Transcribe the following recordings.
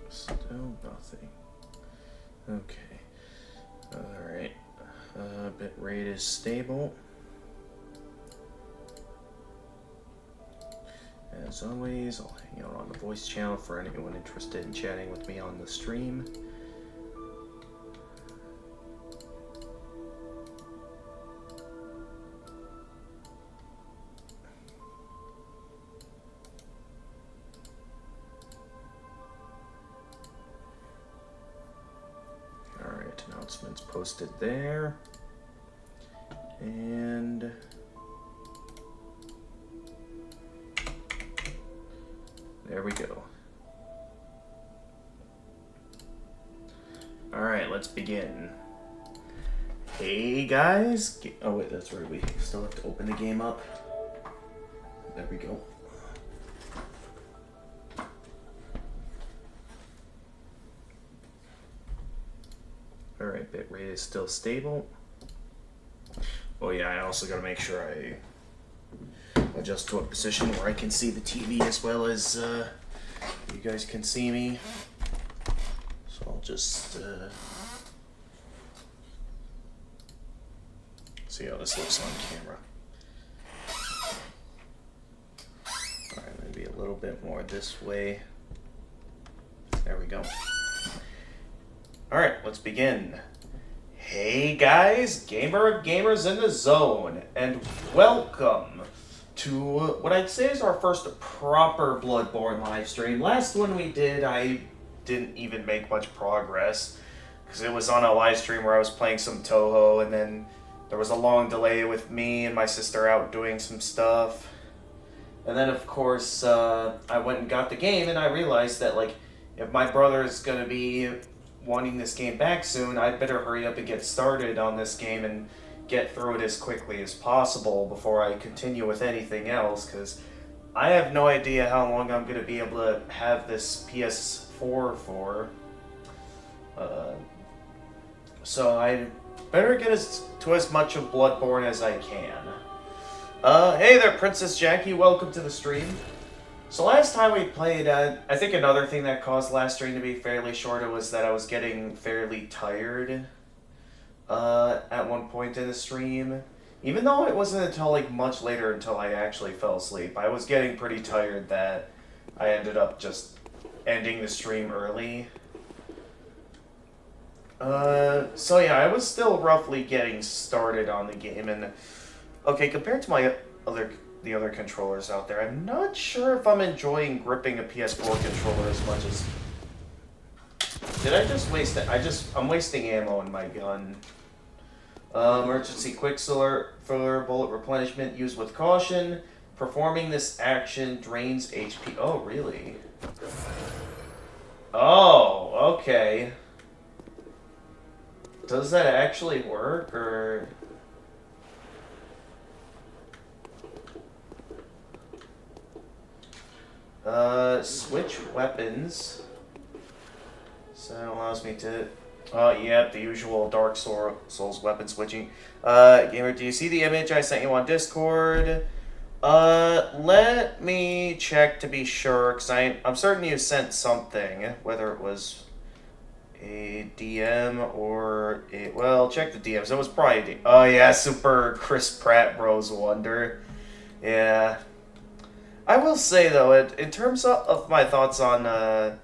Still nothing. Okay. Alright. Bit rate is stable. As always, I'll hang out on the voice channel for anyone interested in chatting with me on the stream. Alright, announcements posted there. And there we go. Alright, let's begin. Hey guys! Oh wait, that's right, we still have to open the game up. There we go. Alright, bitrate is still stable. Oh yeah, I also gotta make sure I adjust to a position where I can see the TV as well as you guys can see me. So I'll just see how this looks on camera. Alright, maybe a little bit more this way. There we go. Alright, let's begin. Hey guys, gamer of gamers in the zone, and welcome to what I'd say is our first proper Bloodborne live stream. Last one we did, I didn't even make much progress, because it was on a live stream where I was playing some Toho, and then there was a long delay with me and my sister out doing some stuff. And then of course, I went and got the game, and I realized that, like, if my brother is going to be wanting this game back soon, I'd better hurry up and get started on this game and get through it as quickly as possible before I continue with anything else, because I have no idea how long I'm going to be able to have this PS4 for. So I better get to as much of Bloodborne as I can. Hey there, Princess Jackie, welcome to the stream. So last time we played, I think another thing that caused last stream to be fairly short was that I was getting fairly tired at one point in the stream. Even though it wasn't until like much later until I actually fell asleep. I was getting pretty tired that I ended up just ending the stream early. So yeah, I was still roughly getting started on the game, and okay, compared to my the other controllers out there, I'm not sure if I'm enjoying gripping a PS4 controller as much as... Did I just waste it? I'm wasting ammo in my gun. Emergency quicksilver bullet replenishment used with caution. Performing this action drains HP. Oh, really? Oh, okay. Does that actually work, or... Switch weapons. So that allows me to... Yep, the usual Dark Souls weapon switching. Gamer, do you see the image I sent you on Discord? Let me check to be sure, because I'm certain you sent something, whether it was a DM or a... Well, check the DMs. It was probably a DM. Oh, yeah, Super Chris Pratt Bros Wonder. Yeah. I will say, though, in terms of my thoughts on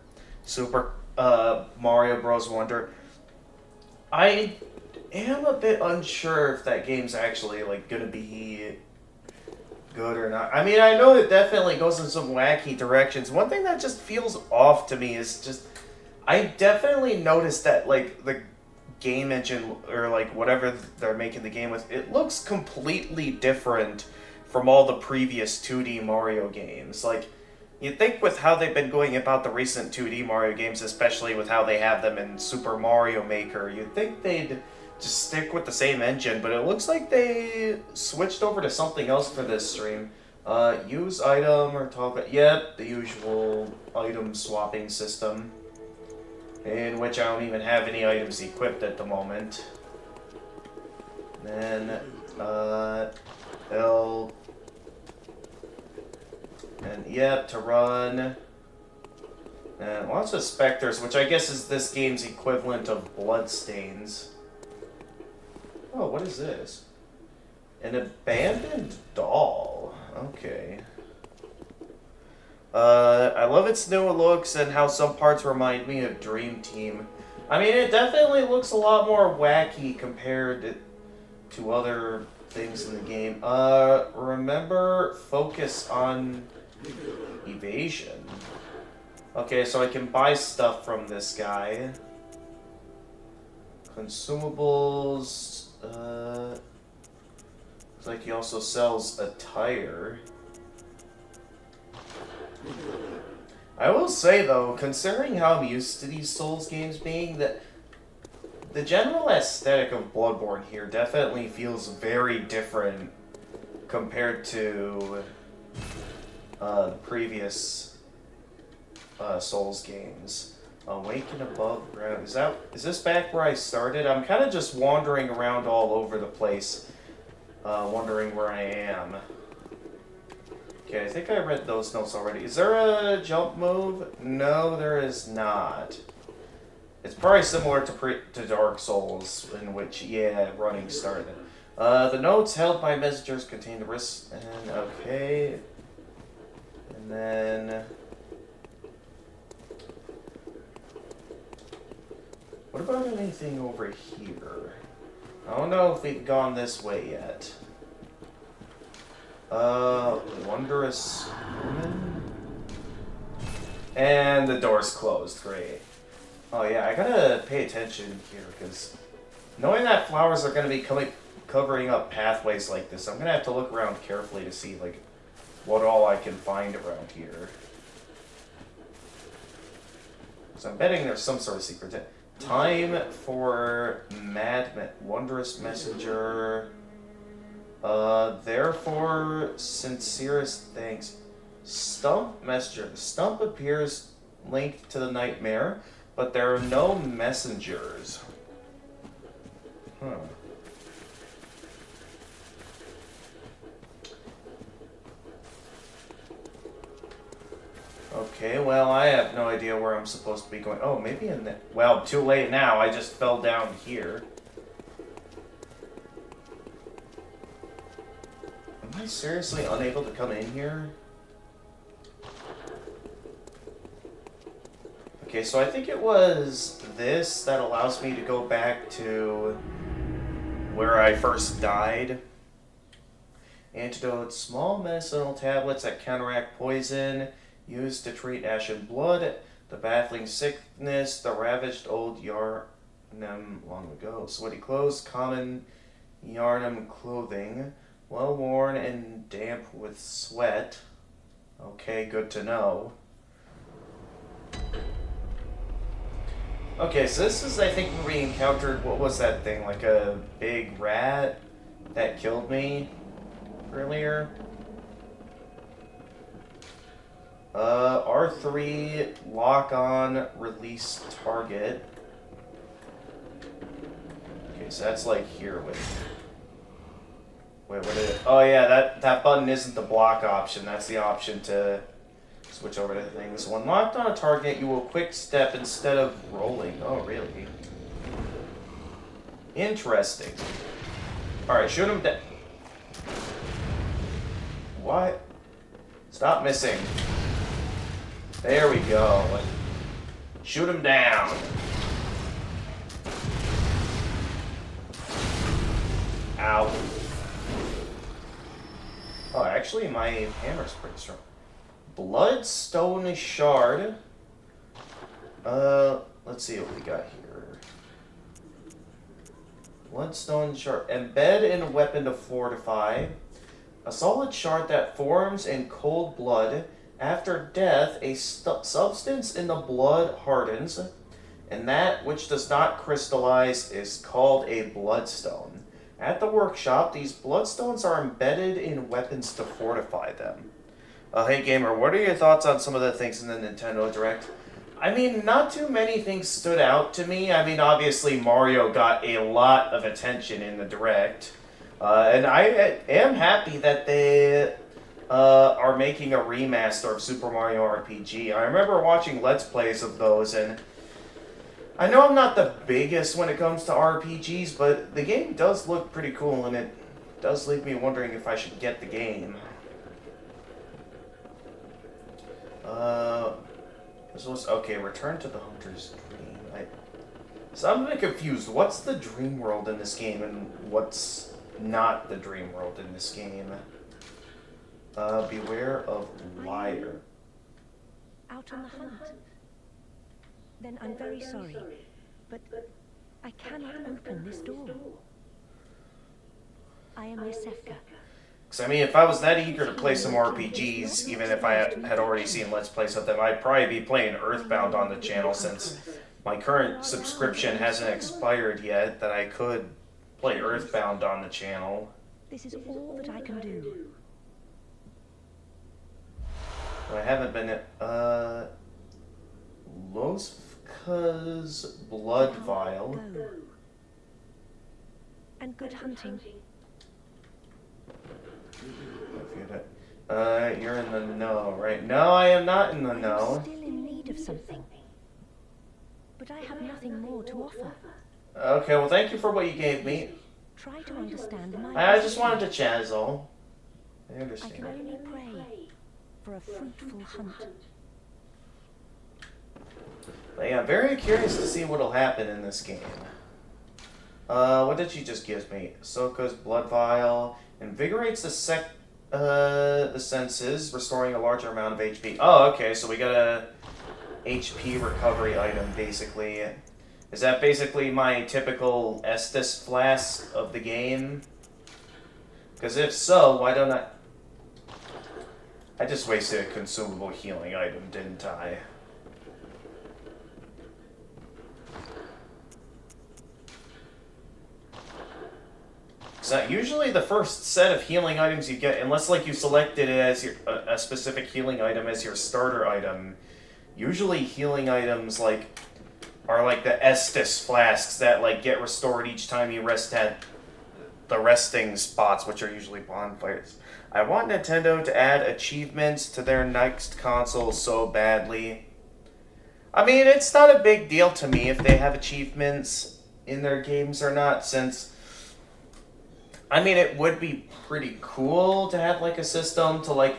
Super Mario Bros. Wonder, I am a bit unsure if that game's actually like gonna be good or not. I mean, I know it definitely goes in some wacky directions. One thing that just feels off to me is just, I definitely noticed that like the game engine or like whatever they're making the game with, it looks completely different from all the previous 2D Mario games. Like, you'd think with how they've been going about the recent 2D Mario games, especially with how they have them in Super Mario Maker, you'd think they'd just stick with the same engine, but it looks like they switched over to something else for this stream. Use item or talk... Yep, the usual item swapping system, in which I don't even have any items equipped at the moment. Then, L. And, yep, to run. And lots of specters, which I guess is this game's equivalent of bloodstains. Oh, what is this? An abandoned doll. Okay. I love its new looks and how some parts remind me of Dream Team. I mean, it definitely looks a lot more wacky compared to other things in the game. Remember, focus on evasion. Okay, so I can buy stuff from this guy. Consumables, looks like he also sells attire. I will say though, considering how I'm used to these Souls games being, that the general aesthetic of Bloodborne here definitely feels very different compared to the previous Souls games. Awaken above ground. Is this back where I started? I'm kind of just wandering around all over the place, wondering where I am. Okay, I think I read those notes already. Is there a jump move? No, there is not. It's probably similar to Dark Souls, in which, yeah, running started. The notes held by messengers contain the risks, and okay. And then... what about anything over here? I don't know if we've gone this way yet. Wondrous woman? And the door's closed, great. Oh yeah, I gotta pay attention here, because knowing that flowers are gonna be covering up pathways like this, I'm gonna have to look around carefully to see, like, what all I can find around here. So I'm betting there's some sort of secret. Time for Wondrous Messenger. Therefore, sincerest thanks. Stump Messenger. The stump appears linked to the nightmare, but there are no messengers. Huh. Okay, well, I have no idea where I'm supposed to be going. Oh, maybe in the... well, too late now. I just fell down here. Am I seriously unable to come in here? Okay, so I think it was this that allows me to go back to where I first died. Antidote, small medicinal tablets that counteract poison, used to treat ashen blood, the baffling sickness, the ravaged old Yarnum long ago. Sweaty clothes, common Yarnum clothing, well worn and damp with sweat. Okay, good to know. Okay, so this is, I think, where we encountered, what was that thing, like a big rat that killed me earlier? R3, lock on, release target. Okay, so that's like here with... wait, what is it? Oh yeah, that button isn't the block option, that's the option to switch over to things. When locked on a target, you will quick step instead of rolling. Oh, really? Interesting. Alright, shoot him down. What? Stop missing. There we go. Shoot him down. Ow. Oh, actually, my hammer's pretty strong. Bloodstone shard. Let's see what we got here. Bloodstone shard. Embed in a weapon to fortify. A solid shard that forms in cold blood. After death, a substance in the blood hardens, and that which does not crystallize is called a bloodstone. At the workshop, these bloodstones are embedded in weapons to fortify them. Hey gamer, what are your thoughts on some of the things in the Nintendo Direct? I mean, not too many things stood out to me. I mean, obviously Mario got a lot of attention in the Direct. And I am happy that they are making a remaster of Super Mario RPG. I remember watching Let's Plays of those, and I know I'm not the biggest when it comes to RPGs, but the game does look pretty cool, and it does leave me wondering if I should get the game. Okay, return to the Hunter's Dream. So I'm a bit confused. What's the dream world in this game, and what's not the dream world in this game? Beware of liar. Out on the hunt. Then I'm very sorry, but I cannot open this door. I am Yosefka. Because, I mean, if I was that eager to play some RPGs, even if I had already seen Let's Plays of them, I'd probably be playing Earthbound on the channel, since my current subscription hasn't expired yet, that I could play Earthbound on the channel. This is all that I can do. I haven't been Losvka's Blood Vial. And good hunting. You're in the know, right? No, I am not in the know. I'm still in need of something. But I have nothing more to offer. Okay, well, thank you for what you gave me. Try to understand my I just wanted to chat is all. I understand. I can only pray for a fruitful hunt. But yeah, I'm very curious to see what'll happen in this game. What did she just give me? Soka's Blood Vial invigorates the senses, restoring a larger amount of HP. Oh, okay, so we got a HP recovery item, basically. Is that basically my typical Estus flask of the game? Because if so, why don't I... I just wasted a consumable healing item, didn't I? So usually the first set of healing items you get, unless like you selected it as your a specific healing item as your starter item, usually healing items are like the Estus flasks that like get restored each time you rest at the resting spots, which are usually bonfires. I want Nintendo to add achievements to their next console so badly. I mean, it's not a big deal to me if they have achievements in their games or not, since I mean, it would be pretty cool to have, like, a system to, like,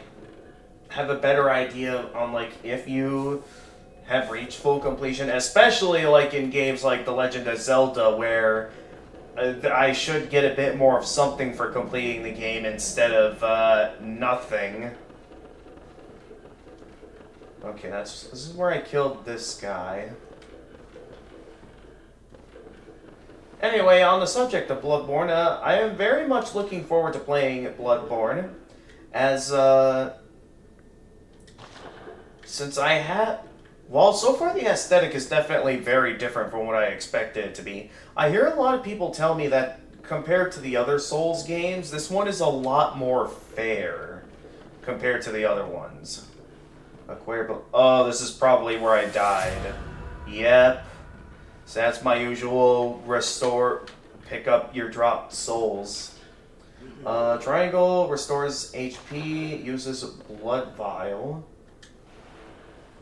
have a better idea on, like, if you have reached full completion, especially, like, in games like The Legend of Zelda, where I should get a bit more of something for completing the game instead of, nothing. Okay, this is where I killed this guy. Anyway, on the subject of Bloodborne, I am very much looking forward to playing Bloodborne, as, since I had... While so far the aesthetic is definitely very different from what I expected it to be, I hear a lot of people tell me that, compared to the other Souls games, this one is a lot more fair compared to the other ones. Oh, this is probably where I died. Yep. So that's my usual restore, pick up your dropped souls. Triangle restores HP, uses Blood Vial.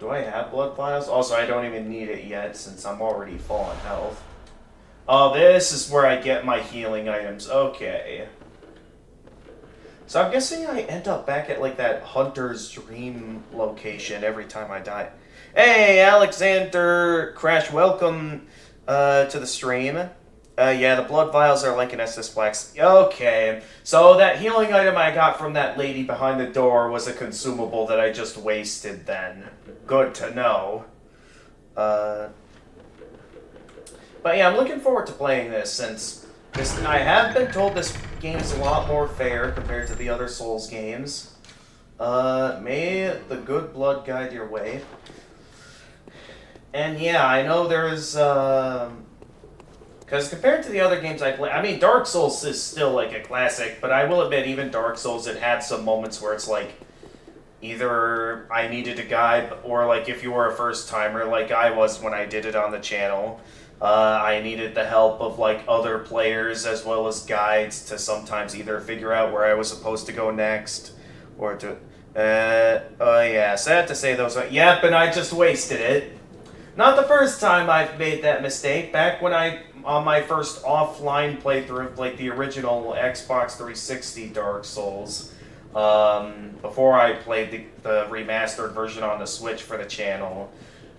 Do I have Blood Vials? Also, I don't even need it yet since I'm already full on health. Oh, this is where I get my healing items. Okay. So I'm guessing I end up back at like that Hunter's Dream location every time I die. Hey, Alexander Crash, welcome to the stream. Yeah, the Blood Vials are like an Estus Flax. Okay, so that healing item I got from that lady behind the door was a consumable that I just wasted then. Good to know. But yeah, I'm looking forward to playing this, since I have been told this game is a lot more fair compared to the other Souls games. May the good blood guide your way. And yeah, I know there's, because compared to the other games I play, I mean, Dark Souls is still like a classic, but I will admit, even Dark Souls, it had some moments where it's like, either I needed a guide, or like if you were a first timer like I was when I did it on the channel, I needed the help of like other players as well as guides to sometimes either figure out where I was supposed to go next, or to oh yeah, sad to say those. Yep, and I just wasted it. Not the first time I've made that mistake. Back when on my first offline playthrough of like the original Xbox 360 Dark Souls, before I played the remastered version on the Switch for the channel,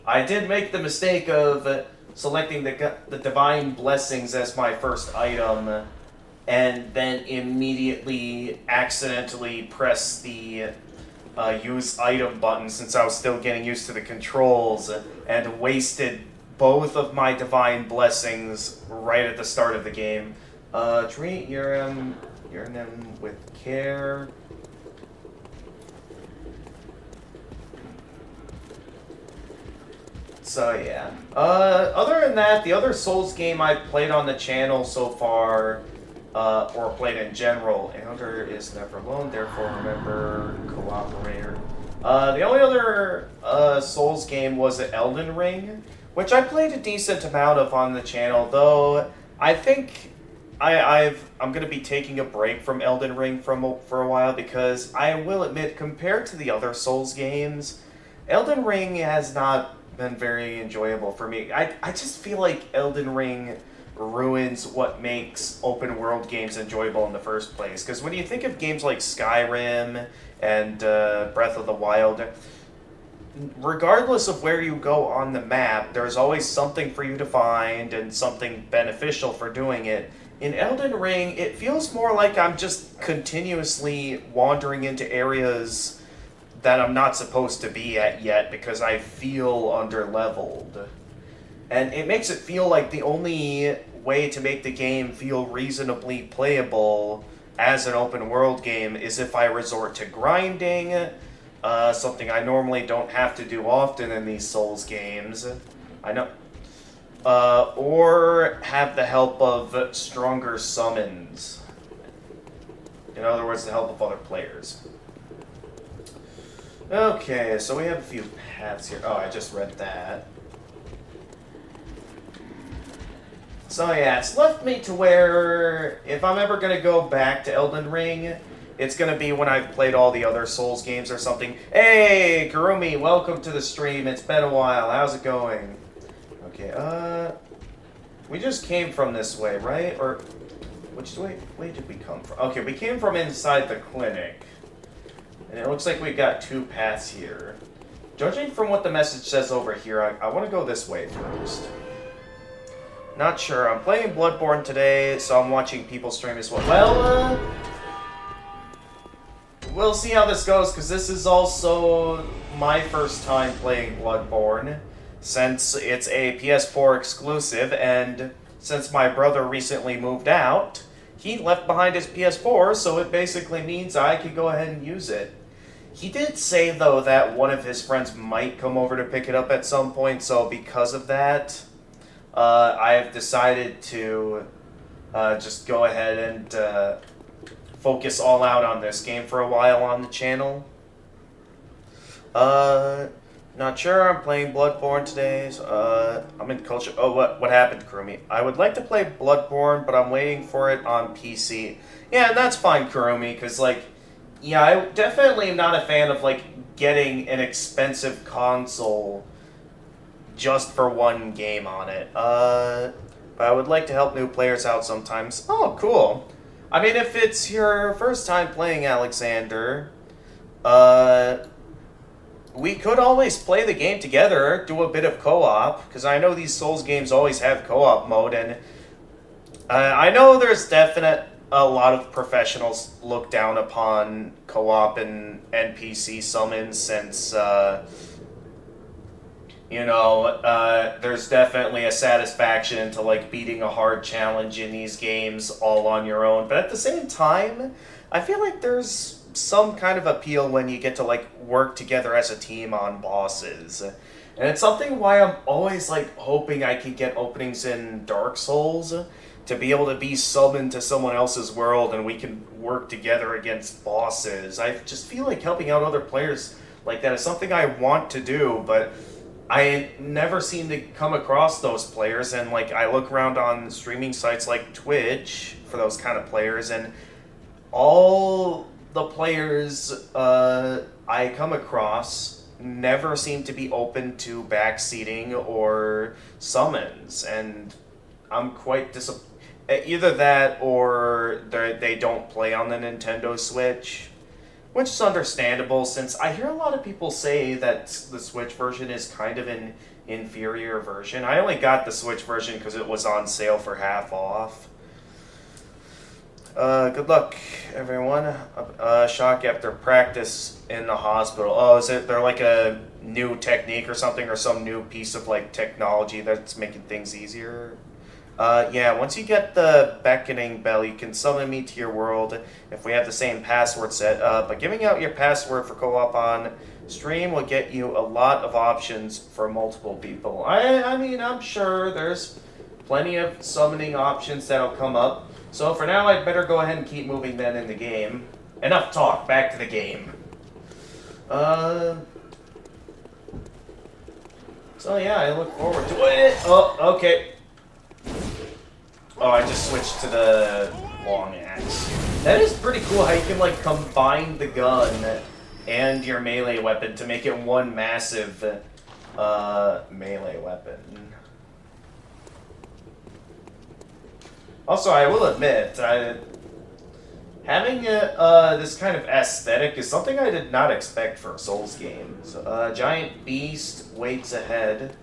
I did make the mistake of selecting the Divine Blessings as my first item, and then immediately accidentally press the use item button since I was still getting used to the controls, and wasted both of my Divine Blessings right at the start of the game. Treat Urim with care. So yeah. Other than that, the other Souls game I've played on the channel so far, or played in general, Elder is never alone, therefore remember Cooperator. The only other Souls game was Elden Ring, which I played a decent amount of on the channel, though I think I'm going to be taking a break from Elden Ring for a while, because I will admit, compared to the other Souls games, Elden Ring has not been very enjoyable for me. I just feel like Elden Ring ruins what makes open world games enjoyable in the first place. Because when you think of games like Skyrim and Breath of the Wild, regardless of where you go on the map, there's always something for you to find and something beneficial for doing it. In Elden Ring, it feels more like I'm just continuously wandering into areas that I'm not supposed to be at yet because I feel under-leveled. And it makes it feel like the only way to make the game feel reasonably playable as an open world game is if I resort to grinding, something I normally don't have to do often in these Souls games. I know. Or have the help of stronger summons. In other words, the help of other players. Okay, so we have a few paths here. Oh, I just read that. So yeah, it's left me to where, if I'm ever going to go back to Elden Ring, it's going to be when I've played all the other Souls games or something. Hey, Kurumi, welcome to the stream. It's been a while. How's it going? Okay, we just came from this way, right? Or, which way did we come from? Okay, we came from inside the clinic. And it looks like we got two paths here. Judging from what the message says over here, I want to go this way first. Not sure. I'm playing Bloodborne today, so I'm watching people stream as well. Well, we'll see how this goes, because this is also my first time playing Bloodborne, since it's a PS4 exclusive, and since my brother recently moved out, he left behind his PS4, so it basically means I can go ahead and use it. He did say, though, that one of his friends might come over to pick it up at some point, so because of that, I have decided to just go ahead and focus all out on this game for a while on the channel. Not sure. I'm playing Bloodborne today. So, I'm in culture. Oh, what happened, Kurumi? I would like to play Bloodborne, but I'm waiting for it on PC. Yeah, and that's fine, Kurumi, because, like, yeah, I definitely am not a fan of, like, getting an expensive console just for one game on it. But I would like to help new players out sometimes. Oh, cool. I mean, if it's your first time playing Alexander, we could always play the game together, do a bit of co-op, because I know these Souls games always have co-op mode, and I know there's a lot of professionals look down upon co-op and NPC summons since, there's definitely a satisfaction to, like, beating a hard challenge in these games all on your own. But at the same time, I feel like there's some kind of appeal when you get to, like, work together as a team on bosses. And it's something why I'm always, like, hoping I can get openings in Dark Souls. to be able to be summoned to someone else's world and we can work together against bosses. I just feel like helping out other players like that is something I want to do, but I never seem to come across those players. And like I look around on streaming sites like Twitch for those kind of players, and all the players I come across never seem to be open to backseating or summons, and I'm quite disappointed. Either that or they don't play on the Nintendo Switch, which is understandable since I hear a lot of people say that the Switch version is kind of an inferior version. I only got the Switch version because it was on sale for half off. Good luck, everyone. Shock after practice in the hospital. Oh, is it there like a new technique or something, or some new piece of like technology that's making things easier? Yeah, once you get the beckoning bell, you can summon me to your world if we have the same password set. But giving out your password for co-op on stream will get you a lot of options for multiple people. I mean, I'm sure there's plenty of summoning options that'll come up. So for now, I'd better go ahead and keep moving then in the game. Enough talk, back to the game. So yeah, I look forward to it. Oh, okay. Oh, I just switched to the long axe. That is pretty cool how you can like combine the gun and your melee weapon to make it one massive melee weapon. Also, I will admit, having this kind of aesthetic is something I did not expect for a Souls game. So, giant beast waits ahead.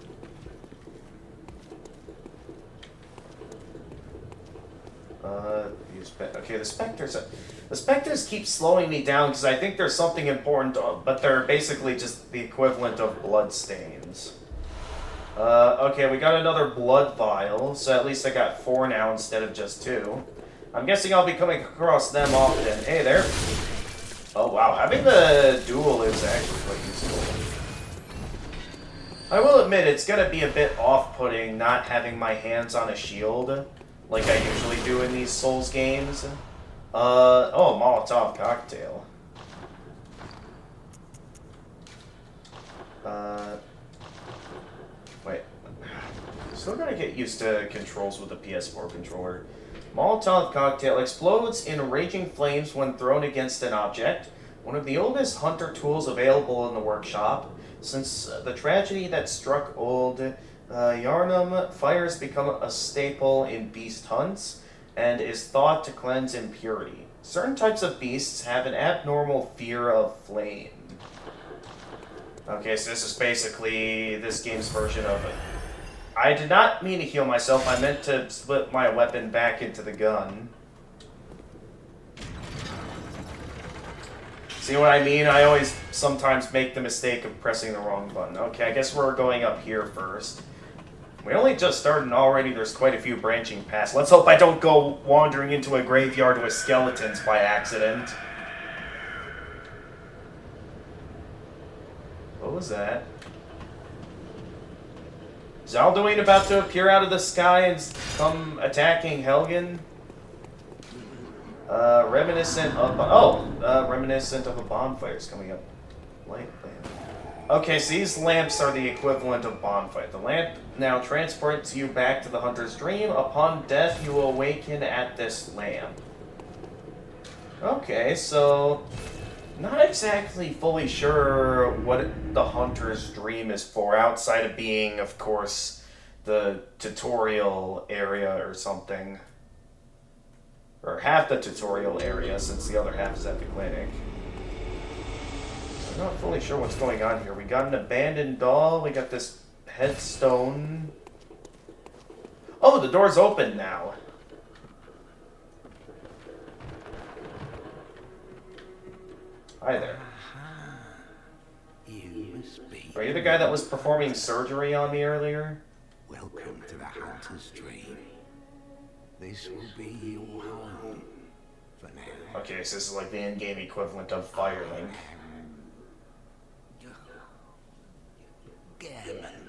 Okay, the specters keep slowing me down because I think there's something important, but they're basically just the equivalent of blood stains. Okay, we got another blood vial, so at least I got 4 now instead of just 2. I'm guessing I'll be coming across them often. Hey there. Oh wow, having the duel is actually quite useful. I will admit it's gonna be a bit off-putting not having my hands on a shield like I usually do in these Souls games. Oh, Molotov cocktail. Wait. Still gotta get used to controls with the PS4 controller. Molotov cocktail explodes in raging flames when thrown against an object. One of the oldest hunter tools available in the workshop. Since the tragedy that struck old Yarnum, fire has become a staple in beast hunts and is thought to cleanse impurity. Certain types of beasts have an abnormal fear of flame. Okay, so this is basically this game's version of it. I did not mean to heal myself, I meant to split my weapon back into the gun. See what I mean? I always sometimes make the mistake of pressing the wrong button. Okay, I guess we're going up here first. We only just started and already there's quite a few branching paths. Let's hope I don't go wandering into a graveyard with skeletons by accident. What was that? Is Alduin about to appear out of the sky and come attacking Helgen? Reminiscent of a bonfire is coming up. Light lamp. Okay, so these lamps are the equivalent of bonfire. The lamp now transports you back to the hunter's dream. Upon death, you will awaken at this lamp. Okay, so not exactly fully sure what the hunter's dream is for, outside of being, of course, the tutorial area or something. Or half the tutorial area, since the other half is at the clinic. I'm not fully sure what's going on here. We got an abandoned doll, we got this headstone. Oh, the door's open now. Hi there. You must be. Are you the guy that was performing surgery on me earlier? Welcome to the Hunter's Dream. This will be your home for now. Okay, so this is like the in-game equivalent of Firelink. Gammon,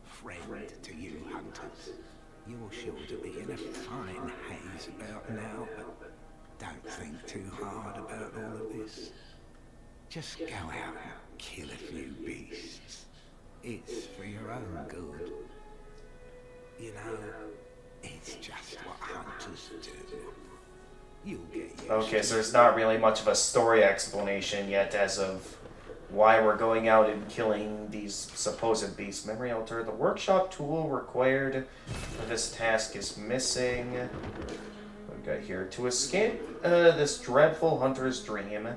friend to you hunters. You're sure to be in a fine haze about now, but don't think too hard about all of this. Just go out and kill a few beasts. It's for your own good. You know, it's just what hunters do. You'll get used Okay, to so there's not really much of a story explanation yet as of why we're going out and killing these supposed beasts. Memory altar. The workshop tool required for this task is missing. What we got here? To escape this dreadful hunter's dream,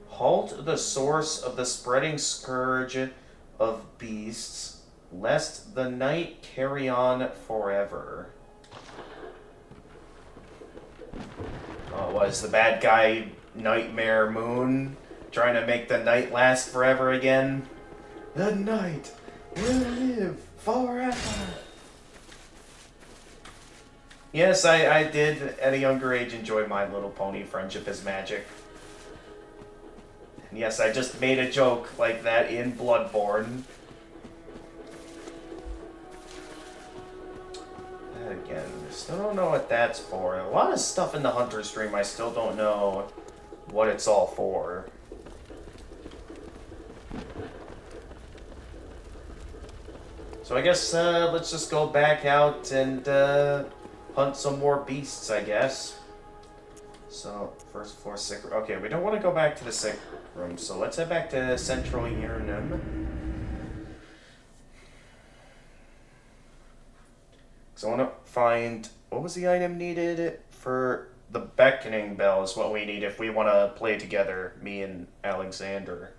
halt the source of the spreading scourge of beasts, lest the night carry on forever. Oh, was the bad guy Nightmare Moon trying to make the night last forever again? The night will live forever. Yes, I did at a younger age enjoy My Little Pony Friendship is Magic. And yes, I just made a joke like that in Bloodborne. Again, still don't know what that's for. A lot of stuff in the Hunter's Dream I still don't know what it's all for. So I guess let's just go back out and hunt some more beasts, I guess. So, first floor sick room. Okay, we don't want to go back to the sick room, so let's head back to Central Yurnam. So I want to find, what was the item needed for the beckoning bell is what we need if we want to play together, me and Alexander.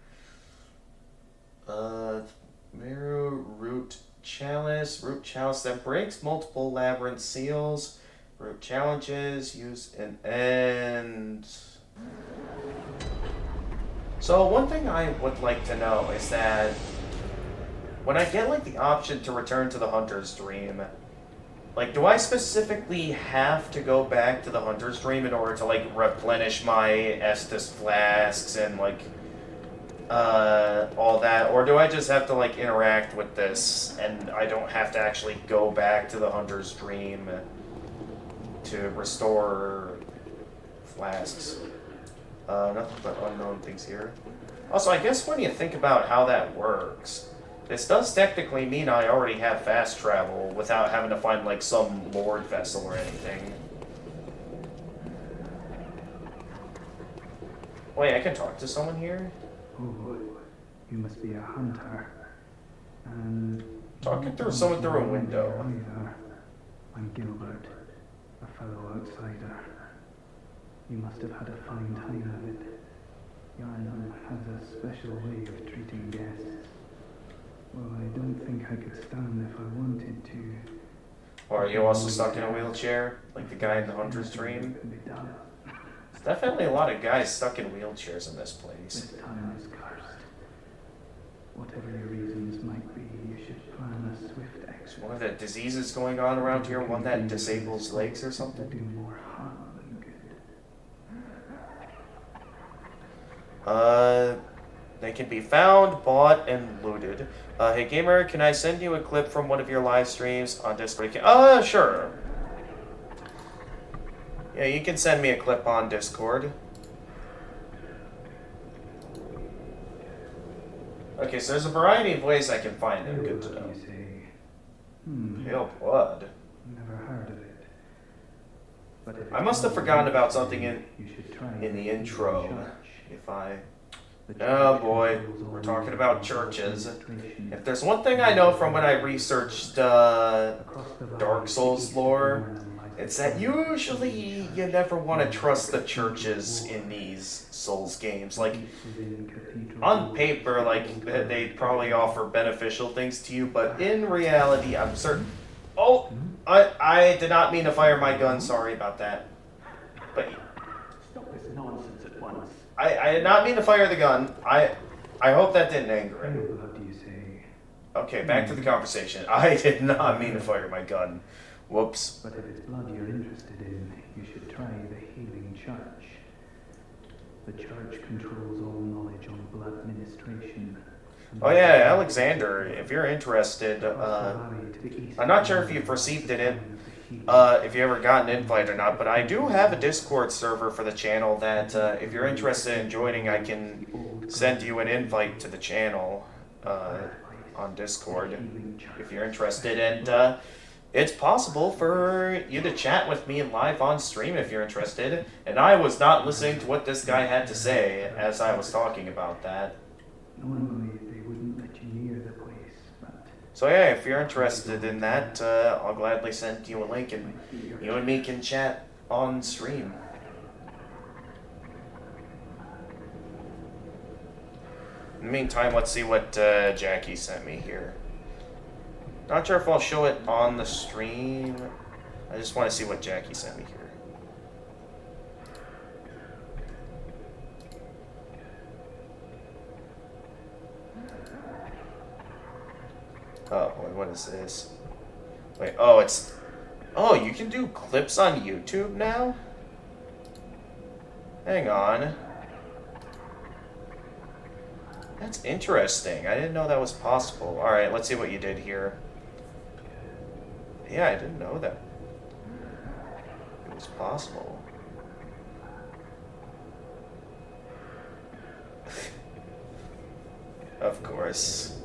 Marrow root chalice that breaks multiple labyrinth seals. Root challenges, use an end. So one thing I would like to know is that when I get like the option to return to the Hunter's Dream, like, do I specifically have to go back to the Hunter's Dream in order to, like, replenish my Estus flasks and, like, all that? Or do I just have to, like, interact with this and I don't have to actually go back to the Hunter's Dream to restore flasks? Nothing but unknown things here. Also, I guess when you think about how that works, this does technically mean I already have fast travel without having to find, like, some lord vessel or anything. Wait, I can talk to someone here? Oh, you must be a hunter. And Talking through someone through a window. Either. I'm Gilbert, a fellow outsider. You must have had a fine time of it. Yarnum has a special way of treating guests. Well, I don't think I could stand if I wanted to. Or are you also stuck in a wheelchair, like the guy in the Hunter's Dream? There's definitely a lot of guys stuck in wheelchairs in this place. This time is cursed. Whatever your reasons might be, you should plan a swift exit. One of the diseases going on around here, one that disables legs or something? Do more harm than good. They can be found, bought, and looted. Hey gamer, can I send you a clip from one of your live streams on Discord? Sure. Yeah, you can send me a clip on Discord. Okay, so there's a variety of ways I can find them. Good to know. You say, Pale blood. never heard of it. But if I must have forgotten about something in you should try the intro. If I... The Oh church boy, controls all we're talking about knowledge churches. administration. If there's one thing I know from when I researched Across the valley, Dark Souls east of lore, Dornan lies it's the that front usually you never want to trust the churches in these Souls games. Like, within cathedral on walls. paper, like, they probably offer beneficial things to you, but in reality, I'm certain... Oh! I did not mean to fire my gun, sorry about that. But Stop this nonsense at once. I did not mean to fire the gun. I hope that didn't anger him. Pale blood, you say? Okay, back to the conversation. I did not mean to fire my gun. Whoops. But if it's blood you're interested in, you should try the Healing Church. The church controls all knowledge on blood ministration. Oh yeah, Alexander, if you're interested, I'm not sure if you've received it if you ever got an invite or not, but I do have a Discord server for the channel that if you're interested in joining, I can send you an invite to the channel on Discord if you're interested. And it's possible for you to chat with me live on stream if you're interested. And I was not listening to what this guy had to say as I was talking about that. Normally they wouldn't let you near the place, but So yeah, if you're interested in that, I'll gladly send you a link and you and me can chat on stream. In the meantime, let's see what Jackie sent me here. Not sure if I'll show it on the stream. I just want to see what Jackie sent me here. Oh, boy, what is this? Wait, oh, it's... Oh, you can do clips on YouTube now? Hang on. That's interesting. I didn't know that was possible. Alright, let's see what you did here. Yeah, I didn't know that it was possible. Of course.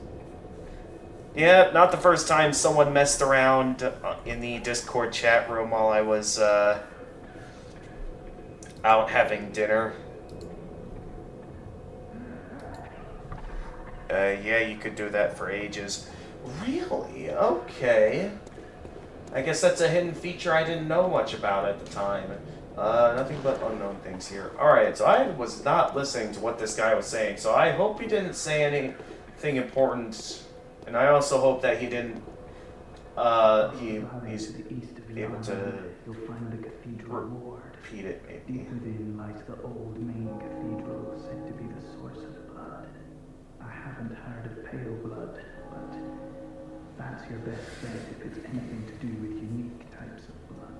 Yeah, not the first time someone messed around in the Discord chat room while I was out having dinner. Yeah, you could do that for ages. Really? Okay. I guess that's a hidden feature I didn't know much about at the time. Nothing but unknown things here. Alright, so I was not listening to what this guy was saying, so I hope he didn't say anything important. And I also hope that he didn't, he's able to repeat it, maybe. within lies the old main cathedral said to be the source of blood. I haven't heard of pale blood, but that's your best bet if it's anything to do with unique types of blood.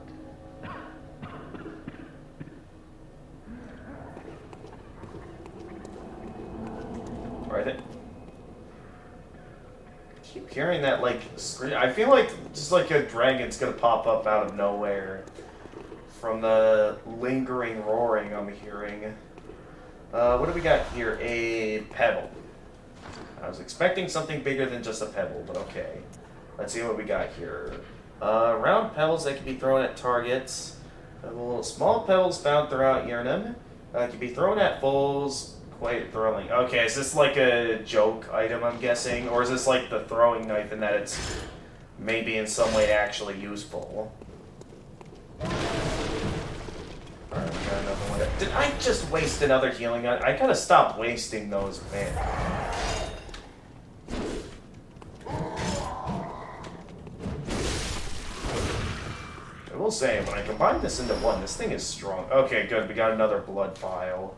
Alright then. Keep hearing that, like, scream. I feel like just like a dragon's gonna pop up out of nowhere from the lingering roaring I'm hearing. What do we got here? A pebble. I was expecting something bigger than just a pebble, but okay. Let's see what we got here. Round pebbles that can be thrown at targets. Small pebbles found throughout Yharnam. Can be thrown at foes. Quite thrilling. Okay, is this like a joke item, I'm guessing? Or is this like the throwing knife in that it's maybe in some way actually useful? Alright, we got another one. Did I just waste another healing? I gotta stop wasting those, man. I will say, when I combine this into one, this thing is strong. Okay, good. We got another blood vial.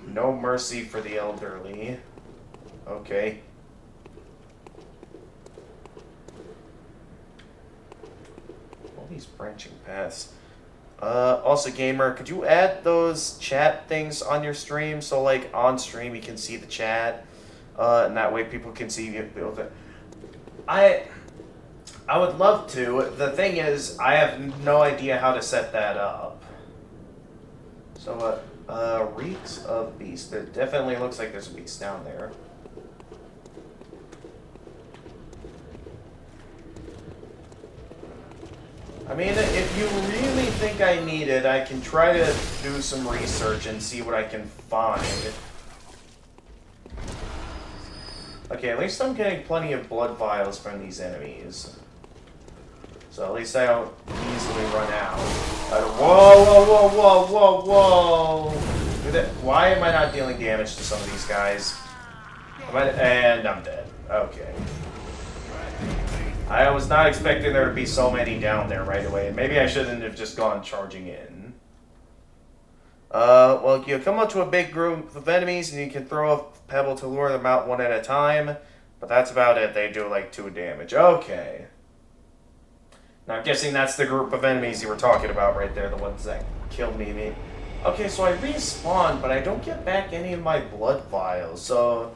No mercy for the elderly. Okay. All these branching paths. Also, gamer, could you add those chat things on your stream? So, like, on stream you can see the chat. And that way people can see you build it. I would love to. The thing is, I have no idea how to set that up. So, reeks of beast. There definitely looks like there's a beast down there. I mean, if you really think I need it, I can try to do some research and see what I can find. Okay, at least I'm getting plenty of blood vials from these enemies. So at least I don't easily run out. Whoa, whoa, whoa, whoa, whoa, whoa! Why am I not dealing damage to some of these guys? And I'm dead. Okay. I was not expecting there to be so many down there right away. Maybe I shouldn't have just gone charging in. Well, you come up to a big group of enemies and you can throw a pebble to lure them out one at a time. But that's about it. They do like 2 damage. Okay. Now I'm guessing that's the group of enemies you were talking about right there. The ones that killed me. Okay, so I respawn, but I don't get back any of my blood vials. So,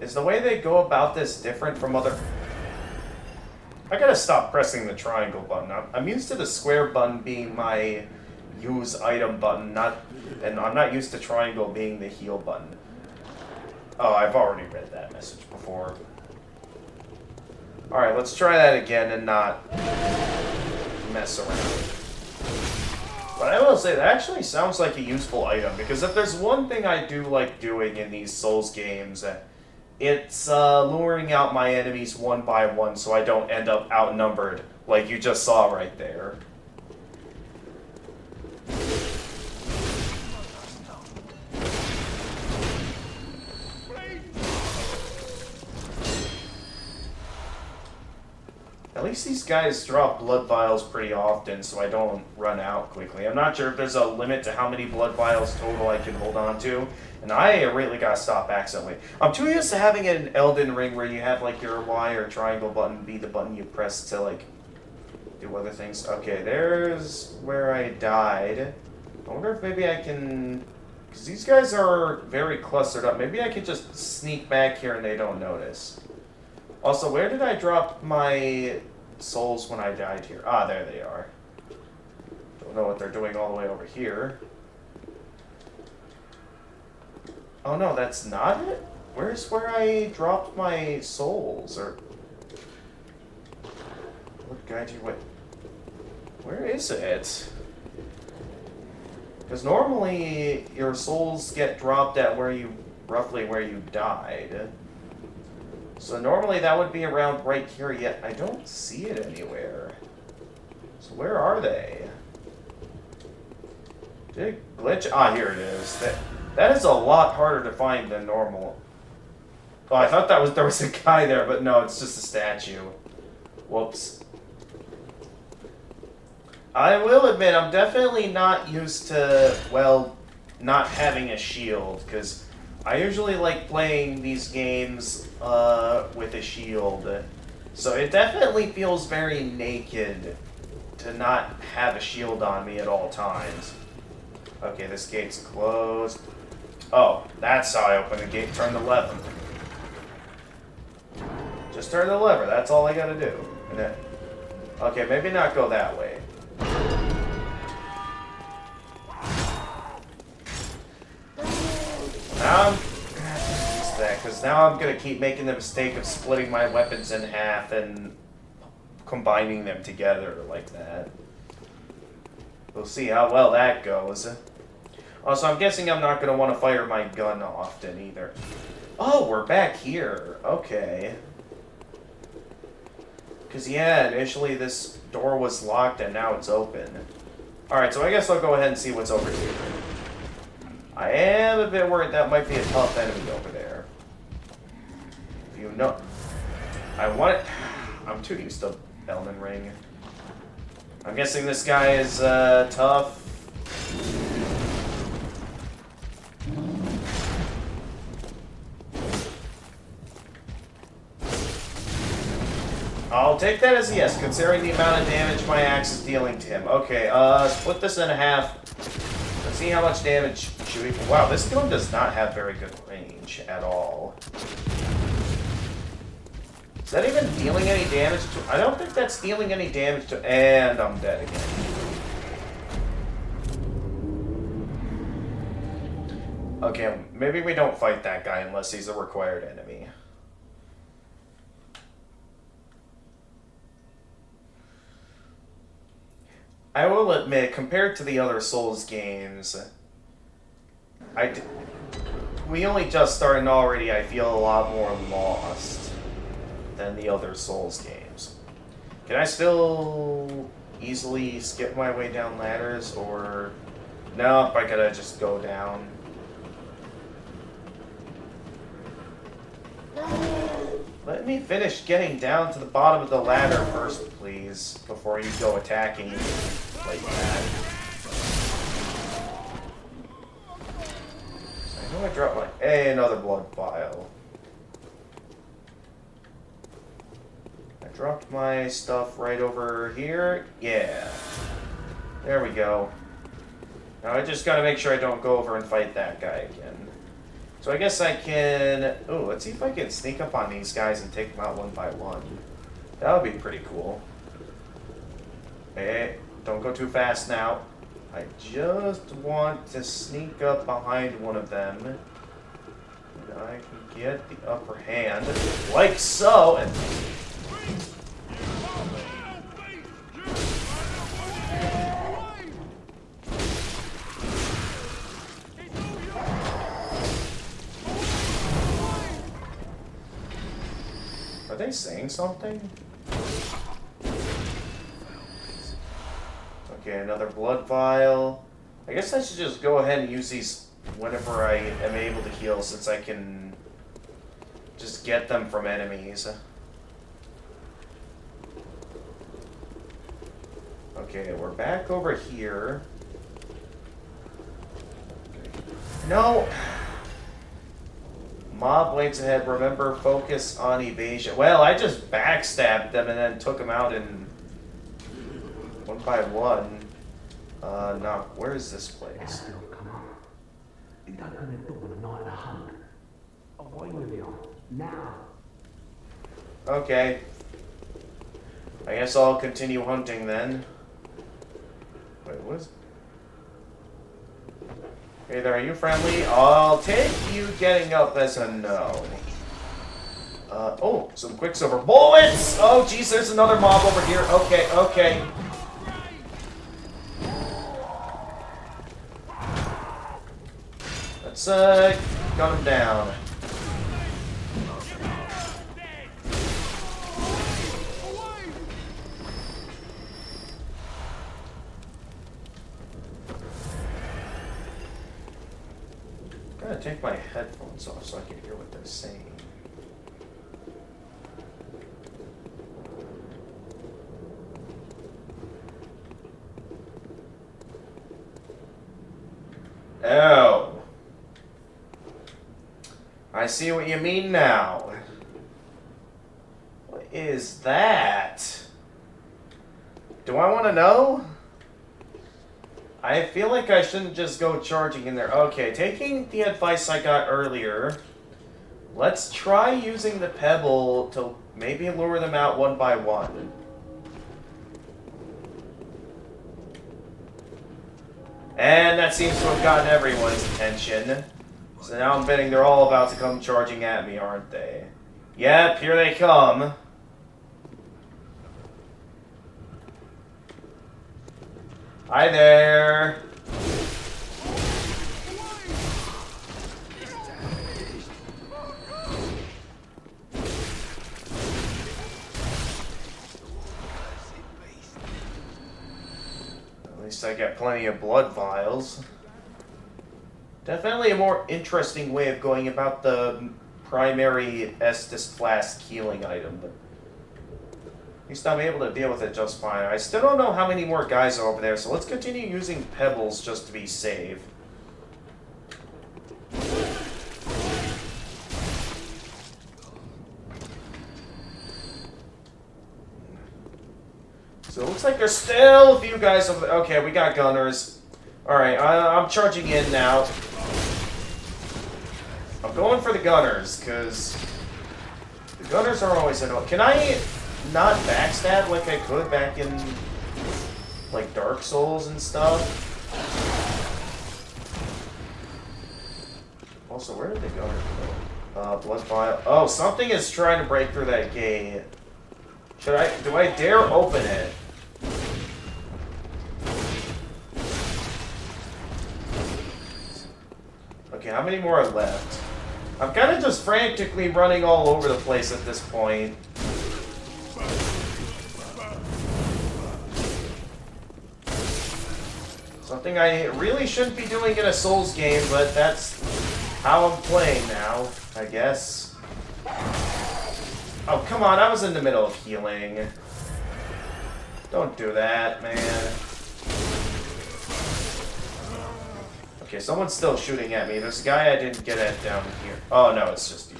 is the way they go about this different from other... I gotta stop pressing the triangle button. I'm used to the square button being my use item button, and I'm not used to triangle being the heal button. Oh, I've already read that message before. Alright, let's try that again and not mess around. But I will say, that actually sounds like a useful item, because if there's one thing I do like doing in these Souls games, it's luring out my enemies one by one so I don't end up outnumbered, like you just saw right there. At least these guys drop blood vials pretty often, so I don't run out quickly. I'm not sure if there's a limit to how many blood vials total I can hold on to, and I really gotta stop accidentally. I'm too used to having an Elden Ring where you have like your Y or triangle button be the button you press to like do other things. Okay, there's where I died. I wonder if maybe I can, because these guys are very clustered up. Maybe I could just sneak back here and they don't notice. Also, where did I drop my souls when I died here? Ah, there they are. Don't know what they're doing all the way over here. Oh no, that's not it? Where's where I dropped my souls? Or what guide you? Wait, where is it? Because normally your souls get dropped at roughly where you died. So normally that would be around right here, yet I don't see it anywhere. So where are they? Did it glitch? Ah, here it is. That is a lot harder to find than normal. Oh, I thought there was a guy there, but no, it's just a statue. Whoops. I will admit, I'm definitely not used to, well, not having a shield, because I usually like playing these games with a shield. So it definitely feels very naked to not have a shield on me at all times. Okay, this gate's closed. Oh, that's how I open the gate. Turn the lever. Just turn the lever. That's all I gotta do. And then, okay, maybe not go that way. Now I'm gonna have to fix that, because now I'm gonna keep making the mistake of splitting my weapons in half and combining them together like that. We'll see how well that goes. Also, I'm guessing I'm not going to want to fire my gun often either. Oh, we're back here. Okay. Because, yeah, initially this door was locked and now it's open. Alright, so I guess I'll go ahead and see what's over here. I am a bit worried that might be a tough enemy over there. If you know... I'm too used to Elden Ring. I'm guessing this guy is tough. I'll take that as a yes, considering the amount of damage my axe is dealing to him. Okay, split this in half. Let's see how much damage should we... Wow, this gun does not have very good range at all. Is that even dealing any damage to... I don't think that's dealing any damage to... And I'm dead again. Okay, maybe we don't fight that guy unless he's a required enemy. I will admit, compared to the other Souls games, we only just started and already I feel a lot more lost than the other Souls games. Can I still easily skip my way down ladders, or... No, I gotta just go down. Let me finish getting down to the bottom of the ladder first, please, before you go attacking me like that. So I know I dropped my... Hey, another blood vial. I dropped my stuff right over here. Yeah. There we go. Now I just gotta make sure I don't go over and fight that guy again. So I guess I can... Oh, let's see if I can sneak up on these guys and take them out one by one. That would be pretty cool. Hey, don't go too fast now. I just want to sneak up behind one of them. And I can get the upper hand. Like so! And are they saying something? Okay, another blood vial. I guess I should just go ahead and use these whenever I am able to heal, since I can just get them from enemies. Okay, we're back over here. No! Mob waits ahead. Remember, focus on evasion. Well, I just backstabbed them and then took them out in one by one. Now, where is this place? Come on. You don't open the door on the night of the hunt. Away with you. Now. Okay. I guess I'll continue hunting then. Wait, what is... Hey there, are you friendly? I'll take you getting up as a no. Oh, some quicksilver bullets! Oh, jeez, there's another mob over here. Okay, okay. Let's, gun him down. Gotta take my headphones off so I can hear what they're saying. Oh. I see what you mean now. What is that? Do I want to know? I feel like I shouldn't just go charging in there. Okay, taking the advice I got earlier, let's try using the pebble to maybe lure them out one by one. And that seems to have gotten everyone's attention. So now I'm betting they're all about to come charging at me, aren't they? Yep, here they come. Hi there. At least I got plenty of blood vials. Definitely a more interesting way of going about the primary Estus Flask healing item, but at least I'm able to deal with it just fine. I still don't know how many more guys are over there, so let's continue using pebbles just to be safe. So it looks like there's still a few guys over there. Okay, we got gunners. Alright, I'm charging in now. I'm going for the gunners, because the gunners are always in. Can I not backstab like I could back in, like, Dark Souls and stuff? Also, where did the gunners go? Blood vial. Oh, something is trying to break through that gate. Do I dare open it? Okay, how many more are left? I'm kind of just frantically running all over the place at this point. Something I really shouldn't be doing in a Souls game, but that's how I'm playing now, I guess. Oh, come on, I was in the middle of healing. Don't do that, man. Okay, someone's still shooting at me. There's a guy I didn't get at down here. Oh, no, it's just you.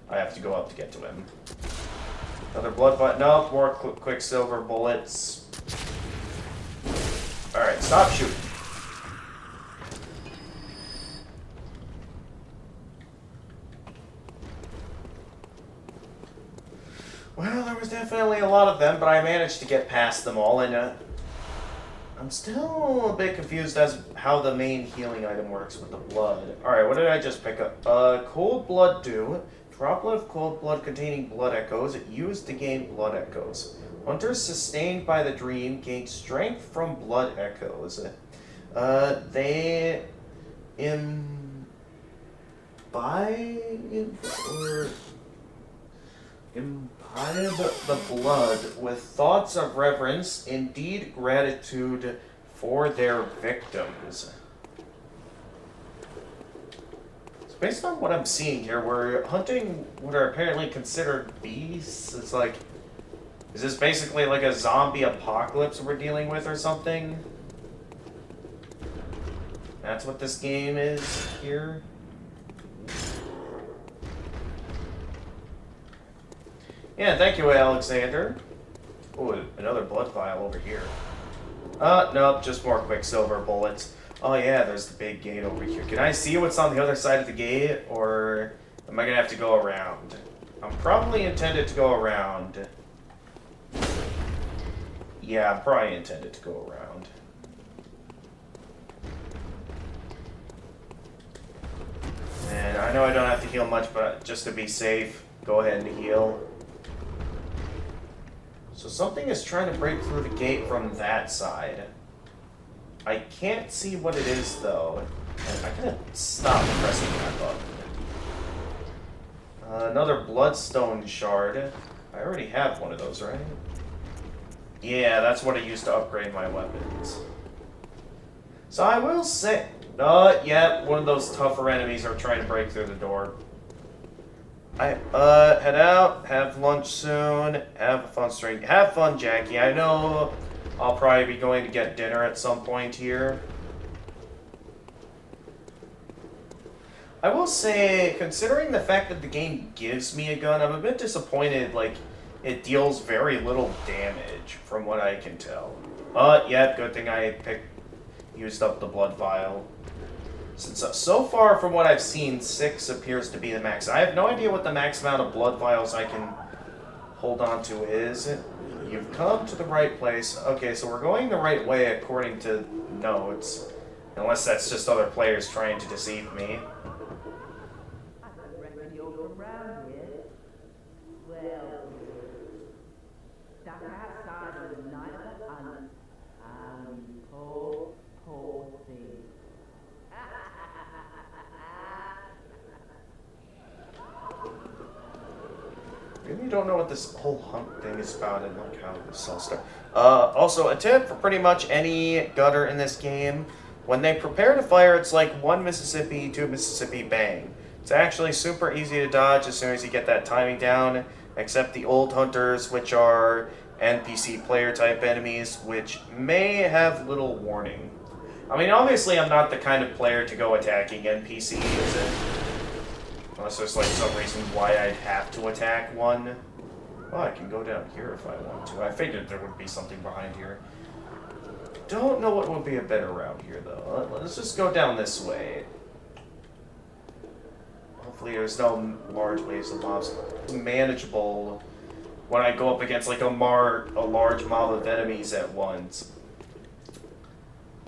I have to go up to get to him. Another blood fight. Nope, more quicksilver bullets. Alright, stop shooting. Well, there was definitely a lot of them, but I managed to get past them all, and I'm still a bit confused as how the main healing item works with the blood. Alright, what did I just pick up? Cold Blood Dew. Droplet of cold blood containing blood echoes. Used to gain blood echoes. Hunters sustained by the dream gain strength from blood echoes. They imbibe the blood with thoughts of reverence, indeed gratitude for their victims. So based on what I'm seeing here, we're hunting what are apparently considered beasts. It's like, is this basically like a zombie apocalypse we're dealing with or something? That's what this game is here. Yeah, thank you, Alexander. Oh, another blood vial over here. Nope, just more Quicksilver bullets. Oh yeah, there's the big gate over here. Can I see what's on the other side of the gate, or am I gonna have to go around? I'm probably intended to go around. Yeah, I'm probably intended to go around. And I know I don't have to heal much, but just to be safe, go ahead and heal. So something is trying to break through the gate from that side. I can't see what it is, though. And I gotta stop pressing that button. Another Bloodstone shard. I already have one of those, right? Yeah, that's what I used to upgrade my weapons. So I will say... yeah, one of those tougher enemies are trying to break through the door. Head out, have lunch soon, have a fun stream. Have fun, Jackie. I know I'll probably be going to get dinner at some point here. I will say, considering the fact that the game gives me a gun, I'm a bit disappointed, like, it deals very little damage, from what I can tell. Yeah, good thing I used up the blood vial. Since so far from what I've seen, 6 appears to be the max. I have no idea what the max amount of blood vials I can hold on to is. You've come to the right place. Okay, so we're going the right way according to notes. Unless that's just other players trying to deceive me. I reckon you're from around here. Well, stuck outside on the night of the hunt. You poor, poor thing. Really don't know what this whole hunt thing is about and like how this all started. Also, a tip for pretty much any gutter in this game: when they prepare to fire, it's like 1 Mississippi, 2 Mississippi, bang. It's actually super easy to dodge as soon as you get that timing down, except the old hunters, which are NPC player type enemies, which may have little warning. I mean, obviously I'm not the kind of player to go attacking NPCs, unless there's like some reason why I'd have to attack one. Well, I can go down here if I want to. I figured there would be something behind here. Don't know what would be a better route here, though. Let's just go down this way. Hopefully there's no large waves of mobs. It's manageable when I go up against like a large mob of enemies at once.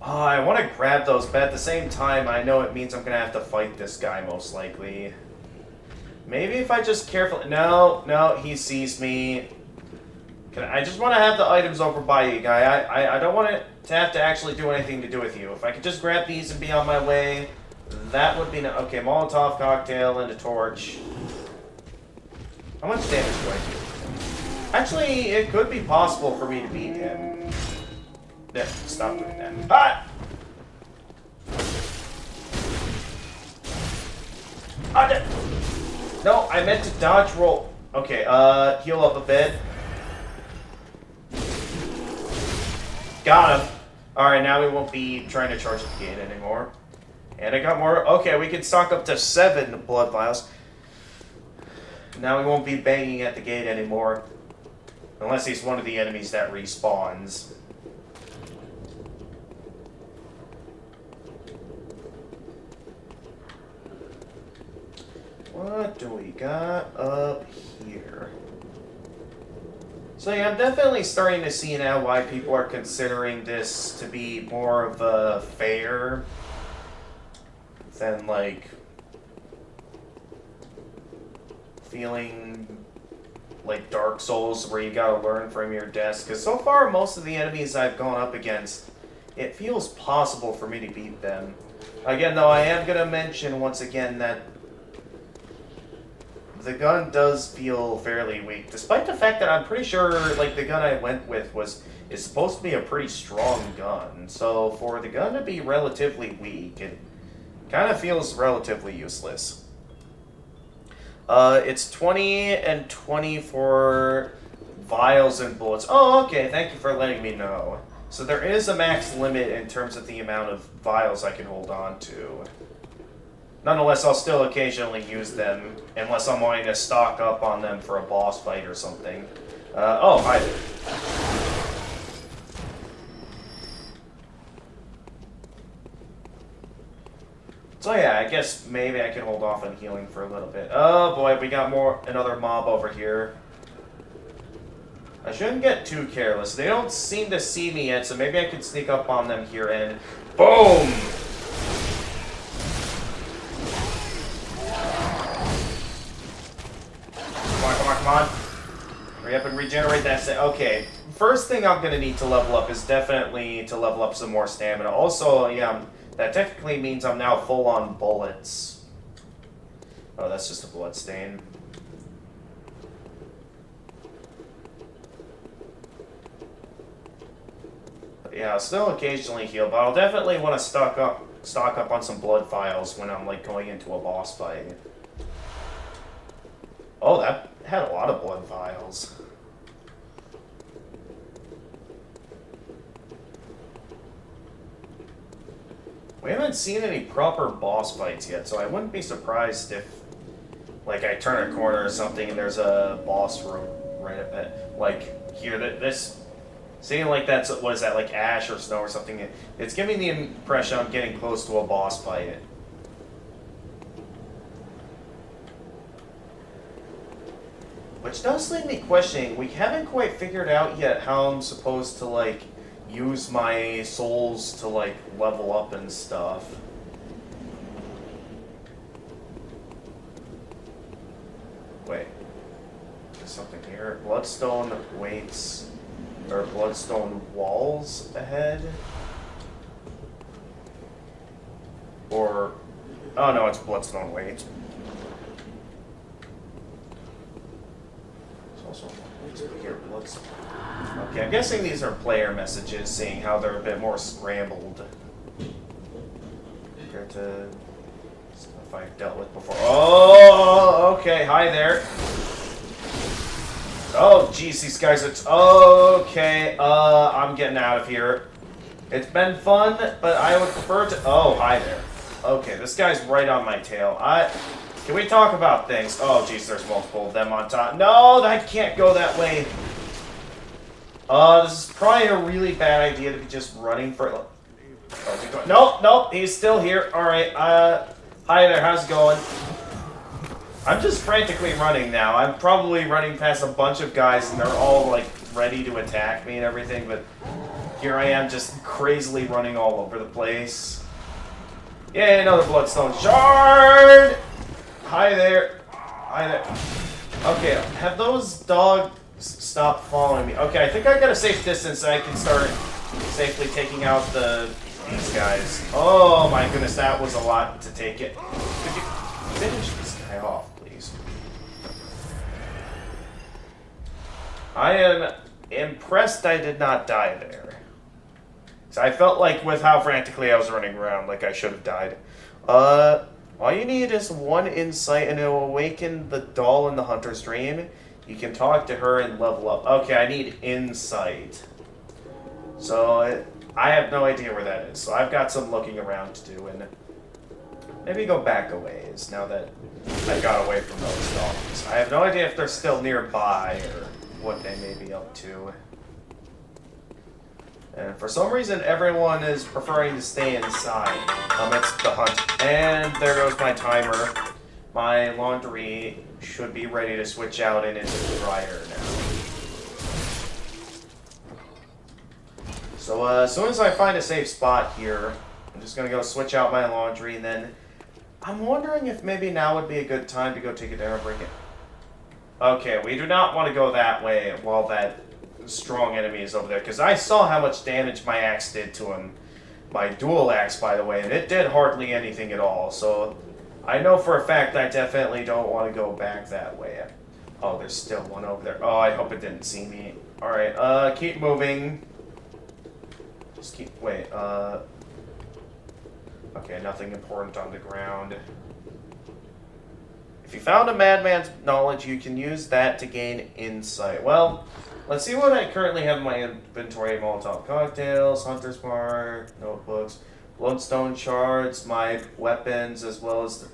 Oh, I want to grab those, but at the same time, I know it means I'm going to have to fight this guy, most likely. Maybe if I just carefully... No, he sees me. I just want to have the items over by you, guy. I don't want it to have to actually do anything to do with you. If I could just grab these and be on my way, that would be... Okay, Molotov cocktail and a torch. How much damage do I do? Actually, it could be possible for me to beat him. Yeah, stop doing that. Ah! No, I meant to dodge roll. Okay, heal up a bit. Got him. Alright, now we won't be trying to charge the gate anymore. And I got more. Okay, we can stock up to 7 blood vials. Now we won't be banging at the gate anymore. Unless he's one of the enemies that respawns. What do we got up here? So yeah, I'm definitely starting to see now why people are considering this to be more of a fair than, like, feeling like Dark Souls where you gotta learn from your deaths. Because so far, most of the enemies I've gone up against, it feels possible for me to beat them. Again, though, I am gonna mention once again that the gun does feel fairly weak, despite the fact that I'm pretty sure, like, the gun I went with is supposed to be a pretty strong gun. So for the gun to be relatively weak, it kind of feels relatively useless. It's 20 and 20 for vials and bullets. Oh, okay, thank you for letting me know. So there is a max limit in terms of the amount of vials I can hold on to. Nonetheless, I'll still occasionally use them, unless I'm wanting to stock up on them for a boss fight or something. Oh, hi there. So yeah, I guess maybe I can hold off on healing for a little bit. Oh boy, we got another mob over here. I shouldn't get too careless. They don't seem to see me yet, so maybe I can sneak up on them here and... Boom! Come on. Hurry up and regenerate that. Okay, first thing I'm going to need to level up is definitely to level up some more stamina. Also, yeah, that technically means I'm now full on bullets. Oh, that's just a blood stain. But yeah, I'll still occasionally heal, but I'll definitely want to stock up on some blood vials when I'm like going into a boss fight. Oh, that had a lot of blood vials. We haven't seen any proper boss fights yet, so I wouldn't be surprised if, like, I turn a corner or something and there's a boss room right at that. Like, here, this... Seeing like that's, what is that, like ash or snow or something, it's giving me the impression I'm getting close to a boss fight. Which does leave me questioning, we haven't quite figured out yet how I'm supposed to, like, use my souls to, like, level up and stuff. Wait. There's something here. Bloodstone weights, or bloodstone walls ahead? Or, oh no, it's bloodstone weights. Here, okay, I'm guessing these are player messages, seeing how they're a bit more scrambled compared to stuff I've dealt with before. Oh, okay, hi there. Oh, geez, these guys are... Okay, I'm getting out of here. It's been fun, but I would prefer to... Oh, hi there. Okay, this guy's right on my tail. Can we talk about things? Oh, geez, there's multiple of them on top. No, I can't go that way. This is probably a really bad idea to be just running for... Oh, nope, he's still here. Alright, hi there, how's it going? I'm just frantically running now. I'm probably running past a bunch of guys and they're all, like, ready to attack me and everything, but here I am just crazily running all over the place. Yay, another bloodstone shard! Hi there. Hi there. Okay, have those dogs stopped following me? Okay, I think I got a safe distance so I can start safely taking out these guys. Oh my goodness, that was a lot to take it. Could you finish this guy off, please? I am impressed I did not die there. So I felt like with how frantically I was running around, like I should have died. All you need is one insight and it will awaken the doll in the hunter's dream. You can talk to her and level up. Okay, I need insight. So I have no idea where that is. So I've got some looking around to do and maybe go back a ways now that I got away from those dolls. I have no idea if they're still nearby or what they may be up to. And for some reason, everyone is preferring to stay inside amidst the hunt. And there goes my timer. My laundry should be ready to switch out and into the dryer now. So as soon as I find a safe spot here, I'm just gonna go switch out my laundry, and then I'm wondering if maybe now would be a good time to go take a dinner break. Okay, we do not want to go that way while that strong enemy is over there, because I saw how much damage my axe did to him. My dual axe, by the way, and it did hardly anything at all, so I know for a fact I definitely don't want to go back that way. Oh, there's still one over there. Oh, I hope it didn't see me. Alright, keep moving. Just keep, wait, okay, nothing important on the ground. If you found a madman's knowledge, you can use that to gain insight. Well, let's see what I currently have in my inventory. Molotov cocktails, hunter's mark, notebooks, bloodstone shards, my weapons, as well as the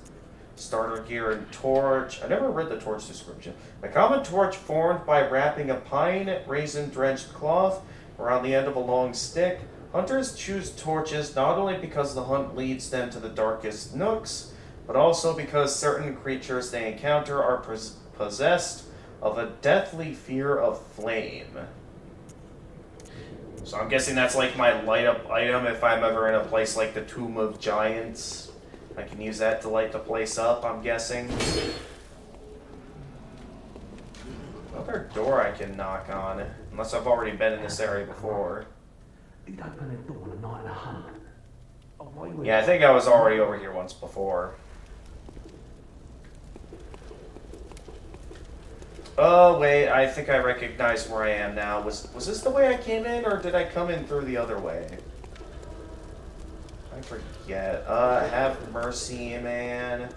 starter gear and torch. I never read the torch description. A common torch formed by wrapping a pine raisin-drenched cloth around the end of a long stick. Hunters choose torches not only because the hunt leads them to the darkest nooks, but also because certain creatures they encounter are possessed of a deathly fear of flame. So I'm guessing that's like my light-up item if I'm ever in a place like the Tomb of Giants. I can use that to light the place up, I'm guessing. Another door I can knock on, unless I've already been in this area before. He'd open the door on the night of the hunt. Yeah, I think I was already over here once before. Oh, wait, I think I recognize where I am now. Was this the way I came in, or did I come in through the other way? I forget. Have mercy, man.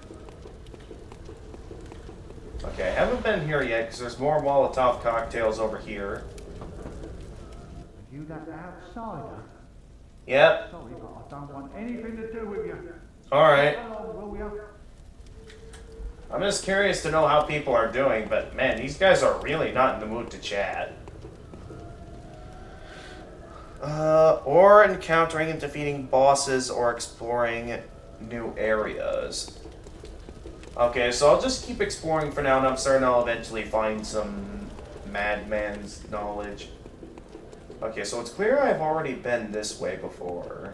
Okay, I haven't been here yet, because there's more Molotov cocktails over here. You that outsider? Yep. Sorry, but I don't want anything to do with you. Alright. Hello, will you? I'm just curious to know how people are doing, but man, these guys are really not in the mood to chat. Or encountering and defeating bosses or exploring new areas. Okay, so I'll just keep exploring for now, and I'm certain I'll eventually find some madman's knowledge. Okay, so it's clear I've already been this way before.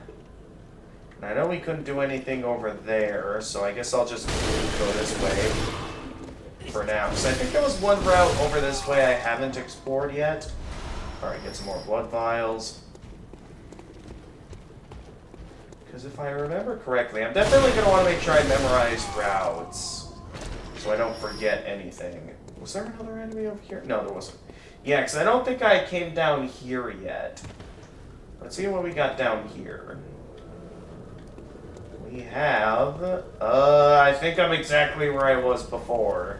And I know we couldn't do anything over there, so I guess I'll just go this way for now. So I think there was one route over this way I haven't explored yet. Alright, get some more blood vials. Because if I remember correctly, I'm definitely going to want to make sure I memorize routes, so I don't forget anything. Was there another enemy over here? No, there wasn't. Yeah, because I don't think I came down here yet. Let's see what we got down here. We have... I think I'm exactly where I was before.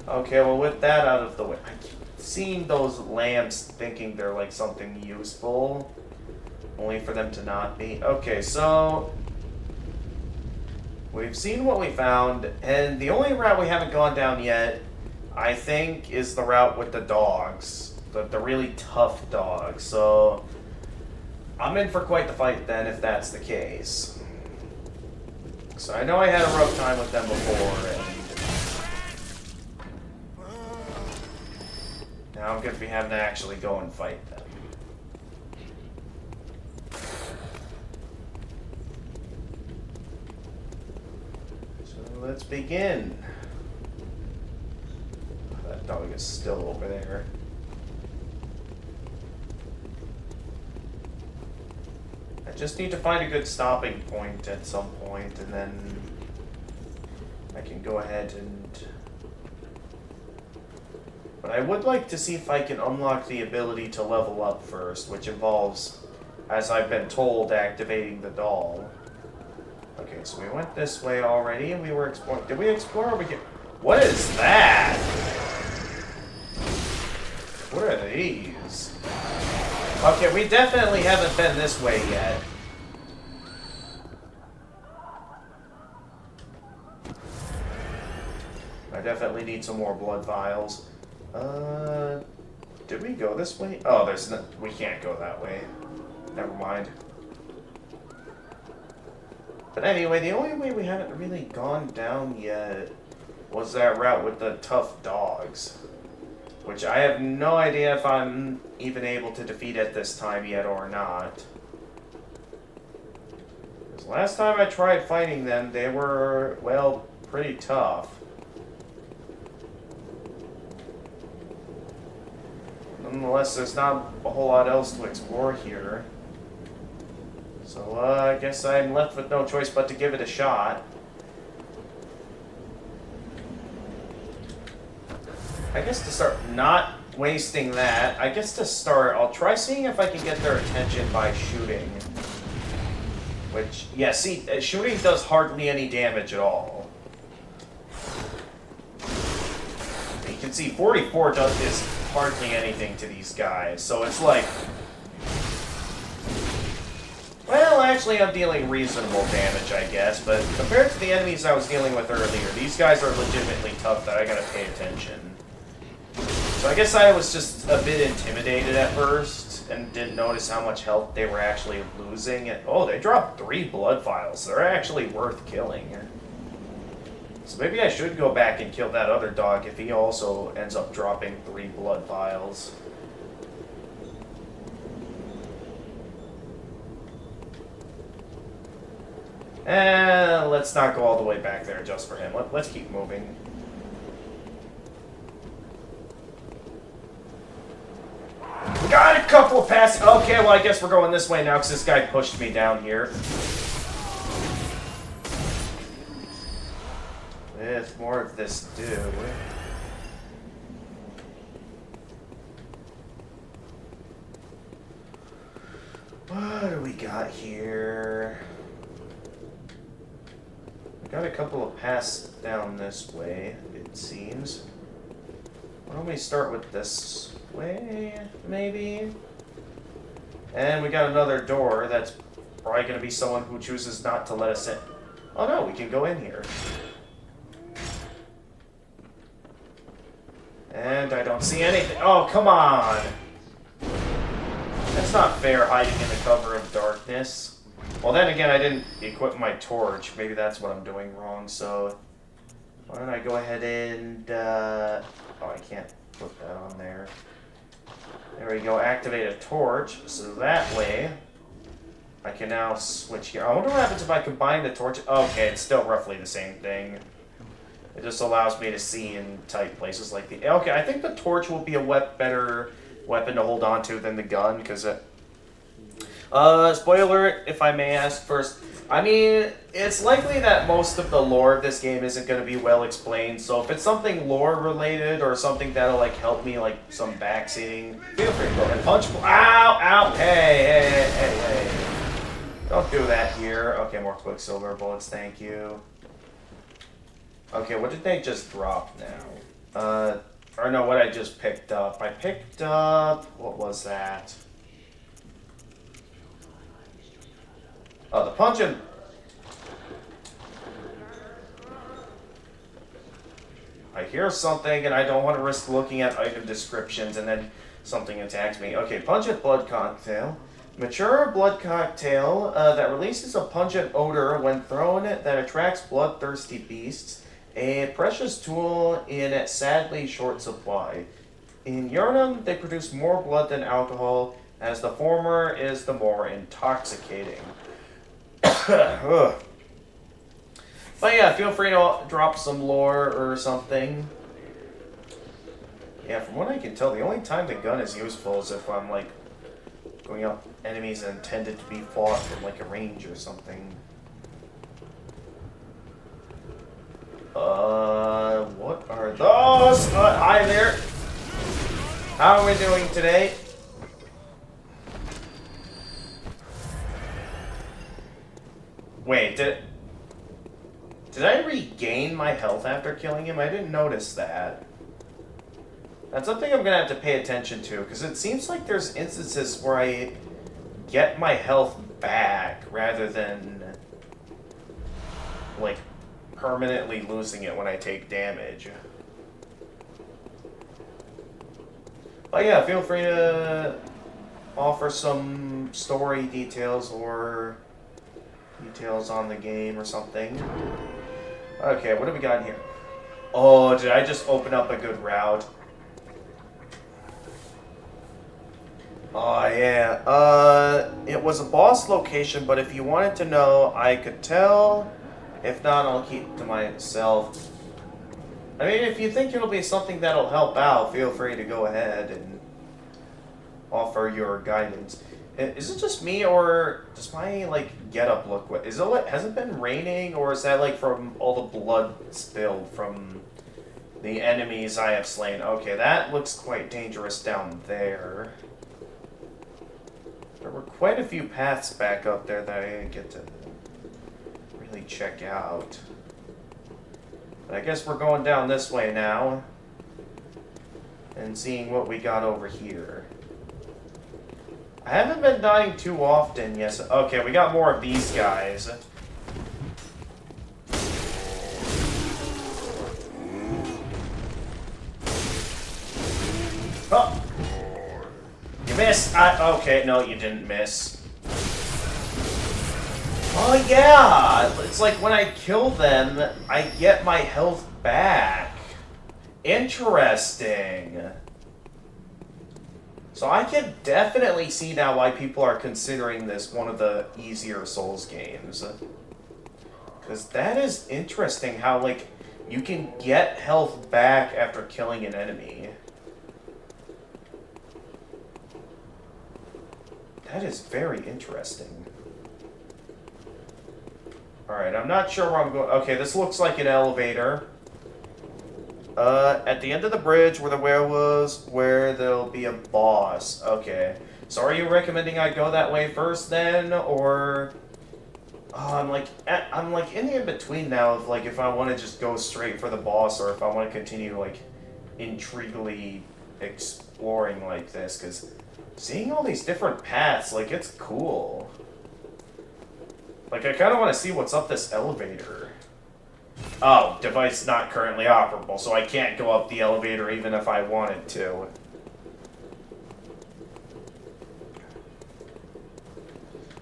Okay, well with that out of the way... I keep seeing those lamps thinking they're like something useful. Only for them to not be. Okay, so... we've seen what we found, and the only route we haven't gone down yet, I think, is the route with the dogs. The really tough dogs, so... I'm in for quite the fight then, if that's the case. So I know I had a rough time with them before, and... now I'm going to be having to actually go and fight them. So let's begin. That dog is still over there. I just need to find a good stopping point at some point, and then I can go ahead and... But I would like to see if I can unlock the ability to level up first, which involves, as I've been told, activating the doll. Okay, so we went this way already, and we were exploring... Did we explore over here? What is that? What are these? Okay, we definitely haven't been this way yet. I definitely need some more blood vials. Did we go this way? Oh, there's no... we can't go that way. Never mind. But anyway, the only way we haven't really gone down yet was that route with the tough dogs. which I have no idea if I'm even able to defeat at this time yet or not. Because last time I tried fighting them, they were, well, pretty tough. Nonetheless, there's not a whole lot else to explore here. So, I guess I'm left with no choice but to give it a shot. I guess to start not wasting that, I guess to start, I'll try seeing if I can get their attention by shooting. Which, yeah, see, shooting does hardly any damage at all. You can see 44 is hardly anything to these guys, so it's like... Well, actually, I'm dealing reasonable damage, I guess, but compared to the enemies I was dealing with earlier, these guys are legitimately tough that I gotta pay attention. So I guess I was just a bit intimidated at first, and didn't notice how much health they were actually losing. And, oh, they dropped 3 blood vials. They're actually worth killing. So maybe I should go back and kill that other dog if he also ends up dropping 3 blood vials. Let's not go all the way back there just for him. Let's keep moving. We got a couple of passes. Okay, well, I guess we're going this way now because this guy pushed me down here. With more of this dude. What do we got here? We got a couple of paths down this way, it seems. Why don't we start with this way, maybe? And we got another door that's probably going to be someone who chooses not to let us in. Oh no, we can go in here. And I don't see anything. Oh, come on! That's not fair, hiding in the cover of darkness. Well, then again, I didn't equip my torch. Maybe that's what I'm doing wrong, so... Why don't I go ahead and... Oh, I can't put that on there. There we go, activate a torch. So that way, I can now switch here. I wonder what happens if I combine the torch. Okay, it's still roughly the same thing. It just allows me to see in tight places like the... Okay, I think the torch will be a better weapon to hold on to than the gun, because it... spoiler, if I may ask first. I mean, it's likely that most of the lore of this game isn't going to be well explained, so if it's something lore related or something that'll, like, help me, like, some backseating, feel free to go ahead and punch... Ow! Ow! Hey! Don't do that here. Okay, more Quicksilver bullets, thank you. Okay, what did they just drop now? Or no, what I just picked up. I picked up... What was that? Oh, the punching... I hear something and I don't want to risk looking at item descriptions and then something attacks me. Okay, pungent blood cocktail. Mature blood cocktail that releases a pungent odor when thrown that attracts bloodthirsty beasts. A precious tool in sadly short supply. In Yharnam, they produce more blood than alcohol, as the former is the more intoxicating. But yeah, feel free to drop some lore or something. Yeah, from what I can tell, the only time the gun is useful is if I'm, like, going up enemies intended to be fought from, like, a range or something. What are those? Hi there. How are we doing today? Wait, did I regain my health after killing him? I didn't notice that. That's something I'm gonna have to pay attention to, because it seems like there's instances where I get my health back rather than, like, permanently losing it when I take damage. But yeah, feel free to offer some story details or details on the game or something. Okay, what do we got here? Oh, did I just open up a good route? Oh, yeah. It was a boss location, but if you wanted to know, I could tell. If not, I'll keep it to myself. I mean, if you think it'll be something that'll help out, feel free to go ahead and offer your guidance. Is it just me, or does my, like, getup look wet? Has it been raining, or is that, like, from all the blood spilled from the enemies I have slain? Okay, that looks quite dangerous down there. There were quite a few paths back up there that I didn't get to really check out. But I guess we're going down this way now and seeing what we got over here. I haven't been dying too often, yes. Okay, we got more of these guys. Oh! You missed! Okay, no, you didn't miss. Oh, yeah! It's like when I kill them, I get my health back. Interesting. So I can definitely see now why people are considering this one of the easier Souls games. Because that is interesting how, like, you can get health back after killing an enemy. That is very interesting. Alright, I'm not sure where I'm going. Okay, this looks like an elevator. At the end of the bridge where the whale was, where there'll be a boss. Okay. So are you recommending I go that way first then, or... Oh, I'm like in the in-between now of, like, if I want to just go straight for the boss, or if I want to continue, like, intriguingly exploring like this, because seeing all these different paths, like, it's cool. Like, I kind of want to see what's up this elevator. Oh, device not currently operable, so I can't go up the elevator even if I wanted to.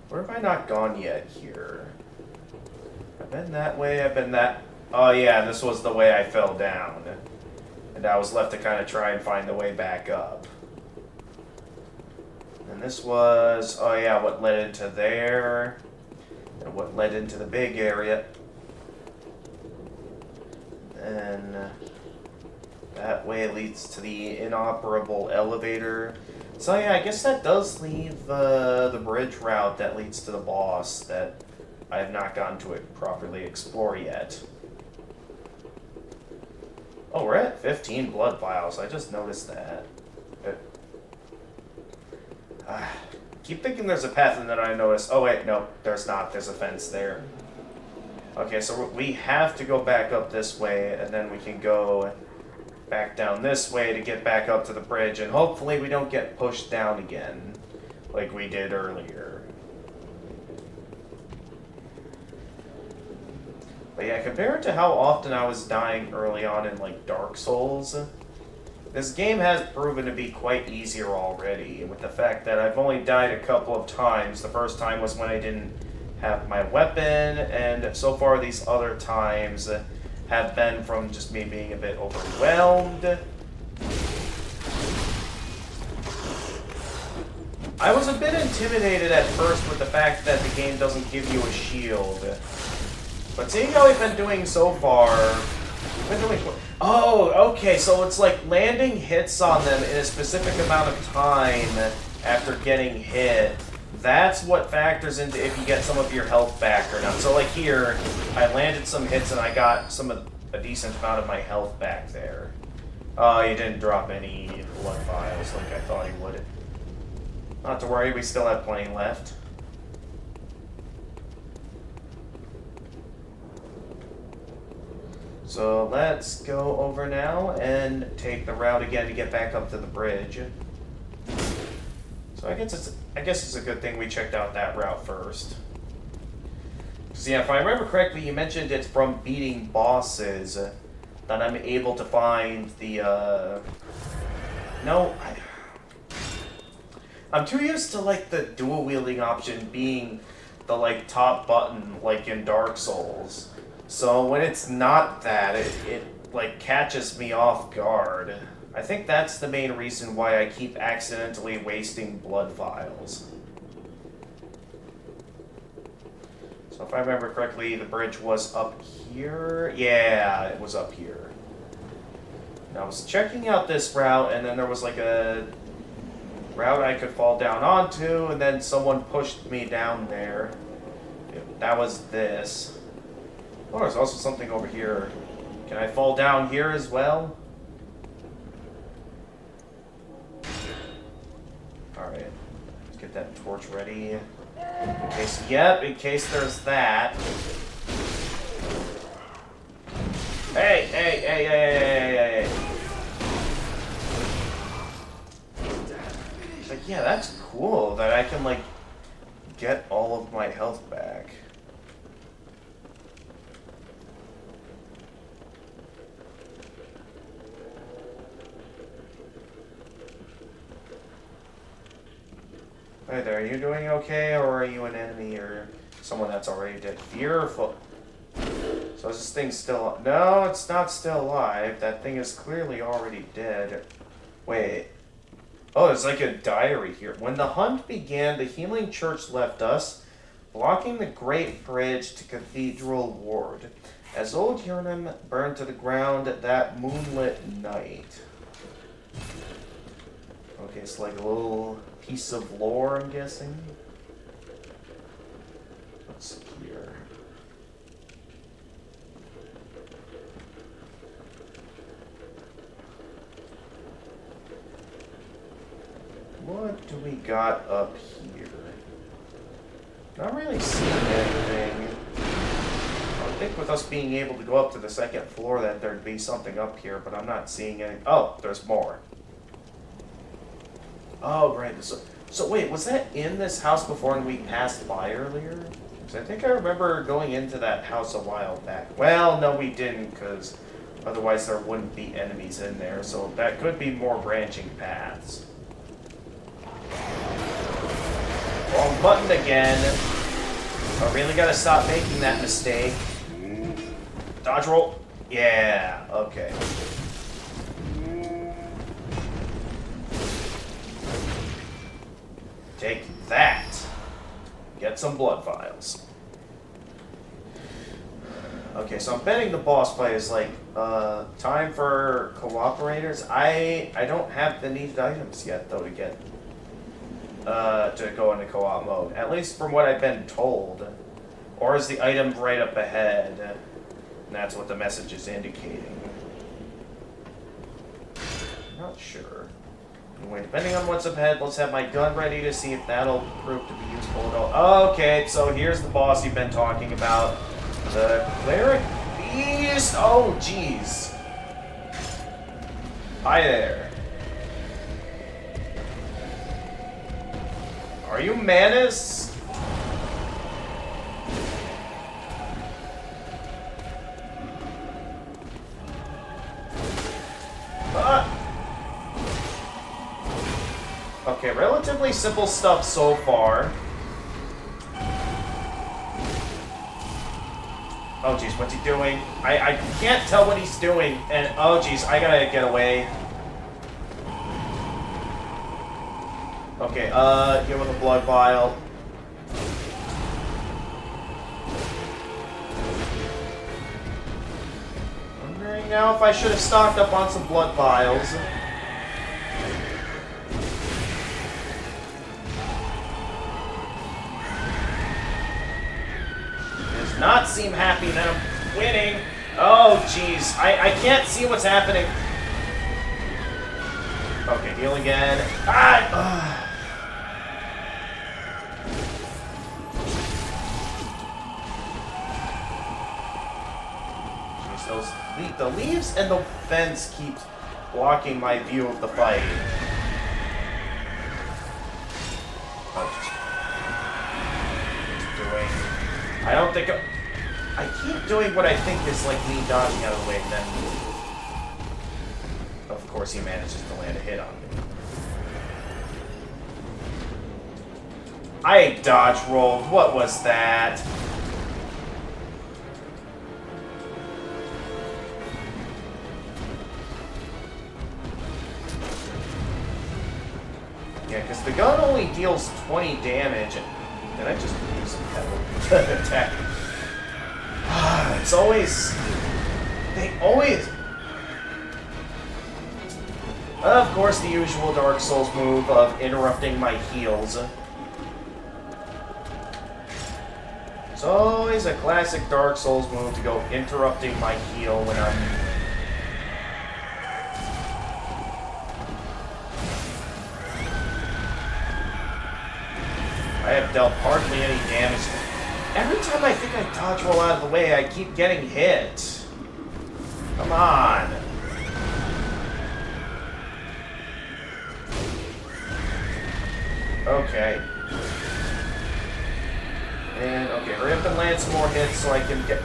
Where have I not gone yet here? I've been that way, I've been that... Oh yeah, this was the way I fell down. And I was left to kind of try and find the way back up. And this was... Oh yeah, what led into there. And what led into the big area. And that way leads to the inoperable elevator. So yeah, I guess that does leave the bridge route that leads to the boss that I have not gotten to properly explore yet. Oh, we're at 15 blood vials. I just noticed that. Keep thinking there's a path and then I notice. Oh wait, no, there's not. There's a fence there. Okay, so we have to go back up this way, and then we can go back down this way to get back up to the bridge, and hopefully we don't get pushed down again, like we did earlier. But yeah, compared to how often I was dying early on in, like, Dark Souls, this game has proven to be quite easier already, with the fact that I've only died a couple of times. The first time was when I didn't have my weapon, and so far these other times have been from just me being a bit overwhelmed. I was a bit intimidated at first with the fact that the game doesn't give you a shield. But seeing how we've been doing so far, we've been doing... Oh, okay, so it's like landing hits on them in a specific amount of time after getting hit. That's what factors into if you get some of your health back or not. So like here, I landed some hits and I got a decent amount of my health back there. Oh, you didn't drop any blood vials like I thought he would. Not to worry, we still have plenty left. So let's go over now and take the route again to get back up to the bridge. So I guess it's a good thing we checked out that route first. Because yeah, if I remember correctly, you mentioned it's from beating bosses that I'm able to find the, No, I'm too used to, like, the dual wielding option being the, like, top button, like in Dark Souls. So when it's not that, it like, catches me off guard. I think that's the main reason why I keep accidentally wasting blood vials. So if I remember correctly, the bridge was up here. Yeah, it was up here. And I was checking out this route, and then there was like a route I could fall down onto, and then someone pushed me down there. That was this. Oh, there's also something over here. Can I fall down here as well? Alright. Let's get that torch ready. In case, yep, in case there's that. Hey, hey, hey, hey, hey, hey, hey. Like, yeah, that's cool that I can, like, get all of my health back. Hey there, are you doing okay, or are you an enemy, or someone that's already dead? Fearful. So is this thing still... No, it's not still alive. That thing is clearly already dead. Wait. Oh, there's like a diary here. When the hunt began, the healing church left us, blocking the great bridge to Cathedral Ward. As old Yurnam burned to the ground that moonlit night. Okay, it's like a little piece of lore, I'm guessing. What's here? What do we got up here? Not really seeing anything. I would think with us being able to go up to the second floor that there'd be something up here, but I'm not seeing any. Oh, there's more. Oh, right. So wait, was that in this house before and we passed by earlier? Because I think I remember going into that house a while back. Well, no, we didn't, because otherwise there wouldn't be enemies in there. So that could be more branching paths. Wrong button again. I really gotta stop making that mistake. Dodge roll. Yeah, okay. Take that. Get some blood vials. Okay, so I'm betting the boss fight is like, time for cooperators. I don't have the needed items yet, though, to get, to go into co-op mode. At least from what I've been told. Or is the item right up ahead? And that's what the message is indicating. Not sure. Anyway, depending on what's up ahead, let's have my gun ready to see if that'll prove to be useful at all. Okay, so here's the boss you've been talking about. The Cleric Beast. Oh, jeez. Hi there. Are you Manus? Okay, relatively simple stuff so far. Oh jeez, what's he doing? I can't tell what he's doing, and oh jeez, I gotta get away. Okay, get with a blood vial. Wondering now if I should have stocked up on some blood vials. Not seem happy that I'm winning. Oh, jeez. I can't see what's happening. Okay, heal again. Ah! Jeez, the leaves and the fence keep blocking my view of the fight. I don't think I keep doing what I think is like me dodging out of the way, and then of course he manages to land a hit on me. I dodge rolled. What was that? Yeah, because the gun only deals 20 damage. Did I just use a pebble attack? It's always... They always... Of course, the usual Dark Souls move of interrupting my heals. It's always a classic Dark Souls move to go interrupting my heal when I'm... I have dealt hardly any damage. Every time I think I dodge roll out of the way, I keep getting hit. Come on. Okay. And, okay, hurry up and land some more hits so I can get...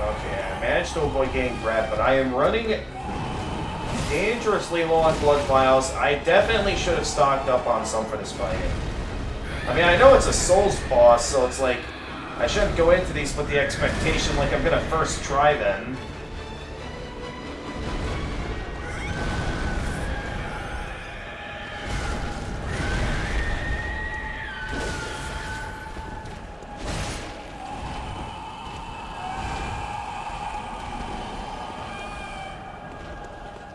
Okay, I managed to avoid getting grabbed, but I am running dangerously low on blood vials. I definitely should have stocked up on some for this fight. I mean, I know it's a Souls boss, so it's like, I shouldn't go into these with the expectation like I'm gonna first try them.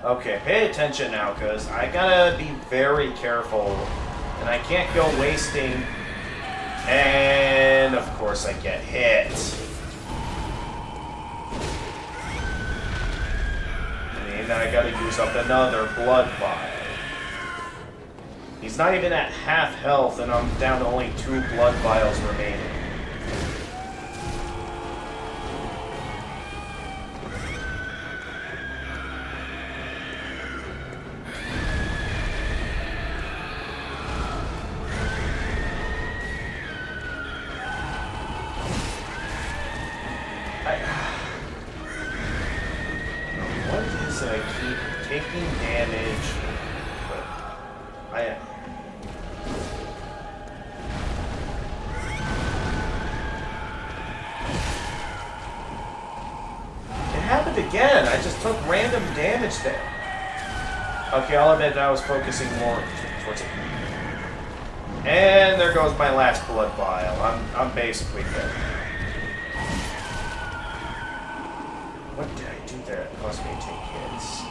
Okay, pay attention now, because I gotta be very careful, and I can't go wasting, and of course I get hit. And I gotta use up another blood vial. He's not even at half health, and I'm down to only 2 blood vials remaining. What is it? I keep taking damage, but It happened again. I just took random damage there. Okay, I'll admit I was focusing more towards it. And there goes my last blood vial. I'm basically dead. What did I do there that caused me to take hits?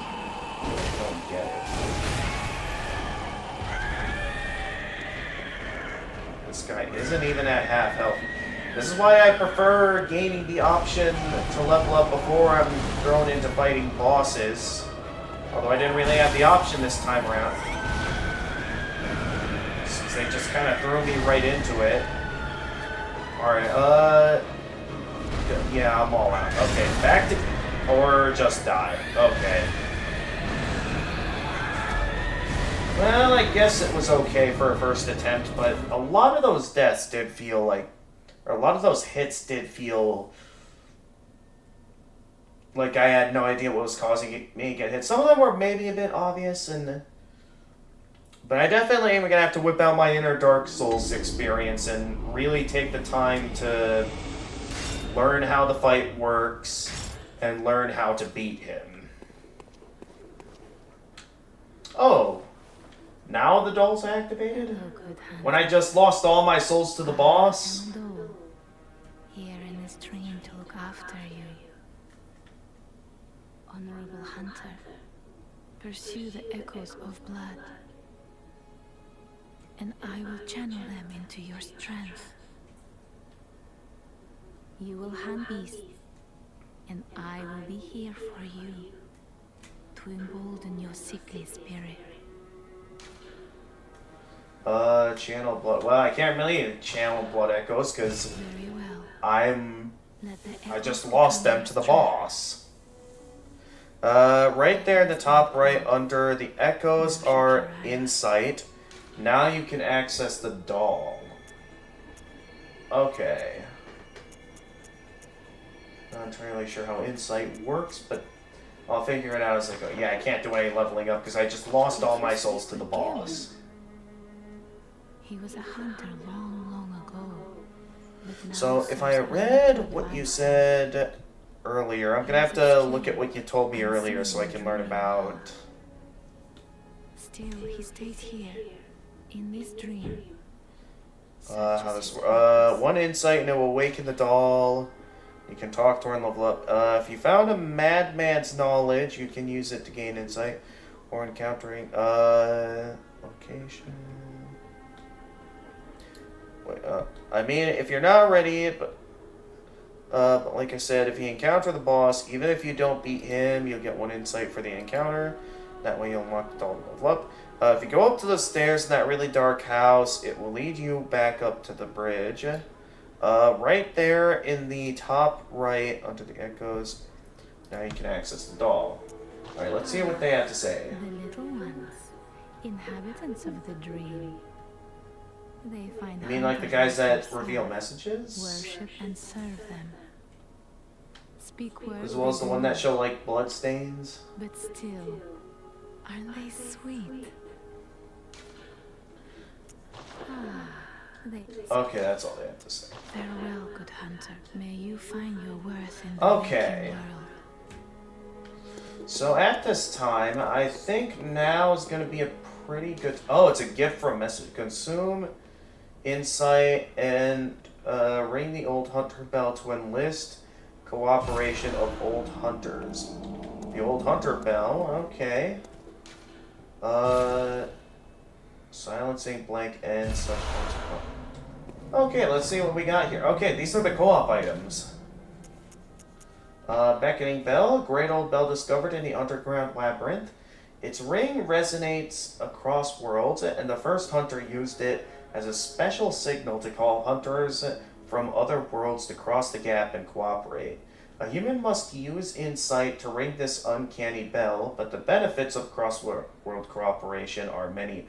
I don't get it. This guy isn't even at half health. This is why I prefer gaining the option to level up before I'm thrown into fighting bosses. Although I didn't really have the option this time around. Since they just kind of threw me right into it. Alright, yeah, I'm all out. Okay, back to... Or just die. Okay. Well, I guess it was okay for a first attempt, but a lot of those deaths did feel like... Or a lot of those hits did feel... like I had no idea what was causing me to get hit. Some of them were maybe a bit obvious, and... But I definitely am going to have to whip out my inner Dark Souls experience and really take the time to learn how the fight works and learn how to beat him. Oh, now the doll's activated? When I just lost all my souls to the boss? Here in this dream to look after you. Honorable hunter, pursue the echoes of blood, and I will channel them into your strength. You will hunt beasts, and I will be here for you, to embolden your sickly spirit. Channel blood. Well, I can't really channel blood echoes, because Very well. I just lost them to the boss. Right there in the top right under the echoes are insight. Now you can access the doll. Okay. Not entirely sure how insight works, but I'll figure it out as I go. Yeah, I can't do any leveling up because I just lost all my souls to the boss. He was a hunter long, long ago. But now So if I read what you said earlier. I'm gonna have to look at what you told me earlier so I can learn about. Still, he stayed here, in this dream. How this one insight and it will awaken the doll. You can talk to her and level up. If you found a madman's knowledge, you can use it to gain insight or encountering location. Wait, I mean, if you're not ready, but like I said, if you encounter the boss, even if you don't beat him, you'll get one insight for the encounter. That way you'll unlock the doll and level up. If you go up to the stairs in that really dark house, it will lead you back up to the bridge. Right there in the top right, under the echoes, now you can access the doll. Alright, let's see what they have to say. The little ones, inhabitants of the dream. They find You mean like the guys that reveal messages? worship and serve them. Speak words As well as the one that show like blood stains? but still, aren't they sweet? They Okay, that's all they have to say. farewell, good hunter. May you find your worth in the Okay. waking world. So at this time, I think now is going to be a pretty good... Oh, it's a gift from message. Consume insight and ring the old hunter bell to enlist cooperation of old hunters. The old hunter bell, okay. Silencing blank and such. Okay, let's see what we got here. Okay, these are the co-op items. Beckoning bell, great old bell discovered in the underground labyrinth. Its ring resonates across worlds, and the first hunter used it as a special signal to call hunters from other worlds to cross the gap and cooperate. A human must use insight to ring this uncanny bell, but the benefits of cross-world cooperation are many.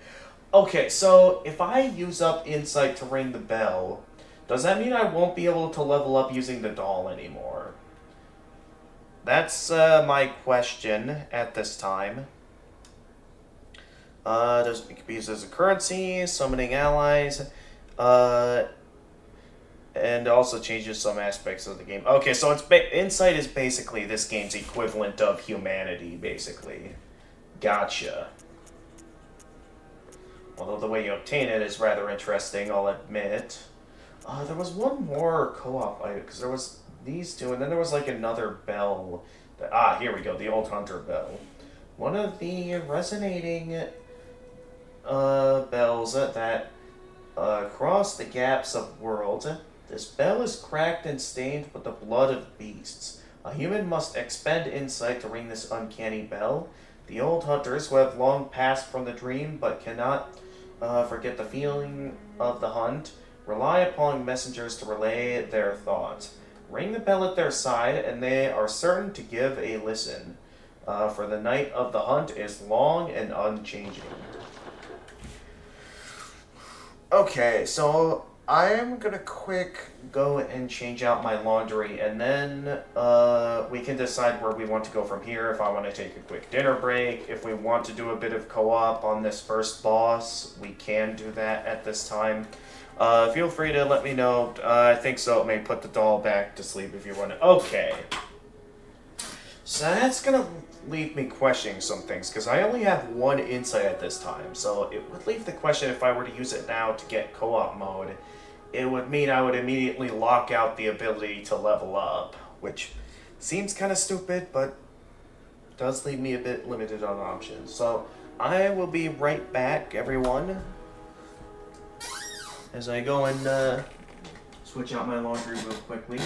Okay, so if I use up insight to ring the bell, does that mean I won't be able to level up using the doll anymore? That's my question at this time. It can be used as a currency, summoning allies, and also changes some aspects of the game. Okay, so insight is basically this game's equivalent of humanity, basically. Gotcha. Although the way you obtain it is rather interesting, I'll admit. There was one more co-op item, because there was these two, and then there was like another bell. Here we go, the old hunter bell. One of the resonating bells that cross the gaps of worlds. This bell is cracked and stained with the blood of beasts. A human must expend insight to ring this uncanny bell. The old hunters, who have long passed from the dream but cannot forget the feeling of the hunt, rely upon messengers to relay their thoughts. Ring the bell at their side, and they are certain to give a listen, for the night of the hunt is long and unchanging. Okay, so I am gonna go and change out my laundry, and then we can decide where we want to go from here. If I want to take a quick dinner break, if we want to do a bit of co-op on this first boss, we can do that at this time. Feel free to let me know. I think so. It may put the doll back to sleep if you want to. Okay. So that's going to leave me questioning some things, because I only have one insight at this time. So it would leave the question, if I were to use it now to get co-op mode, it would mean I would immediately lock out the ability to level up, which seems kind of stupid, but does leave me a bit limited on options. So I will be right back, everyone, as I go and switch out my laundry real quickly.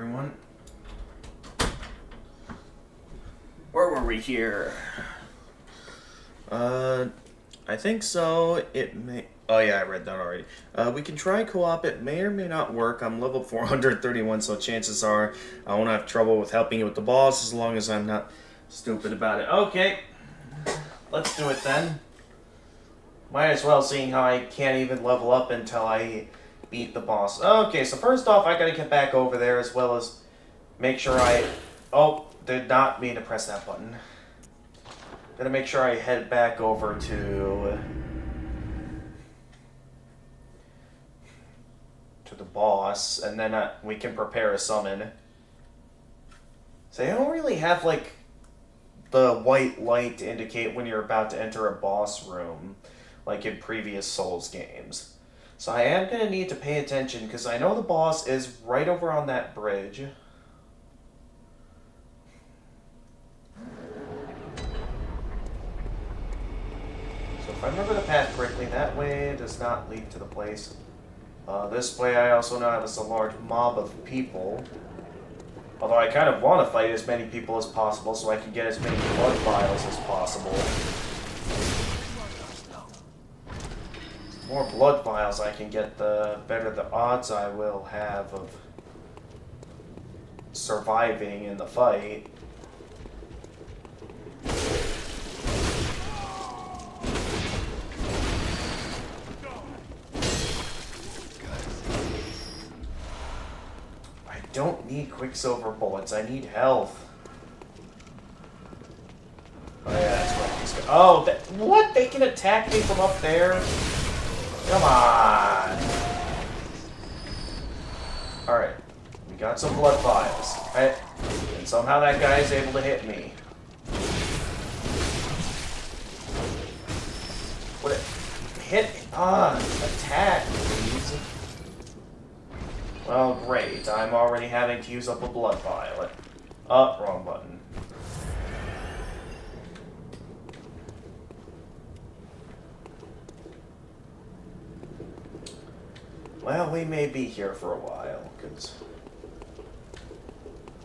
everyone. Where were we here? I think so. It may... Oh yeah, I read that already. We can try co-op. It may or may not work. I'm level 431, so chances are I won't have trouble with helping you with the boss as long as I'm not stupid about it. Okay. Let's do it then. Might as well, seeing how I can't even level up until I beat the boss. Okay, so first off, I gotta get back over there as well as make sure I... Oh, did not mean to press that button. Gotta make sure I head back over to the boss, and then we can prepare a summon. So they don't really have, like, the white light to indicate when you're about to enter a boss room, like in previous Souls games. So I am going to need to pay attention, because I know the boss is right over on that bridge. So if I remember the path correctly, that way does not lead to the place. This way I also know there's a large mob of people. Although I kind of want to fight as many people as possible so I can get as many blood vials as possible. The more blood vials I can get, the better the odds I will have of surviving in the fight. I don't need Quicksilver bullets, I need health. Oh yeah, that's what these guys... Oh, what? They can attack me from up there? Come on! Alright, we got some blood vials. Right? And somehow that guy is able to hit me. What? Hit... attack, please. Well, great. I'm already having to use up a blood vial. Wrong button. Well, we may be here for a while, because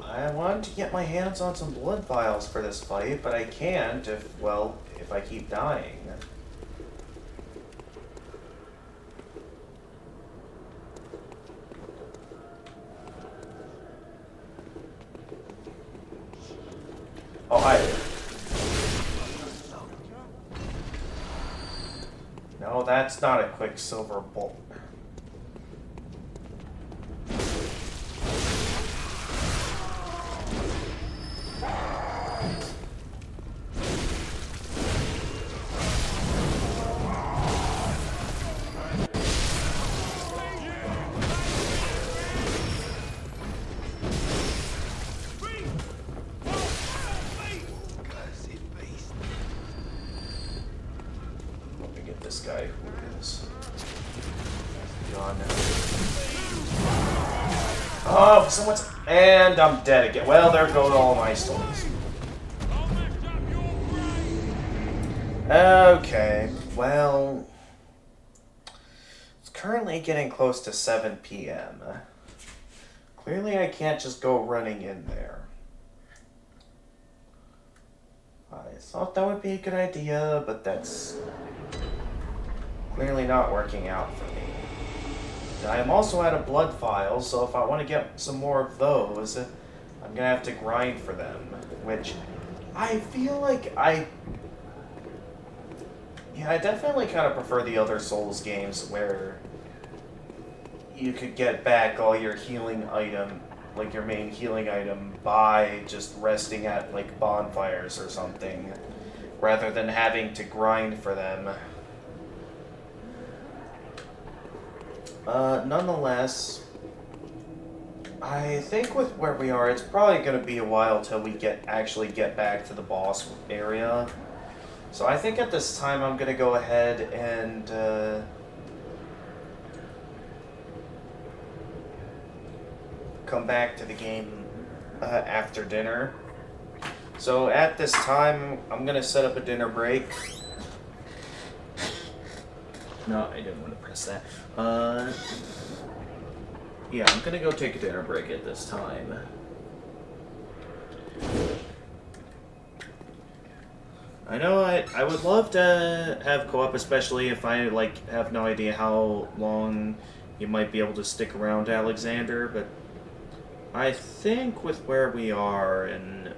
I want to get my hands on some blood vials for this fight, but I can't if I keep dying. Oh, hi. No, that's not a Quicksilver bolt. This guy who is gone now. Oh, someone's... And I'm dead again. Well, there go all my stories. Okay, well... It's currently getting close to 7 p.m. Clearly I can't just go running in there. I thought that would be a good idea, but that's... clearly not working out for me. I am also out of blood vials, so if I want to get some more of those, I'm gonna have to grind for them, which I feel like I definitely kind of prefer the other Souls games where you could get back all your healing item, like your main healing item, by just resting at like bonfires or something, rather than having to grind for them. Nonetheless, I think with where we are, it's probably going to be a while till we actually get back to the boss area. So I think at this time I'm going to go ahead and come back to the game after dinner. So at this time, I'm going to set up a dinner break. No, I didn't want to press that. Yeah, I'm gonna go take a dinner break at this time. I know I would love to have co-op, especially if I like have no idea how long you might be able to stick around, Alexander, but I think with where we are and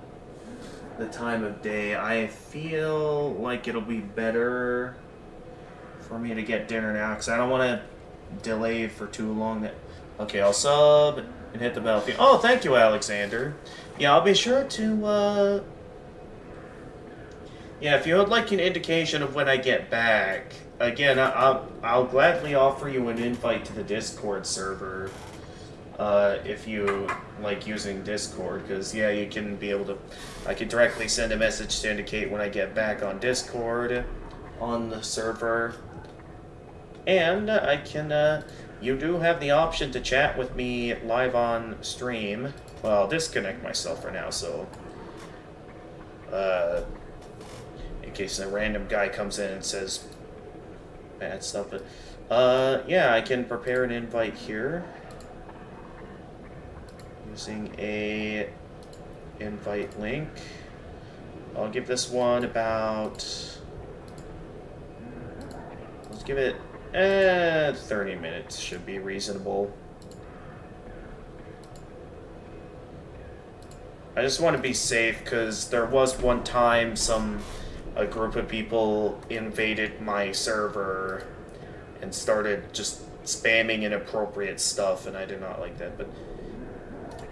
the time of day, I feel like it'll be better for me to get dinner now, because I don't want to delay for too long. Okay, I'll sub and hit the battlefield. Oh, thank you, Alexander. Yeah, I'll be sure to, yeah, if you would like an indication of when I get back, again, I'll gladly offer you an invite to the Discord server. If you like using Discord, because yeah, you can be able to, I can directly send a message to indicate when I get back on Discord on the server, and I can, you do have the option to chat with me live on stream. Well, I'll disconnect myself for now, so in case a random guy comes in and says bad stuff, but yeah, I can prepare an invite here using a invite link. I'll give this one about, let's give it 30 minutes should be reasonable. I just want to be safe because there was one time a group of people invaded my server and started just spamming inappropriate stuff, and I did not like that. But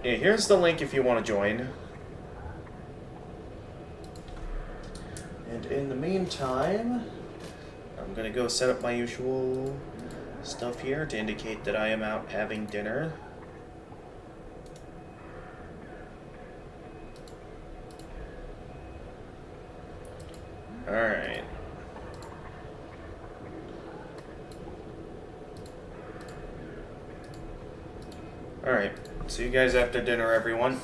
yeah, here's the link if you want to join. And in the meantime, I'm gonna go set up my usual stuff here to indicate that I am out having dinner. Alright. Alright. See you guys after dinner, everyone.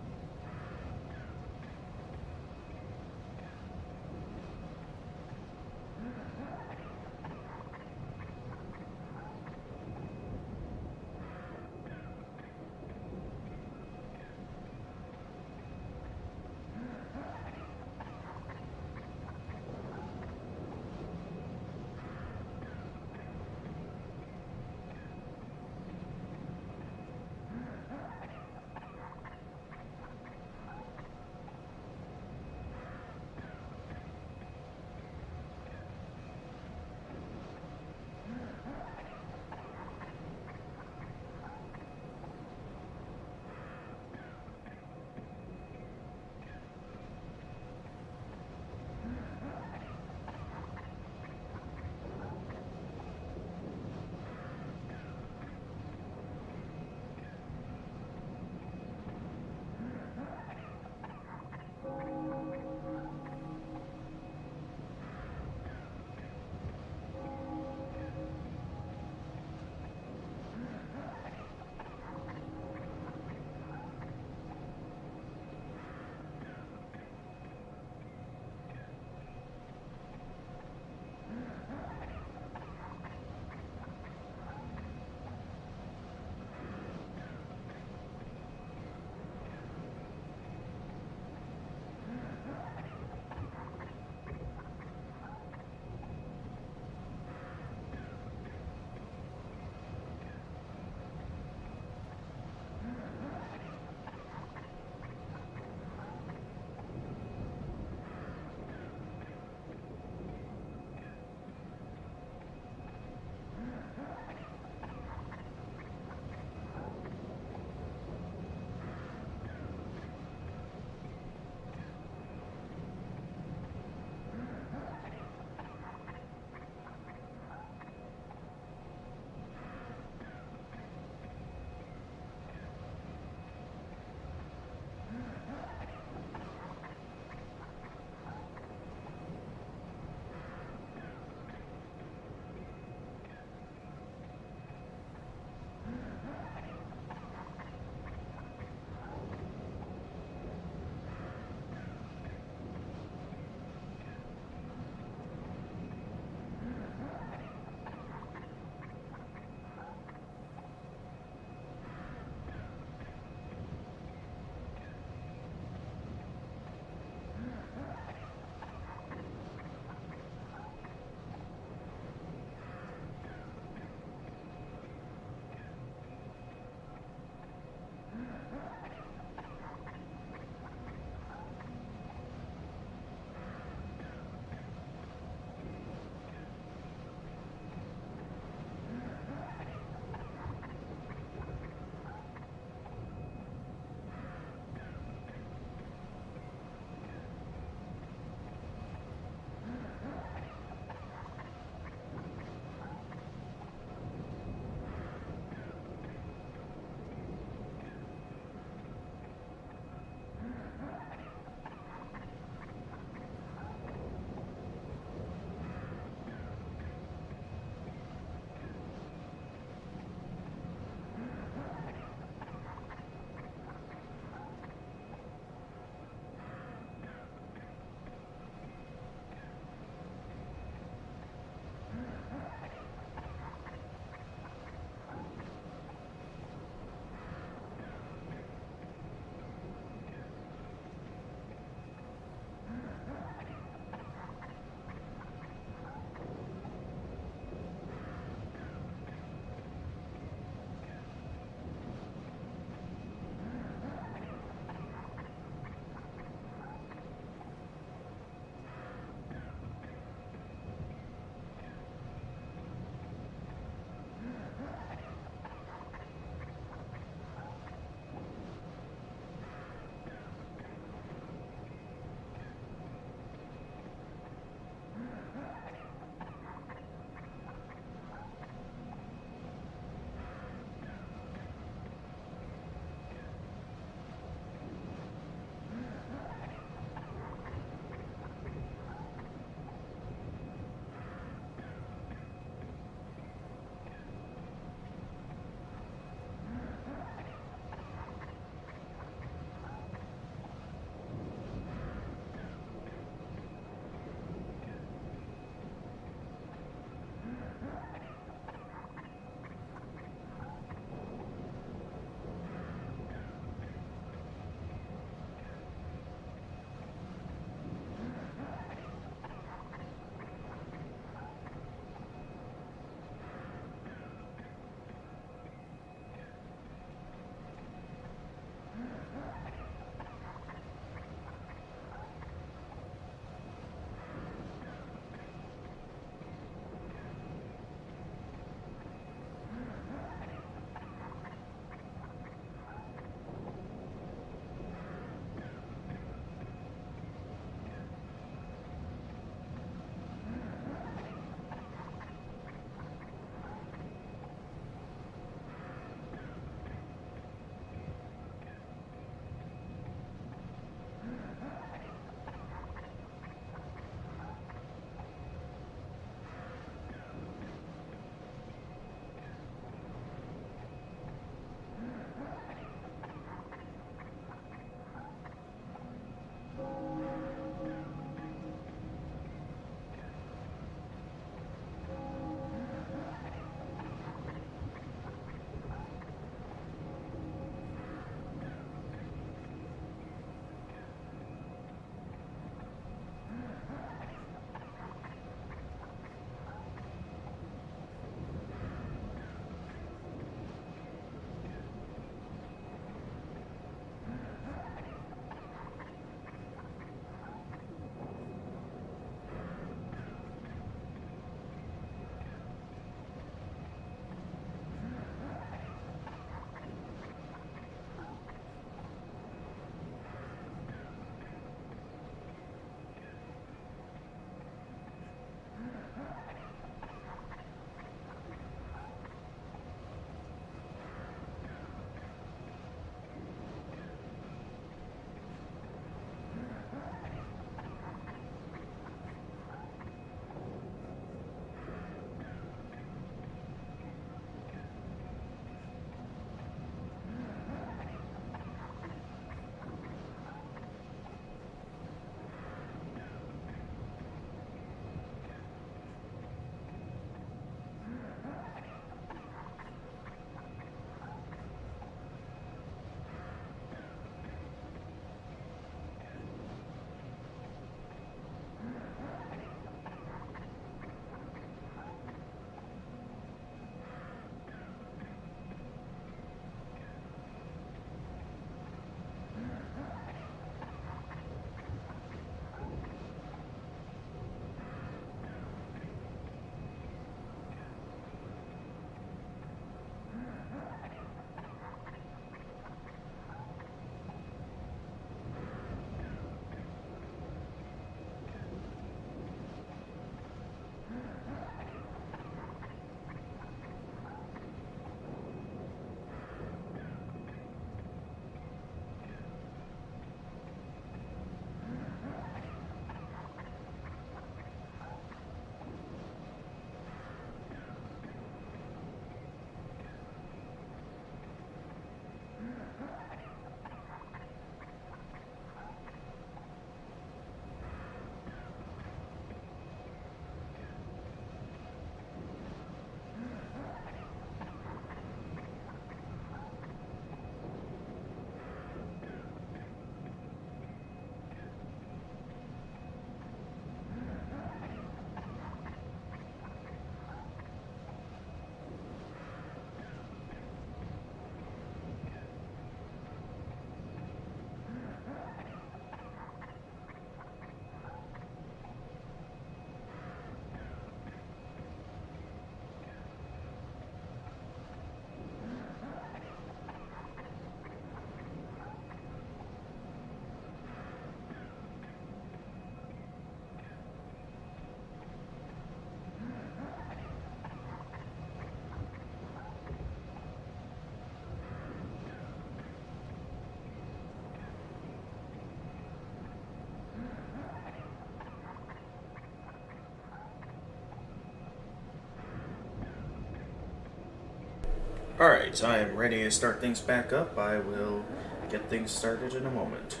Alright, I am ready to start things back up. I will get things started in a moment.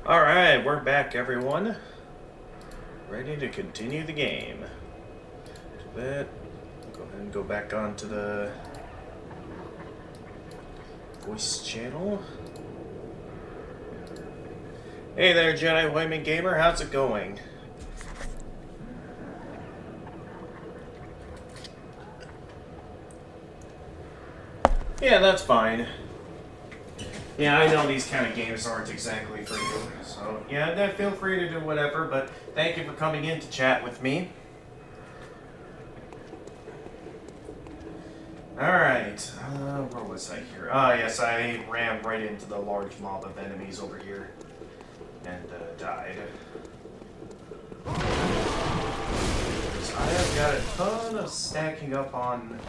Alright, we're back, everyone. Ready to continue the game. Go ahead and go back onto the voice channel. Hey there, Jedi Women Gamer, how's it going? Yeah, that's fine. Yeah, I know these kind of games aren't exactly for you, so yeah, feel free to do whatever, but thank you for coming in to chat with me. Alright, where was I here? Ah, yes, I ran right into the large mob of enemies over here, and died. I have got a ton of stacking up on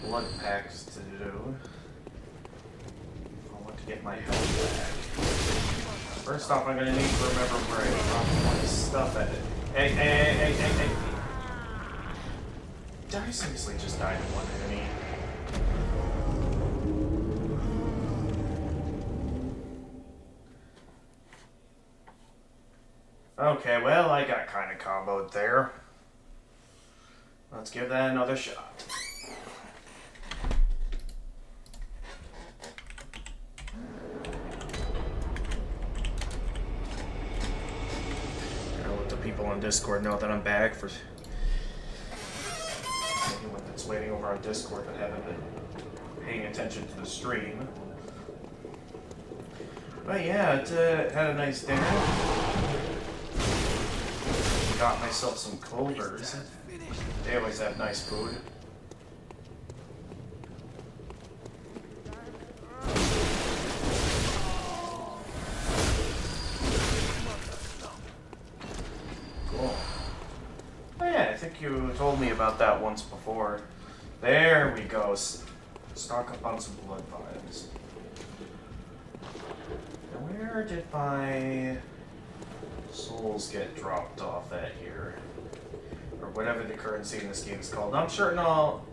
blood packs to do. Get my health back. First off, I'm gonna need to remember where I dropped my stuff at it. Hey. Did I seriously just die to one enemy? Okay, well, I got kind of comboed there. Let's give that another shot. People on Discord know that I'm back. For anyone that's waiting over on Discord that haven't been paying attention to the stream. But yeah, it had a nice dinner. Got myself some Culvers. They always have nice food. You told me about that once before. There we go. Stock up on some blood vibes. Where did my souls get dropped off at here? Or whatever the currency in this game is called. I'm certain I'll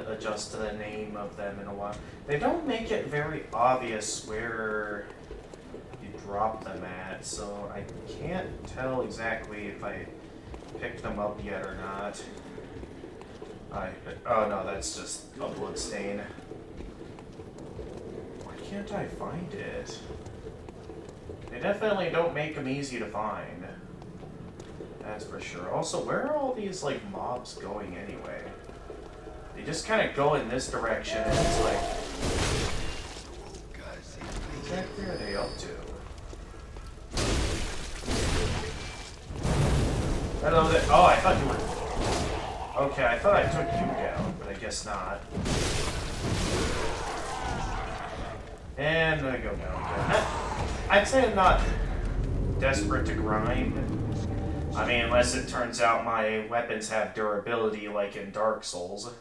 adjust to the name of them in a while. They don't make it very obvious where you drop them at, so I can't tell exactly if I picked them up yet or not. Oh no, that's just a blood stain. Why can't I find it? They definitely don't make them easy to find. That's for sure. Also, where are all these like mobs going anyway? They just kind of go in this direction and it's like, what exactly are they up to? Hello there. Oh, I thought you were... Okay, I thought I took you down, but I guess not. And I go down again. I'd say I'm not desperate to grind. I mean, unless it turns out my weapons have durability like in Dark Souls.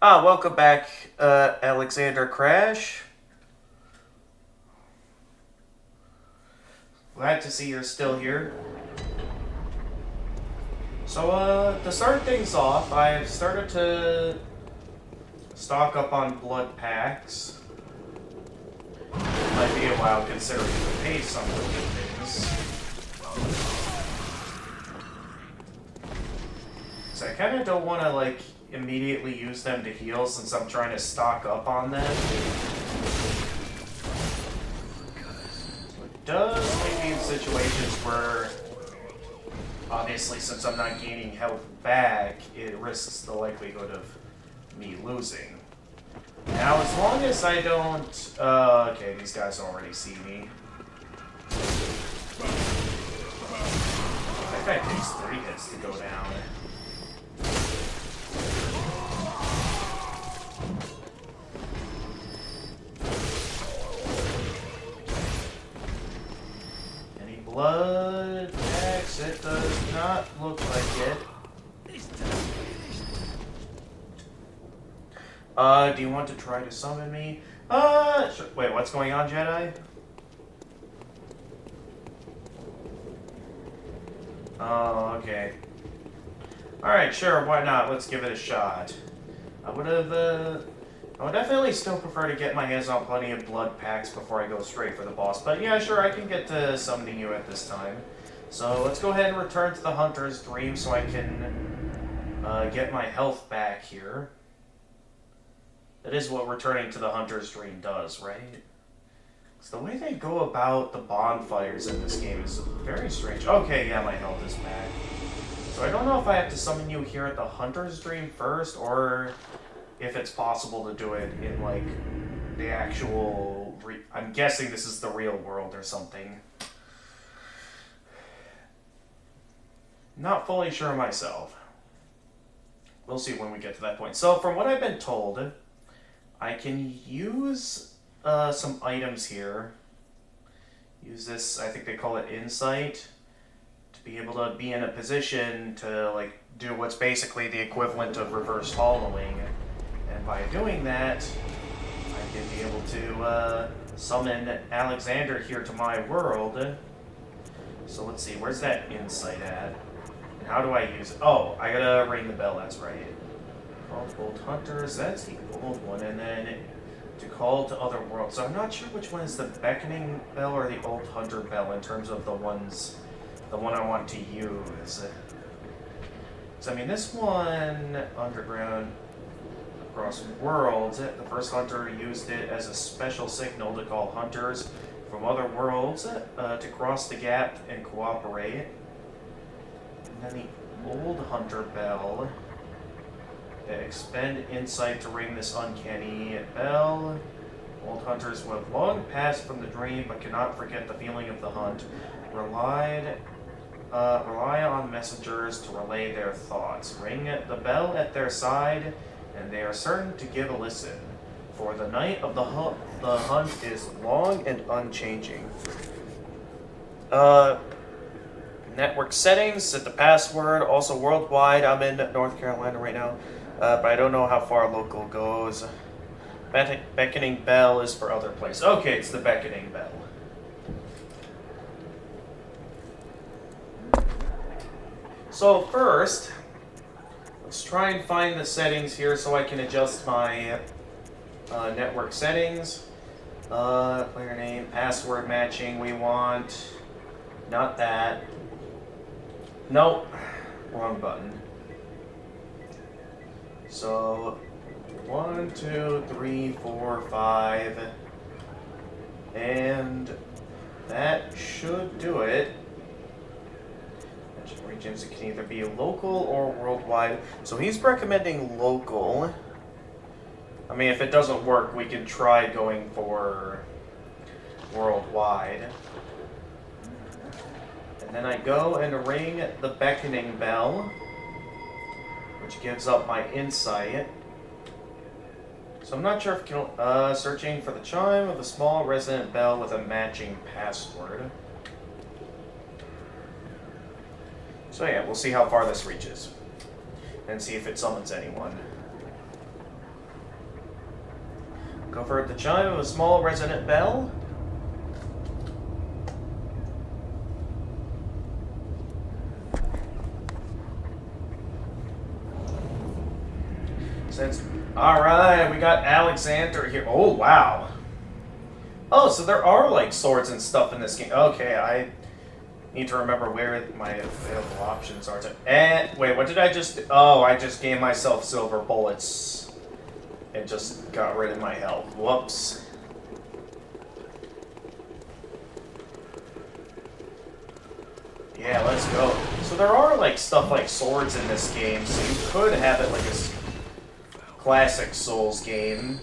Ah, welcome back, Alexander Crash. Glad to see you're still here. So, to start things off, I've started to stock up on blood packs. Might be a while considering the pace on the things. So I kind of don't want to, like, immediately use them to heal since I'm trying to stock up on them. Does maybe in situations where, obviously since I'm not gaining health back, it risks the likelihood of me losing. Now, as long as I don't... okay, these guys already see me. That guy takes 3 hits to go down. blood axe? It does not look like it. Do you want to try to summon me? Sure. Wait, what's going on, Jedi? Oh, okay. Alright, sure, why not? Let's give it a shot. I would definitely still prefer to get my hands on plenty of blood packs before I go straight for the boss. But yeah, sure, I can get to summoning you at this time. So let's go ahead and return to the Hunter's Dream so I can get my health back here. That is what returning to the Hunter's Dream does, right? Because the way they go about the bonfires in this game is very strange. Okay, yeah, my health is back. So I don't know if I have to summon you here at the Hunter's Dream first, or if it's possible to do it in, like, the actual... I'm guessing this is the real world or something. Not fully sure myself. We'll see when we get to that point. So, from what I've been told, I can use some items here. Use this, I think they call it Insight, to be able to be in a position to, like, do what's basically the equivalent of reverse hollowing. And by doing that, I can be able to summon Alexander here to my world. So let's see, where's that Insight at? And how do I use it? Oh, I gotta ring the bell, that's right. Call to old hunters, that's the old one, and then to call to other worlds. So I'm not sure which one is the beckoning bell or the old hunter bell in terms of the one I want to use. So I mean, this one, underground, across worlds, the first hunter used it as a special signal to call hunters from other worlds to cross the gap and cooperate. And then the old hunter bell, expend insight to ring this uncanny bell. Old hunters who have long passed from the dream but cannot forget the feeling of the hunt rely on messengers to relay their thoughts. Ring the bell at their side, and they are certain to give a listen. For the night of the hunt is long and unchanging. Network settings, set the password, also worldwide. I'm in North Carolina right now, but I don't know how far local goes. Beckoning bell is for other places. Okay, it's the beckoning bell. So first, let's try and find the settings here so I can adjust my network settings. Player name, password matching, we want not that. Nope, wrong button. So 1, 2, 3, 4, 5, and that should do it. Regions, it can either be local or worldwide. So he's recommending local. I mean, if it doesn't work, we can try going for worldwide. And then I go and ring the beckoning bell, which gives up my insight. So I'm not sure if searching for the chime of a small resonant bell with a matching password. So yeah, we'll see how far this reaches, and see if it summons anyone. Go for the chime of a small resonant bell. Alright, we got Alexander here. Oh, wow. Oh, so there are, like, swords and stuff in this game. Okay, I need to remember where my available options are. And wait, what did I just... Oh, I just gave myself silver bullets. And just got rid of my health. Whoops. Yeah, let's go. So there are, like, stuff like swords in this game, so you could have it like a classic Souls game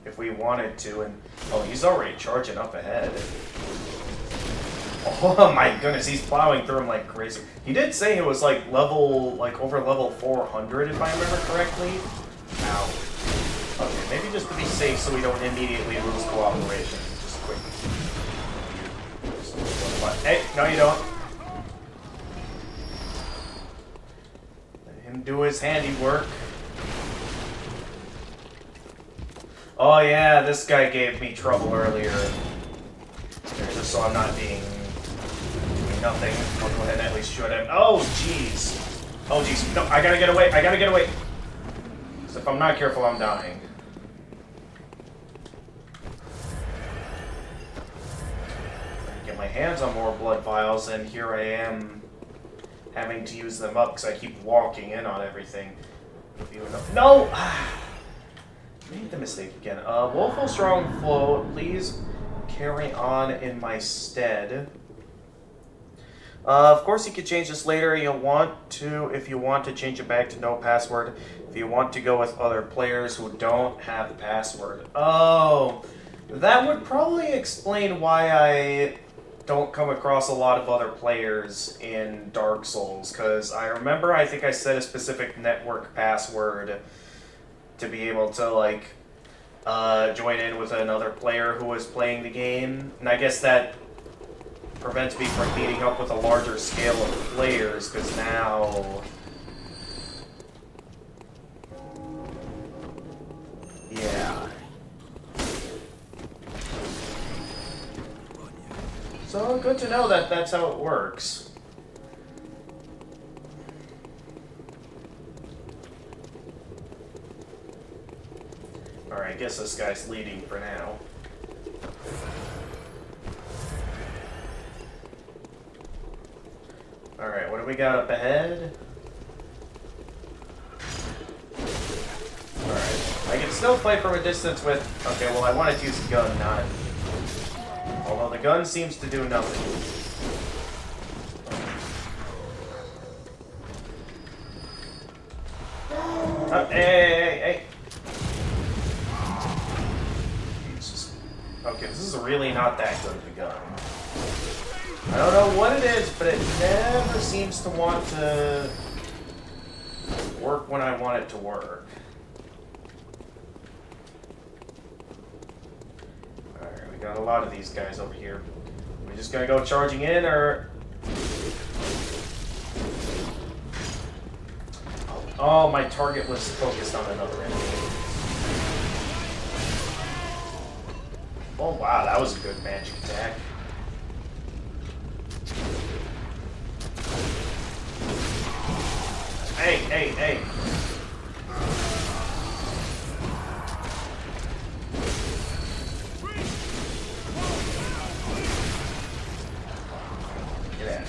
if we wanted to. And oh, he's already charging up ahead. Oh my goodness, he's plowing through him like crazy. He did say it was like over level 400 if I remember correctly. Ow. Okay, maybe just to be safe so we don't immediately lose cooperation. Just quick. Hey, no you don't. and do his handiwork. Oh yeah, this guy gave me trouble earlier. Here, just so I'm not doing nothing, I'll go ahead and at least shoot him. Oh jeez. Oh jeez. No, I gotta get away. I gotta get away. So if I'm not careful, I'm dying. Get my hands on more blood vials, and here I am having to use them up because I keep walking in on everything. No! Made the mistake again. Woeful Strong Flow, please carry on in my stead. Of course, you can change this later. You'll want to, if you want to change it back to no password. If you want to go with other players who don't have the password. Oh, that would probably explain why I don't come across a lot of other players in Dark Souls. Because I remember, I think I set a specific network password to be able to, like, join in with another player who was playing the game. And I guess that prevents me from meeting up with a larger scale of players, because now... Yeah. So, good to know that that's how it works. Alright, I guess this guy's leading for now. Alright, what do we got up ahead? Alright, I can still fight from a distance with... Okay, well I wanted to use the gun, not... Although the gun seems to do nothing. Hey! Okay, this is really not that good of a gun. I don't know what it is, but it never seems to want to work when I want it to work. Alright, we got a lot of these guys over here. Are we just gonna go charging in, or... Oh, my target was focused on another enemy. Oh wow, that was a good magic attack. Hey! Get at it.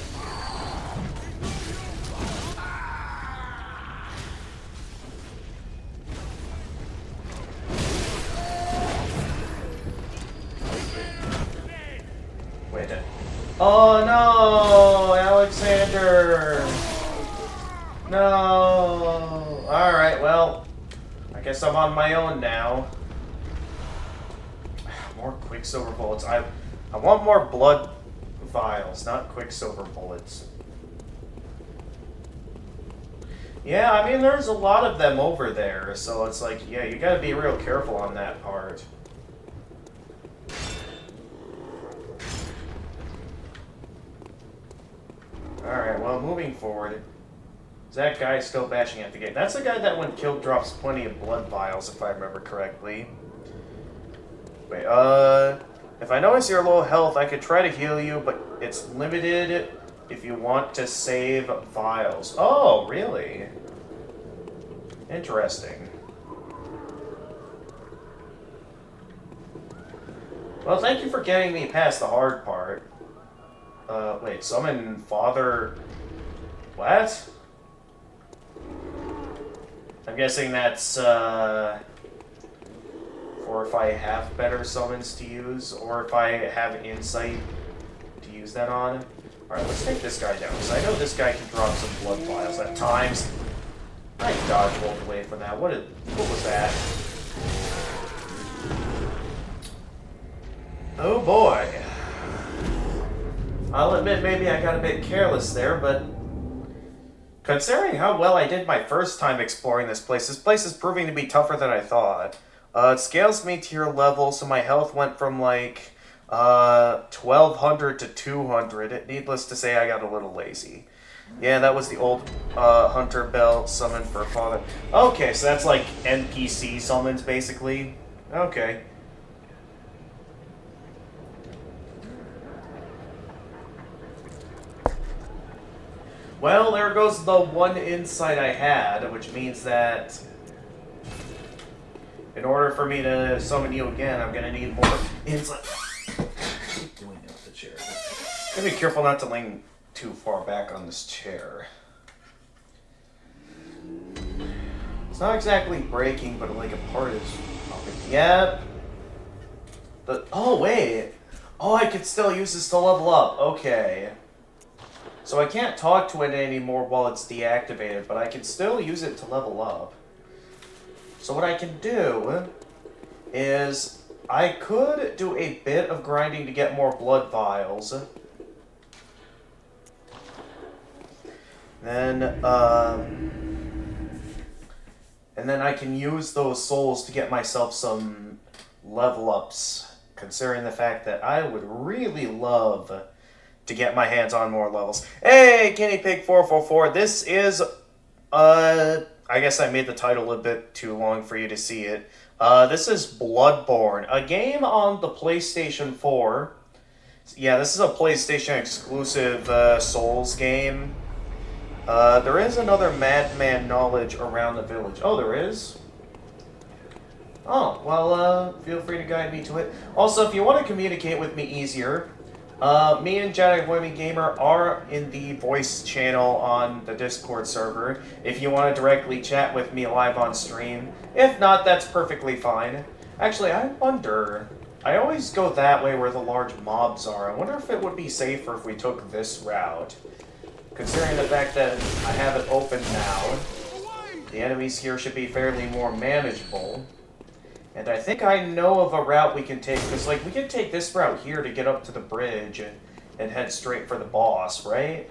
Wait. Oh no, Alexander! No! Alright, well, I guess I'm on my own now. More Quicksilver bullets. I want more blood vials, not Quicksilver bullets. Yeah, I mean, there's a lot of them over there, so it's like, yeah, you gotta be real careful on that part. Alright, well, moving forward. That guy's still bashing at the gate. That's the guy that when killed drops plenty of blood vials, if I remember correctly. Wait, if I notice you're low health, I could try to heal you, but it's limited if you want to save vials. Oh, really? Interesting. Well, thank you for getting me past the hard part. Wait, summon Father... What? I'm guessing that's, for if I have better summons to use, or if I have insight to use that on. Alright, let's take this guy down, because I know this guy can drop some blood vials at times. I dodge rolled away from that. What was that? Oh boy. I'll admit maybe I got a bit careless there, but considering how well I did my first time exploring this place is proving to be tougher than I thought. It scales me to your level, so my health went from like 1200 to 200. Needless to say, I got a little lazy. Yeah, that was the old Hunter Bell summon for Father. Okay, so that's like NPC summons, basically. Okay. Well, there goes the one insight I had, which means that in order for me to summon you again, I'm gonna need more insight. Keep doing it with the chair. Gotta be careful not to lean too far back on this chair. It's not exactly breaking, but like a part is popping. Yep. Oh, wait. Oh, I could still use this to level up. Okay. So I can't talk to it anymore while it's deactivated, but I can still use it to level up. So what I can do is I could do a bit of grinding to get more blood vials. Then, and then I can use those souls to get myself some level ups, considering the fact that I would really love to get my hands on more levels. Hey, Guinea Pig 444, this is, I guess I made the title a bit too long for you to see it. This is Bloodborne, a game on the PlayStation 4. Yeah, this is a PlayStation exclusive Souls game. There is another Madman Knowledge around the village. Oh, there is? Oh, well, feel free to guide me to it. Also, if you want to communicate with me easier, me and Jedi Women Gamer are in the voice channel on the Discord server if you want to directly chat with me live on stream. If not, that's perfectly fine. Actually, I wonder... I always go that way where the large mobs are. I wonder if it would be safer if we took this route. Considering the fact that I have it open now, the enemies here should be fairly more manageable. And I think I know of a route we can take, because, like, we can take this route here to get up to the bridge and head straight for the boss, right?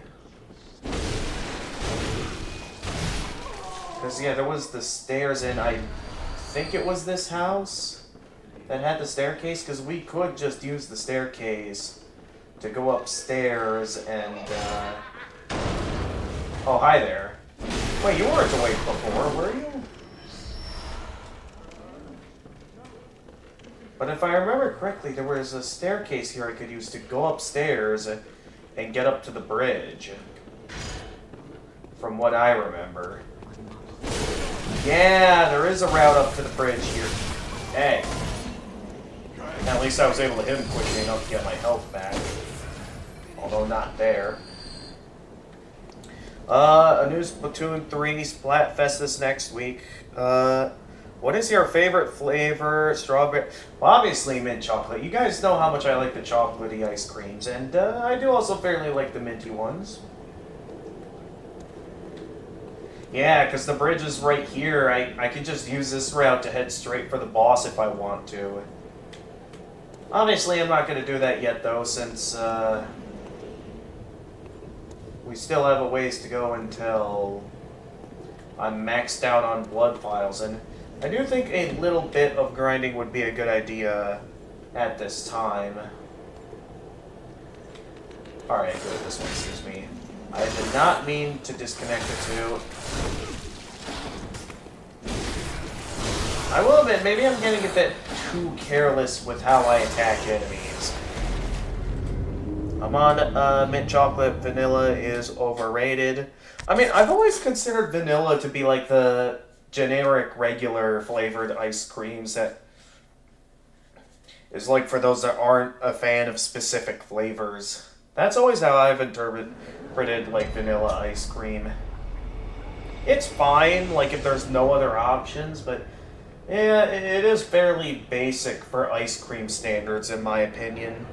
Because, yeah, there was the stairs, and I think it was this house that had the staircase, because we could just use the staircase to go upstairs and, Oh, hi there. Wait, you weren't awake before, were you? But if I remember correctly, there was a staircase here I could use to go upstairs and get up to the bridge. From what I remember. Yeah, there is a route up to the bridge here. Hey. At least I was able to hit him quickly enough to get my health back. Although not there. A new Splatoon 3 Splatfest this next week. What is your favorite flavor? Strawberry? Well, obviously mint chocolate. You guys know how much I like the chocolatey ice creams, and I do also fairly like the minty ones. Yeah, because the bridge is right here. I can just use this route to head straight for the boss if I want to. Obviously, I'm not going to do that yet, though, since we still have a ways to go until I'm maxed out on blood vials, and I do think a little bit of grinding would be a good idea at this time. Alright, good, this one sees me. I did not mean to disconnect the two. I will admit, maybe I'm getting a bit too careless with how I attack enemies. I'm on mint chocolate. Vanilla is overrated. I mean, I've always considered vanilla to be like the generic, regular flavored ice creams that is like for those that aren't a fan of specific flavors. That's always how I've interpreted like vanilla ice cream. It's fine, like if there's no other options, but yeah, it is fairly basic for ice cream standards in my opinion.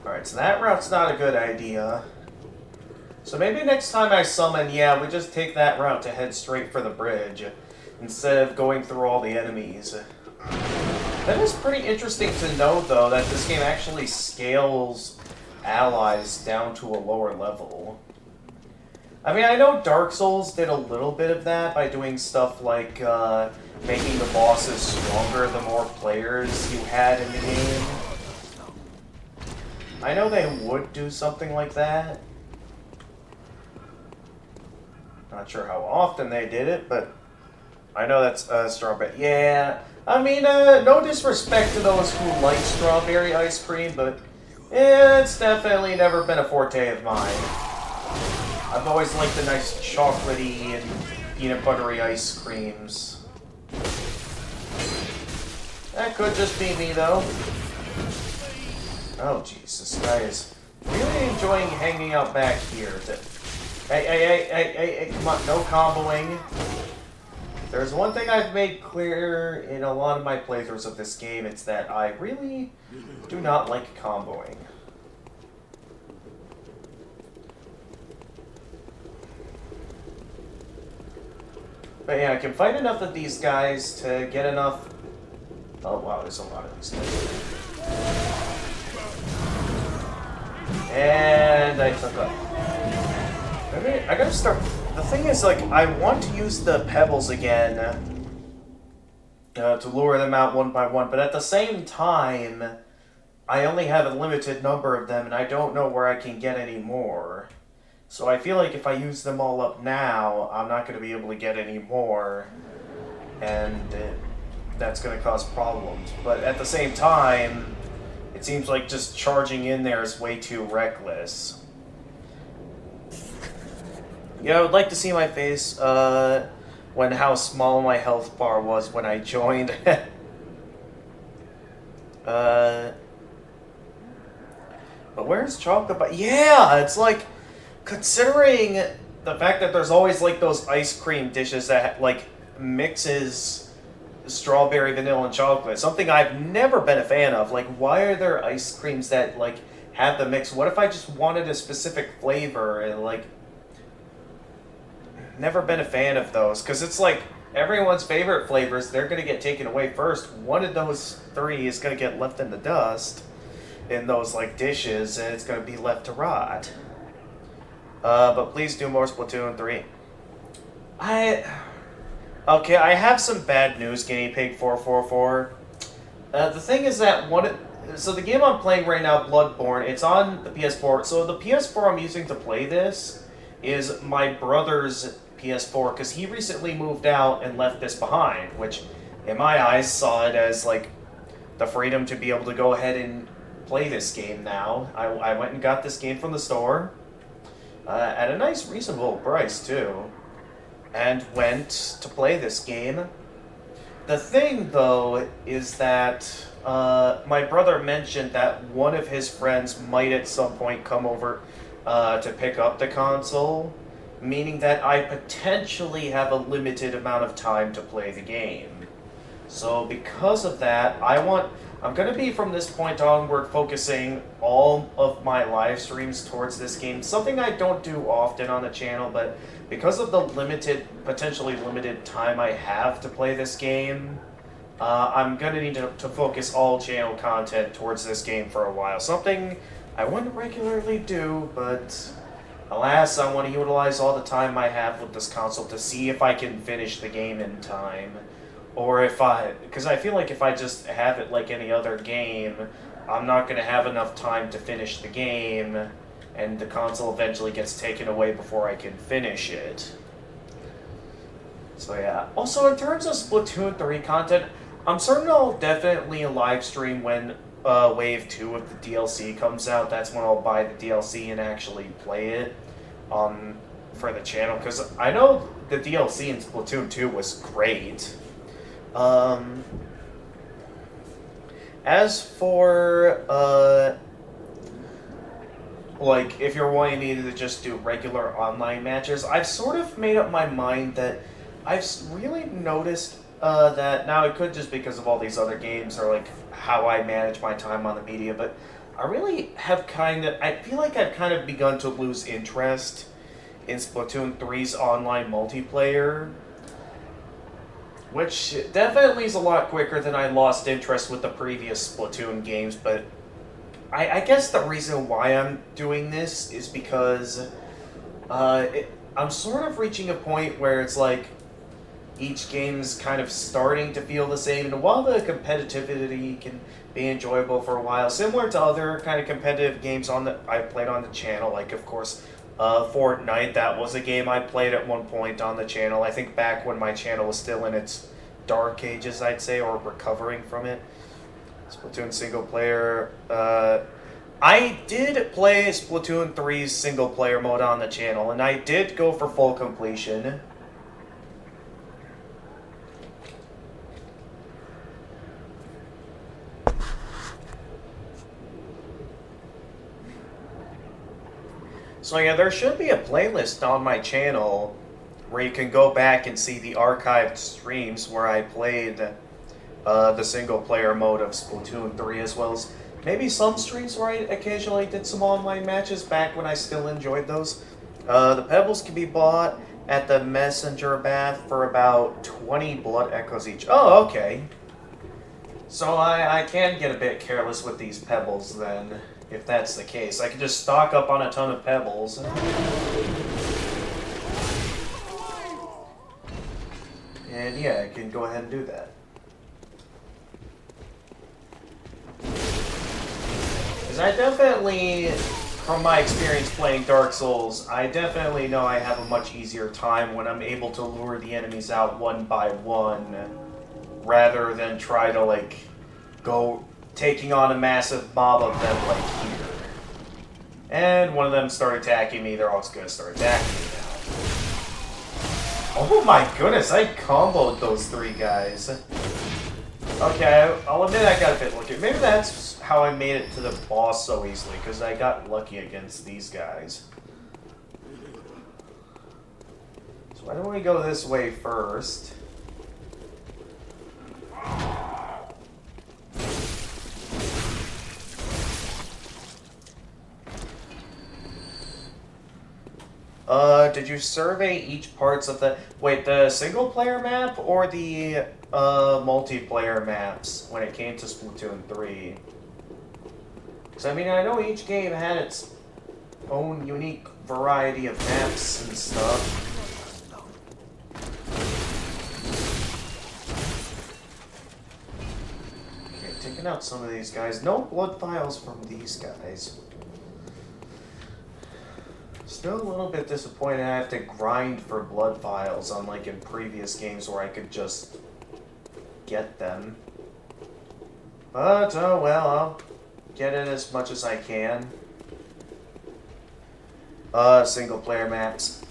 Alright, so that route's not a good idea. So maybe next time I summon, yeah, we just take that route to head straight for the bridge, instead of going through all the enemies. That is pretty interesting to know, though, that this game actually scales allies down to a lower level. I mean, I know Dark Souls did a little bit of that by doing stuff like making the bosses stronger the more players you had in the game. I know they would do something like that. Not sure how often they did it, but I know that's strawberry. Yeah, I mean, no disrespect to those who like strawberry ice cream, but it's definitely never been a forte of mine. I've always liked the nice chocolatey and peanut buttery ice creams. That could just be me, though. Oh, jeez, this guy is really enjoying hanging out back here. Hey, come on, no comboing. There's one thing I've made clear in a lot of my playthroughs of this game, it's that I really do not like comboing. But yeah, I can fight enough of these guys to get enough... Oh wow, there's a lot of these guys. And I took up. I gotta start... The thing is, like, I want to use the pebbles again to lure them out one by one, but at the same time, I only have a limited number of them, and I don't know where I can get any more. So I feel like if I use them all up now, I'm not going to be able to get any more, and that's going to cause problems. But at the same time, it seems like just charging in there is way too reckless. Yeah, I would like to see my face when how small my health bar was when I joined. But where's chocolate bar? Yeah, it's like, considering the fact that there's always like those ice cream dishes that like mixes strawberry, vanilla, and chocolate, something I've never been a fan of. Like, why are there ice creams that like have the mix? What if I just wanted a specific flavor and like... Never been a fan of those, because it's like everyone's favorite flavors, they're going to get taken away first. One of those three is going to get left in the dust in those like dishes, and it's going to be left to rot. But please do more Splatoon 3. Okay, I have some bad news, Guinea Pig 444. The thing is that so the game I'm playing right now, Bloodborne, it's on the PS4. So the PS4 I'm using to play this is my brother's PS4, because he recently moved out and left this behind, which in my eyes saw it as like the freedom to be able to go ahead and play this game now. I went and got this game from the store at a nice reasonable price too, and went to play this game. The thing though is that my brother mentioned that one of his friends might at some point come over to pick up the console, meaning that I potentially have a limited amount of time to play the game. So because of that, I'm going to be from this point onward focusing all of my live streams towards this game, something I don't do often on the channel, but because of the potentially limited time I have to play this game, I'm going to need to focus all channel content towards this game for a while. Something I wouldn't regularly do, but alas, I want to utilize all the time I have with this console to see if I can finish the game in time. Or because I feel like if I just have it like any other game, I'm not going to have enough time to finish the game, and the console eventually gets taken away before I can finish it. So yeah. Also, in terms of Splatoon 3 content, I'm certain I'll definitely live stream when Wave 2 of the DLC comes out. That's when I'll buy the DLC and actually play it for the channel, because I know the DLC in Splatoon 2 was great. As for like, if you're wanting me to just do regular online matches, I've sort of made up my mind that I've really noticed that now it could just because of all these other games or like how I manage my time on the media, but I really have I feel like I've kind of begun to lose interest in Splatoon 3's online multiplayer, which definitely is a lot quicker than I lost interest with the previous Splatoon games, but I guess the reason why I'm doing this is because I'm sort of reaching a point where it's like each game's kind of starting to feel the same, and while the competitivity can be enjoyable for a while, similar to other kind of competitive games I played on the channel, like of course Fortnite. That was a game I played at one point on the channel. I think back when my channel was still in its dark ages, I'd say, or recovering from it. Splatoon single player. I did play Splatoon 3's single player mode on the channel, and I did go for full completion. So yeah, there should be a playlist on my channel where you can go back and see the archived streams where I played the single player mode of Splatoon 3, as well as maybe some streams where I occasionally did some online matches back when I still enjoyed those. The pebbles can be bought at the messenger bath for about 20 blood echoes each. Oh, okay. So I can get a bit careless with these pebbles then, if that's the case. I can just stock up on a ton of pebbles. And yeah, I can go ahead and do that. Because I definitely, from my experience playing Dark Souls, I definitely know I have a much easier time when I'm able to lure the enemies out one by one, rather than try to, like, go taking on a massive mob of them, like here. And one of them start attacking me, they're also going to start attacking me now. Oh my goodness, I comboed those three guys. Okay, I'll admit I got a bit lucky. Maybe that's how I made it to the boss so easily, because I got lucky against these guys. So why don't we go this way first? Did you survey each parts of the... Wait, the single-player map or the, multiplayer maps when it came to Splatoon 3? Because, I mean, I know each game had its own unique variety of maps and stuff. Okay, taking out some of these guys. No blood vials from these guys. Still a little bit disappointed I have to grind for blood vials, unlike in previous games where I could just get them. But, oh well, I'll get it as much as I can. Single player maps.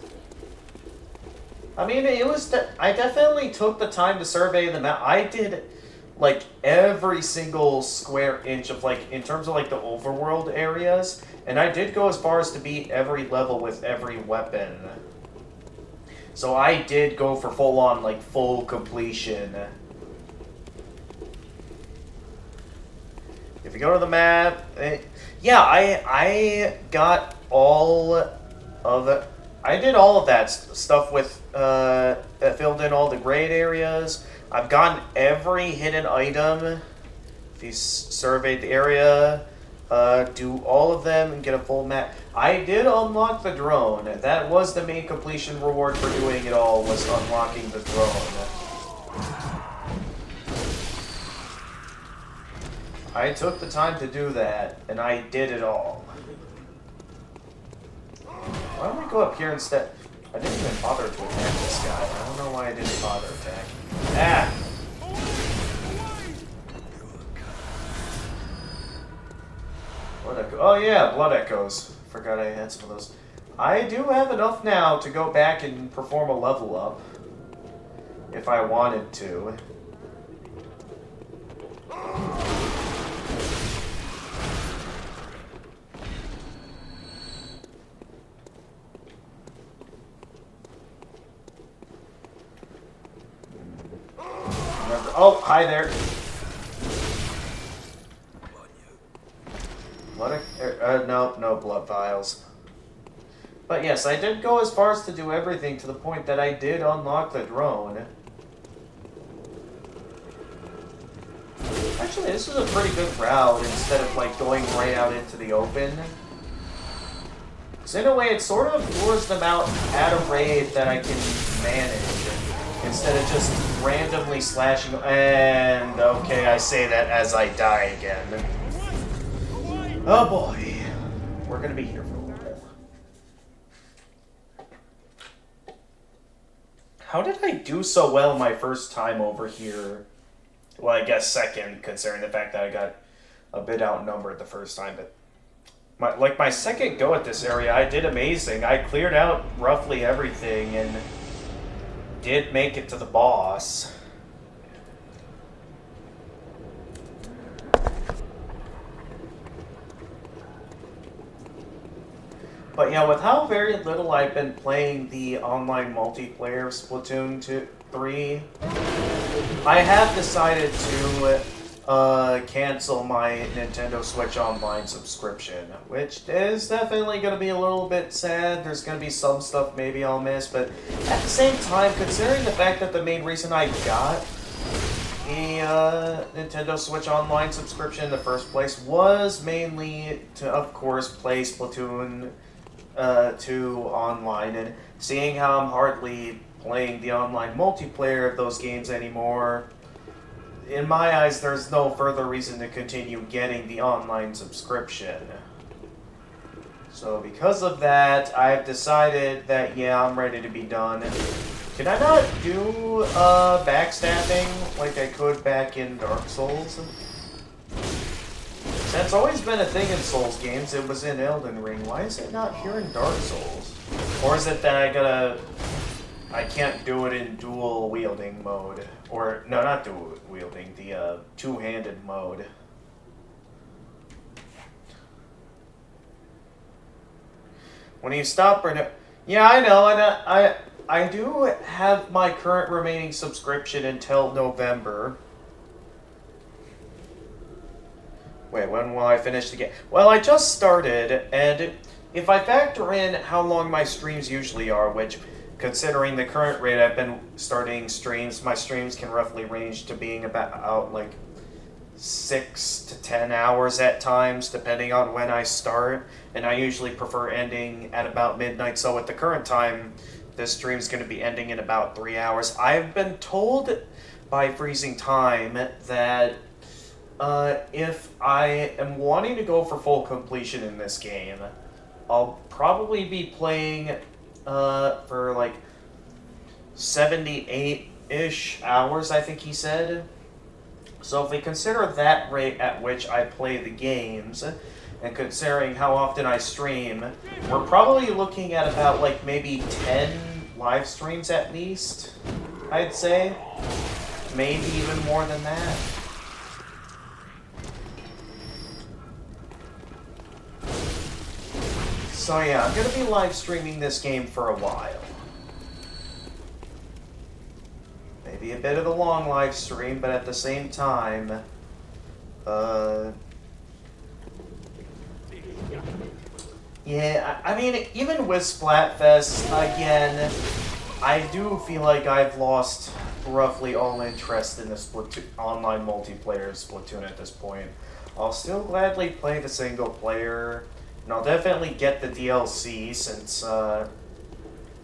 I mean, it was... I definitely took the time to survey the map. I did, like, every single square inch of, like, in terms of, like, the overworld areas. And I did go as far as to beat every level with every weapon. So I did go for full-on, like, full completion. If you go to the map... yeah, I got all of it. I did all of that stuff with... that filled in all the grayed areas. I've gotten every hidden item. If you surveyed the area... do all of them and get a full map. I did unlock the drone. That was the main completion reward for doing it all, was unlocking the drone. I took the time to do that, and I did it all. Why don't we go up here instead? I didn't even bother to attack this guy. I don't know why I didn't bother attacking. Ah! Blood echo. Oh yeah, blood echoes. Forgot I had some of those. I do have enough now to go back and perform a level up. If I wanted to. Oh, hi there. No blood vials. But yes, I did go as far as to do everything to the point that I did unlock the drone. Actually, this is a pretty good route instead of like going right out into the open. So in a way, it sort of lures them out at a rate that I can manage, instead of just randomly slashing. And okay, I say that as I die again. Oh boy, we're gonna be here for a while. How did I do so well my first time over here? Well, I guess second, considering the fact that I got a bit outnumbered the first time, but my second go at this area, I did amazing. I cleared out roughly everything and did make it to the boss. But yeah, with how very little I've been playing the online multiplayer of Splatoon 3, I have decided to cancel my Nintendo Switch Online subscription, which is definitely going to be a little bit sad. There's going to be some stuff maybe I'll miss, but at the same time, considering the fact that the main reason I got the Nintendo Switch Online subscription in the first place was mainly to, of course, play Splatoon 2 online, and seeing how I'm hardly playing the online multiplayer of those games anymore, in my eyes, there's no further reason to continue getting the online subscription. So because of that, I've decided that, yeah, I'm ready to be done. Can I not do backstabbing like I could back in Dark Souls? That's always been a thing in Souls games. It was in Elden Ring. Why is it not here in Dark Souls? Or is it that I can't do it in dual wielding mode? Or, no, not dual wielding, the two-handed mode. When you stop or no... Yeah, I know, and I do have my current remaining subscription until November. Wait, when will I finish the game? Well, I just started, and if I factor in how long my streams usually are, which, considering the current rate I've been starting streams, my streams can roughly range to being about, like, 6 to 10 hours at times, depending on when I start, and I usually prefer ending at about midnight, so at the current time, this stream is going to be ending in about 3 hours. I've been told by Freezing Time that if I am wanting to go for full completion in this game, I'll probably be playing for like 78-ish hours, I think he said. So if we consider that rate at which I play the games, and considering how often I stream, we're probably looking at about like maybe 10 live streams at least, I'd say. Maybe even more than that. So yeah, I'm going to be live streaming this game for a while. Maybe a bit of a long live stream, but at the same time, yeah, I mean, even with Splatfest, again, I do feel like I've lost roughly all interest in the online multiplayer of Splatoon at this point. I'll still gladly play the single player, and I'll definitely get the DLC since,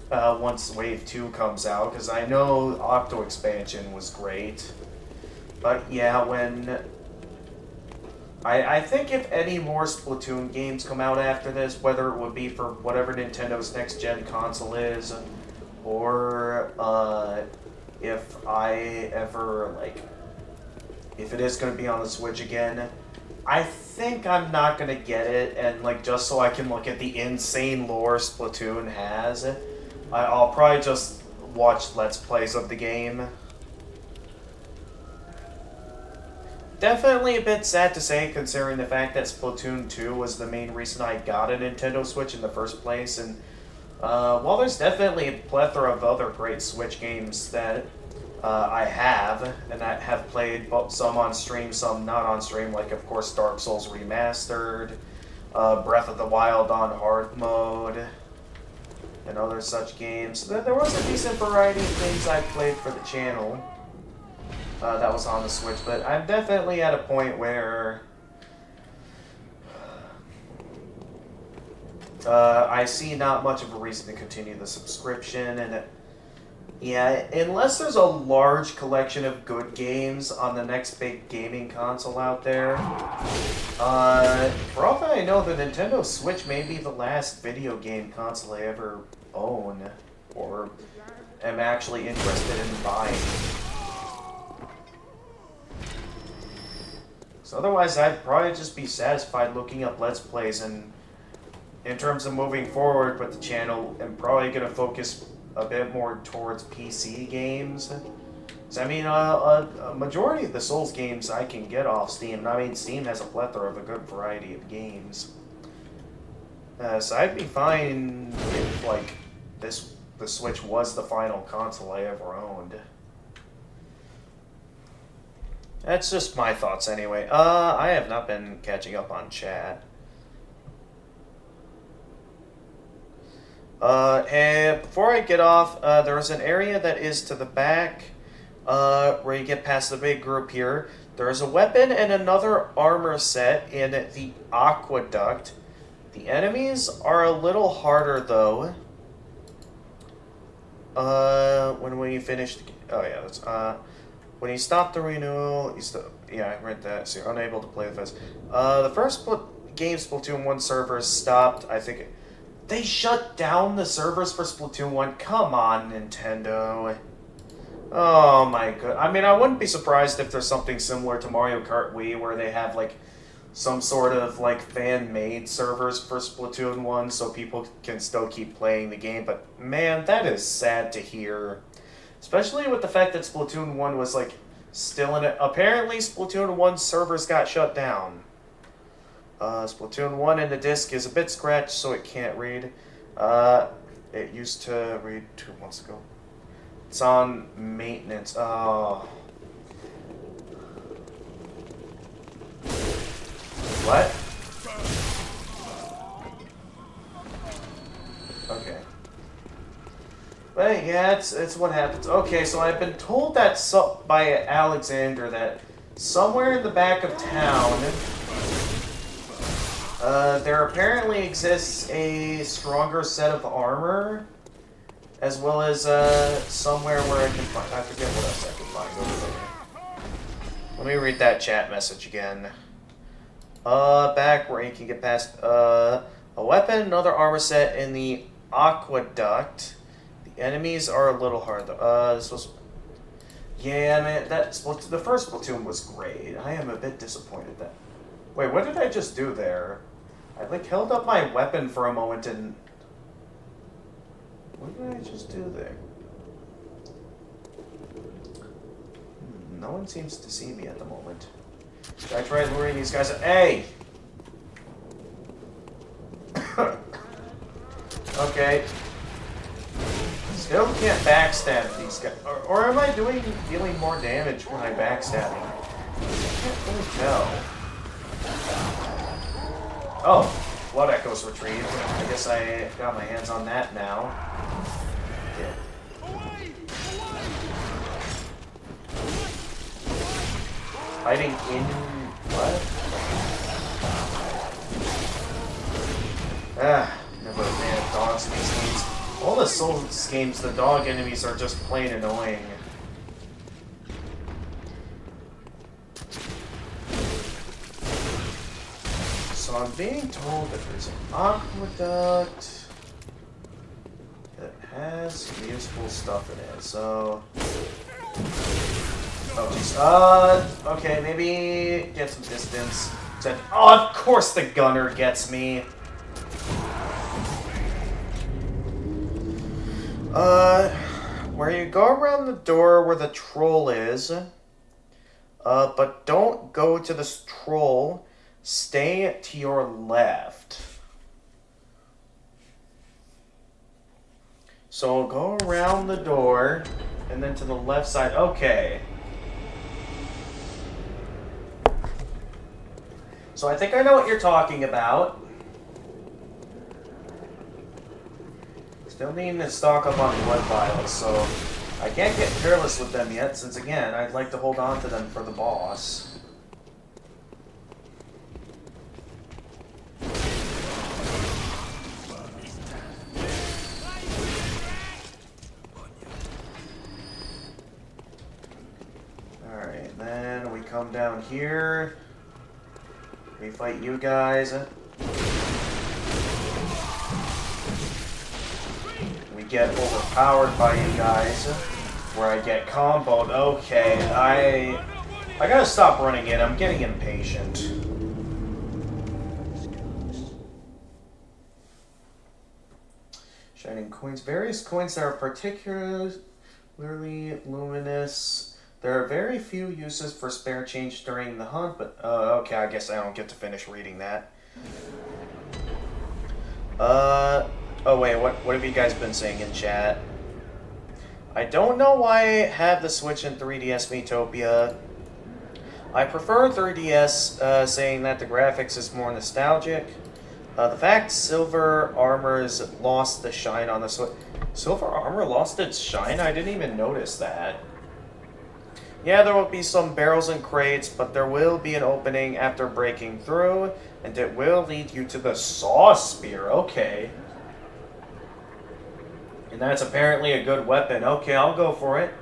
once Wave 2 comes out, because I know Octo Expansion was great. But yeah, when... I think if any more Splatoon games come out after this, whether it would be for whatever Nintendo's next-gen console is, or if I ever, like, if it is going to be on the Switch again, I think I'm not going to get it, and, like, just so I can look at the insane lore Splatoon has, I'll probably just watch Let's Plays of the game. Definitely a bit sad to say, considering the fact that Splatoon 2 was the main reason I got a Nintendo Switch in the first place, and while there's definitely a plethora of other great Switch games that I have, and I have played some on stream, some not on stream, like of course Dark Souls Remastered, Breath of the Wild on hard mode, and other such games. There was a decent variety of things I played for the channel. That was on the Switch, but I'm definitely at a point where I see not much of a reason to continue the subscription, and yeah, unless there's a large collection of good games on the next big gaming console out there. For all that I know, the Nintendo Switch may be the last video game console I ever own, or am actually interested in buying. So otherwise, I'd probably just be satisfied looking up Let's Plays, and in terms of moving forward with the channel, I'm probably going to focus a bit more towards PC games. So, I mean, a majority of the Souls games I can get off Steam. I mean, Steam has a plethora of a good variety of games. So I'd be fine if, like, the Switch was the final console I ever owned. That's just my thoughts anyway. I have not been catching up on chat. And before I get off, there's an area that is to the back, where you get past the big group here. There's a weapon and another armor set in the aqueduct. The enemies are a little harder, though. When you finish, oh yeah, that's, when you stop the renewal, yeah, I read that, so you're unable to play the fest. The first game Splatoon 1 servers stopped, I think. They shut down the servers for Splatoon 1? Come on, Nintendo. Oh my god. I mean, I wouldn't be surprised if there's something similar to Mario Kart Wii, where they have, like, some sort of, like, fan-made servers for Splatoon 1 so people can still keep playing the game, but man, that is sad to hear. Especially with the fact that Splatoon 1 was, like, still in it. Apparently, Splatoon 1 servers got shut down. Splatoon 1 in the disc is a bit scratched, so it can't read. It used to read 2 months ago. It's on maintenance. Oh. What? Okay. But yeah, it's what happens. Okay, so I've been told that by Alexander that somewhere in the back of town, there apparently exists a stronger set of armor, as well as somewhere where I can find. I forget what else I can find over there. Let me read that chat message again. Back where you can get past a weapon, another armor set in the aqueduct. The enemies are a little hard though. This was, yeah, man. The first Splatoon was great. I am a bit disappointed that. Wait, what did I just do there? I like held up my weapon for a moment and. What did I just do there? No one seems to see me at the moment. Should I try luring these guys? Hey! Okay. Still can't backstab these guys. Or am I dealing more damage when I'm backstabbing? I can't really tell. Oh, Blood Echoes retrieved. I guess I got my hands on that now. Yeah. Fighting in what? Never a fan of dogs in these games. All the Souls games, the dog enemies are just plain annoying. So I'm being told that there's an aqueduct that has some useful stuff in it, so. Oh, jeez. Okay, maybe get some distance. Oh, of course the gunner gets me. Where you go around the door where the troll is, but don't go to this troll. Stay to your left. So go around the door, and then to the left side. Okay. So I think I know what you're talking about. Still needing to stock up on blood vials, so I can't get careless with them yet, since again, I'd like to hold on to them for the boss. Alright, then we come down here. We fight you guys. We get overpowered by you guys. Where I get comboed. Okay, I gotta stop running in. I'm getting impatient. Shining coins. Various coins that are particularly luminous. There are very few uses for spare change during the hunt, but okay, I guess I don't get to finish reading that. Oh wait, what have you guys been saying in chat? I don't know why I have the Switch in 3DS Metopia. I prefer 3DS, saying that the graphics is more nostalgic. The fact Silver Armor's lost the shine on the Switch. Silver Armor lost its shine? I didn't even notice that. Yeah, there will be some barrels and crates, but there will be an opening after breaking through, and it will lead you to the Saw Spear. Okay. And that's apparently a good weapon. Okay, I'll go for it.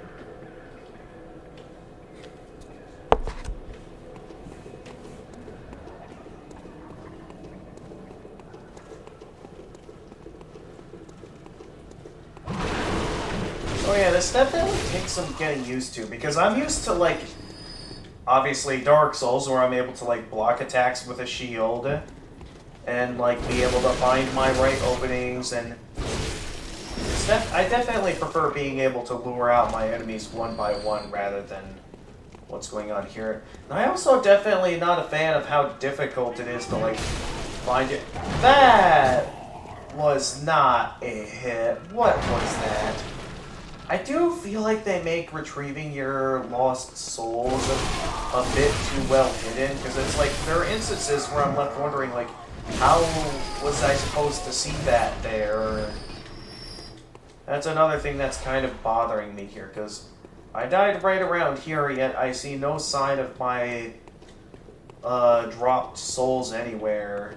Oh yeah, this definitely takes some getting used to, because I'm used to, like, obviously Dark Souls, where I'm able to, like, block attacks with a shield, and, like, be able to find my right openings, and I definitely prefer being able to lure out my enemies one by one rather than what's going on here. And I also definitely not a fan of how difficult it is to, like, find it. That was not a hit. What was that? I do feel like they make retrieving your lost souls a bit too well hidden, because it's like, there are instances where I'm left wondering, like, how was I supposed to see that there? That's another thing that's kind of bothering me here, because I died right around here, yet I see no sign of my dropped souls anywhere.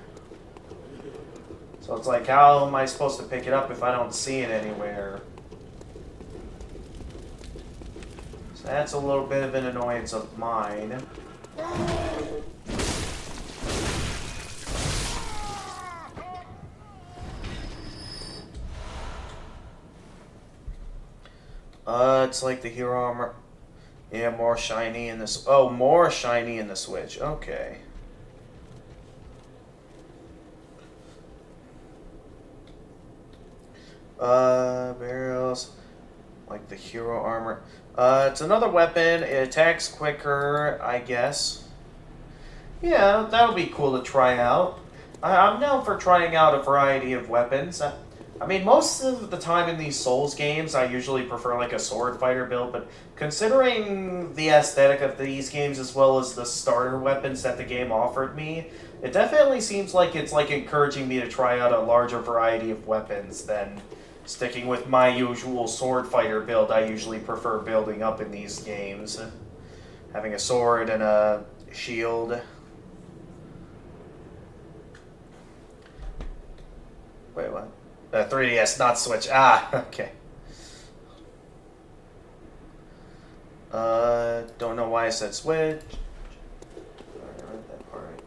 So it's like, how am I supposed to pick it up if I don't see it anywhere? So that's a little bit of an annoyance of mine. It's like the hero armor. Yeah, more shiny in this. Oh, more shiny in the Switch. Okay. Barrels. Like the hero armor. It's another weapon. It attacks quicker, I guess. Yeah, that'll be cool to try out. I'm down for trying out a variety of weapons. I mean, most of the time in these Souls games, I usually prefer like a sword fighter build, but considering the aesthetic of these games as well as the starter weapons that the game offered me, it definitely seems like it's like encouraging me to try out a larger variety of weapons than sticking with my usual sword fighter build I usually prefer building up in these games. Having a sword and a shield. Wait, what? 3DS, not Switch. Ah, okay. Don't know why I said Switch. I read that part.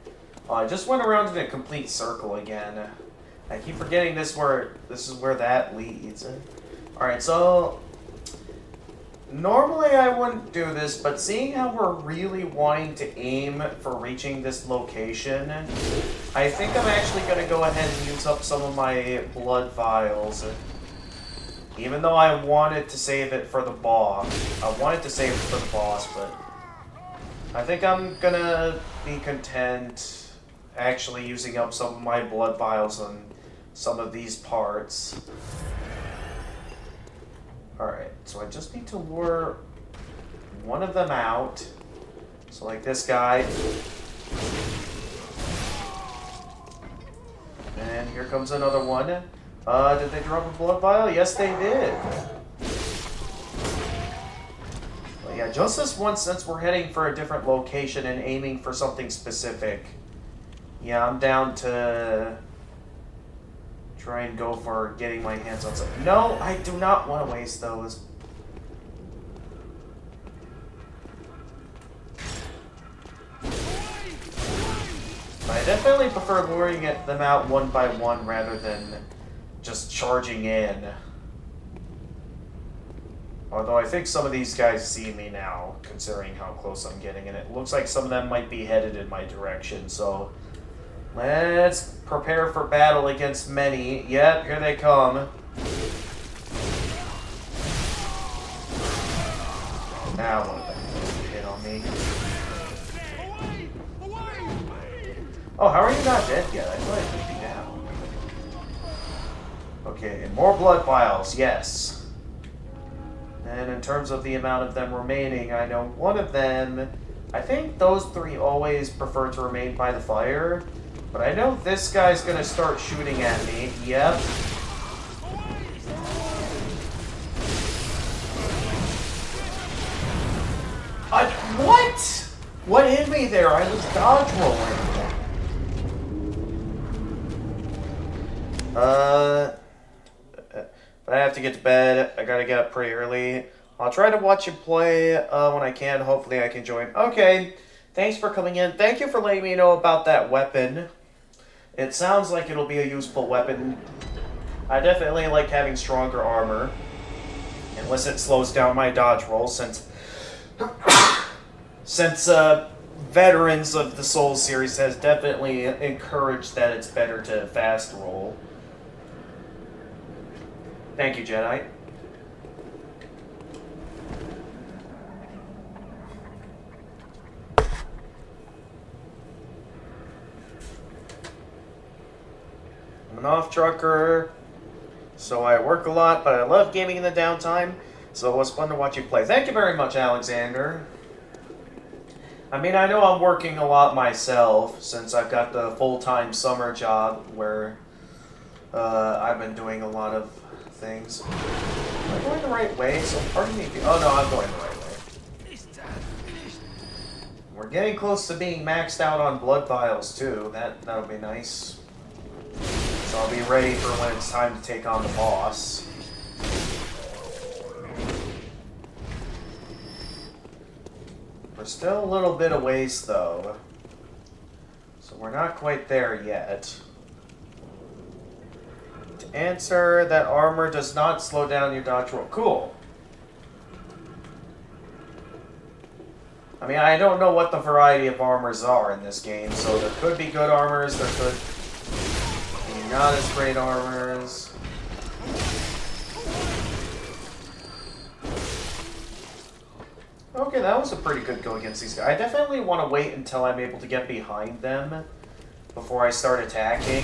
Oh, I just went around in a complete circle again. I keep forgetting this is where that leads. Alright, so normally I wouldn't do this, but seeing how we're really wanting to aim for reaching this location, I think I'm actually going to go ahead and use up some of my blood vials. Even though I wanted to save it for the boss. But I think I'm going to be content actually using up some of my blood vials on some of these parts. Alright, so I just need to lure one of them out. So like this guy. And here comes another one. Did they drop a blood vial? Yes, they did. Well, yeah, just this once, since we're heading for a different location and aiming for something specific. Yeah, I'm down to try and go for getting my hands on something. No, I do not want to waste those. I definitely prefer luring them out one by one rather than just charging in. Although I think some of these guys see me now, considering how close I'm getting, and it looks like some of them might be headed in my direction, so let's prepare for battle against many. Yep, here they come. Now one of them hit on me. Oh, how are you not dead yet? I thought I took you down. Okay, and more blood vials, yes. And in terms of the amount of them remaining, I know one of them, I think those three always prefer to remain by the fire. But I know this guy's gonna start shooting at me. Yep. What? What hit me there? I was dodge rolling. But I have to get to bed. I gotta get up pretty early. I'll try to watch you play when I can. Hopefully I can join. Okay. Thanks for coming in. Thank you for letting me know about that weapon. It sounds like it'll be a useful weapon. I definitely like having stronger armor. Unless it slows down my dodge roll, since veterans of the Souls series has definitely encouraged that it's better to fast roll. Thank you, Jedi. I'm an off-trucker, so I work a lot, but I love gaming in the downtime, so it was fun to watch you play. Thank you very much, Alexander. I mean, I know I'm working a lot myself, since I've got the full-time summer job where I've been doing a lot of things. Am I going the right way? So pardon me if you... Oh no, I'm going the right way. We're getting close to being maxed out on blood vials too. That'll be nice. So I'll be ready for when it's time to take on the boss. We're still a little bit of ways though. So we're not quite there yet. To answer, that armor does not slow down your dodge roll. Cool. I mean, I don't know what the variety of armors are in this game, so there could be good armors, there could be not as great armors. Okay, that was a pretty good go against these guys. I definitely want to wait until I'm able to get behind them before I start attacking.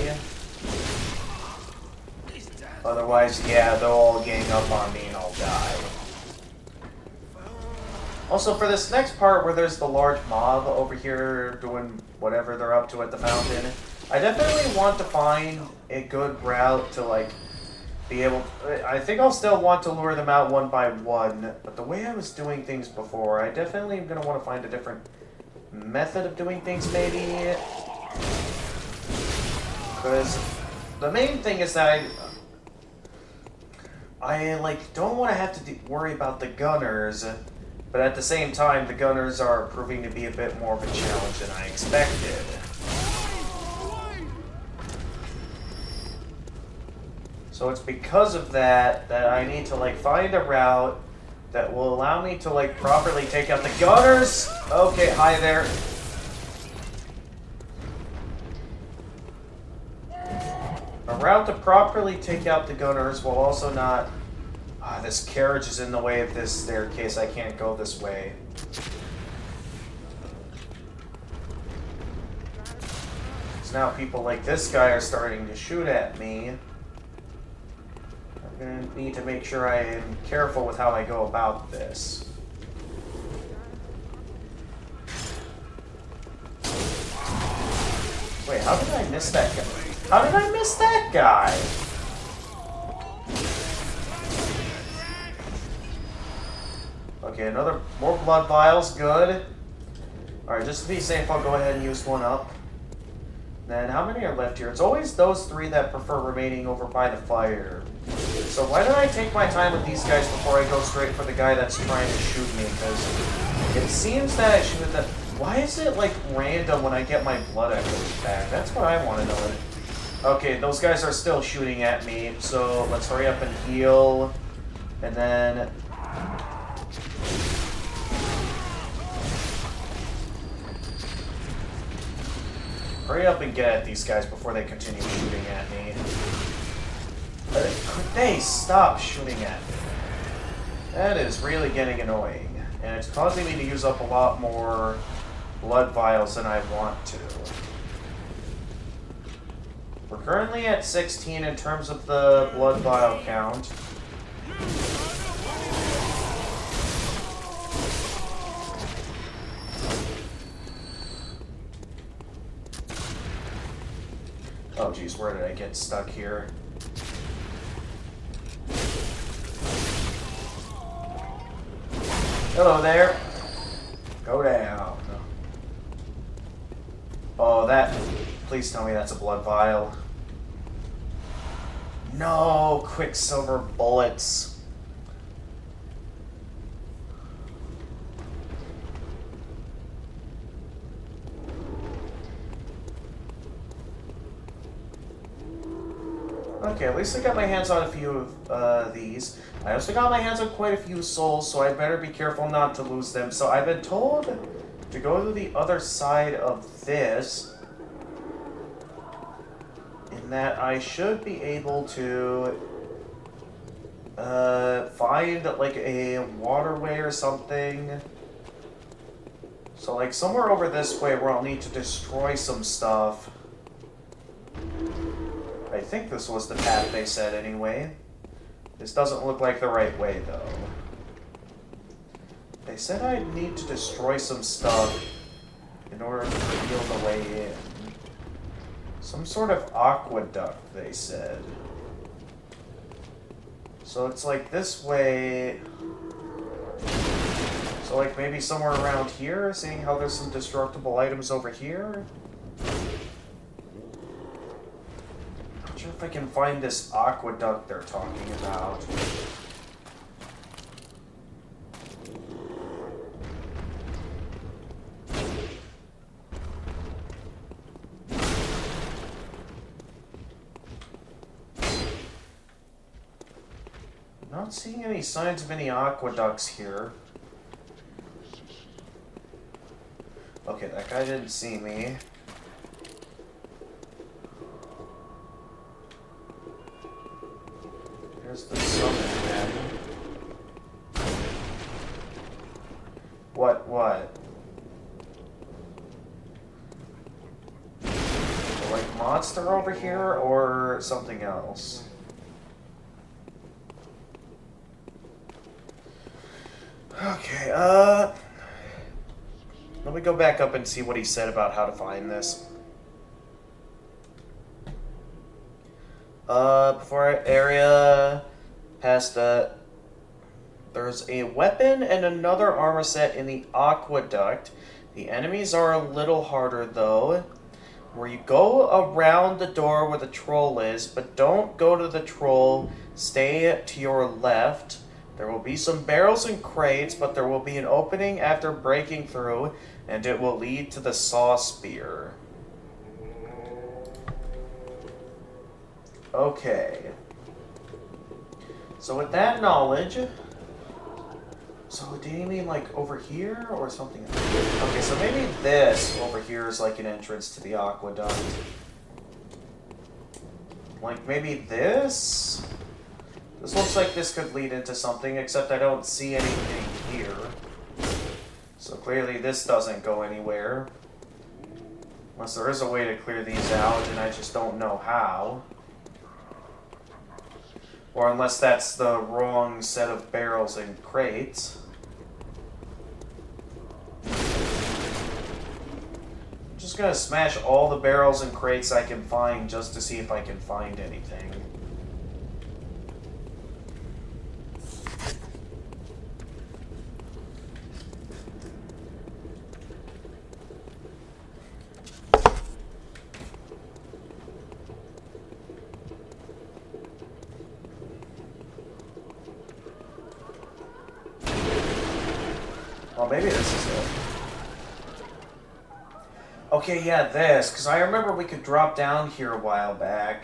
Otherwise, yeah, they'll all gang up on me and I'll die. Also, for this next part where there's the large mob over here doing whatever they're up to at the fountain, I definitely want to find a good route to, like, be able to... I think I'll still want to lure them out one by one, but the way I was doing things before, I definitely am going to want to find a different method of doing things, maybe. Because the main thing is that I like, don't want to have to worry about the gunners, but at the same time, the gunners are proving to be a bit more of a challenge than I expected. So it's because of that that I need to, like, find a route that will allow me to, like, properly take out the gunners. Okay, hi there. A route to properly take out the gunners while also not... this carriage is in the way of this staircase. I can't go this way. So now people like this guy are starting to shoot at me. I'm going to need to make sure I am careful with how I go about this. Wait, how did I miss that guy? How did I miss that guy? Okay, more blood vials, good. Alright, just to be safe, I'll go ahead and use one up. Then, how many are left here? It's always those three that prefer remaining over by the fire. So why don't I take my time with these guys before I go straight for the guy that's trying to shoot me? Because it seems that Why is it, like, random when I get my blood echoes back? That's what I want to know. Okay, those guys are still shooting at me, so let's hurry up and heal. And then... hurry up and get at these guys before they continue shooting at me. Could they stop shooting at me? That is really getting annoying. And it's causing me to use up a lot more blood vials than I want to. We're currently at 16 in terms of the blood vial count. Oh geez, where did I get stuck here? Hello there. Go down. Oh, that... please tell me that's a blood vial. No, Quicksilver bullets. Okay, at least I got my hands on a few of these. I also got my hands on quite a few souls, so I better be careful not to lose them. So I've been told to go to the other side of this, in that I should be able to find like a waterway or something. So like somewhere over this way where I'll need to destroy some stuff. I think this was the path they said anyway. This doesn't look like the right way though. They said I'd need to destroy some stuff in order to reveal the way in. Some sort of aqueduct, they said. So it's like this way. So like maybe somewhere around here, seeing how there's some destructible items over here. Not sure if I can find this aqueduct they're talking about. Not seeing any signs of any aqueducts here. Okay, that guy didn't see me. There's the summon again. What? Like monster over here or something else? Okay, let me go back up and see what he said about how to find this. Before area past there's a weapon and another armor set in the aqueduct. The enemies are a little harder though. Where you go around the door where the troll is, but don't go to the troll, stay to your left. There will be some barrels and crates, but there will be an opening after breaking through, and it will lead to the saw spear. Okay. So with that knowledge... So did he mean like over here or something? Okay, so maybe this over here is like an entrance to the aqueduct. Like maybe this? This looks like this could lead into something, except I don't see anything here. So clearly this doesn't go anywhere. Unless there is a way to clear these out, and I just don't know how. Or unless that's the wrong set of barrels and crates. I'm just gonna smash all the barrels and crates I can find just to see if I can find anything. Well, maybe this is it. Okay, yeah, this, because I remember we could drop down here a while back.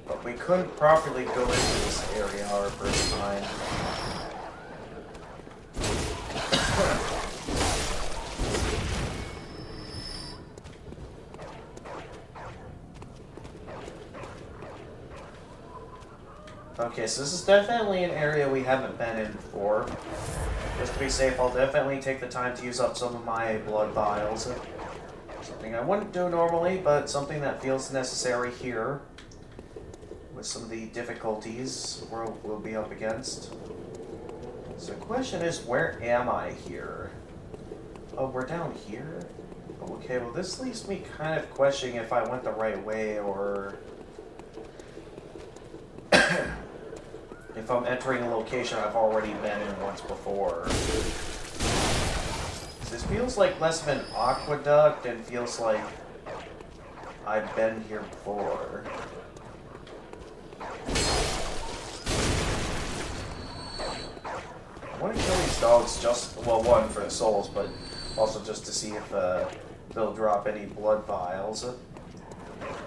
But we couldn't properly go into this area our first time. Okay, so this is definitely an area we haven't been in before. Just to be safe, I'll definitely take the time to use up some of my blood vials. Something I wouldn't do normally, but something that feels necessary here. With some of the difficulties we'll be up against. So the question is, where am I here? Oh, we're down here? Okay, well this leaves me kind of questioning if I went the right way, or if I'm entering a location I've already been in once before. This feels like less of an aqueduct and feels like I've been here before. I want to kill these dogs just, well, one, for the souls, but also just to see if they'll drop any blood vials.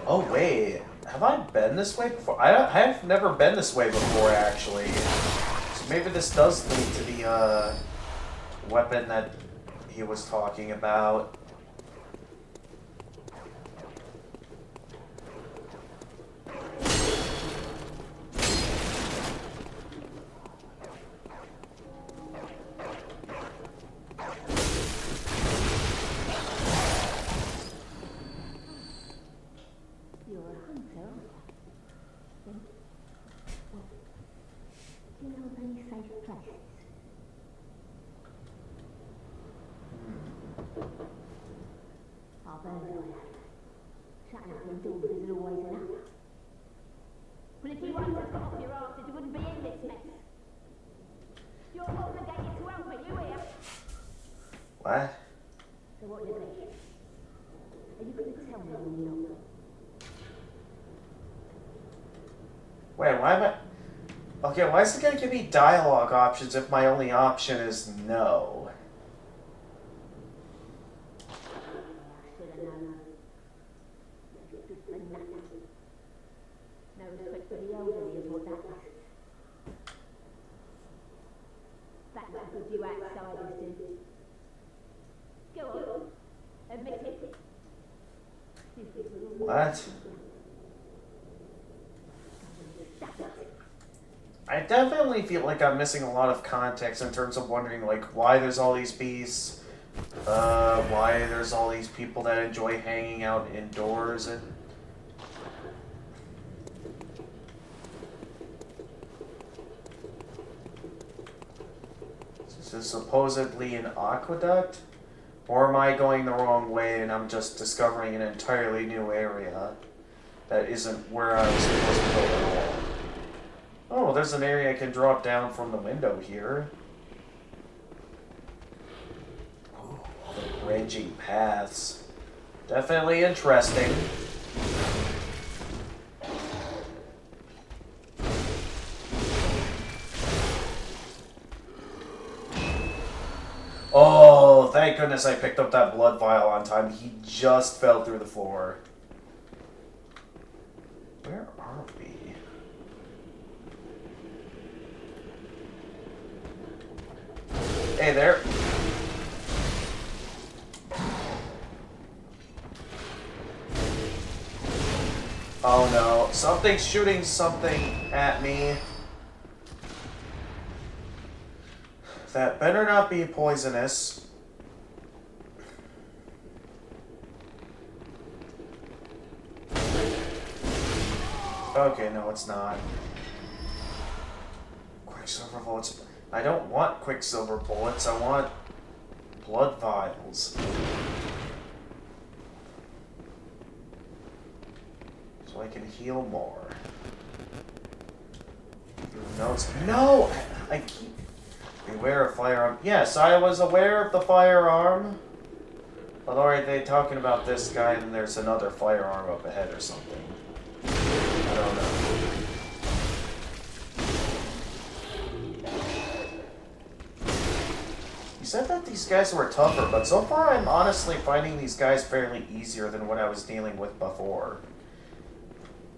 Oh, wait. Have I been this way before? I've never been this way before, actually. So maybe this does lead to the weapon that he was talking about. Shutting up them doors isn't always enough. Well, if you wanted to cut off your arses, you wouldn't be in this mess. You're obligated to help me, you hear? What? So what do you think? Are you going to tell me or not? Wait, why am I... Okay, why is it going to give me dialogue options if my only option is no? No respect for the elderly is what that is. That's what good you outsiders do. Go on, admit it. What? I definitely feel like I'm missing a lot of context in terms of wondering, like, why there's all these beasts, why there's all these people that enjoy hanging out indoors, and... This is supposedly an aqueduct? Or am I going the wrong way and I'm just discovering an entirely new area that isn't where I was supposed to go at all? Oh, there's an area I can drop down from the window here. Oh, the branching paths. Definitely interesting. Oh, thank goodness I picked up that blood vial on time. He just fell through the floor. Where are we? Hey there. Oh no, something's shooting something at me. That better not be poisonous. Okay, no, it's not. Quicksilver bullets. I don't want quicksilver bullets, I want blood vials. So I can heal more. No! I keep... Beware of firearm. Yes, I was aware of the firearm. Although are they talking about this guy and there's another firearm up ahead or something? I don't know. said that these guys were tougher, but so far I'm honestly finding these guys fairly easier than what I was dealing with before.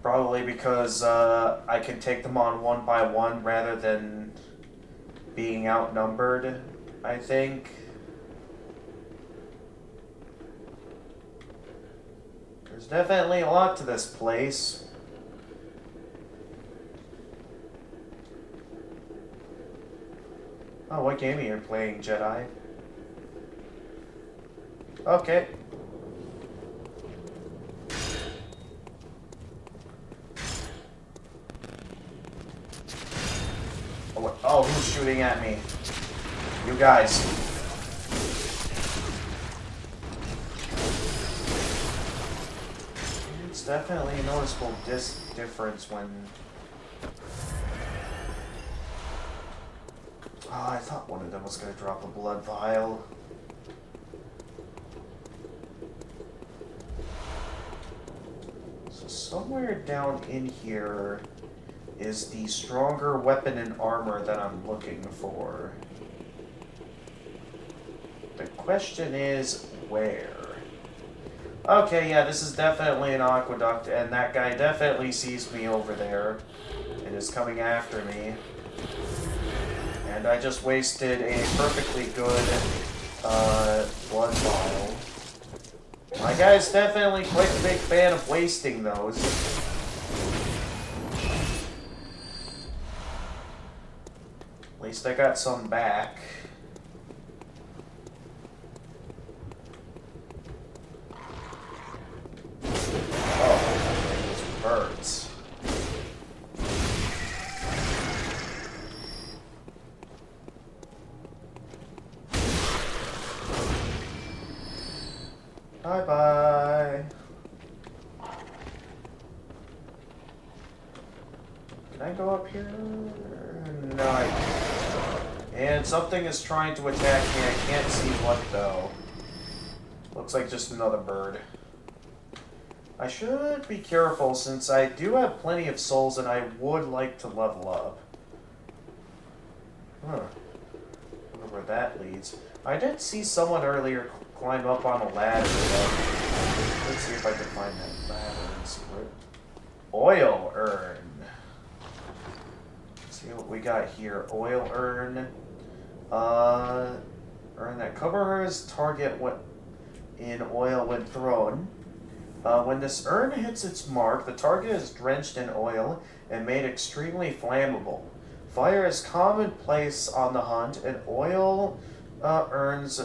Probably because I can take them on one by one rather than being outnumbered, I think. There's definitely a lot to this place. Oh, what game are you playing, Jedi? Okay. Oh, who's shooting at me? You guys. It's definitely a noticeable difference when... Oh, I thought one of them was going to drop a blood vial. So somewhere down in here is the stronger weapon and armor that I'm looking for. The question is, where? Okay, yeah, this is definitely an aqueduct, and that guy definitely sees me over there and is coming after me. And I just wasted a perfectly good blood vial. My guy's definitely quite a big fan of wasting those. At least I got some back. Oh, those birds. Bye-bye. Can I go up here? No, I can't. And something is trying to attack me. I can't see what, though. Looks like just another bird. I should be careful since I do have plenty of souls and I would like to level up. Huh. I wonder where that leads. I did see someone earlier climb up on a ladder. Let's see if I can find that ladder and see where... Oil urn. Let's see what we got here. Oil urn. Urn that covers target in oil when thrown. When this urn hits its mark, the target is drenched in oil and made extremely flammable. Fire is commonplace on the hunt, and oil urns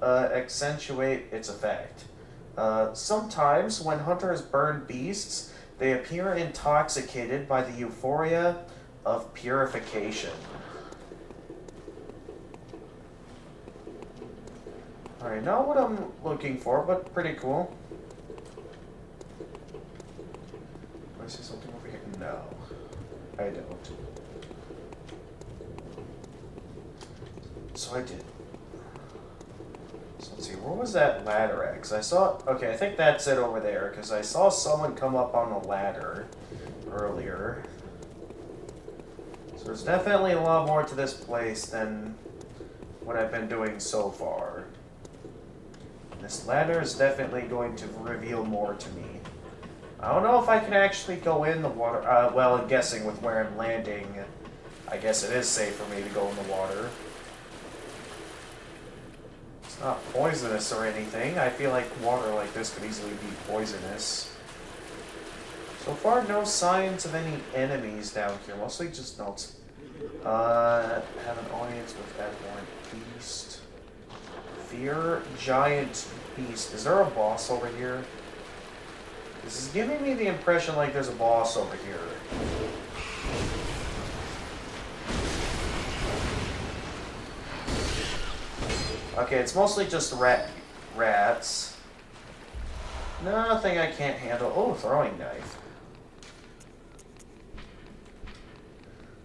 accentuate its effect. Sometimes, when hunters burn beasts, they appear intoxicated by the euphoria of purification. Alright, not what I'm looking for, but pretty cool. Do I see something over here? No, I don't. So I did. So let's see, where was that ladder at? Because I saw... Okay, I think that's it over there, because I saw someone come up on the ladder earlier. So there's definitely a lot more to this place than what I've been doing so far. This ladder is definitely going to reveal more to me. I don't know if I can actually go in the water. Well, I'm guessing with where I'm landing, I guess it is safe for me to go in the water. It's not poisonous or anything. I feel like water like this could easily be poisonous. So far, no signs of any enemies down here. Mostly just notes. Have an audience with abhorrent beast. Fear giant beast. Is there a boss over here? This is giving me the impression like there's a boss over here. Okay, it's mostly just rats. Nothing I can't handle. Oh, throwing knife.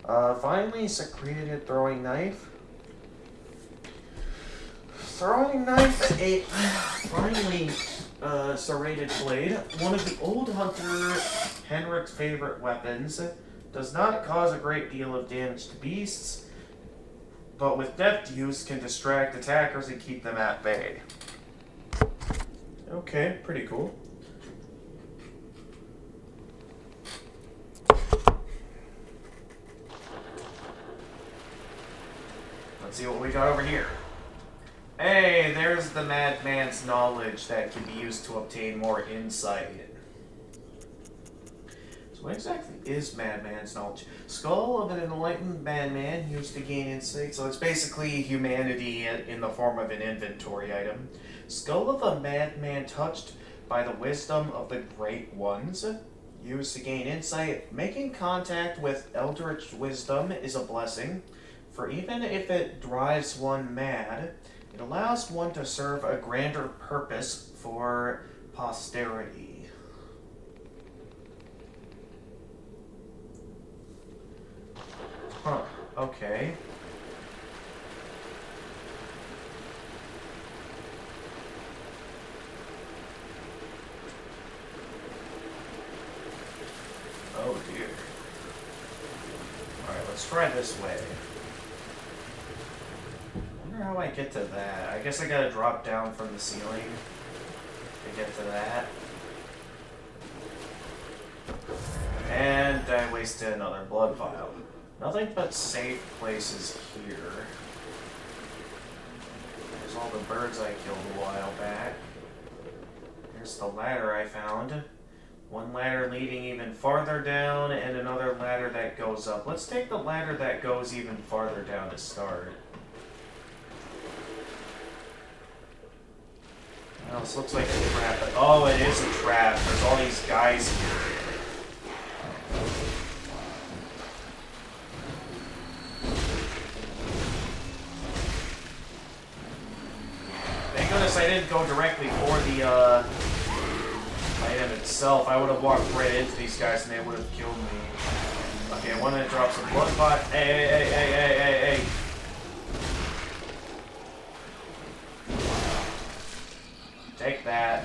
Finally secreted throwing knife. Throwing knife, a finely serrated blade, one of the old hunter Henrik's favorite weapons, does not cause a great deal of damage to beasts, but with deft use can distract attackers and keep them at bay. Okay, pretty cool. Let's see what we got over here. Hey, there's the madman's knowledge that can be used to obtain more insight. So what exactly is madman's knowledge? Skull of an enlightened madman used to gain insight. So it's basically humanity in the form of an inventory item. Skull of a madman touched by the wisdom of the great ones. Used to gain insight. Making contact with eldritch wisdom is a blessing. For even if it drives one mad, it allows one to serve a grander purpose for posterity. Huh, okay. Oh dear. Alright, let's try this way. How I get to that? I guess I gotta drop down from the ceiling to get to that. And I wasted another blood vial. Nothing but safe places here. There's all the birds I killed a while back. There's the ladder I found. One ladder leading even farther down and another ladder that goes up. Let's take the ladder that goes even farther down to start. Oh, this looks like a trap. Oh, it is a trap. There's all these guys here. Thank goodness I didn't go directly for the item itself. I would have walked right into these guys and they would have killed me. Okay, I want to drop some blood pot. Hey. Take that.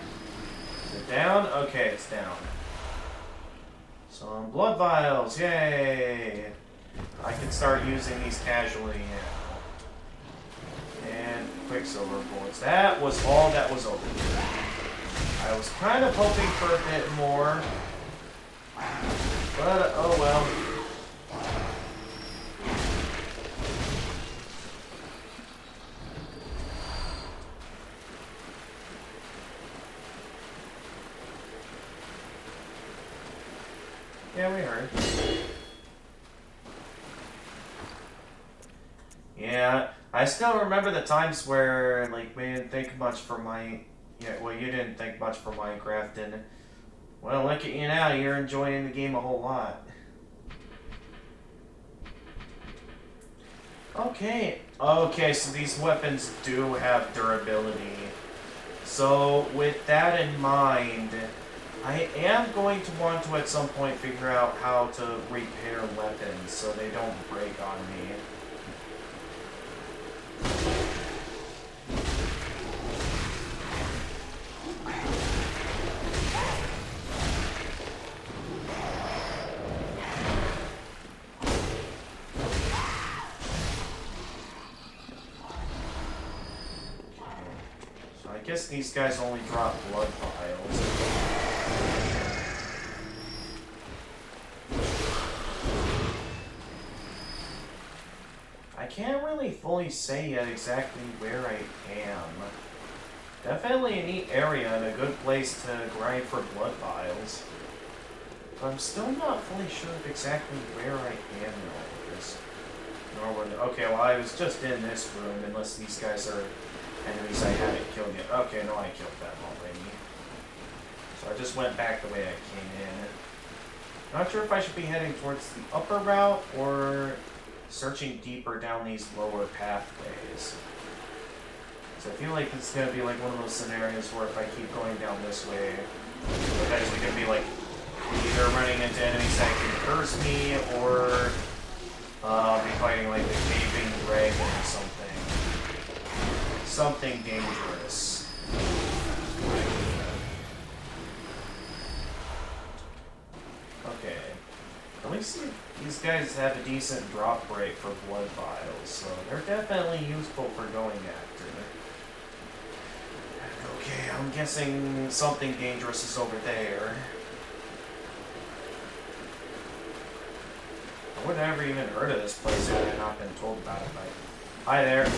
Is it down? Okay, it's down. Some blood vials, yay! I can start using these casually now. And quicksilver bullets. That was all that was open. I was kind of hoping for a bit more. But, oh well. Yeah, we heard. Yeah, I still remember the times where, like, we didn't think much for my... Yeah, well, you didn't think much for Minecraft, and... Well, look at you now, you're enjoying the game a whole lot. Okay, so these weapons do have durability. So, with that in mind... I am going to want to at some point figure out how to repair weapons so they don't break on me. So I guess these guys only drop blood vials. I can't really fully say yet exactly where I am. Definitely a neat area and a good place to grind for blood vials. But I'm still not fully sure of exactly where I am though, because okay, well I was just in this room unless these guys are enemies I haven't killed yet. Okay, no, I killed them already. So I just went back the way I came in. Not sure if I should be heading towards the upper route or searching deeper down these lower pathways. So I feel like it's going to be like one of those scenarios where if I keep going down this way, I'm eventually going to be like either running into enemies that can curse me or I'll be fighting like the caving dragon or something. Something dangerous. Okay. At least these guys have a decent drop rate for blood vials, so they're definitely useful for going after. Okay, I'm guessing something dangerous is over there. I would have never even heard of this place had I not been told about it. Hi there.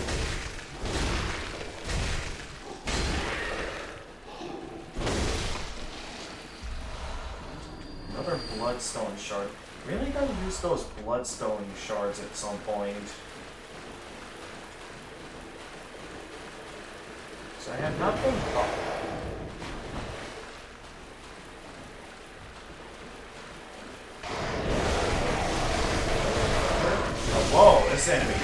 Another bloodstone shard. Really gotta use those bloodstone shards at some point. So I have not been... Oh, whoa, this enemy.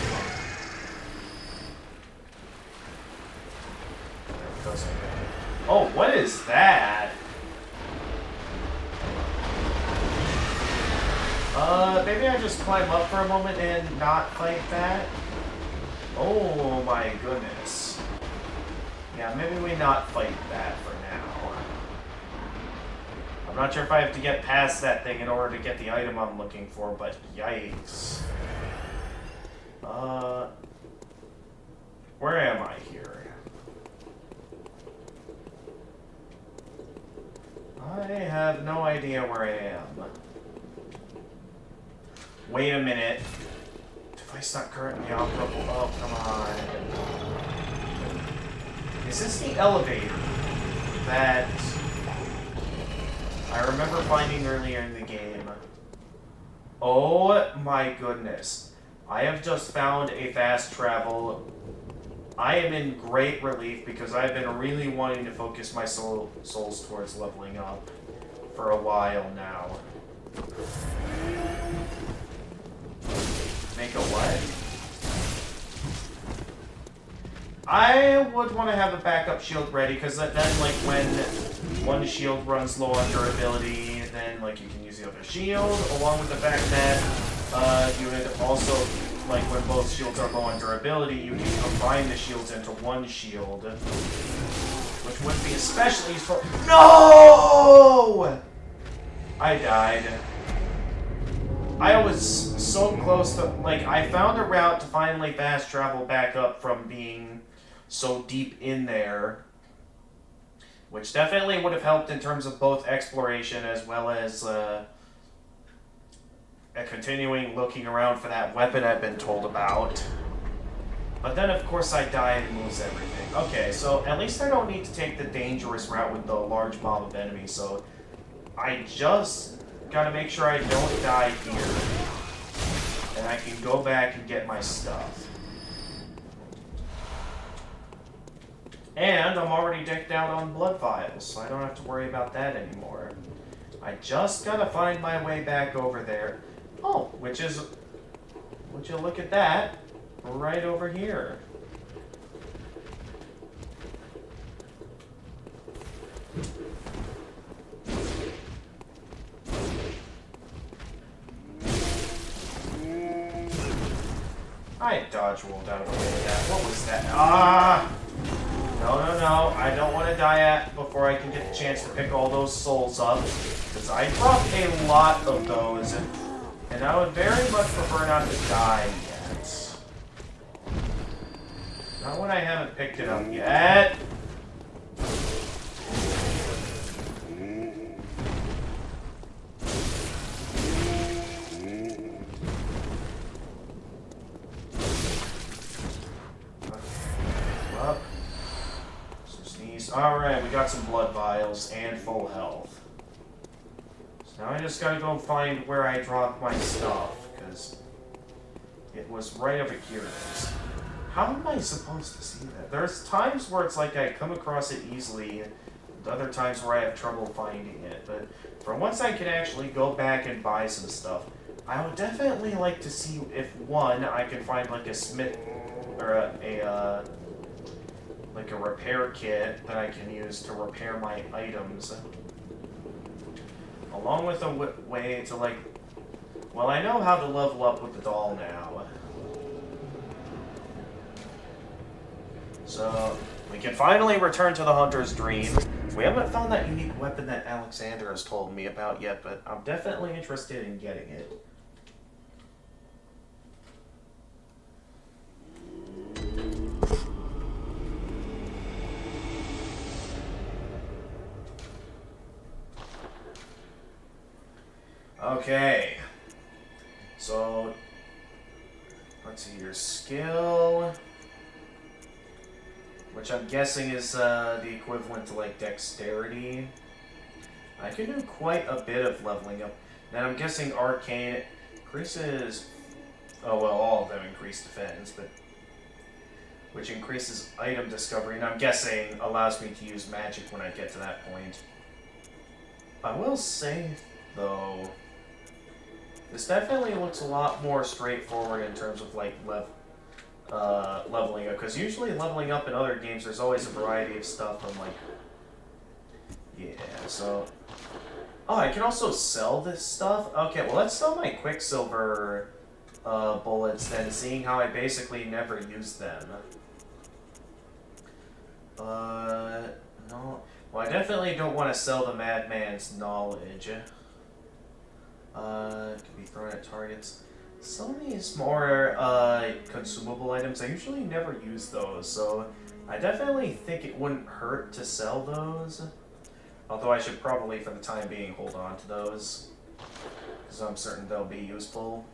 Oh, what is that? Maybe I just climb up for a moment and not fight that? Oh my goodness. Yeah, maybe we not fight that for now. I'm not sure if I have to get past that thing in order to get the item I'm looking for, but yikes. Where am I here? I have no idea where I am. Wait a minute. Device not currently operable. Oh, come on. Is this the elevator that I remember finding earlier in the game? Oh my goodness. I have just found a fast travel. I am in great relief because I've been really wanting to focus my souls towards leveling up for a while now. Make a what? I would want to have a backup shield ready, because then, like, when one shield runs low on durability, then, like, you can use the other shield, along with the fact that, you would also, like, when both shields are low on durability, you can combine the shields into one shield, which would be especially useful. No! I died. I was so close to, like, I found a route to finally fast travel back up from being so deep in there, which definitely would have helped in terms of both exploration as well as continuing looking around for that weapon I've been told about. But then, of course, I die and lose everything. Okay, so at least I don't need to take the dangerous route with the large mob of enemies, so I just gotta make sure I don't die here, and I can go back and get my stuff. And I'm already decked out on blood vials, so I don't have to worry about that anymore. I just gotta find my way back over there. Oh, which is, would you look at that, right over here. I dodge rolled out of the way of that. What was that? Ah! No, no, no. I don't want to die before I can get the chance to pick all those souls up. Because I dropped a lot of those. And I would very much prefer not to die yet. Not when I haven't picked it up yet. Alright, we got some blood vials and full health. So now I just gotta go find where I dropped my stuff, because it was right over here. How am I supposed to see that? There's times where it's like I come across it easily, and other times where I have trouble finding it. But for once I can actually go back and buy some stuff, I would definitely like to see if, one, I can find like a smith, or like a repair kit that I can use to repair my items. Along with a way to, like... Well, I know how to level up with the doll now. So, we can finally return to the Hunter's Dream. We haven't found that unique weapon that Alexander has told me about yet, but I'm definitely interested in getting it. Okay. So, let's see, your skill, which I'm guessing is the equivalent to like dexterity. I can do quite a bit of leveling up. Then I'm guessing arcane increases. Oh well, all of them increase defense, but which increases item discovery, and I'm guessing allows me to use magic when I get to that point. I will say, though, this definitely looks a lot more straightforward in terms of like leveling up, because usually leveling up in other games there's always a variety of stuff. I'm like, yeah, so oh, I can also sell this stuff. Okay, well let's sell my Quicksilver bullets then, seeing how I basically never use them. No. Well, I definitely don't want to sell the Madman's knowledge. Can be thrown at targets. Some of these more consumable items, I usually never use those, so I definitely think it wouldn't hurt to sell those. Although I should probably, for the time being, hold on to those, because I'm certain they'll be useful.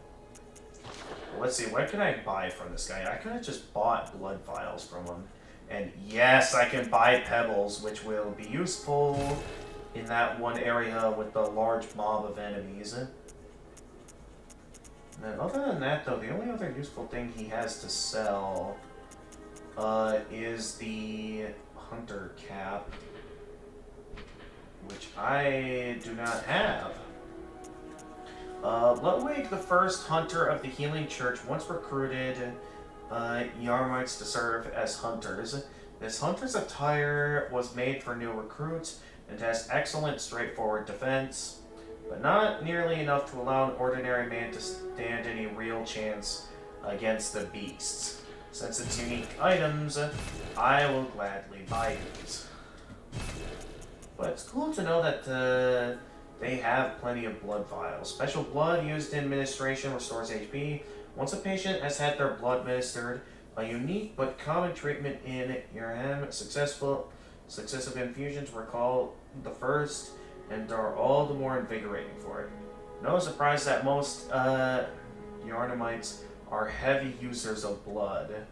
Well, let's see, what can I buy from this guy? I could have just bought blood vials from him. And yes, I can buy pebbles, which will be useful in that one area with the large mob of enemies. And then other than that, though, the only other useful thing he has to sell is the hunter cap, which I do not have. Ludwig, the first hunter of the Healing Church, once recruited Yarmites to serve as hunters. This hunter's attire was made for new recruits and has excellent straightforward defense, but not nearly enough to allow an ordinary man to stand any real chance against the beasts. Since it's unique items, I will gladly buy these. But it's cool to know that they have plenty of blood vials. Special blood used in administration restores HP. Once a patient has had their blood administered, a unique but common treatment in Yarham, successive infusions recall the first and are all the more invigorating for it. No surprise that most Yarnamites are heavy users of blood.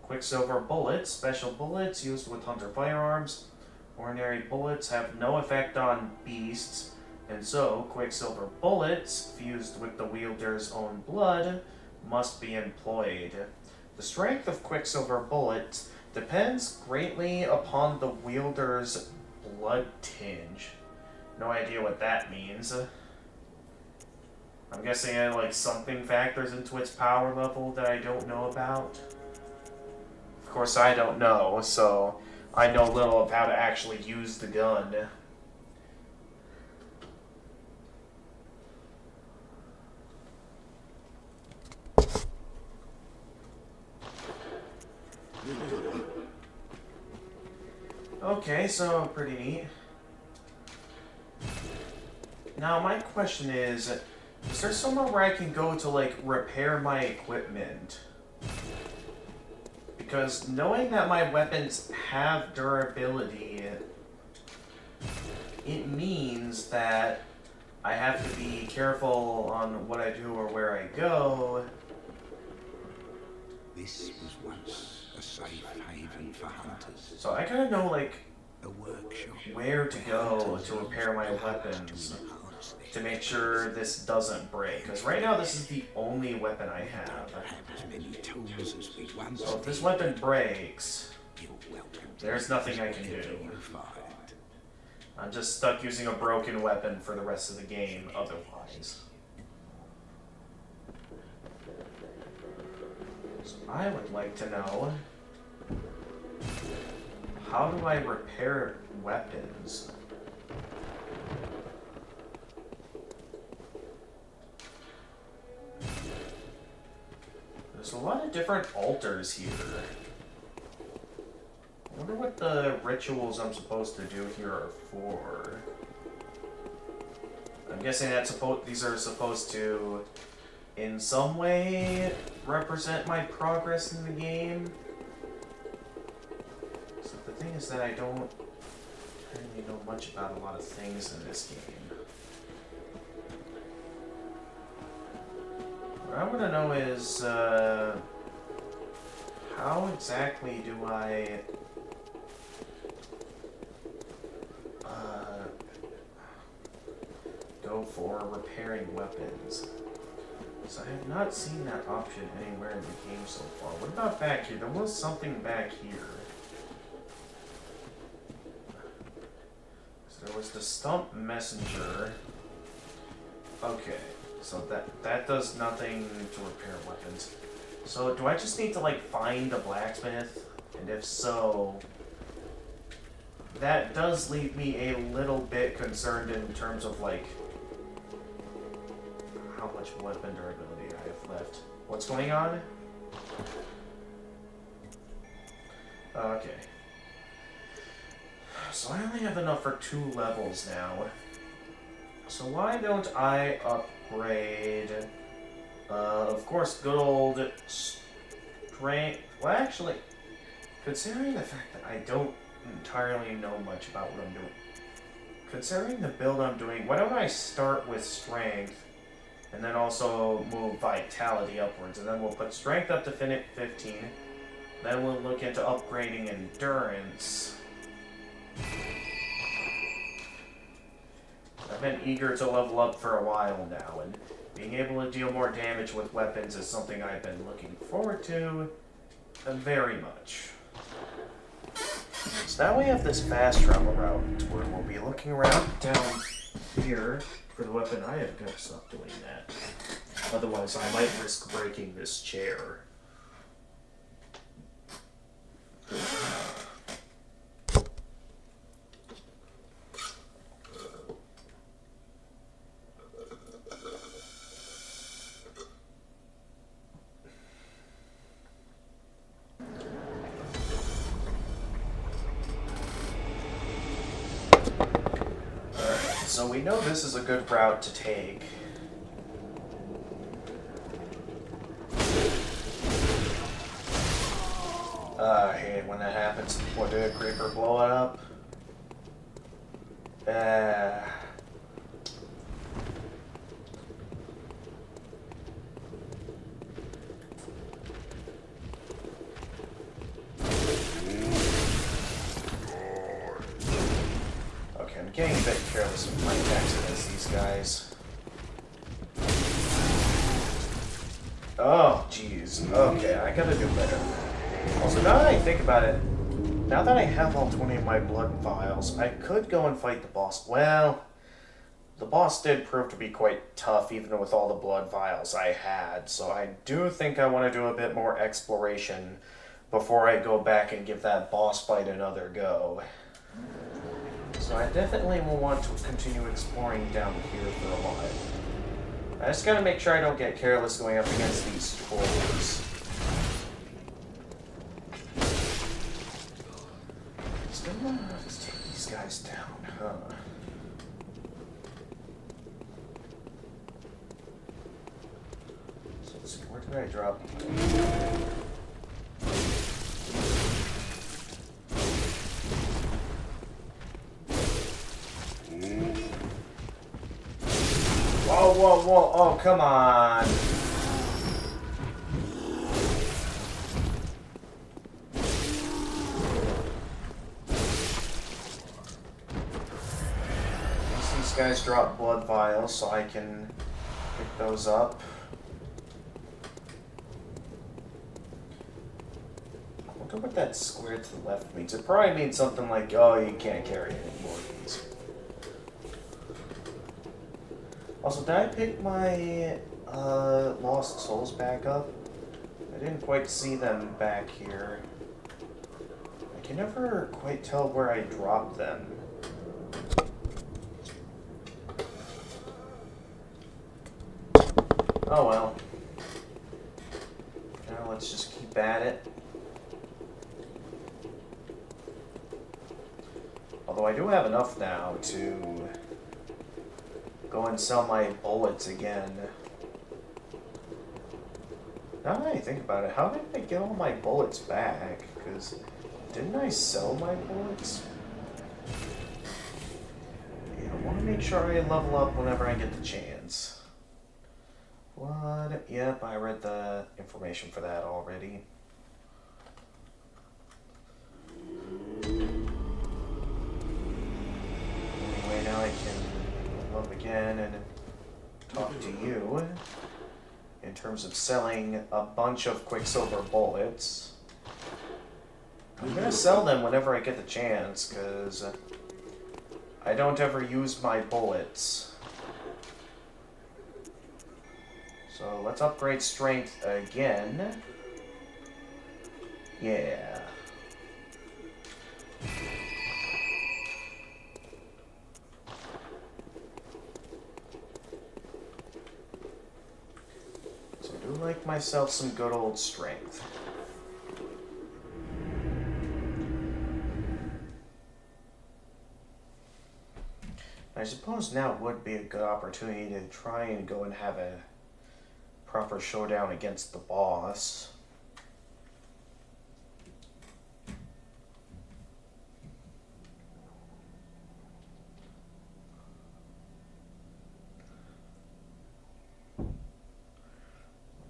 Quicksilver bullets, special bullets used with hunter firearms. Ordinary bullets have no effect on beasts, and so Quicksilver bullets, fused with the wielder's own blood, must be employed. The strength of Quicksilver bullets depends greatly upon the wielder's blood tinge. No idea what that means. I'm guessing like something factors into its power level that I don't know about. Of course I don't know, so I know little of how to actually use the gun. Okay, so pretty neat. Now my question is there somewhere where I can go to like repair my equipment? Because knowing that my weapons have durability, it means that I have to be careful on what I do or where I go. This was once a safe haven for hunters. So I gotta know like A workshop where to go to repair my weapons to make sure this doesn't break. Because right now this is the only weapon I have. as many tools as we once So if this weapon breaks, You're welcome to there's nothing I can do. you'll find. I'm just stuck using a broken weapon for the rest of the game otherwise. So I would like to know, how do I repair weapons? There's a lot of different altars here. I wonder what the rituals I'm supposed to do here are for. I'm guessing these are supposed to, in some way, represent my progress in the game. So the thing is that I don't really know much about a lot of things in this game. What I want to know is, how exactly do I, go for repairing weapons? So I have not seen that option anywhere in the game so far. What about back here? There was something back here. So there was the stump messenger. Okay, so that does nothing to repair weapons. So do I just need to like find a blacksmith? And if so, that does leave me a little bit concerned in terms of like how much weapon durability I have left. What's going on? Okay. So I only have enough for 2 levels now. So why don't I upgrade, of course, good old strength. Well, actually, considering the fact that I don't entirely know much about what I'm doing, considering the build I'm doing, why don't I start with strength and then also move vitality upwards, and then we'll put strength up to 15, then we'll look into upgrading endurance. I've been eager to level up for a while now, and being able to deal more damage with weapons is something I've been looking forward to very much. So now we have this fast travel route where we'll be looking around down here for the weapon. I have got to stop doing that. Otherwise, I might risk breaking this chair. So we know this is a good route to take. I hate when that happens. What, did a creeper blow it up? Okay, I'm getting a bit careless with my attacks against these guys. Oh, jeez. Okay, I gotta do better. Also, now that I think about it, now that I have all 20 of my blood vials, I could go and fight the boss. Well, the boss did prove to be quite tough, even with all the blood vials I had, so I do think I want to do a bit more exploration before I go back and give that boss fight another go. So I definitely will want to continue exploring down here for a while. I just gotta make sure I don't get careless going up against these trolls. Still don't know how to take these guys down, huh? So let's see, where did I drop? Whoa, whoa, whoa, oh, come on. These guys drop blood vials, so I can pick those up. I wonder what that square to the left means. It probably means something like, oh, you can't carry any more of these. Also, did I pick my lost souls back up? I didn't quite see them back here. I can never quite tell where I dropped them. Oh well. Now let's just keep at it. Although I do have enough now to go and sell my bullets again. Now that I think about it, how did I get all my bullets back? Because didn't I sell my bullets? Yeah, I want to make sure I level up whenever I get the chance. Blood. Yep, I read the information for that already. Anyway, now I can level up again and talk to you in terms of selling a bunch of Quicksilver bullets. I'm gonna sell them whenever I get the chance, because I don't ever use my bullets. So let's upgrade strength again. Yeah. So I do like myself some good old strength. I suppose now would be a good opportunity to try and go and have a proper showdown against the boss.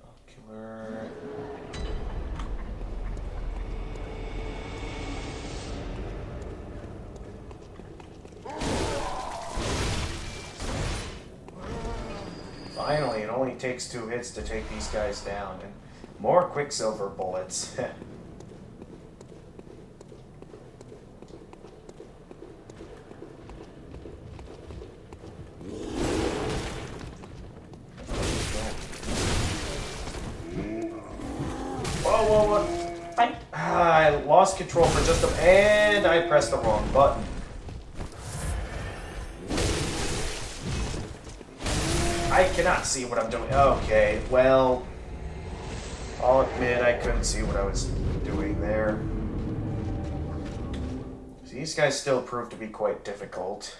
Ocular. Finally, it only takes 2 hits to take these guys down, and more Quicksilver bullets. Whoa. I lost control for just a... and I pressed the wrong button. I cannot see what I'm doing. Okay, well, I'll admit I couldn't see what I was doing there. So these guys still prove to be quite difficult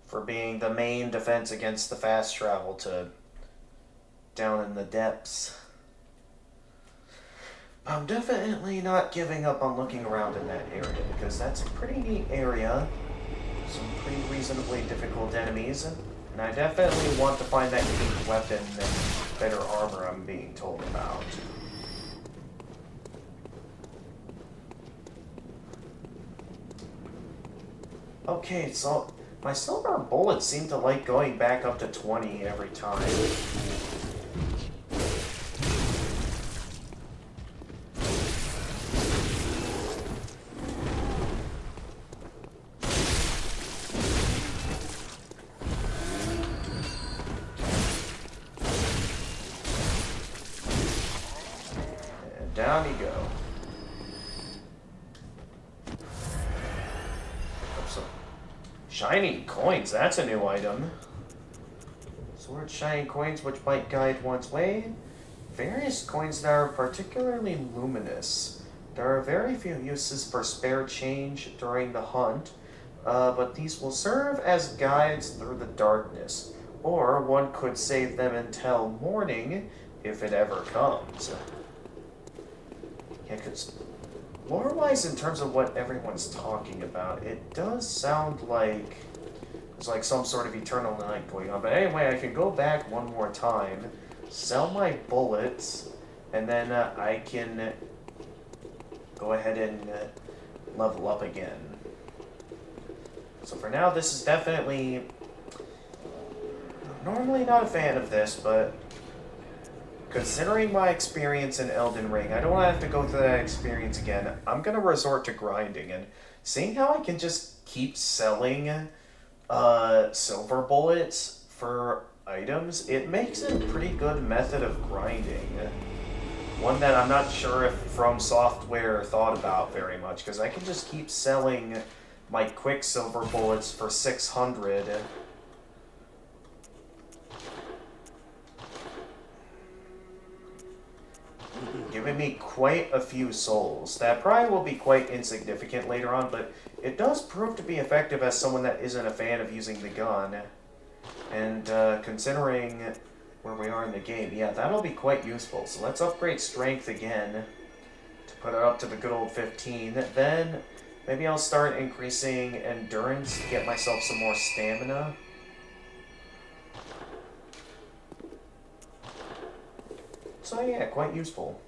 for being the main defense against the fast travel to down in the depths. I'm definitely not giving up on looking around in that area, because that's a pretty neat area. Some pretty reasonably difficult enemies. And I definitely want to find that unique weapon and better armor I'm being told about. Okay, so my silver bullets seem to like going back up to 20 every time. Down you go. Pick up some shiny coins. That's a new item. Sword shiny coins which might guide one's way. Various coins that are particularly luminous. There are very few uses for spare change during the hunt, but these will serve as guides through the darkness. Or one could save them until morning if it ever comes. Yeah, because lore-wise, in terms of what everyone's talking about, it does sound like there's like some sort of eternal night going on. But anyway, I can go back one more time, sell my bullets, and then I can go ahead and level up again. So for now, this is definitely... I'm normally not a fan of this, but... considering my experience in Elden Ring, I don't want to have to go through that experience again. I'm going to resort to grinding, and seeing how I can just keep selling silver bullets for items, it makes it a pretty good method of grinding. One that I'm not sure if From Software thought about very much, because I can just keep selling my Quicksilver bullets for 600. Giving me quite a few souls. That probably will be quite insignificant later on, but it does prove to be effective as someone that isn't a fan of using the gun. And considering where we are in the game, yeah, that'll be quite useful. So let's upgrade strength again to put it up to the good old 15. Then maybe I'll start increasing endurance to get myself some more stamina. So yeah, quite useful.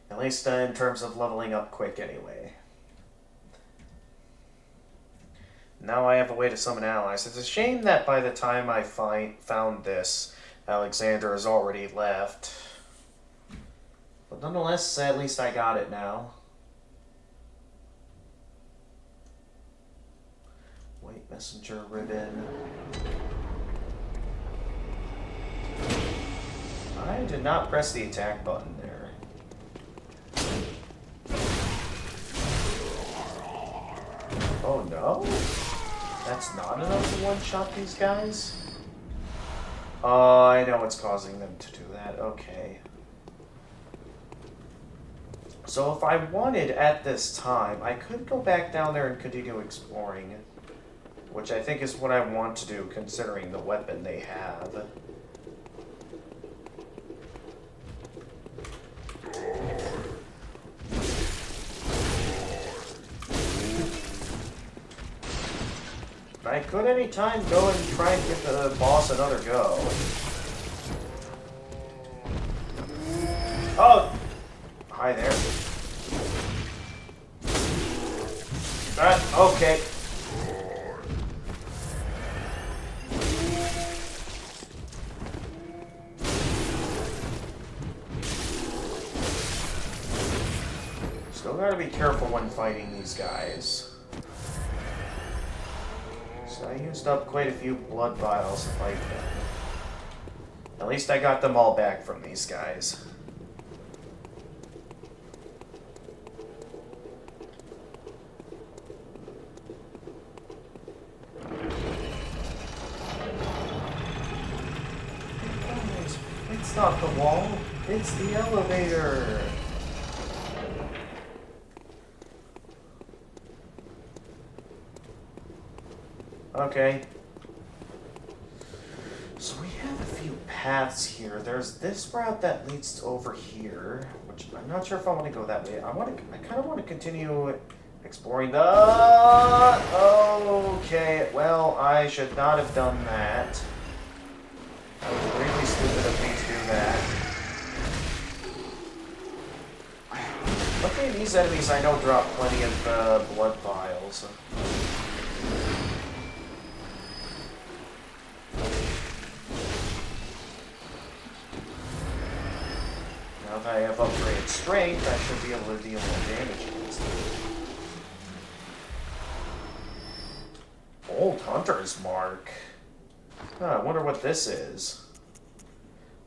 At least in terms of leveling up quick anyway. Now I have a way to summon allies. It's a shame that by the time I found this, Alexander has already left. But nonetheless, at least I got it now. White messenger ribbon. I did not press the attack button there. Oh no? That's not enough to one-shot these guys? Oh, I know what's causing them to do that. Okay. So if I wanted at this time, I could go back down there and continue exploring. Which I think is what I want to do, considering the weapon they have. I could anytime go and try and give the boss another go. Oh! Hi there. Okay. Still gotta be careful when fighting these guys. So I used up quite a few blood vials to fight them. At least I got them all back from these guys. It's not the wall, it's the elevator. Okay. So we have a few paths here. There's this route that leads over here, which I'm not sure if I want to go that way. I kind of want to continue exploring the... Okay, well, I should not have done that. That was really stupid of me to do that. Okay, these enemies I know drop plenty of blood vials. Now that I have upgraded strength, I should be able to deal more damage against them. Old Hunter's Mark. I wonder what this is.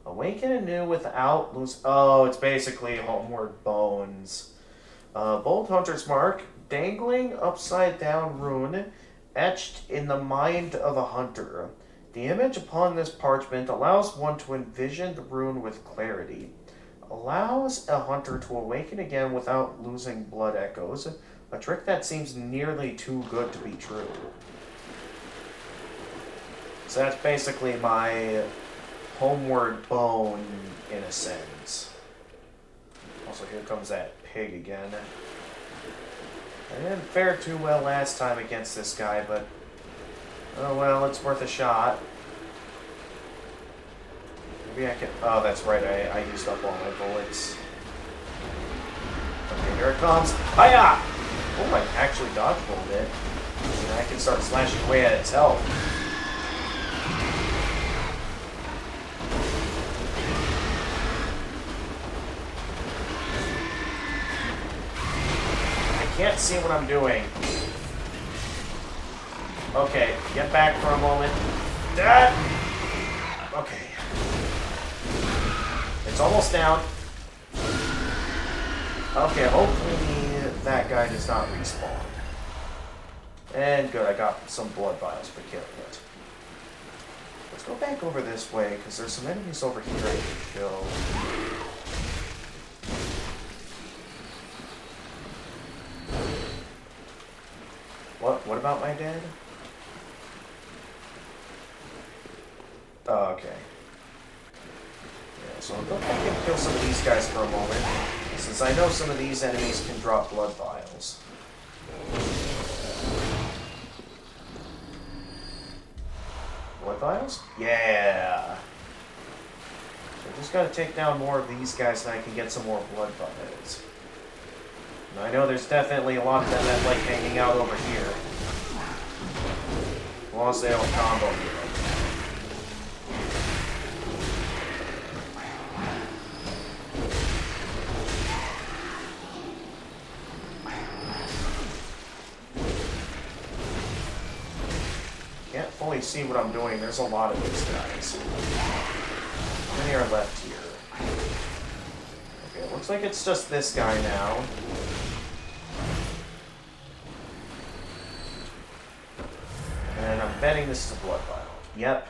Awaken anew without lose. Oh, it's basically Homeward Bones. Bold Hunter's Mark, dangling upside down rune, etched in the mind of a hunter. The image upon this parchment allows one to envision the rune with clarity. Allows a hunter to awaken again without losing blood echoes. A trick that seems nearly too good to be true. So that's basically my homeward bone, in a sense. Also, here comes that pig again. I didn't fare too well last time against this guy, but... oh well, it's worth a shot. Maybe I can... oh, that's right, I used up all my bullets. Okay, here it comes. Hiya! Oh, I actually dodgeballed it. And I can start slashing away at its health. Can't see what I'm doing. Okay, get back for a moment. Dad! Okay. It's almost down. Okay, hopefully that guy does not respawn. And good, I got some blood vials for killing it. Let's go back over this way, because there's some enemies over here I can kill. What about my dad? Oh, okay. Yeah, so I'll go back and kill some of these guys for a moment, since I know some of these enemies can drop blood vials. blood vials? Yeah. So I just gotta take down more of these guys and I can get some more blood vials. And I know there's definitely a lot of them that like hanging out over here. As long as they don't combo me. Can't fully see what I'm doing. There's a lot of these guys. How many are left here? Okay, looks like it's just this guy now. And I'm betting this is a blood vial. Yep.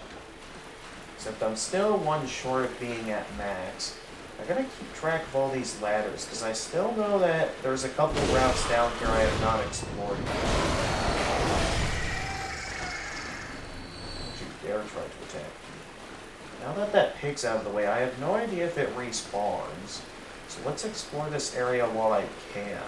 Except I'm still one short of being at max. I gotta keep track of all these ladders, because I still know that there's a couple routes down here I have not explored yet. Dare try to attack me. Now that that pig's out of the way, I have no idea if it respawns. So let's explore this area while I can.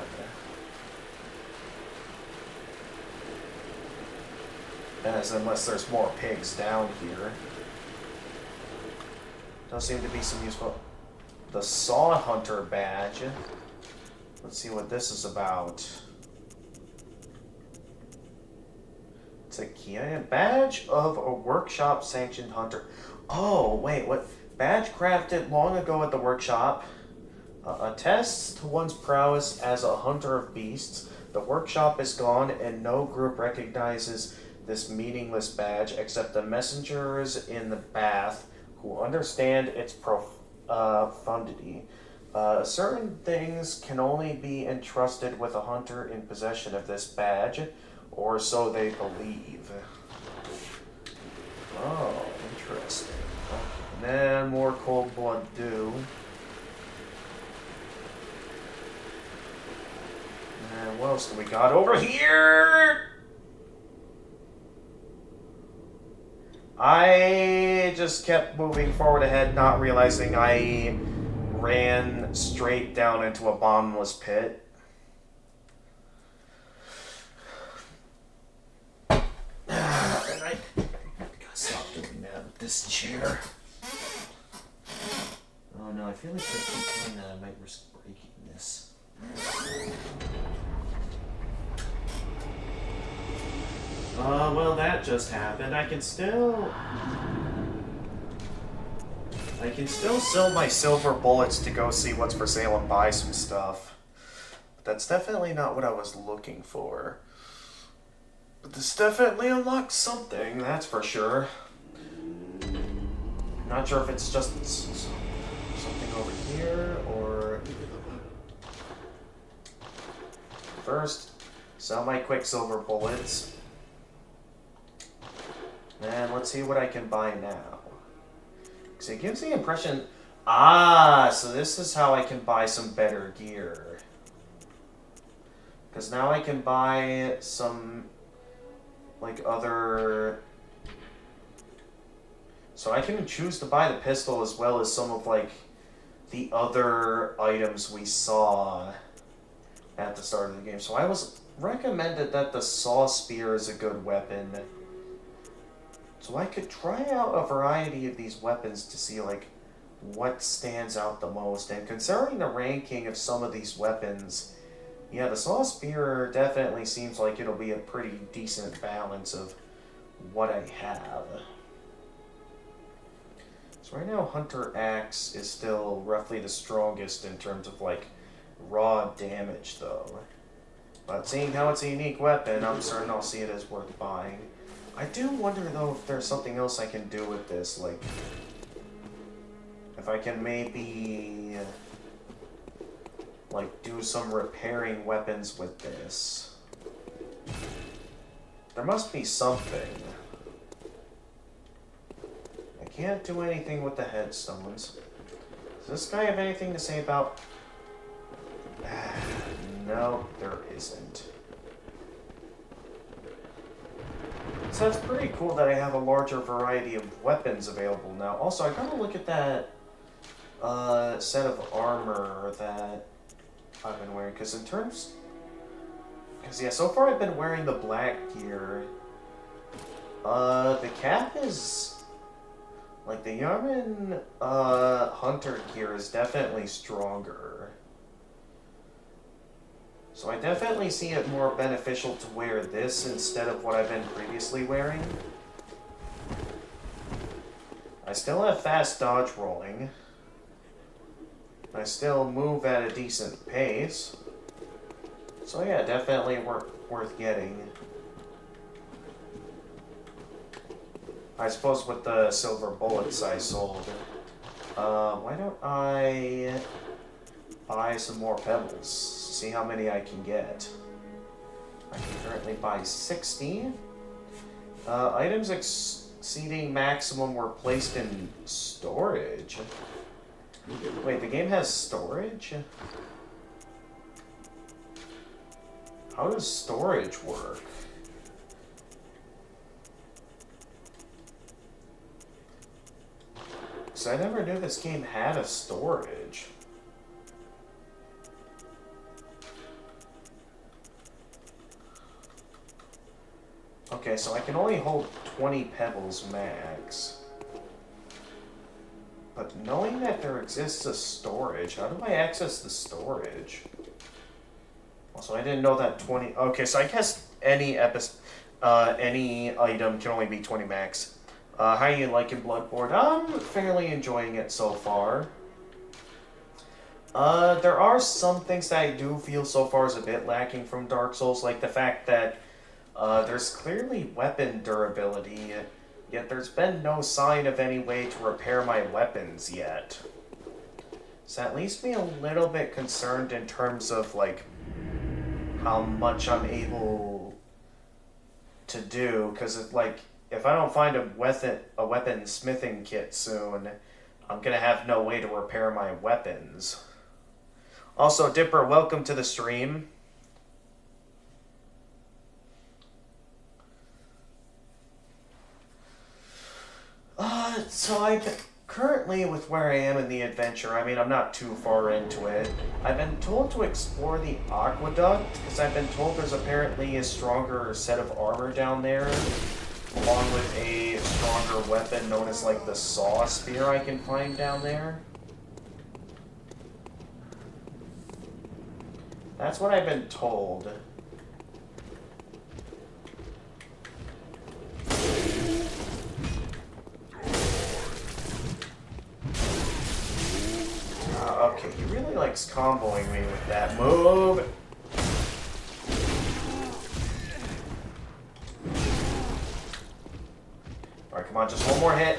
As unless there's more pigs down here. Does seem to be some useful. The Saw Hunter badge. Let's see what this is about. It's a key item. Badge of a workshop sanctioned hunter. Oh, wait, what? Badge crafted long ago at the workshop. Attests to one's prowess as a hunter of beasts. The workshop is gone and no group recognizes this meaningless badge except the messengers in the bath who understand its profundity. Certain things can only be entrusted with a hunter in possession of this badge, or so they believe. Oh, interesting. Okay. And then more cold blood dew. And what else do we got over here? I just kept moving forward ahead, not realizing I ran straight down into a bottomless pit. And I gotta stop doing that with this chair. Oh no, I feel like if I keep doing that, I might risk breaking this. Well, that just happened. I can still sell my silver bullets to go see what's for sale and buy some stuff. But that's definitely not what I was looking for. But this definitely unlocks something, that's for sure. Not sure if it's just something over here, or... First, sell my quicksilver bullets. And let's see what I can buy now. Because it gives the impression... Ah, so this is how I can buy some better gear. Because now I can buy some... like, other... So I can choose to buy the pistol as well as some of, like, the other items we saw at the start of the game. So I was recommended that the saw spear is a good weapon. So I could try out a variety of these weapons to see, like, what stands out the most. And considering the ranking of some of these weapons, yeah, the saw spear definitely seems like it'll be a pretty decent balance of what I have. So right now, Hunter Axe is still roughly the strongest in terms of, like, raw damage, though. But seeing how it's a unique weapon, I'm certain I'll see it as worth buying. I do wonder, though, if there's something else I can do with this, like... If I can maybe... like, do some repairing weapons with this. There must be something. I can't do anything with the headstones. Does this guy have anything to say about... No, there isn't. So it's pretty cool that I have a larger variety of weapons available now. Also, I gotta look at that set of armor that I've been wearing, because in terms... Because, yeah, so far I've been wearing the black gear. The cap is... Like, the Yarman, hunter gear is definitely stronger. So I definitely see it more beneficial to wear this instead of what I've been previously wearing. I still have fast dodge rolling. I still move at a decent pace. So yeah, definitely worth getting. I suppose with the silver bullets I sold. Why don't I buy some more pebbles? See how many I can get. I can currently buy 60. Items exceeding maximum were placed in storage. Wait, the game has storage? How does storage work? So I never knew this game had a storage. Okay, so I can only hold 20 pebbles max. But knowing that there exists a storage, how do I access the storage? Also, I didn't know that 20... Okay, so I guess any item can only be 20 max. How are you liking Bloodborne? I'm fairly enjoying it so far. There are some things that I do feel so far is a bit lacking from Dark Souls, like the fact that there's clearly weapon durability, yet there's been no sign of any way to repair my weapons yet. So that leaves me a little bit concerned in terms of, like, how much I'm able to do, because, like, if I don't find a weapon smithing kit soon, I'm gonna have no way to repair my weapons. Also, Dipper, welcome to the stream. So currently with where I am in the adventure, I mean, I'm not too far into it. I've been told to explore the aqueduct, because I've been told there's apparently a stronger set of armor down there, along with a stronger weapon known as, like, the saw spear I can find down there. That's what I've been told. Okay, he really likes comboing me with that move. Alright, come on, just one more hit.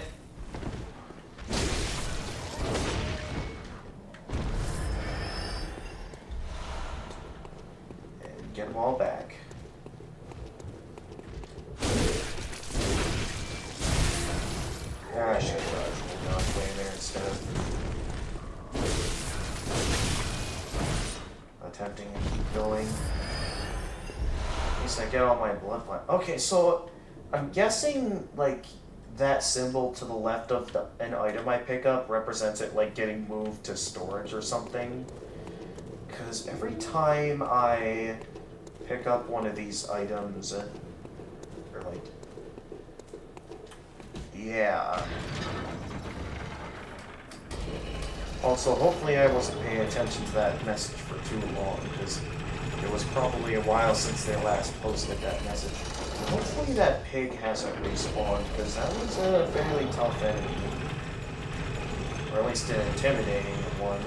And get them all back. I should have dodged one way there instead of attempting to keep going. At least I get all my blood. Okay, so I'm guessing, like, that symbol to the left of an item I pick up represents it, like, getting moved to storage or something. Because every time I pick up one of these items, or, like, yeah. Also, hopefully I wasn't paying attention to that message for too long, because it was probably a while since they last posted that message. Hopefully that pig hasn't respawned, because that was a fairly tough enemy. Or at least an intimidating one.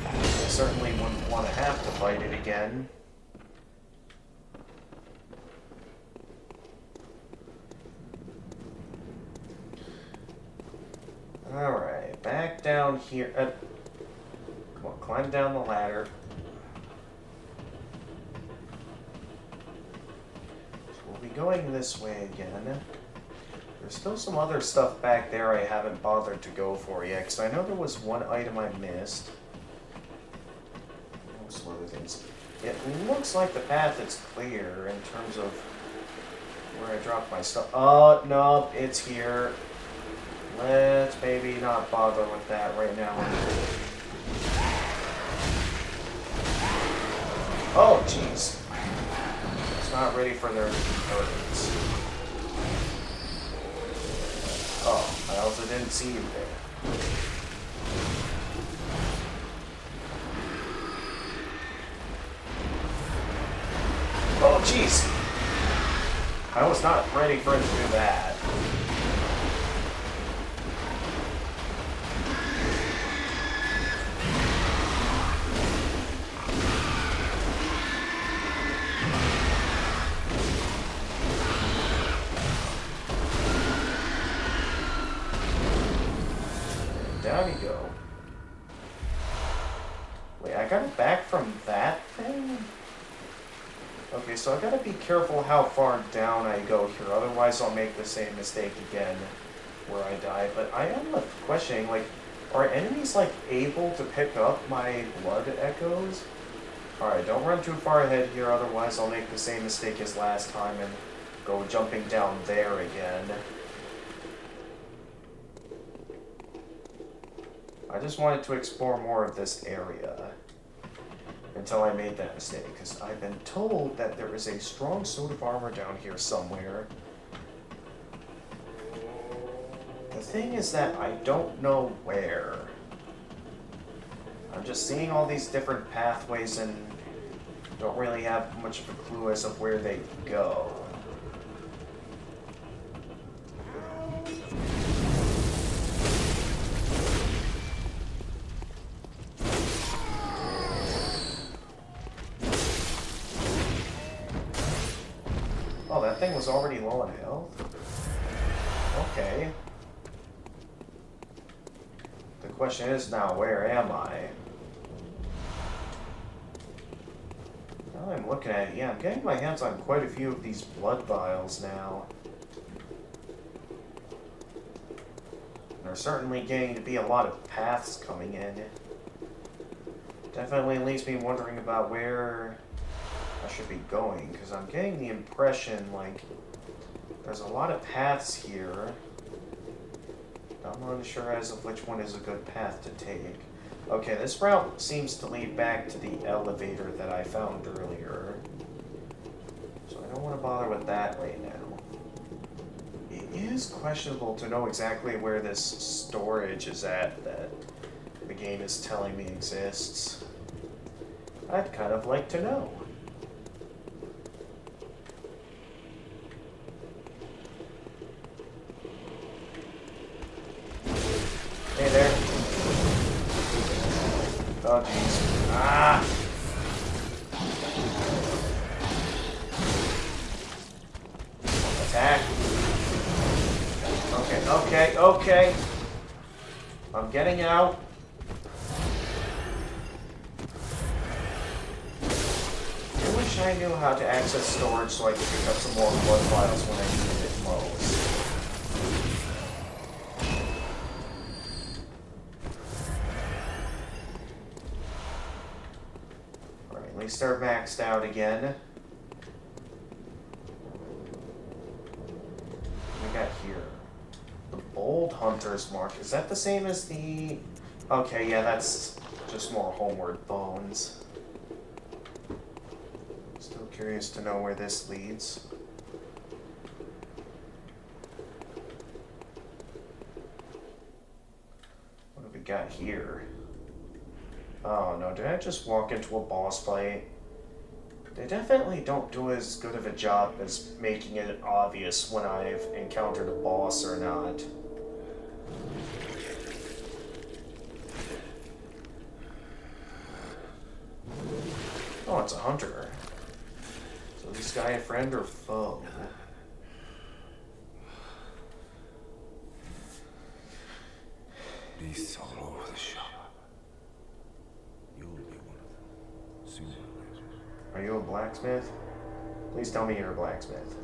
I certainly wouldn't want to have to fight it again. Alright, back down here. Come on, climb down the ladder. So we'll be going this way again. There's still some other stuff back there I haven't bothered to go for yet, because I know there was one item I missed. Some other things. It looks like the path is clear in terms of where I dropped my stuff. Oh, no, it's here. Let's maybe not bother with that right now. Oh, jeez. It's not ready for their birds. Oh, I also didn't see you there. Oh, jeez! I was not ready for him to do that. Down you go. Wait, I got it back from that thing? Okay, so I gotta be careful how far down I go here, otherwise I'll make the same mistake again where I die. But I am left questioning, like, are enemies, like, able to pick up my blood echoes? Alright, don't run too far ahead here, otherwise I'll make the same mistake as last time and go jumping down there again. I just wanted to explore more of this area until I made that mistake, because I've been told that there is a strong suit of armor down here somewhere. The thing is that I don't know where. I'm just seeing all these different pathways and don't really have much of a clue as of where they go. Oh, that thing was already low on health? Okay. The question is now, where am I? Now I'm looking at it, yeah, I'm getting my hands on quite a few of these blood vials now. There's certainly getting to be a lot of paths coming in. Definitely leaves me wondering about where I should be going, because I'm getting the impression, like, there's a lot of paths here. I'm not sure as of which one is a good path to take. Okay, this route seems to lead back to the elevator that I found earlier. So I don't want to bother with that right now. It is questionable to know exactly where this storage is at that the game is telling me exists. I'd kind of like to know. Hey there. Oh, jeez. Ah! Attack. Okay. I'm getting out. I wish I knew how to access storage so I could pick up some more blood vials when I needed it most. At least they're maxed out again. What we got here? The Bold Hunter's Mark. Is that the same as the... Okay, yeah, that's just more homeward bones. Still curious to know where this leads. What have we got here? Oh no, did I just walk into a boss fight? They definitely don't do as good of a job as making it obvious when I've encountered a boss or not. Oh, it's a hunter. So is this guy a friend or foe? Beasts all over the shop. You'll be one of them sooner or later. Are you a blacksmith? Please tell me you're a blacksmith.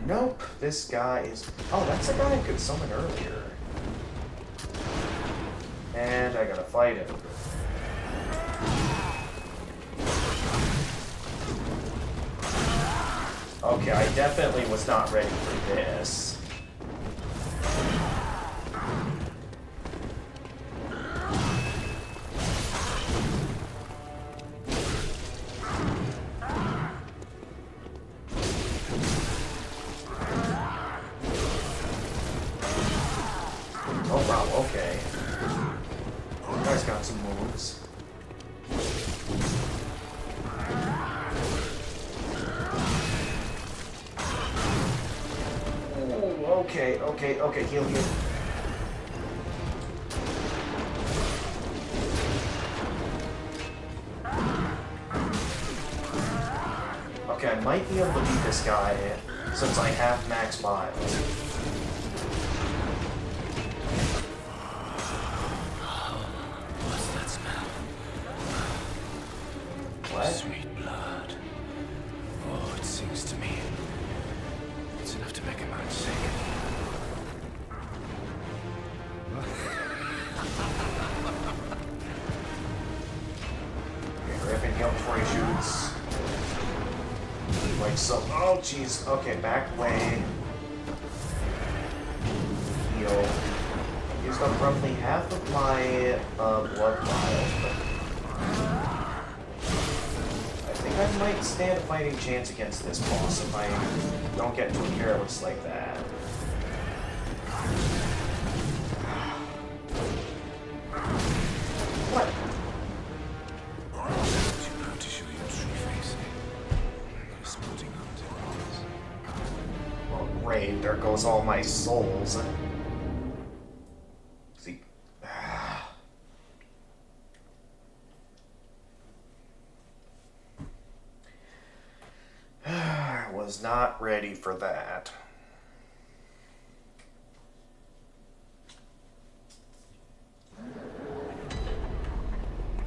Nope, this guy is... Oh, that's the guy I could summon earlier. And I gotta fight him. Okay, I definitely was not ready for this. Okay, okay, okay, heal, heal. Okay, I might be able to beat this guy since I have max miles. What's that smell? What? Sweet blood. Oh, it sings to me. It's enough to make a man sick. Okay, hurry up and heal before he shoots. Like so. Oh, jeez. Okay, back way. Heal. Used up roughly half of my blood vials, but I think I might stand a fighting chance against this boss if I don't get too careless like that. What? Too proud to show your true face. You're sporting hunter. Well, great. There goes all my souls. See. I was not ready for that.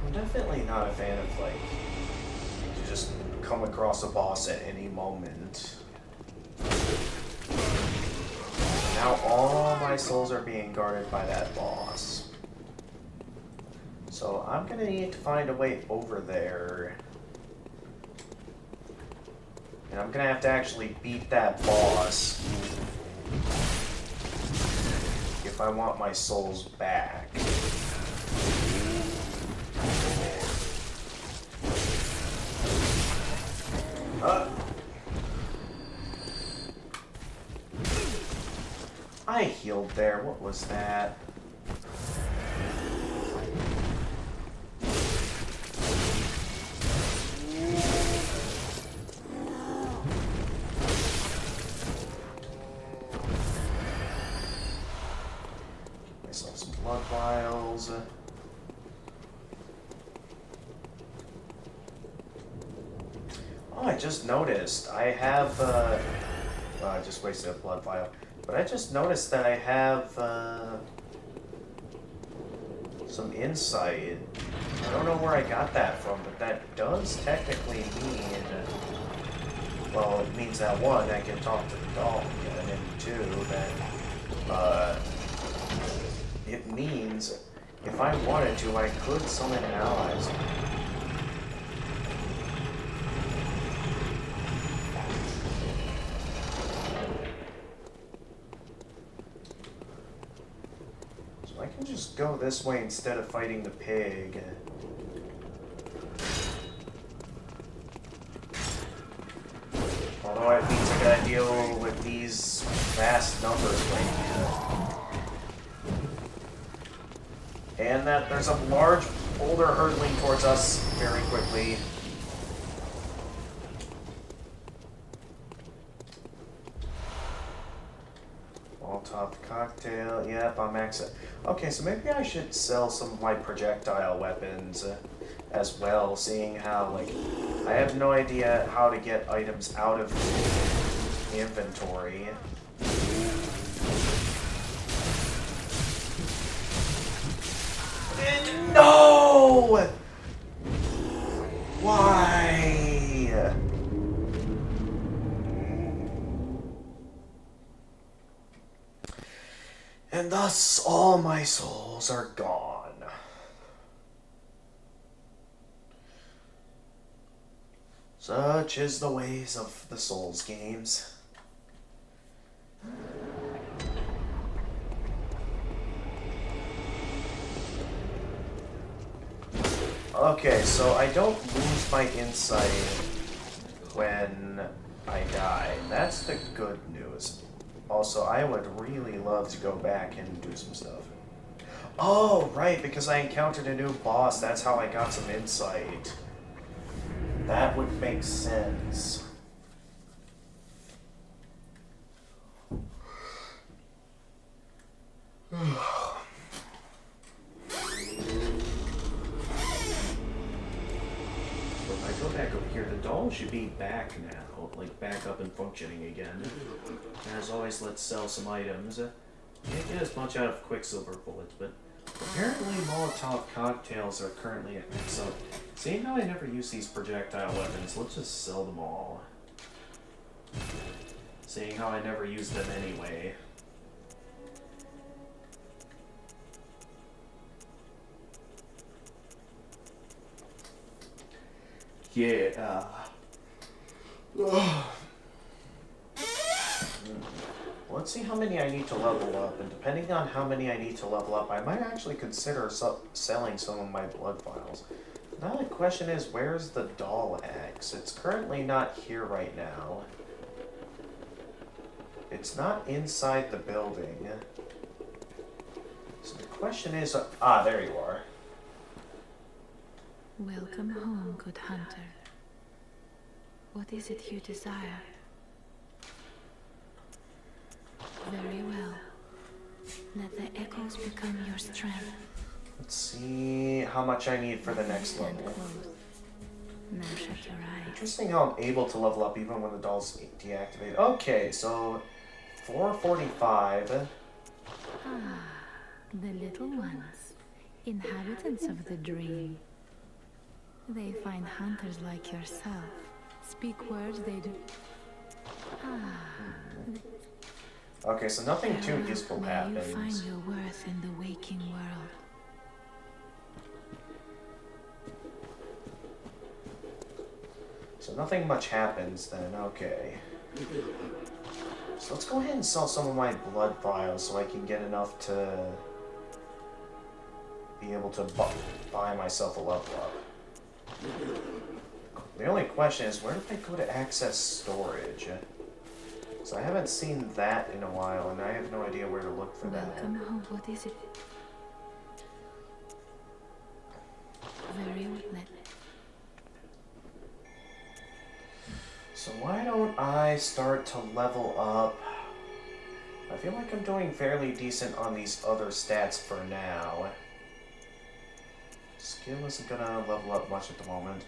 I'm definitely not a fan of, like, you just come across a boss at any moment. Now all my souls are being guarded by that boss. So I'm gonna need to find a way over there. And I'm gonna have to actually beat that boss if I want my souls back. I healed there. What was that? Get myself some blood vials. Oh, I just noticed. I have, I just wasted a blood vial. But I just noticed that I have, some insight. I don't know where I got that from, but that does technically mean, well, it means that one, I can talk to the dog, and two, that, it means if I wanted to, I could summon allies. I can just go this way instead of fighting the pig. Although it means I gotta deal with these vast numbers right here. And that there's a large boulder hurtling towards us very quickly. Molotov cocktail, yep, I'm maxed. Okay, so maybe I should sell some of my projectile weapons as well, seeing how, like, I have no idea how to get items out of the inventory. No! Why? And thus all my souls are gone. Such is the ways of the Souls games. Okay, so I don't lose my insight when I die. That's the good news. Also, I would really love to go back and do some stuff. Oh, right, because I encountered a new boss. That's how I got some insight. That would make sense. If I go back over here, the doll should be back now, like back up and functioning again. As always, let's sell some items. Can't get as much out of Quicksilver bullets, but apparently Molotov cocktails are currently at max. So, seeing how I never use these projectile weapons, let's just sell them all. Seeing how I never use them anyway. Yeah. Let's see how many I need to level up, and depending on how many I need to level up, I might actually consider selling some of my blood vials. Now the question is, where's the doll axe? It's currently not here right now. It's not inside the building. So the question is, there you are. Welcome home, good hunter. What is it you desire? Very well. Let the echoes become your strength. Let's see how much I need for the next level. Now shut your eyes. Interesting how I'm able to level up even when the doll's deactivated. Okay, so 445. Ah, the little ones. Inhabitants of the dream. They find hunters like yourself. Speak words they do. Okay, so nothing too useful May happens. you find your worth in the waking world. So nothing much happens then, okay. So let's go ahead and sell some of my blood vials so I can get enough to be able to buy myself a level up. The only question is, where do I go to access storage? So I haven't seen that in a while, and I have no idea where to look for that. Welcome home. What is it? Very well. So why don't I start to level up? I feel like I'm doing fairly decent on these other stats for now. Skill isn't gonna level up much at the moment.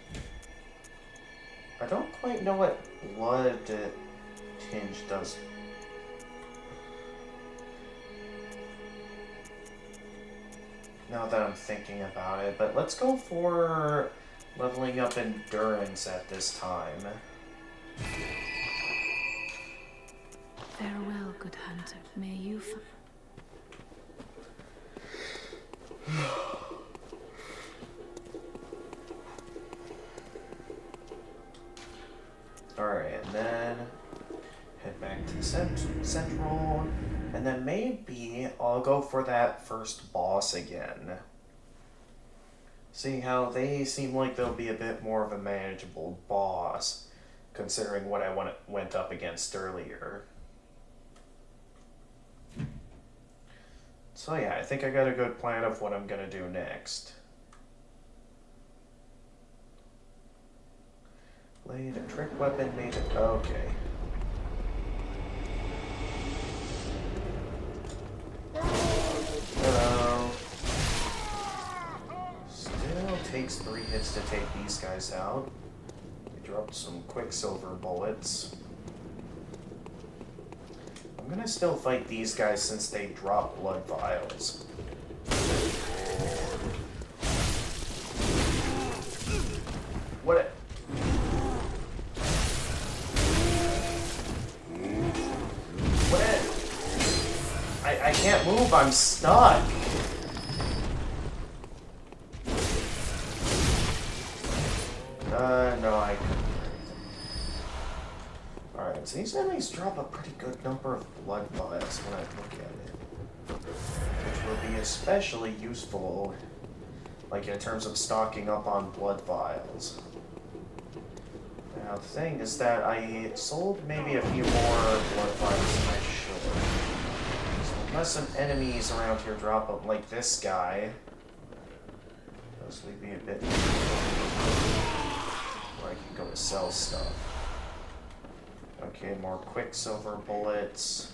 I don't quite know what blood tinge does. Now that I'm thinking about it, but let's go for leveling up endurance at this time. Farewell, good hunter. May you Alright, and then head back to the central, and then maybe I'll go for that first boss again. Seeing how they seem like they'll be a bit more of a manageable boss, considering what I went up against earlier. So yeah, I think I got a good plan of what I'm gonna do next. Blade, a trick weapon, made it. Okay. Hello. Still takes 3 hits to take these guys out. They dropped some Quicksilver bullets. I'm gonna still fight these guys since they drop blood vials. What? I can't move, I'm stuck. No, I couldn't. Alright, so these enemies drop a pretty good number of blood vials when I look at it. Which will be especially useful, like in terms of stocking up on blood vials. Now the thing is that I sold maybe a few more blood vials than I should. Unless some enemies around here drop them, like this guy. Those leave me a bit where I can go to sell stuff. Okay, more Quicksilver bullets.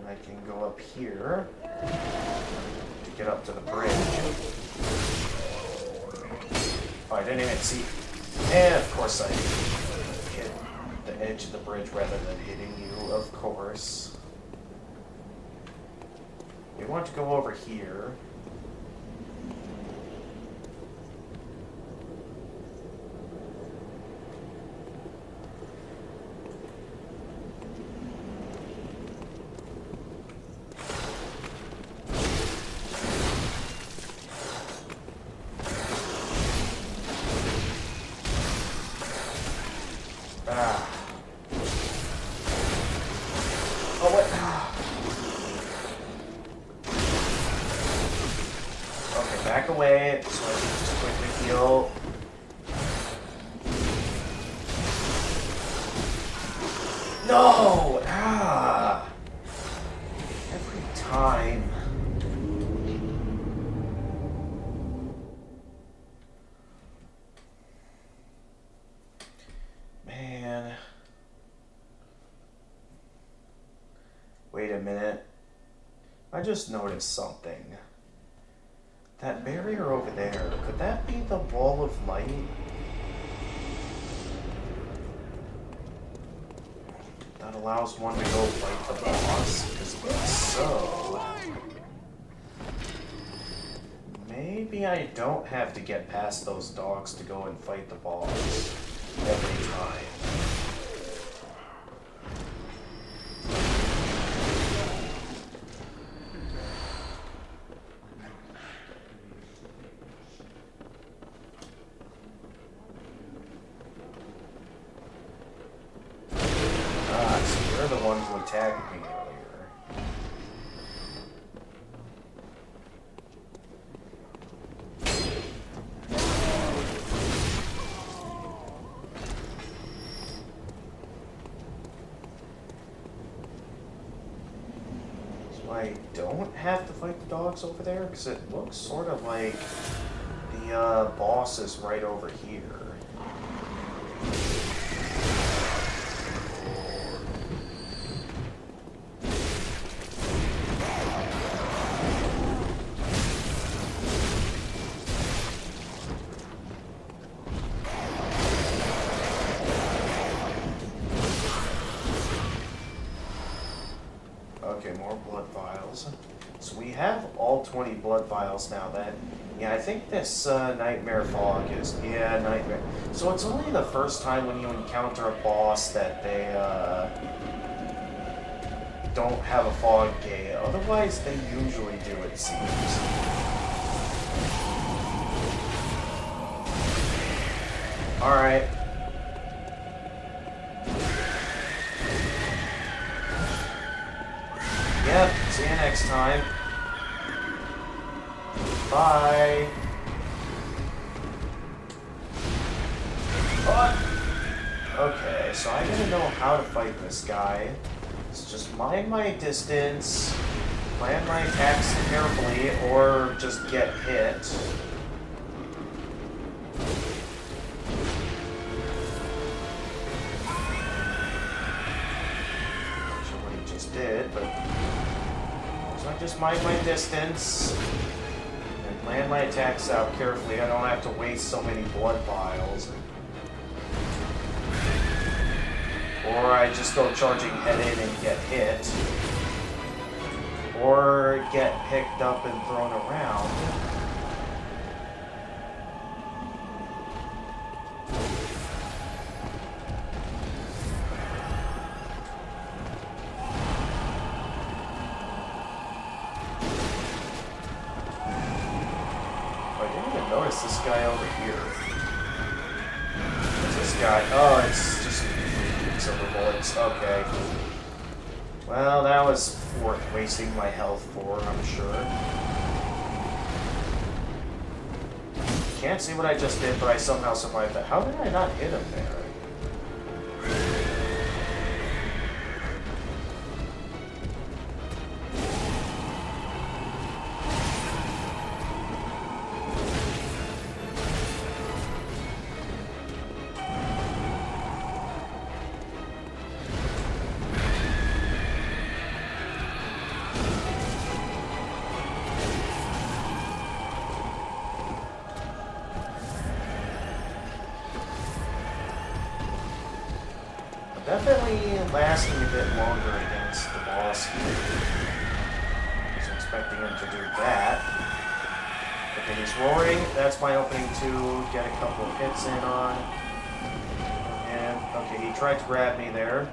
And I can go up here to get up to the bridge. Oh, I didn't even see. And of course I hit the edge of the bridge rather than hitting you, of course. We want to go over here. Back away so I can just quickly heal. No! Ah! Every time. Man. Wait a minute. I just noticed something. That barrier over there, could that be the wall of light? That allows one to go fight the boss? Because if so... maybe I don't have to get past those dogs to go and fight the boss every time. They're the ones who attacked me earlier. So I don't have to fight the dogs over there? Because it looks sort of like the boss is right over here. Okay, more blood vials. So we have all 20 blood vials now. Yeah, I think this Nightmare Fog is, yeah, Nightmare. So it's only the first time when you encounter a boss that they don't have a fog gate. Otherwise, they usually do, it seems. Alright. Yep, see you next time. Bye. What? Okay, so I gotta know how to fight this guy. It's just mind my distance, plan my attacks carefully, or just get hit. Not sure what he just did, but so I just mind my distance and plan my attacks out carefully. I don't have to waste so many blood vials. Or I just go charging head in and get hit. Or get picked up and thrown around. I didn't even notice this guy over here. What's this guy? Oh, it's just silver bullets. Okay. Well, that was worth wasting my health for, I'm sure. Can't see what I just did, but I somehow survived that. How did I not hit him there? Definitely lasting a bit longer against the boss here. I was expecting him to do that. Okay, he's roaring. That's my opening to get a couple of hits in on. And, okay, he tried to grab me there.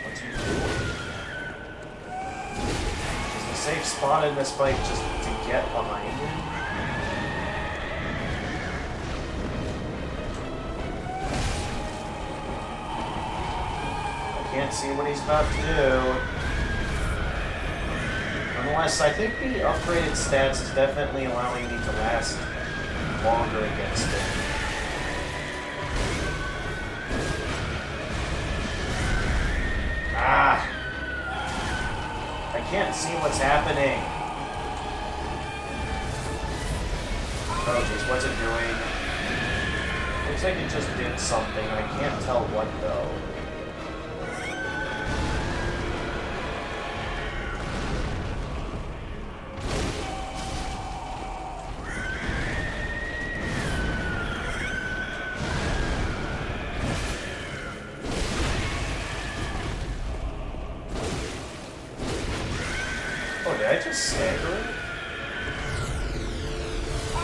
What's he doing? Is the safe spot in this fight just to get behind him? Can't see what he's about to do. Nonetheless, I think the upgraded stats is definitely allowing me to last longer against him. Ah! I can't see what's happening. Oh jeez, what's it doing? Looks like it just did something. I can't tell what though. Oh, did I just stagger it? I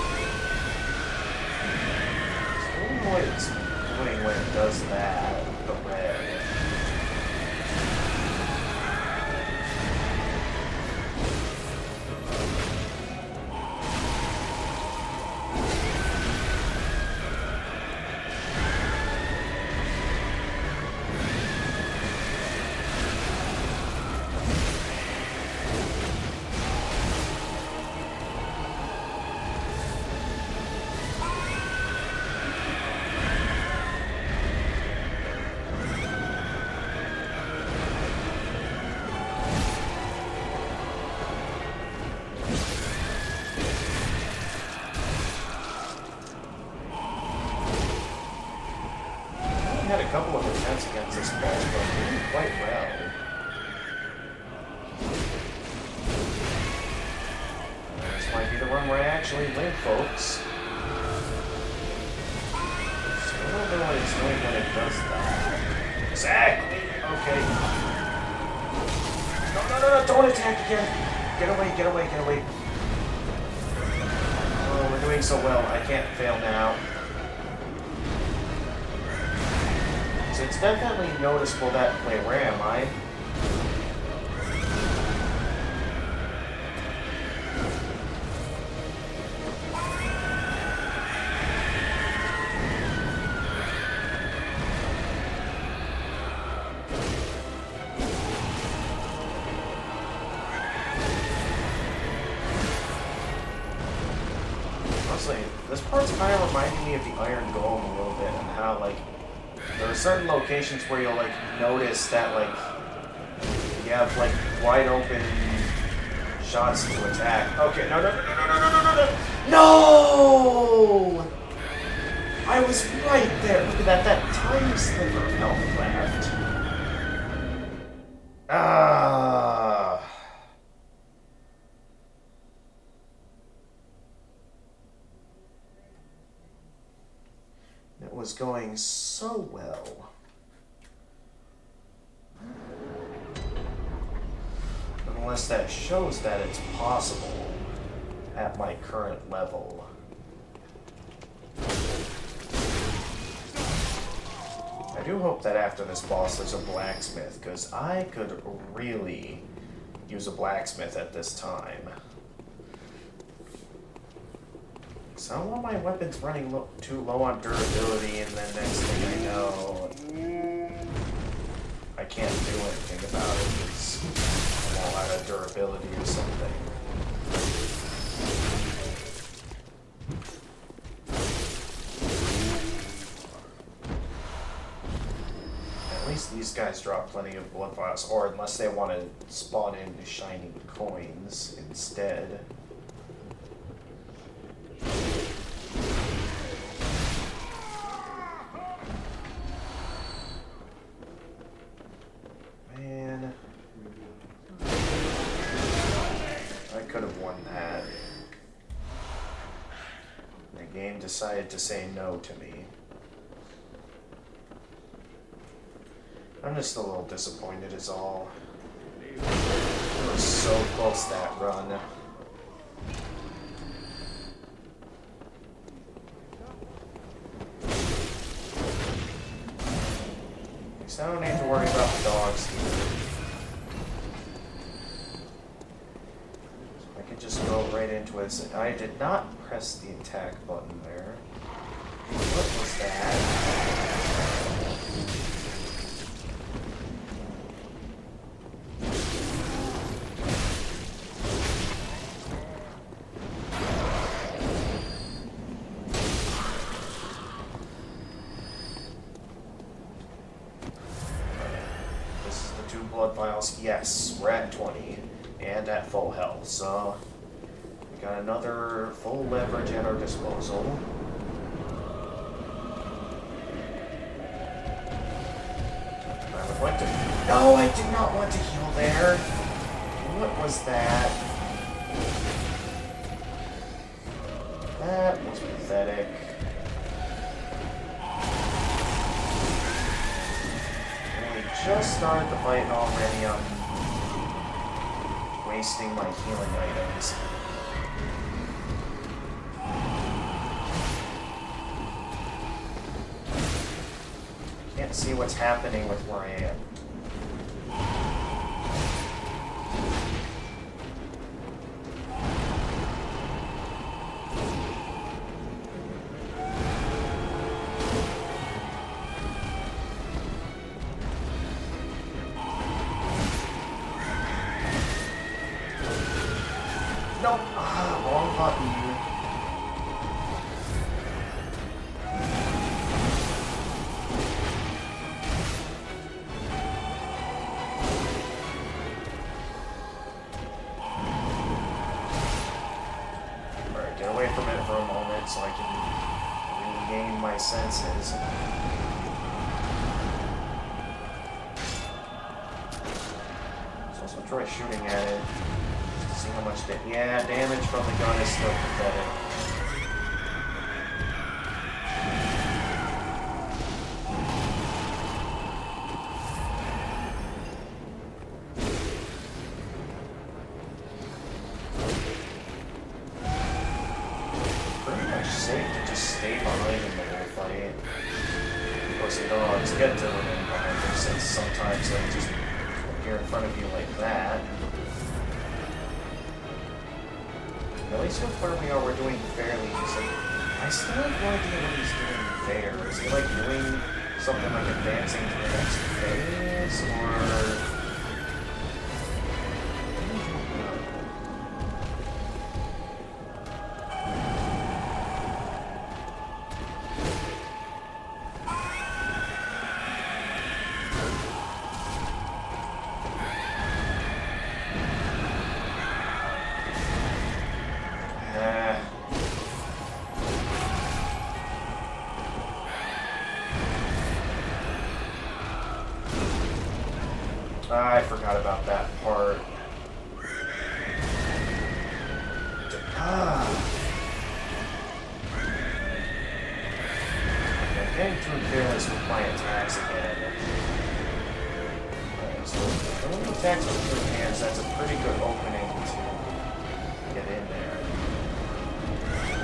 don't know what it's doing when it does that. The red. Had a couple of attempts against this boss, but doing quite well. This might be the run where I actually win, folks. Still don't know what it's doing when it does that. Exactly! Okay. No, don't attack again! Get away. Oh, we're doing so well. I can't fail now. It's definitely noticeable that... Wait, where am I? Honestly, this part's kind of reminding me of the Iron Golem a little bit, and how, like, there are certain locations where you'll, like, notice that, like, you have, like, wide open shots to attack. Okay, no! No! I was right there! Look at that tiny sliver of health left. Ah. It was going so well. Unless that shows that it's possible at my current level. I do hope that after this boss there's a blacksmith, because I could really use a blacksmith at this time. So I don't want my weapons running too low on durability, and then next thing I know, I can't do anything about it because I'm all out of durability or something. At least these guys drop plenty of blood vials, or unless they want to spawn in shining coins instead. Man. game decided to say no to me. I'm just a little disappointed is all. We were so close that run. So I don't need to worry about the dogs here. I can just go right into it. I did not press the attack button there. What was that? Blood vials, yes, we're at 20 and at full health, so we got another full leverage at our disposal. I would like to. No, I did not want to heal there. What was that? That was pathetic. Just started the fight and already I'm wasting my healing items. Can't see what's happening with where I am. Nope. Wrong button. Alright, get away from it for a moment so I can regain my senses. Let's also try shooting at it. See how much damage from the gun is still pathetic. Pretty much safe to just stay behind in the whole fight. Of course, you don't always get to remain behind them since sometimes they just appear in front of you like that. At least with where we are, we're doing fairly easy. I still have no idea what he's doing there. Is he like doing something like advancing to the next phase, or... I forgot about that part. I'm getting too careless with my attacks again. Right, so when he attacks with two hands, that's a pretty good opening to get in there.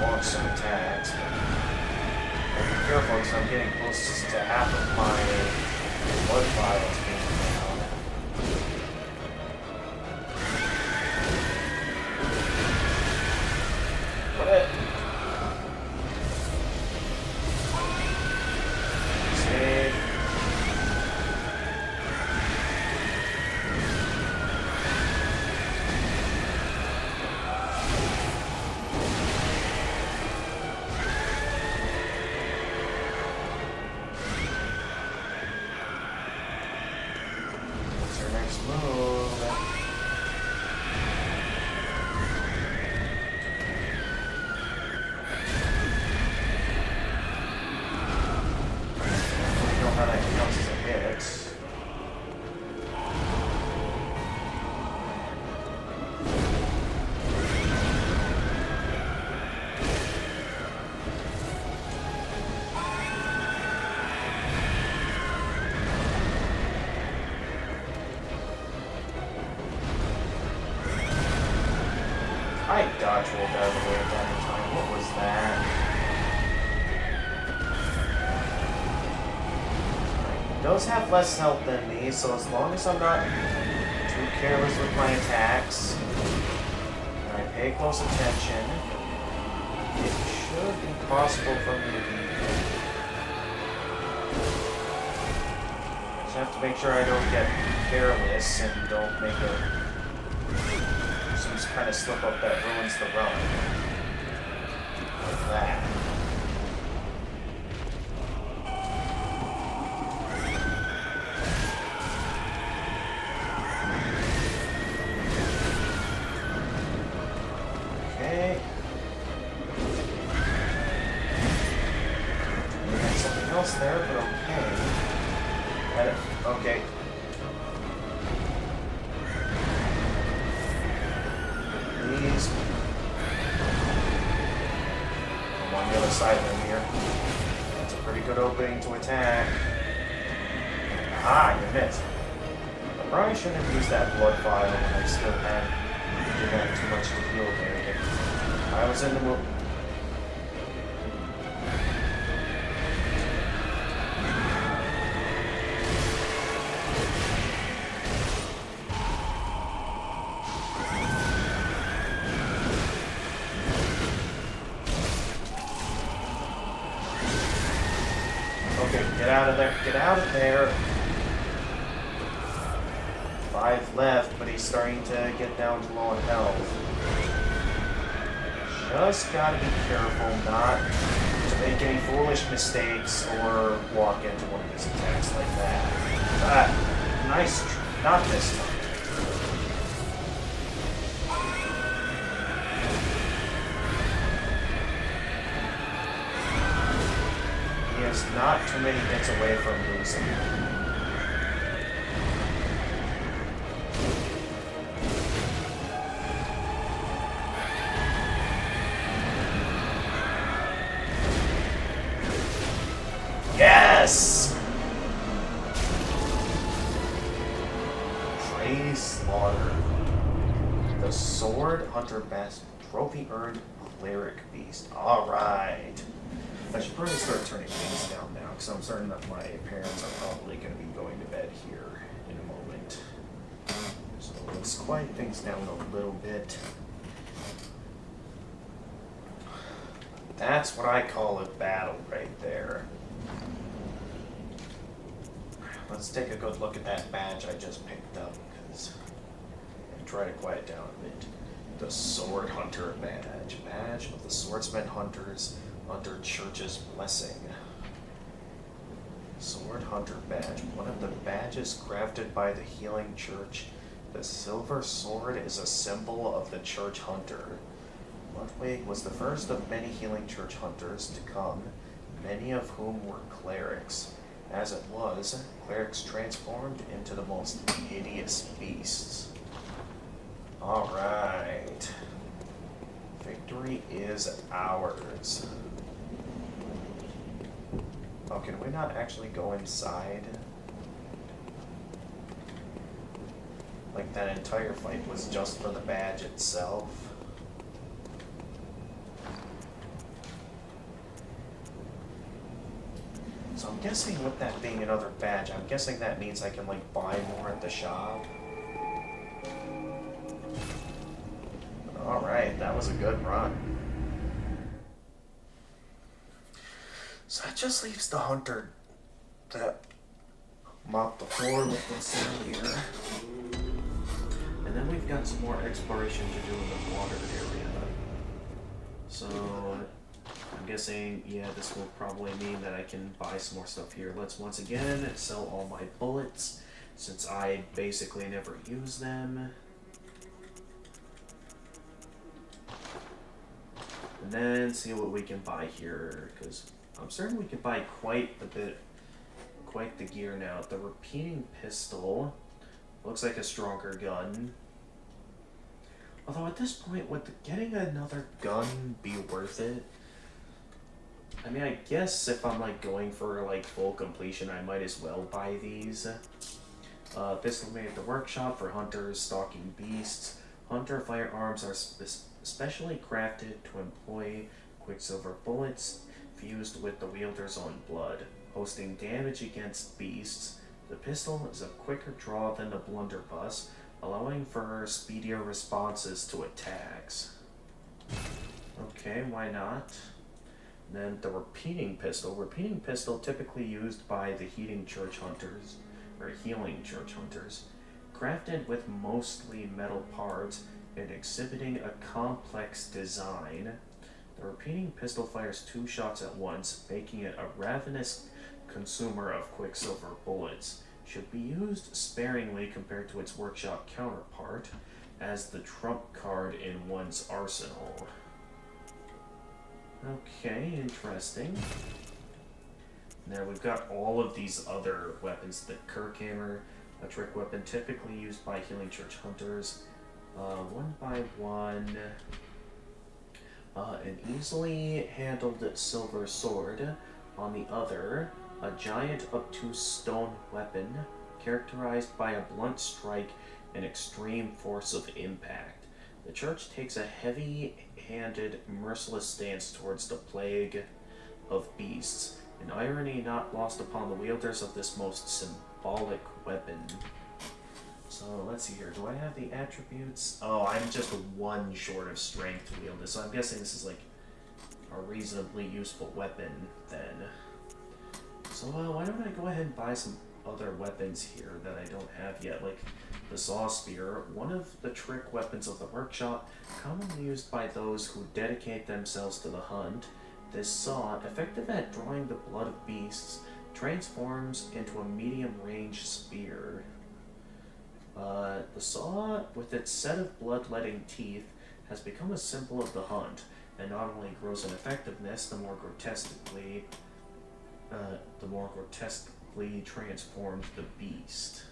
Launch some attacks. But be careful because I'm getting close to half of my blood vials being down. Save. I dodge rolled out of the way at that time. What was that? He does have less health than me, so as long as I'm not too careless with my attacks, and I pay close attention, it should be possible for me to beat him. Just have to make sure I don't get careless and don't make some kind of slip up that ruins the run. Like that. Okay. We got something else there, but okay. Okay. Please. I'm on the other side of him here. That's a pretty good opening to attack. Ah, you missed. I probably shouldn't have used that blood vial when I still didn't have too much to heal there. I was in the mood. Get out of there. Get out of there. 5 left, but he's starting to get down to low on health. Just gotta be careful not to make any foolish mistakes or walk into one of his attacks like that. Ah, nice. Not this time. Not too many hits away from losing. Yes! Trey Slaughter. The Sword Hunter Best Trophy earned Cleric Beast. Alright. I should probably start turning things down now, because I'm certain that my parents are probably going to be going to bed here in a moment. So let's quiet things down a little bit. That's what I call a battle right there. Let's take a good look at that badge I just picked up, because and try to quiet down a bit. The Sword Hunter badge. Badge of the Swordsman Hunters under Church's blessing. Sword Hunter badge. One of the badges crafted by the Healing Church. The silver sword is a symbol of the Church Hunter. Ludwig was the first of many Healing Church Hunters to come, many of whom were clerics. As it was, clerics transformed into the most hideous beasts. Alright. Victory is ours. Oh, can we not actually go inside? Like that entire fight was just for the badge itself? So I'm guessing with that being another badge, I'm guessing that means I can like buy more at the shop. Alright, that was a good run. So that just leaves the hunter that mop the floor with us here. And then we've got some more exploration to do in the water area. So I'm guessing, yeah, this will probably mean that I can buy some more stuff here. Let's once again sell all my bullets, since I basically never use them. And then see what we can buy here, because I'm certain we can buy quite the gear now. The repeating pistol looks like a stronger gun. Although at this point, would getting another gun be worth it? I mean, I guess if I'm like going for like full completion, I might as well buy these. Pistol made at the workshop for hunters stalking beasts. Hunter firearms are specially crafted to employ quicksilver bullets fused with the wielder's own blood, hosting damage against beasts. The pistol is a quicker draw than the blunderbuss, allowing for speedier responses to attacks. Okay, why not? Then the repeating pistol. Repeating pistol typically used by the healing church hunters, crafted with mostly metal parts and exhibiting a complex design. The repeating pistol fires 2 shots at once, making it a ravenous consumer of quicksilver bullets. Should be used sparingly compared to its workshop counterpart, as the trump card in one's arsenal. Okay, interesting. Now we've got all of these other weapons. The Kirk Hammer, a trick weapon typically used by healing church hunters. One by one. An easily handled silver sword. On the other, a giant obtuse stone weapon characterized by a blunt strike and extreme force of impact. The church takes a heavy-handed, merciless stance towards the plague of beasts, an irony not lost upon the wielders of this most symbolic weapon. So let's see here. Do I have the attributes? Oh, I'm just 1 short of strength to wield this, so I'm guessing this is like a reasonably useful weapon then. So why don't I go ahead and buy some other weapons here that I don't have yet, like the saw spear, one of the trick weapons of the workshop, commonly used by those who dedicate themselves to the hunt. This saw, effective at drawing the blood of beasts, transforms into a medium-range spear. The saw, with its set of bloodletting teeth, has become a symbol of the hunt, and not only grows in effectiveness, the more grotesquely transformed the beast.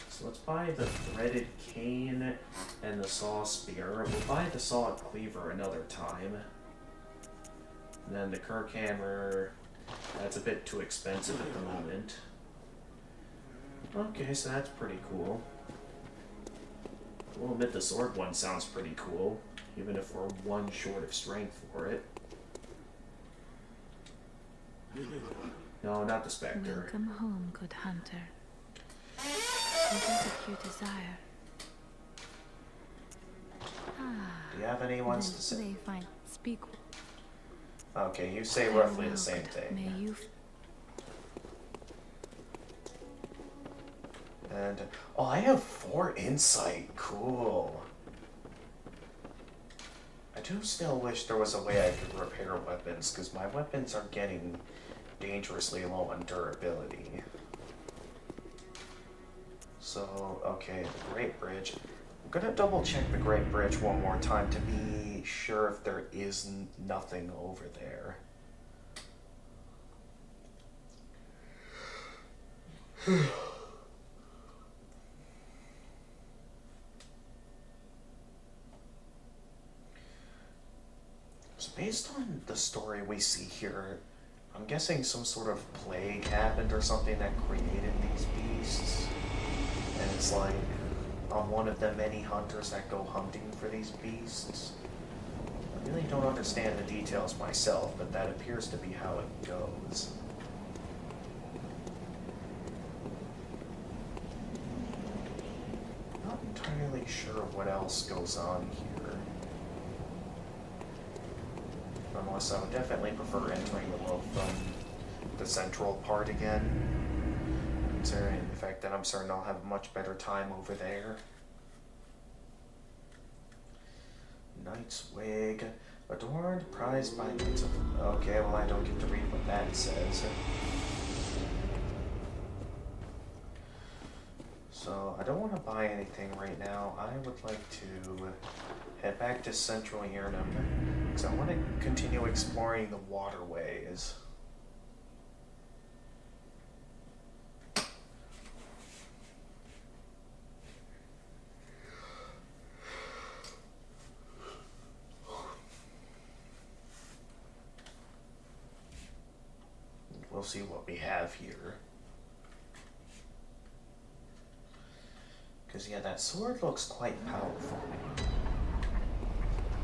So let's buy the threaded cane and the saw spear. We'll buy the saw cleaver another time. And then the Kirk Hammer, that's a bit too expensive at the moment. Okay, so that's pretty cool. We'll admit the sword one sounds pretty cool, even if we're 1 short of strength for it. No, not the Spectre. Welcome home, good hunter. What is it you desire? Do you have any ones to say? They find speak. Okay, you say roughly the same thing. May you And oh, I have 4 insight. Cool. I do still wish there was a way I could repair weapons, because my weapons are getting dangerously low on durability. So, okay, the Great Bridge. I'm gonna double check the Great Bridge one more time to be sure if there is nothing over there. So based on the story we see here, I'm guessing some sort of plague happened or something that created these beasts. And it's like, I'm one of the many hunters that go hunting for these beasts. I really don't understand the details myself, but that appears to be how it goes. Not entirely sure what else goes on here. Unless I would definitely prefer entering the world from the central part again. Considering the fact that I'm certain I'll have a much better time over there. Knight's Wig. Adorned, prized by Knights of... Okay, well I don't get to read what that says. So, I don't want to buy anything right now. I would like to head back to Central Yurnam, because I want to continue exploring the waterways. We'll see what we have here. Because, yeah, that sword looks quite powerful.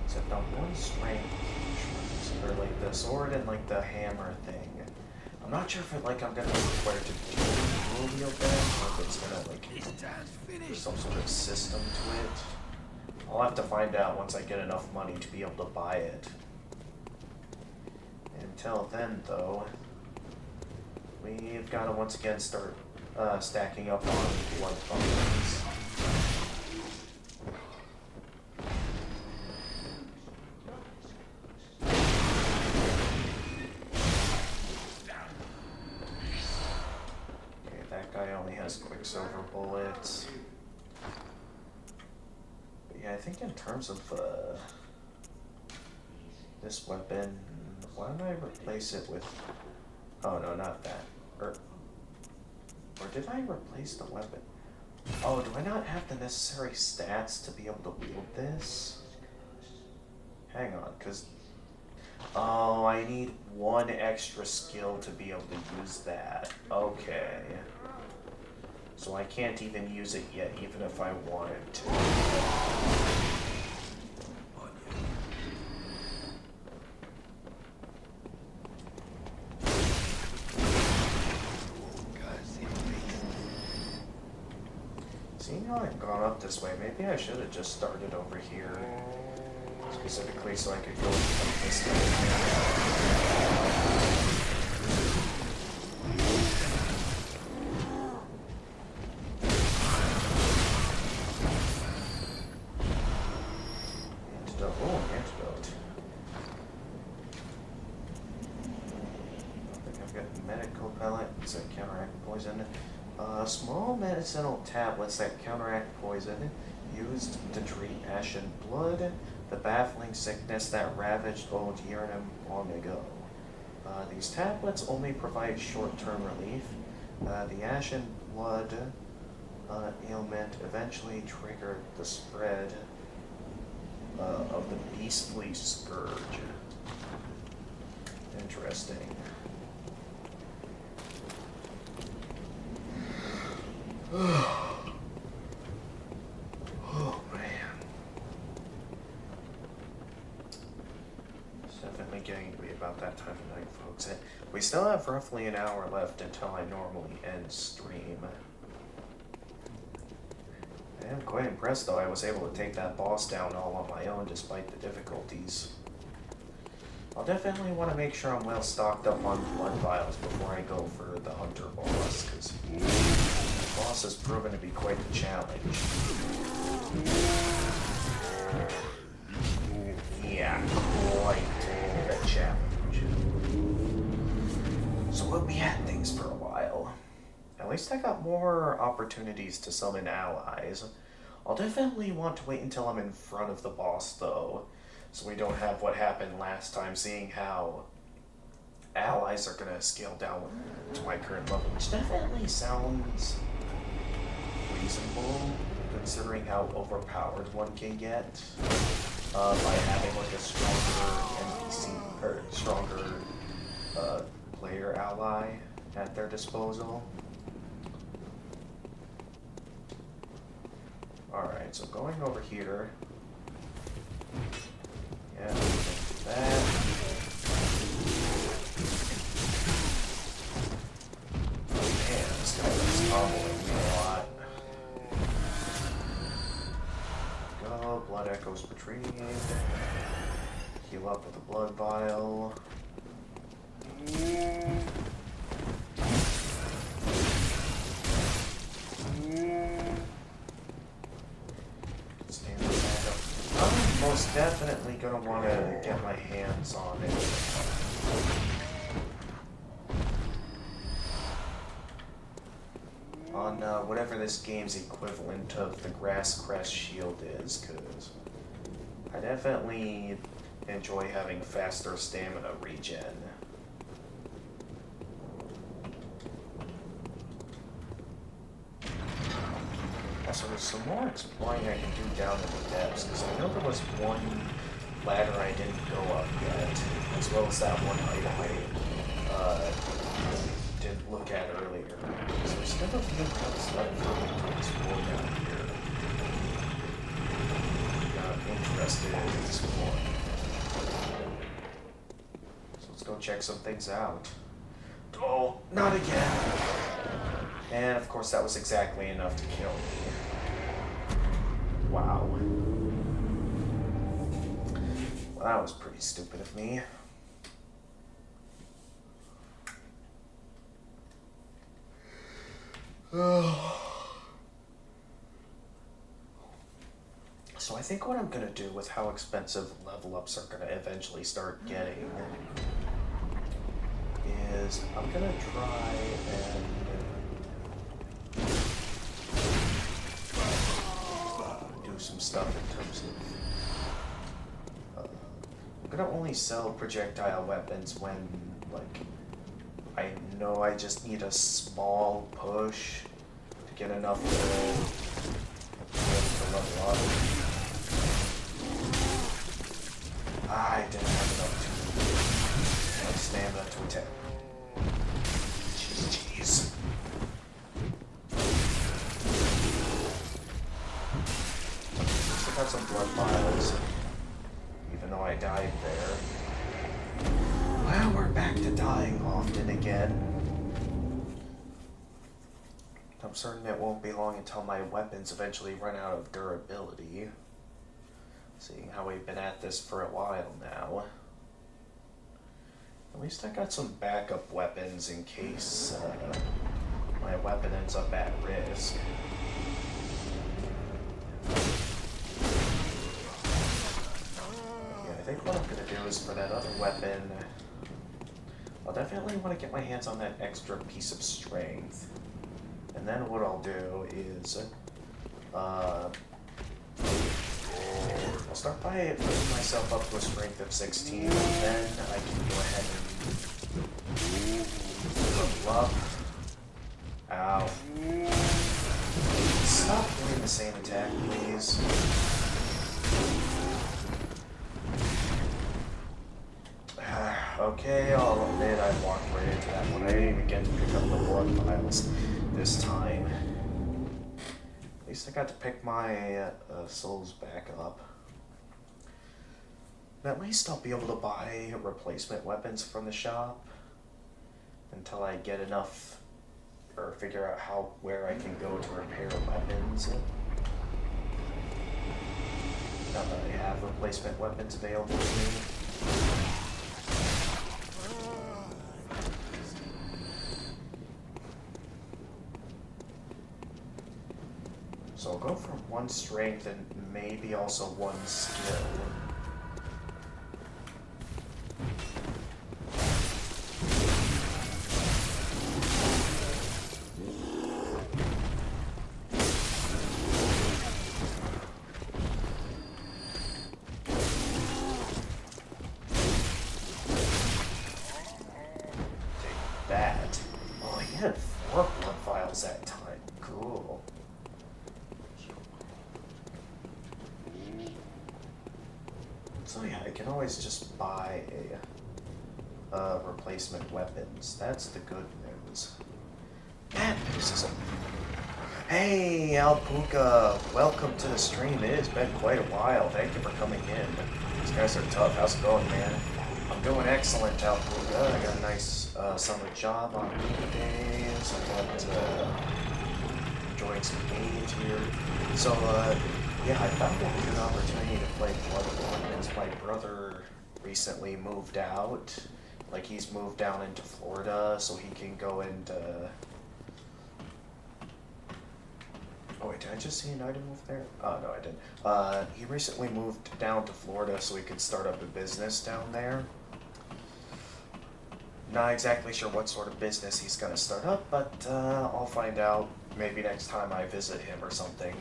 Except on one strength, or like the sword and like the hammer thing. I'm not sure if it, like I'm gonna be required to do real bad, or if it's gonna like there's some sort of system to it. I'll have to find out once I get enough money to be able to buy it. Until then, though, we've got to once again start stacking up on blood buckets. Okay, that guy only has quicksilver bullets. But yeah, I think in terms of this weapon, why don't I replace it with... Oh, no, not that. Or did I replace the weapon? Oh, do I not have the necessary stats to be able to wield this? Hang on, because... Oh, I need one extra skill to be able to use that. Okay. So I can't even use it yet, even if I wanted to. Seeing how I've gone up this way, maybe I should have just started over here. Specifically so I could go up this way. Antidote. Oh, antidote. I think I've got medical pellets that counteract poison. Small medicinal tablets that counteract poison used to treat ashen blood, the baffling sickness that ravaged old Yharnam long ago. These tablets only provide short-term relief. The ashen blood ailment eventually triggered the spread of the beastly scourge. Interesting. Oh man. It's definitely getting to be about that time of night, folks. We still have roughly an hour left until I normally end stream. I am quite impressed though I was able to take that boss down all on my own despite the difficulties. I'll definitely want to make sure I'm well stocked up on blood vials before I go for the hunter boss, because the boss has proven to be quite the challenge. Yeah, quite the challenge. So we'll be at things for a while. At least I got more opportunities to summon allies. I'll definitely want to wait until I'm in front of the boss though, so we don't have what happened last time, seeing how allies are going to scale down to my current level, which definitely sounds reasonable, considering how overpowered one can get by having like a stronger NPC, or stronger player ally at their disposal. Alright, so going over here. Yeah, we can do that. Man, this guy is comboing me a lot. Go, blood echoes retrieved. Heal up with a blood vial. I'm most definitely gonna want to get my hands on it. On whatever this game's equivalent of the Grass Crest Shield is, because I definitely enjoy having faster stamina regen. So there's some more exploring I can do down in the depths, because I know there was one ladder I didn't go up yet, as well as that one item I didn't look at earlier. So there's still a few routes left for me to explore down here. Got I'm interested in exploring. So let's go check some things out. Oh, not again! And of course that was exactly enough to kill me. Wow. Well, that was pretty stupid of me. So I think what I'm gonna do with how expensive level ups are gonna eventually start getting is I'm gonna try and do some stuff in terms of I'm gonna only sell projectile weapons when, like, I know I just need a small push to get enough to level up. I didn't have enough stamina to attack. Jeez. Still got some blood vials, even though I died there. Well, we're back to dying often again. I'm certain it won't be long until my weapons eventually run out of durability. Seeing how we've been at this for a while now. At least I got some backup weapons in case my weapon ends up at risk. Yeah, I think what I'm gonna do is for that other weapon, I'll definitely want to get my hands on that extra piece of strength. And then what I'll do is, I'll start by putting myself up to a strength of 16, and then I can go ahead and level up. Ow. Stop doing the same attack, please. Okay, I'll admit I walked right into that one. I didn't even get to pick up the blood vials this time. At least I got to pick my souls back up. At least I'll be able to buy replacement weapons from the shop until I get enough, or figure out where I can go to repair weapons. Not that I have replacement weapons available to me. So I'll go for one strength and maybe also one skill. That. Oh, he had 4 blood vials that time. Cool. So yeah, I can always just buy a replacement weapons. That's the good news. Bad news is hey, Alpuka, welcome to the stream. It has been quite a while. Thank you for coming in. These guys are tough. How's it going, man? I'm doing excellent, Alpuka. I got a nice summer job on weekdays. I got enjoying some games here. So, yeah, I found a good opportunity to play Bloodborne because my brother recently moved out. Like, he's moved down into Florida so he can go and, oh wait, did I just see an item over there? Oh, no, I didn't. He recently moved down to Florida so he could start up a business down there. Not exactly sure what sort of business he's gonna start up, but I'll find out maybe next time I visit him or something.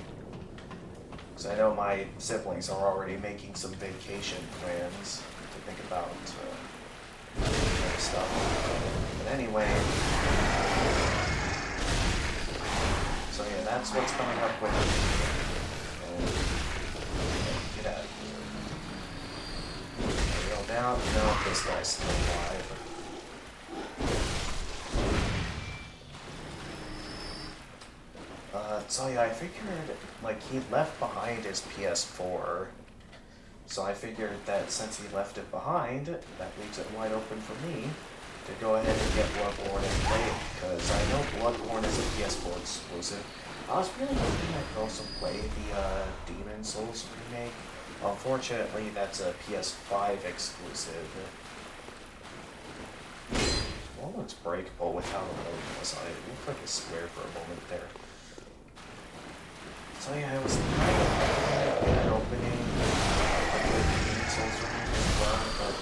Because I know my siblings are already making some vacation plans to think about stuff. But anyway, so yeah, that's what's coming up with me. Get out of here. Real down. No, this guy's still alive. So yeah, I figured, like, he left behind his PS4, So I figured that since he left it behind, that leaves it wide open for me to go ahead and get Bloodborne and play it, because I know Bloodborne is a PS4 exclusive. I was really hoping I could also play the Demon Souls remake. Unfortunately, that's a PS5 exclusive. Well, looks breakable with how the loading was on it. It looked like a square for a moment there. So yeah, I was kind of get an opening with the Demon Souls remake as well, but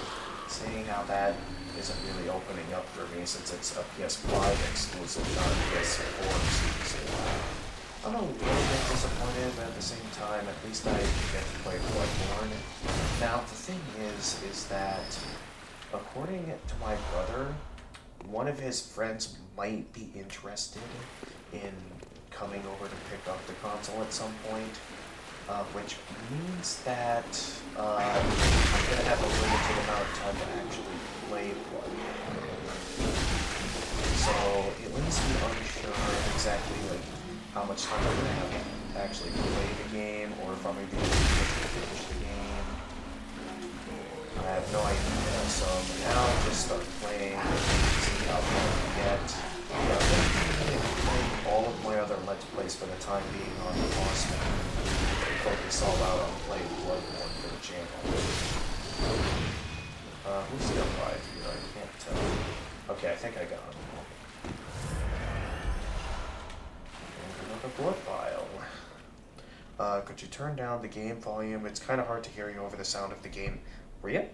seeing how that isn't really opening up for me since it's a PS5 exclusive, not a PS4 exclusive. I'm a little bit disappointed, but at the same time, at least I get to play Bloodborne. Now, the thing is that, according to my brother, one of his friends might be interested in coming over to pick up the console at some point, which means that I'm going to have a limited amount of time to actually play Bloodborne. So it leaves me unsure of exactly like how much time I'm going to have to actually play the game, or if I'm going to be able to finish the game. I have no idea, so for now I'll just start playing, see how far I can get. Yeah, I'm going to play all of my other Let's Plays for the time being on the pause menu, and focus all out on playing Bloodborne for the channel. Who's still alive here? I can't tell. Okay, I think I got him. Another blood vial. Could you turn down the game volume? It's kind of hard to hear you over the sound of the game. Really?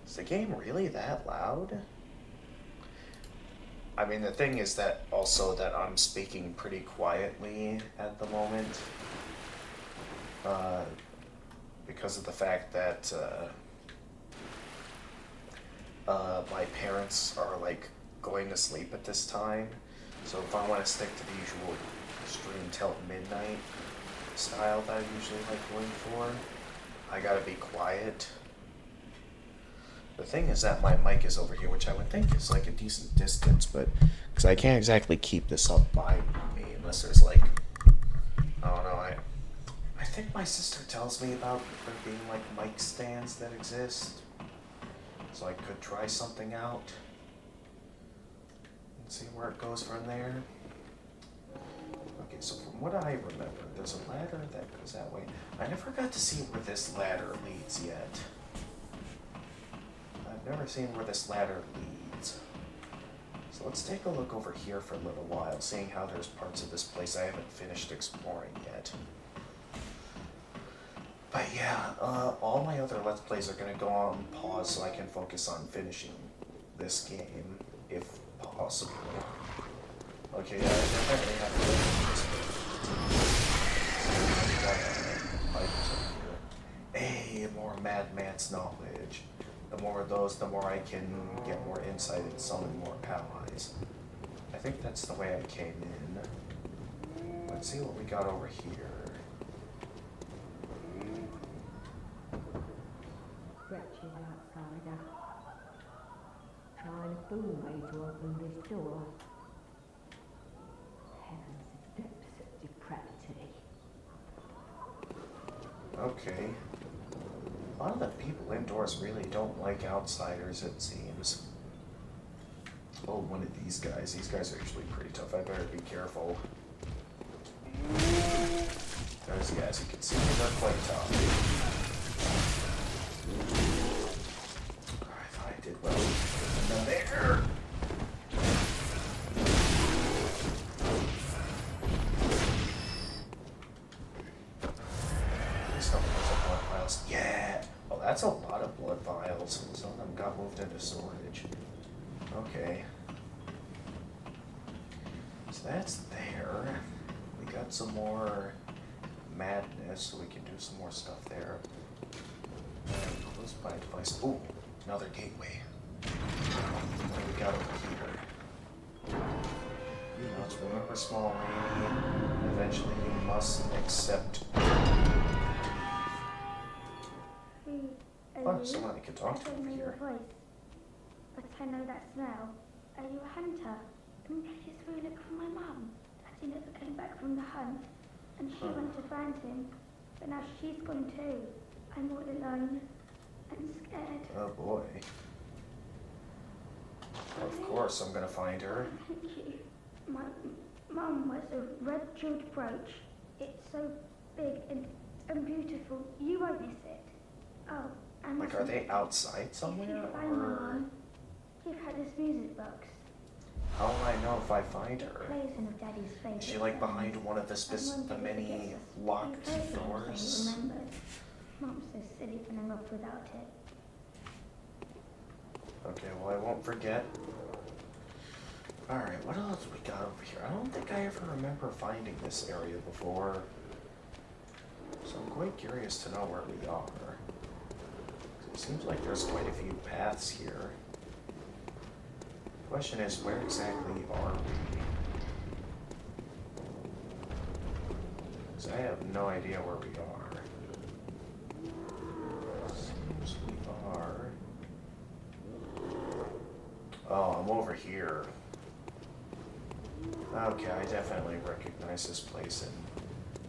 Is the game really that loud? I mean, the thing is that also that I'm speaking pretty quietly at the moment. Because of the fact that my parents are like going to sleep at this time. So if I want to stick to the usual stream till midnight style that I usually like going for, I gotta be quiet. The thing is that my mic is over here, which I would think is like a decent distance, but because I can't exactly keep this up by me unless there's like, I don't know, I think my sister tells me about there being like mic stands that exist, so I could try something out and see where it goes from there. Okay, so from what I remember, there's a ladder that goes that way. I never got to see where this ladder leads yet. I've never seen where this ladder leads. So let's take a look over here for a little while, seeing how there's parts of this place I haven't finished exploring yet. But yeah, all my other Let's Plays are going to go on pause so I can focus on finishing this game, if possible. Okay, yeah, I definitely have to do this. Hey, more Mad Man's knowledge. The more of those, the more I can get more insight and summon more allies. I think that's the way I came in. Let's see what we got over here. Wretched outsider. Trying to fool me to open this door. Heavens, the depths of depravity. Okay. A lot of the people indoors really don't like outsiders, it seems. Oh, one of these guys. These guys are usually pretty tough. I better be careful. Those guys, you can see they're quite tough. I thought I did well. Down there! Please don't move the blood vials. Yeah! Oh, that's a lot of blood vials. Some of them got moved into storage. Okay. So that's there. We got some more madness, so we can do some more stuff there. And close by device. Ooh, another gateway. What do we got over here? You must remember, small lady. Eventually you must accept. Oh, someone I can talk to over here. But I know that smell. Are you a hunter? Can you just really look for my mum? Daddy never came back from the hunt, and she went to find him, but now she's gone too. I'm all alone and scared. Oh boy. Of course I'm gonna find her. Thank you. My mum was a red jeweled brooch. It's so big and beautiful. You won't miss it. Oh, and Like, are they outside somewhere, if you find my or mum, give her this music box. how will I know if I find It her? plays one of Daddy's favourite Is she like songs. behind one of the many locked doors? Remembered. Mum's so silly running off without it. Okay, well I won't forget. Alright, what else we got over here? I don't think I ever remember finding this area before. So I'm quite curious to know where we are. It seems like there's quite a few paths here. Question is, where exactly are we? Because I have no idea where we are. Seems we are... Oh, I'm over here. Okay, I definitely recognize this place, and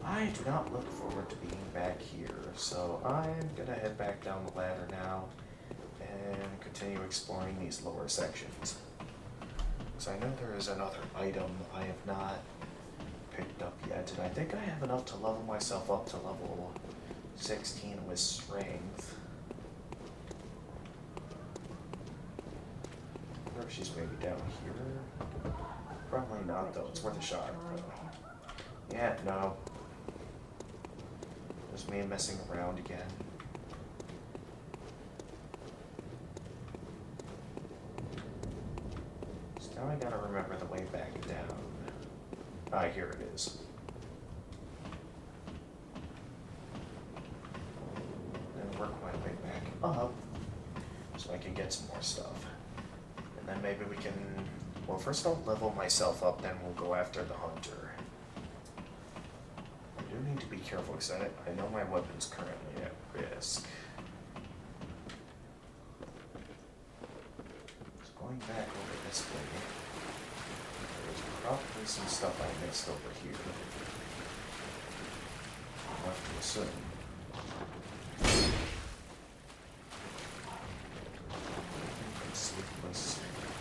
I do not look forward to being back here. So I'm gonna head back down the ladder now and continue exploring these lower sections. Because I know there is another item I have not picked up yet, and I think I have enough to level myself up to level 16 with strength. I wonder if she's maybe down here. Probably not, though. It's worth a shot, though. Yeah, no. Just me messing around again. So now I gotta remember the way back down. Ah, here it is. And work my way back up so I can get some more stuff. And then maybe we can... Well, first I'll level myself up, then we'll go after the hunter. I do need to be careful because I know my weapon's currently at risk. So going back over this way, there's probably some stuff I missed over here. I'll have to assume.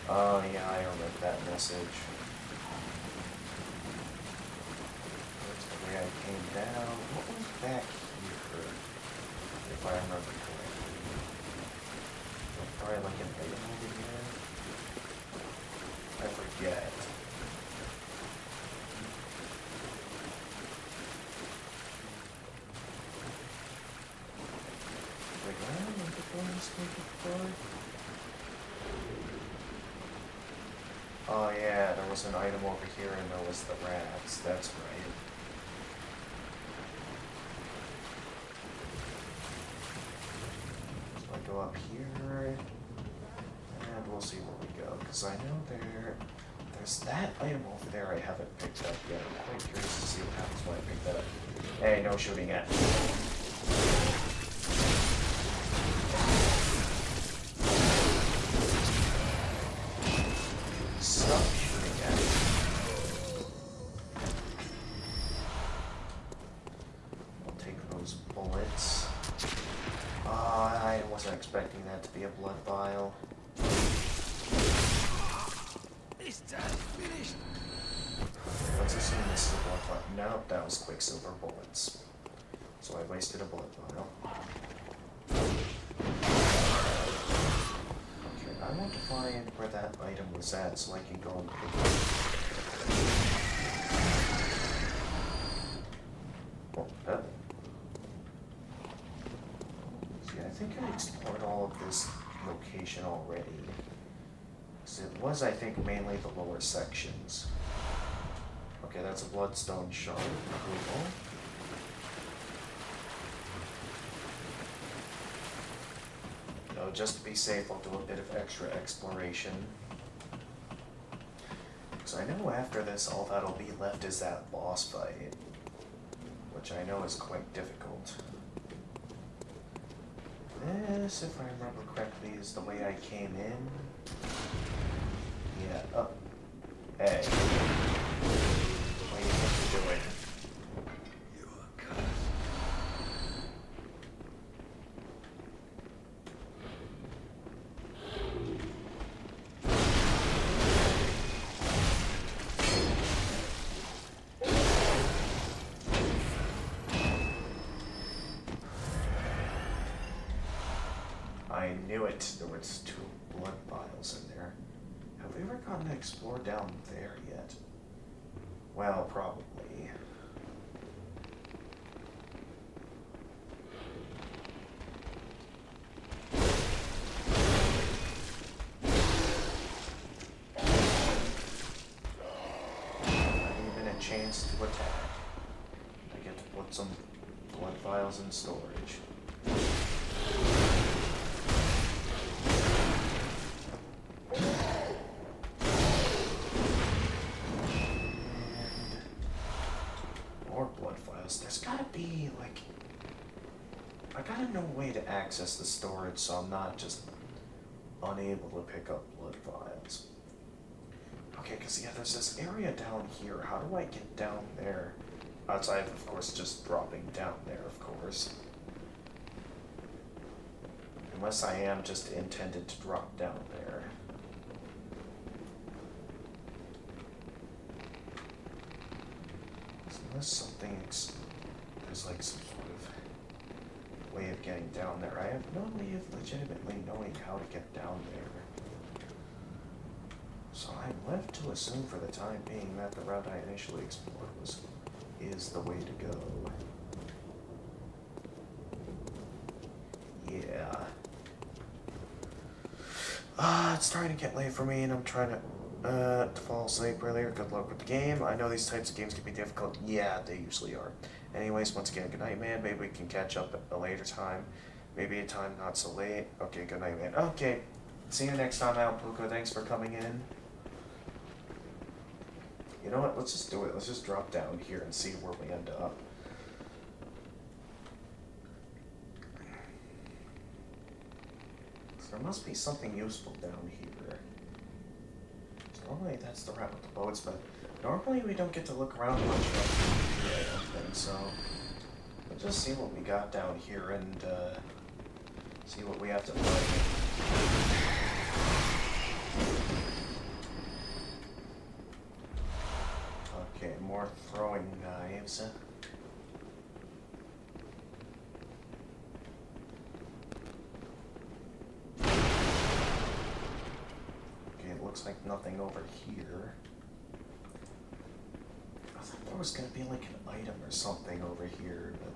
Oh yeah, I remember that message. That's the way I came down. What was back here? If I remember correctly. Probably like an item over here. I forget. Wait, I remember going this way before. Oh yeah, there was an item over here and there was the rats, that's right. So I go up here, and we'll see where we go, because I know there's that item over there I haven't picked up yet. I'm quite curious to see what happens when I pick that up. Hey, no shooting at me. Expecting that to be a blood vial. Is that finished? Let's assume this is a blood vial. No, that was Quicksilver bullets. So I wasted a blood vial. Okay, I want to find where that item was at so I can go and pick it up. Oh, that. I think I explored all of this location already. Because it was, I think, mainly the lower sections. Okay, that's a bloodstone shard. Cool. No, just to be safe, I'll do a bit of extra exploration. Because I know after this, all that'll be left is that boss fight. Which I know is quite difficult. This, if I remember correctly, is the way I came in. Yeah, oh. Hey. What do you think you're doing? You're cursed. knew it. There was 2 blood vials in there. Have we ever gotten to explore down there yet? Well, probably. Not even a chance to attack. I get to put some blood vials in storage. More blood vials. There's gotta be, like... I gotta know a way to access the storage so I'm not just unable to pick up blood vials. Okay, because, yeah, there's this area down here. How do I get down there? Outside, of course, just dropping down there, of course. Unless I am just intended to drop down there. So unless something, there's like some sort of way of getting down there. I have no way of legitimately knowing how to get down there. So I'm left to assume for the time being that the route I initially explored is the way to go. Yeah. It's starting to get late for me and I'm trying to fall asleep earlier. Good luck with the game. I know these types of games can be difficult. Yeah, they usually are. Anyways, once again, good night, man. Maybe we can catch up at a later time. Maybe a time not so late. Okay, good night, man. Okay, see you next time, Alpuka. Thanks for coming in. You know what? Let's just do it. Let's just drop down here and see where we end up. So there must be something useful down here. So normally that's the route with the boats, but normally we don't get to look around much up here, I don't think, so we'll just see what we got down here and see what we have to fight. Okay, more throwing knives. Okay, it looks like nothing over here. I thought there was going to be like an item or something over here, but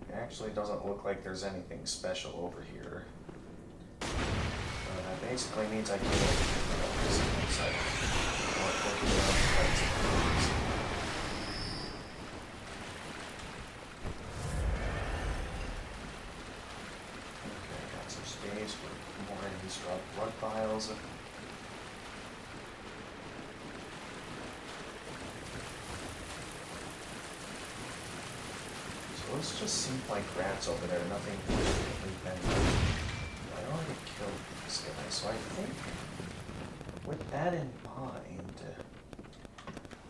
it actually doesn't look like there's anything special over here. That basically means I can't open this side. Okay, got some space for more enemies drop blood vials. So those just seem like rats over there, nothing particularly beneficial. I already killed these guys, so I think with that in mind,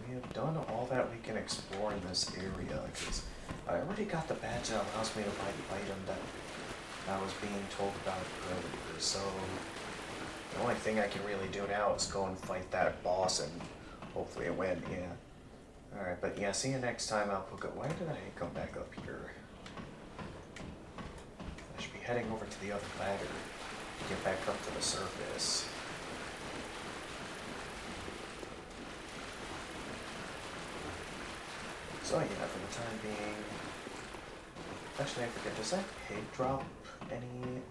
we have done all that we can explore in this area, because I already got the badge that allows me to buy the item that I was being told about earlier, so the only thing I can really do now is go and fight that boss and hopefully win, yeah. Alright, but yeah, see you next time, Alpuka. Why did I come back up here? I should be heading over to the other ladder to get back up to the surface. So yeah, for the time being... Actually, I forget, does that pig drop any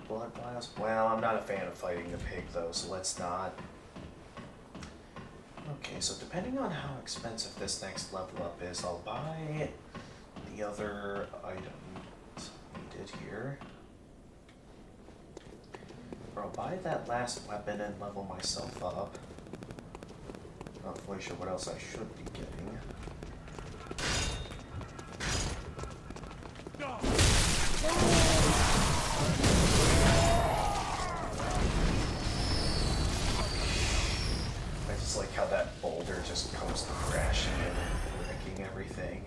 blood vials? Well, I'm not a fan of fighting the pig though, so let's not. Okay, so depending on how expensive this next level up is, I'll buy the other items we did here. Or I'll buy that last weapon and level myself up. Not fully sure what else I should be getting. I just like how that boulder just comes crashing and wrecking everything.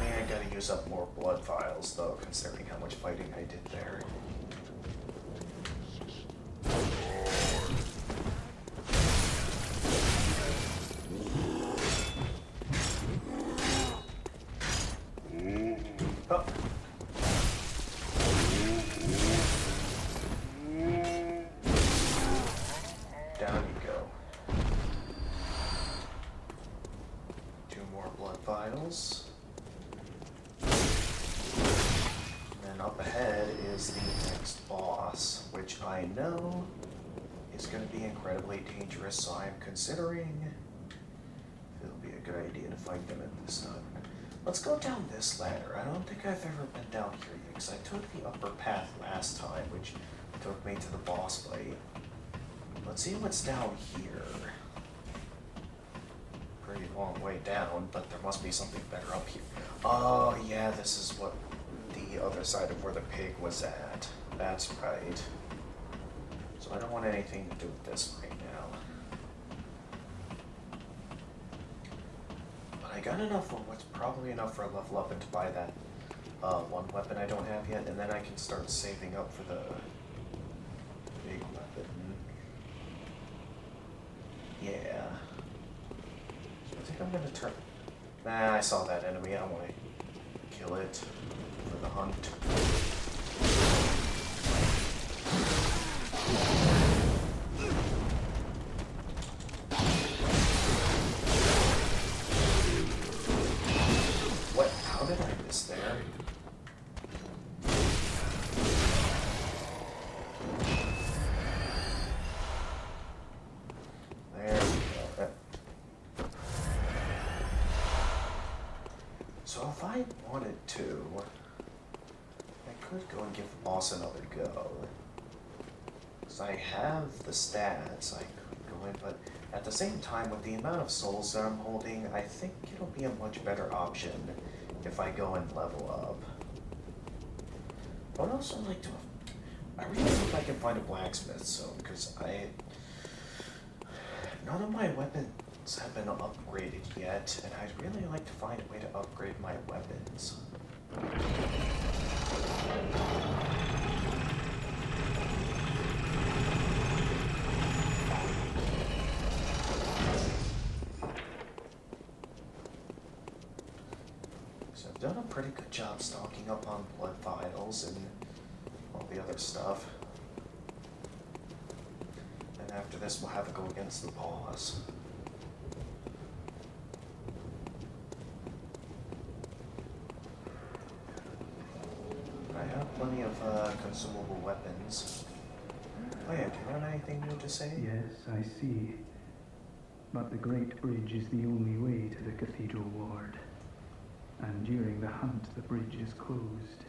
I gotta use up more blood vials though, considering how much fighting I did there. souls. And then up ahead is the next boss, which I know is going to be incredibly dangerous, so I'm considering if it'll be a good idea to fight them at this time. Let's go down this ladder. I don't think I've ever been down here yet, because I took the upper path last time, which took me to the boss fight. Let's see what's down here. Pretty long way down, but there must be something better up here. Oh yeah, this is what the other side of where the pig was at. That's right. So I don't want anything to do with this right now. But I got enough for what's probably enough for a level up and to buy that one weapon I don't have yet, and then I can start saving up for the big weapon. Yeah. So I think I'm gonna turn. Nah, I saw that enemy. I want to kill it for the hunt. What? How did I miss there? There we go. So if I wanted to, I could go and give the boss another go. Because I have the stats, I could go in, but at the same time, with the amount of souls that I'm holding, I think it'll be a much better option if I go and level up. I would also like to, I really hope I can find a blacksmith soon, because none of my weapons have been upgraded yet, and I'd really like to find a way to upgrade my weapons. So I've done a pretty good job stocking up on blood vials and all the other stuff. And after this, we'll have to go against the boss. I have plenty of consumable weapons. Oh yeah, do you have anything new to say? Yes, I see. But the Great Bridge is the only way to the Cathedral Ward. And during the hunt, the bridge is closed.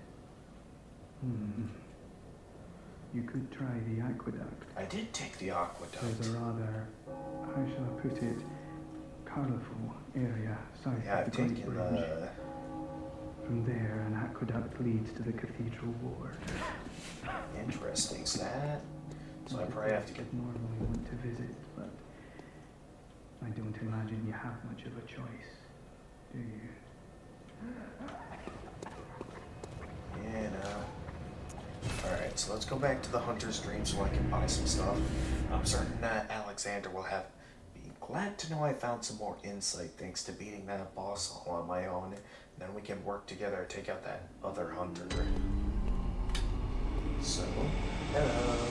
You could try the aqueduct. I did take the aqueduct. There's a rather, how shall I put it, colourful area south Yeah, of I've the Great taken Bridge. From there, an aqueduct leads to the Cathedral Ward. Interesting. So I probably have to get. I'd normally want to visit, but I don't imagine you have much of a choice, do you? Yeah, no. Alright, so let's go back to the Hunter's Dream so I can buy some stuff. I'm certain Alexander will be glad to know I found some more insight thanks to beating that boss all on my own. And then we can work together to take out that other hunter. So, hello.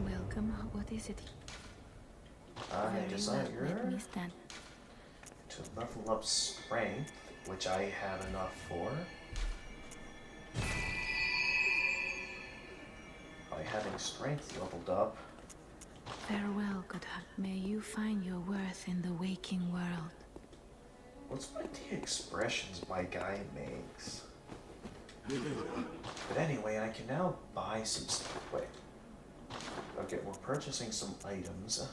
Welcome. What is it? I Very well, desire let me stand. to level up strength, which I have enough for. By having strength leveled up. Farewell, good heart. May you find your worth in the waking world. What's with the expressions my guy makes? But anyway, I can now buy some stuff. Wait. Okay, we're purchasing some items.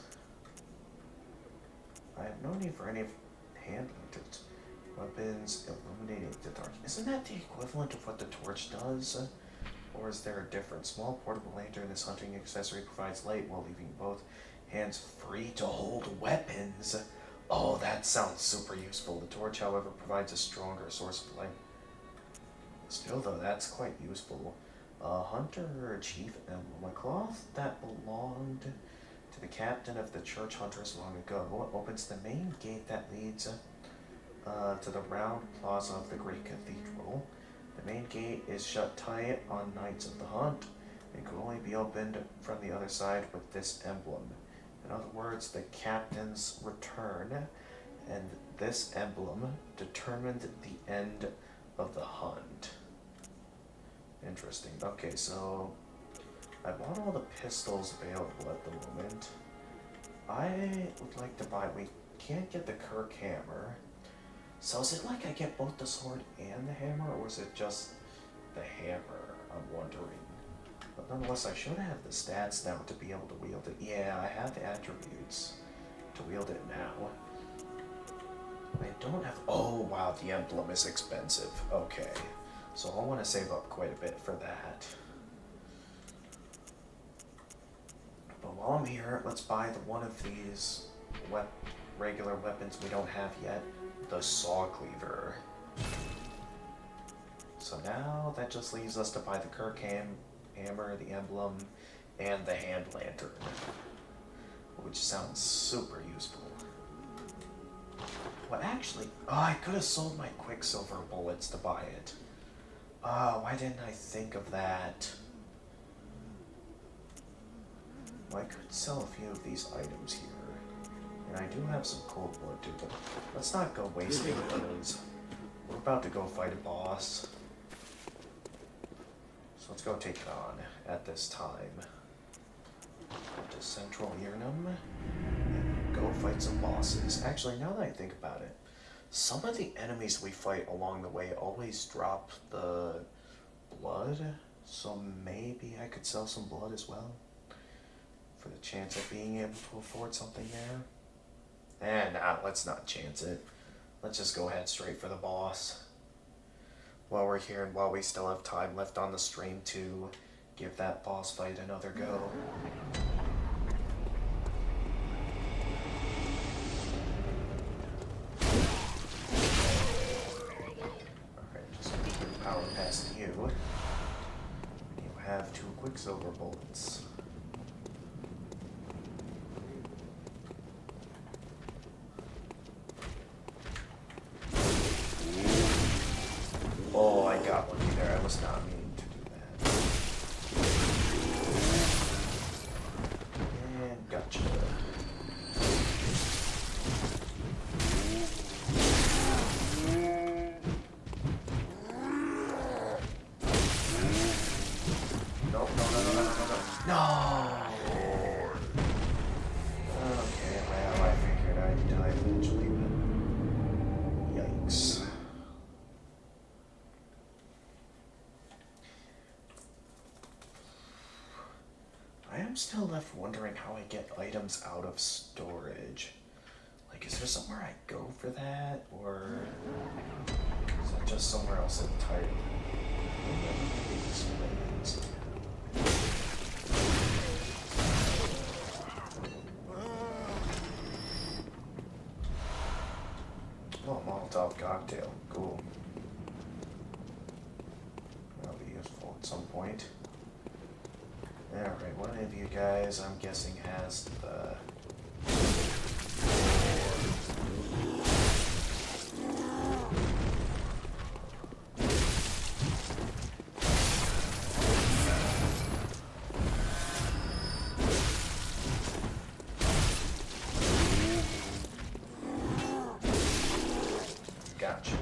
I have no need for any hand lanterns. Weapons illuminating the dark. Isn't that the equivalent of what the torch does? Or is there a difference? Small portable lantern, this hunting accessory provides light while leaving both hands free to hold weapons. Oh, that sounds super useful. The torch, however, provides a stronger source of light. Still, though, that's quite useful. Hunter Chief Emblem. A cloth that belonged to the captain of the church hunters long ago opens the main gate that leads to the round plaza of the great cathedral. The main gate is shut tight on nights of the hunt and can only be opened from the other side with this emblem. In other words, the captain's return. And this emblem determined the end of the hunt. Interesting. Okay, so I bought all the pistols available at the moment. I would like to buy... We can't get the Kirk hammer. So is it like I get both the sword and the hammer, or is it just the hammer? I'm wondering. But nonetheless, I should have the stats now to be able to wield it. Yeah, I have the attributes to wield it now. I don't have... Oh, wow, the emblem is expensive. Okay. So I'll want to save up quite a bit for that. But while I'm here, let's buy one of these regular weapons we don't have yet. The saw cleaver. So now that just leaves us to buy the Kirk hammer, the emblem, and the hand lantern. Which sounds super useful. Well, actually, I could have sold my Quicksilver bullets to buy it. Why didn't I think of that? Well, I could sell a few of these items here. And I do have some cold blood too, but let's not go wasting those. We're about to go fight a boss. So let's go take it on at this time. Go to Central Earnum and go fight some bosses. Actually, now that I think about it, some of the enemies we fight along the way always drop the blood, so maybe I could sell some blood as well for the chance of being able to afford something there. And let's not chance it. Let's just go ahead straight for the boss. While we're here and while we still have time left on the stream to give that boss fight another go. Alright, just power past you. You have 2 Quicksilver bullets. Oh, I got lucky there. I was not meaning to do that. And gotcha. No. Okay, well, I figured I'd die eventually, but yikes. I am still left wondering how I get items out of storage. Like, is there somewhere I go for that, or is that just somewhere else entirely? Maybe this way. Oh, Molotov cocktail. Cool. That'll be useful at some point. Alright, one of you guys, I'm guessing, has the... Gotcha.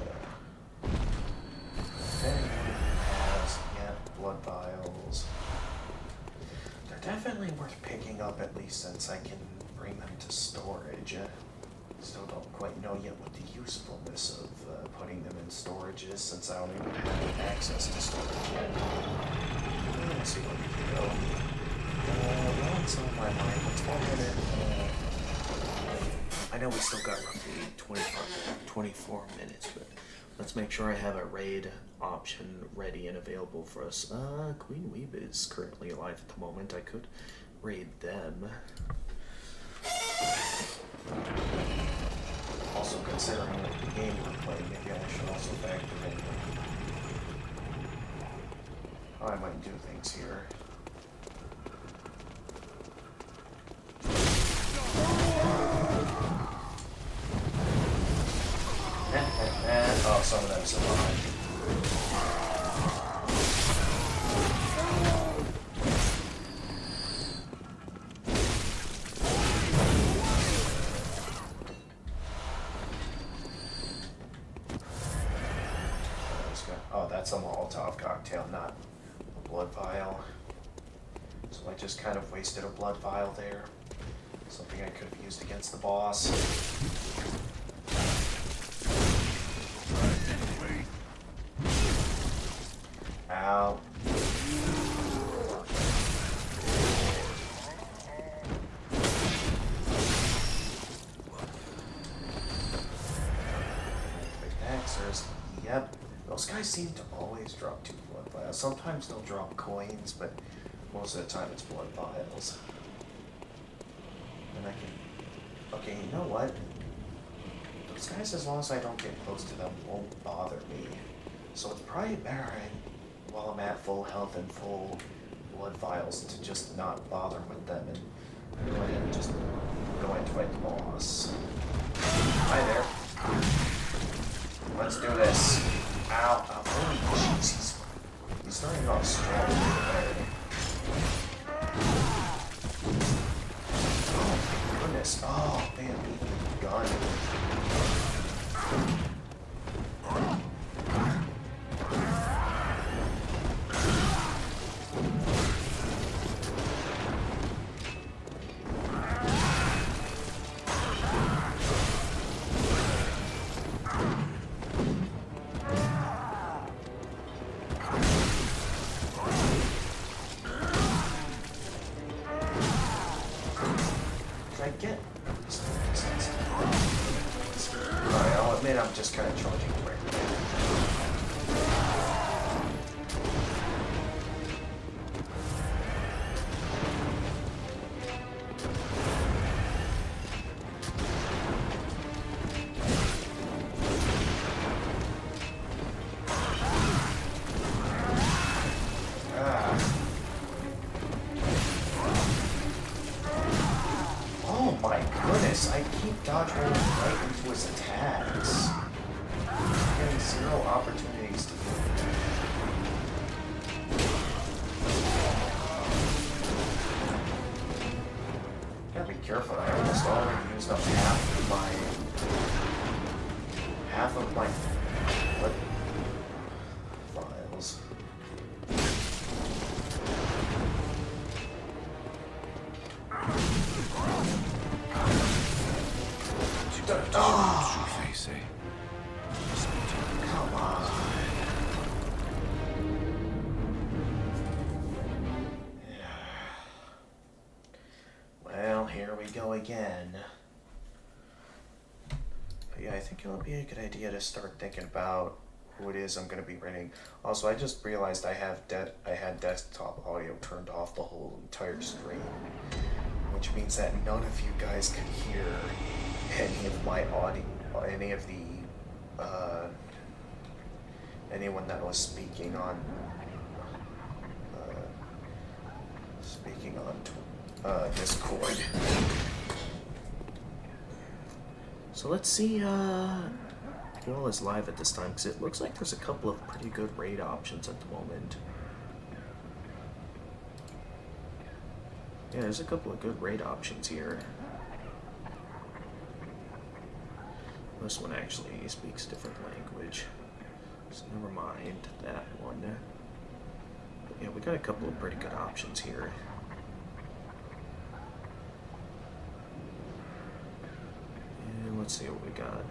Anyone has, yeah, blood vials. They're definitely worth picking up, at least since I can bring them to storage. Still don't quite know yet what the usefulness of putting them in storage is, since I don't even have access to storage yet. Let's see what we can go. Well, it's on my mind. Let's go ahead and... I know we still got roughly 24 minutes, but let's make sure I have a raid option ready and available for us. Queen Weeb is currently alive at the moment. I could raid them. Also, considering the game we're playing, maybe I should also factor in how I might do things here. Oh, some of them survived. cocktail, not a blood vial. So I just kind of wasted a blood vial there. Something I could have used against the boss. Ow. Axers. Yep. Those guys seem to always drop 2 blood vials. Sometimes they'll drop coins, but most of the time it's blood vials. And I can... Okay, you know what? Those guys, as long as I don't get close to them, won't bother me. So it's probably better while I'm at full health and full blood vials to just not bother with them and go ahead and just go ahead and fight the boss. Hi there. Let's do this. Ow. Oh, holy jeez. He's starting off strong. Oh, my goodness. Oh, man, the gun. I'm just kind of charging quick. Oh my goodness, I keep dodging right into his attacks. Getting 0 opportunities to do it. Gotta be careful, I almost already used up half of my what files. Oh! Face, eh? Come on. Well, here we go again. But yeah, I think it'll be a good idea to start thinking about who it is I'm going to be rating. Also, I just realized I had desktop audio turned off the whole entire stream, which means that none of you guys could hear any of my audio, any of the anyone that was speaking on Discord. So let's see who all is live at this time, because it looks like there's a couple of pretty good raid options at the moment. Yeah, there's a couple of good raid options here. This one actually speaks a different language, so never mind that one. But yeah, we got a couple of pretty good options here. And let's see what we got.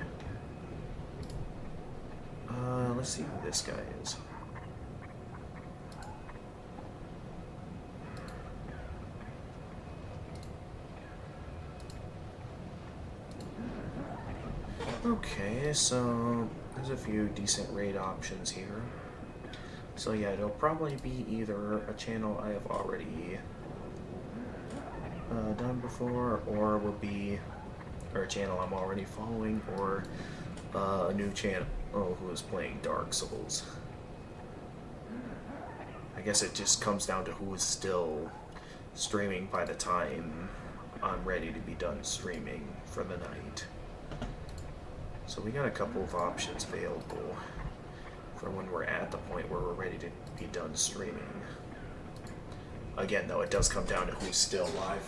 Let's see who this guy is. Okay, so there's a few decent raid options here. So yeah, it'll probably be either a channel I have already done before, or will be a channel I'm already following, or a new channel who is playing Dark Souls. I guess it just comes down to who is still streaming by the time I'm ready to be done streaming for the night. So we got a couple of options available for when we're at the point where we're ready to be done streaming. Again, though, it does come down to who's still live.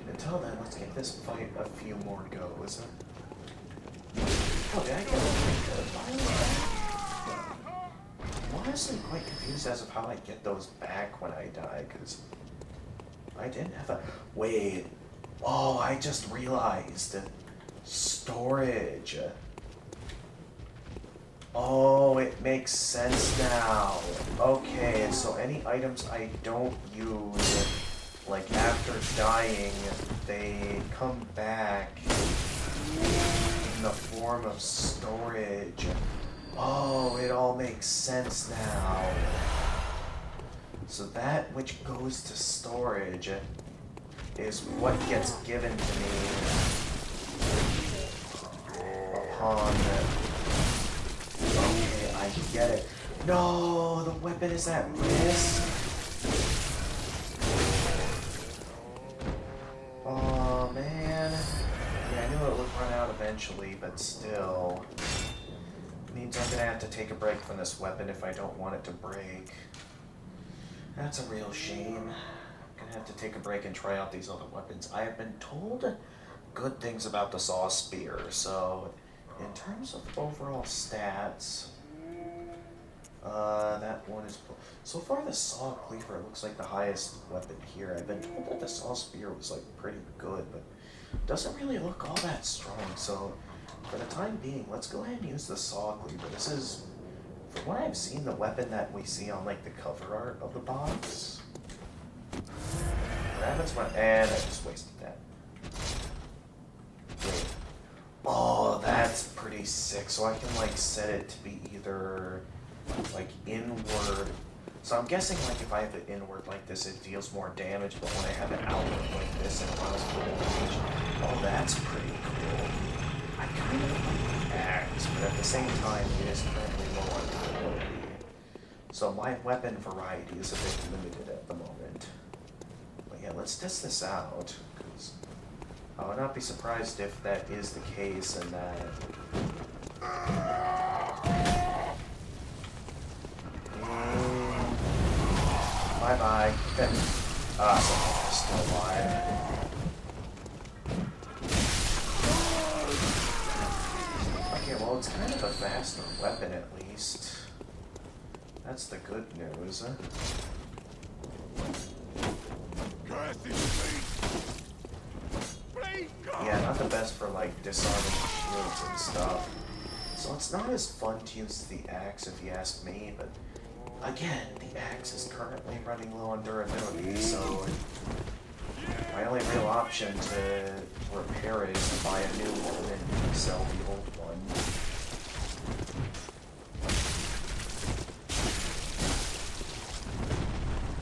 Until then, let's give this fight a few more goes. Oh, did I get a violence? What? honestly quite confused as of how I get those back when I die, because I didn't have a... Wait. Oh, I just realized. Storage. Oh, it makes sense now. Okay, so any items I don't use, like after dying, they come back in the form of storage. Oh, it all makes sense now. So that which goes to storage is what gets given to me upon... Okay, I get it. No, the weapon is at risk. Oh, man. Yeah, I knew it would run out eventually, but still. Means I'm gonna have to take a break from this weapon if I don't want it to break. That's a real shame. I'm gonna have to take a break and try out these other weapons. I have been told good things about the saw spear, so in terms of overall stats, that one is... So far the saw cleaver looks like the highest weapon here. I've been told that the saw spear was like pretty good, but doesn't really look all that strong, so for the time being, let's go ahead and use the saw cleaver. This is, from what I've seen, the weapon that we see on like the cover art of the box. What happens when... And I just wasted that. Wait. Oh, that's pretty sick. So I can like set it to be either like inward. So I'm guessing like if I have it inward like this, it deals more damage, but when I have it outward like this, it allows for damage. Oh, that's pretty cool. I kind of like the axe, but at the same time, it is currently low on durability. So my weapon variety is a bit limited at the moment. But yeah, let's test this out, because I would not be surprised if that is the case and that... Bye-bye. Ah, still alive. Okay, well, it's kind of a faster weapon, at least. That's the good news. Yeah, not the best for, like, disarming shields and stuff. So it's not as fun to use the axe, if you ask me, but again, the axe is currently running low on durability, so my only real option to repair it is to buy a new one and sell the old one.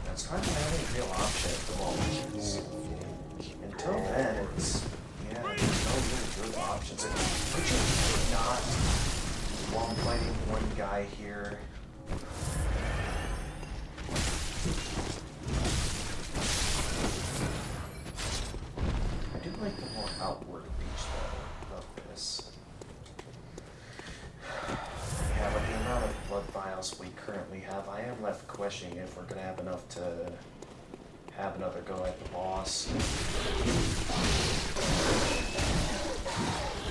That's kind of my only real option at the moment. Until then, it's, yeah, there's no really good options. Could you not, while I'm fighting one guy here, I do like the more outward reach though of this. Yeah, with the amount of blood vials we currently have, I am left questioning if we're gonna have enough to have another go at the boss.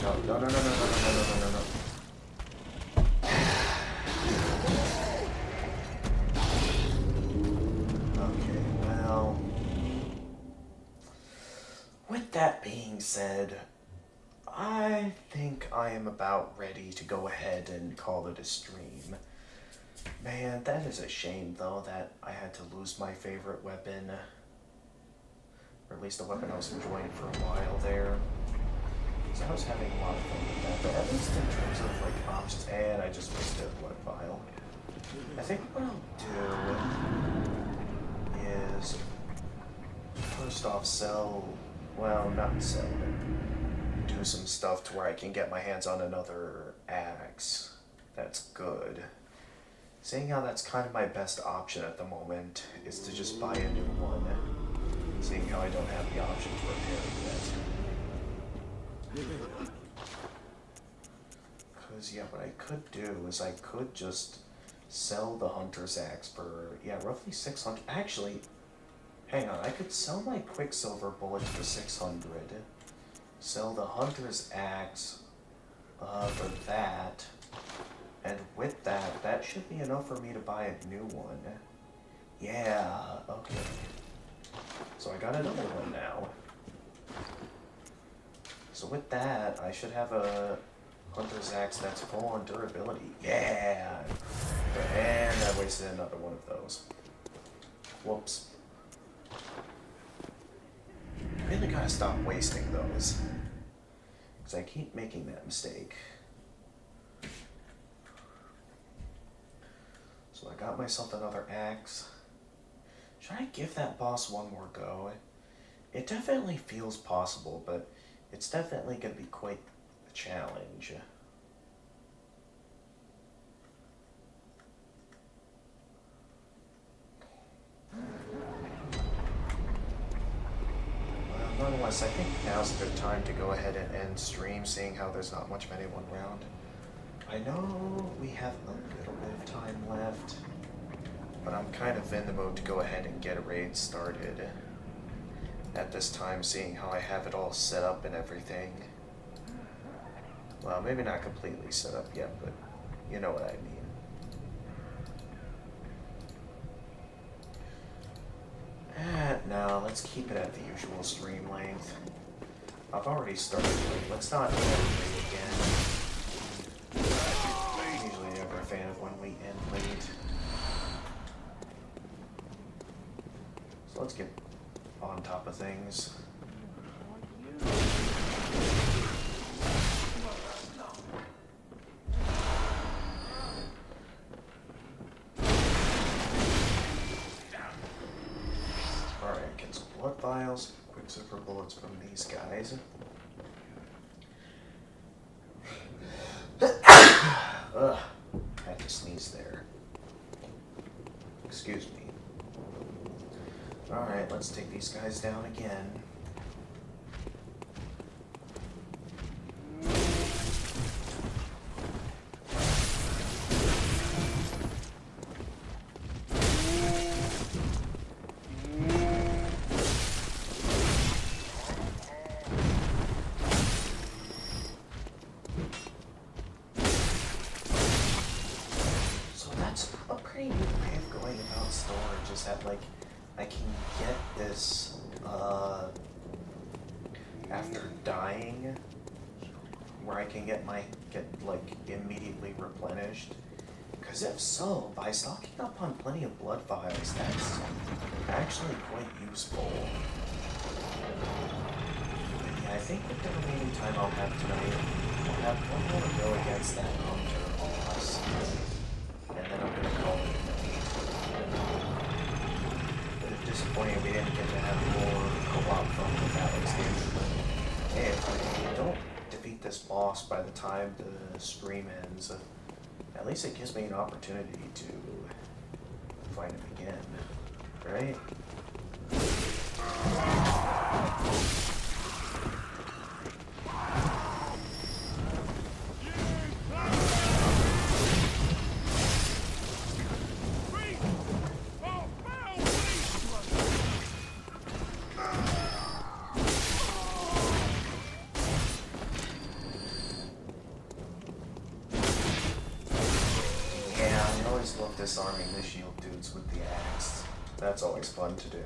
No, no, no, no, no, no, no, no, no, no, no. Okay, well, with that being said, I think I am about ready to go ahead and call it a stream. Man, that is a shame though that I had to lose my favorite weapon. Or at least the weapon I was enjoying for a while there. So I was having a lot of fun with that, but at least in terms of like options, and I just wasted a blood vial. I think what I'll do is first off sell, well, not sell, but do some stuff to where I can get my hands on another axe. That's good. Seeing how that's kind of my best option at the moment is to just buy a new one. Seeing how I don't have the option to repair it yet. Because, yeah, what I could do is I could just sell the Hunter's Axe for, yeah, roughly 600. Actually, hang on, I could sell my Quicksilver Bullets for 600. Sell the Hunter's Axe for that. And with that, that should be enough for me to buy a new one. Yeah, okay. So I got another one now. So with that, I should have a Hunter's Axe that's full on durability. Yeah! And I wasted another one of those. Whoops. I really gotta stop wasting those. Because I keep making that mistake. So I got myself another axe. Should I give that boss one more go? It definitely feels possible, but it's definitely going to be quite a challenge. Nonetheless, I think now's a good time to go ahead and end stream, seeing how there's not much of anyone around. I know we have a little bit of time left, but I'm kind of in the mood to go ahead and get a raid started at this time, seeing how I have it all set up and everything. Well, maybe not completely set up yet, but you know what I mean. No, let's keep it at the usual stream length. I've already started late. Let's not end late again. I'm usually never a fan of when we end late. So let's get on top of things. Alright, get some blood vials, quicksilver bullets from these guys. Ugh, had to sneeze there. Excuse me. Alright, let's take these guys down again. So that's a pretty good way of going about storage, is that like I can get this after dying, where I can get like immediately replenished. Because if so, by stocking up on plenty of blood vials, that's actually quite useful. But yeah, I think with the remaining time I'll have tonight, I'll have one more to go against that hunter boss, and then I'm gonna call it a night. Disappointing we didn't get to have more co-op fun with Alexander, but hey, if I don't defeat this boss by the time the stream ends, at least it gives me an opportunity to fight him again, right? Love disarming the shield dudes with the axe. That's always fun to do.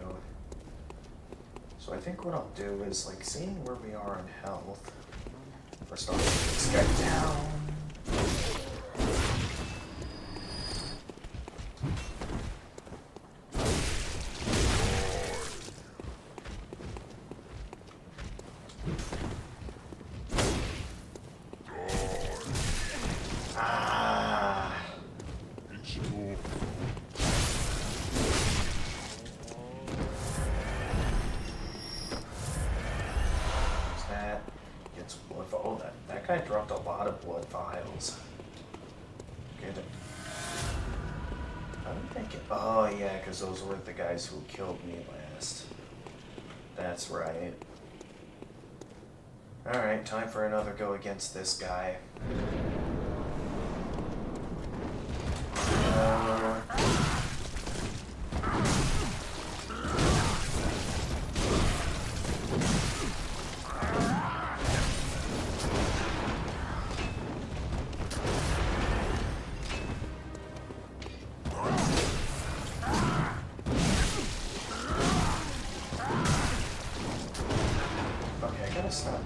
So I think what I'll do is, like, seeing where we are in health. First off, this guy down. That guy dropped a lot of blood vials. Good. I don't think it. Oh, yeah, because those were the guys who killed me last. That's right. Alright, time for another go against this guy. gotta stop.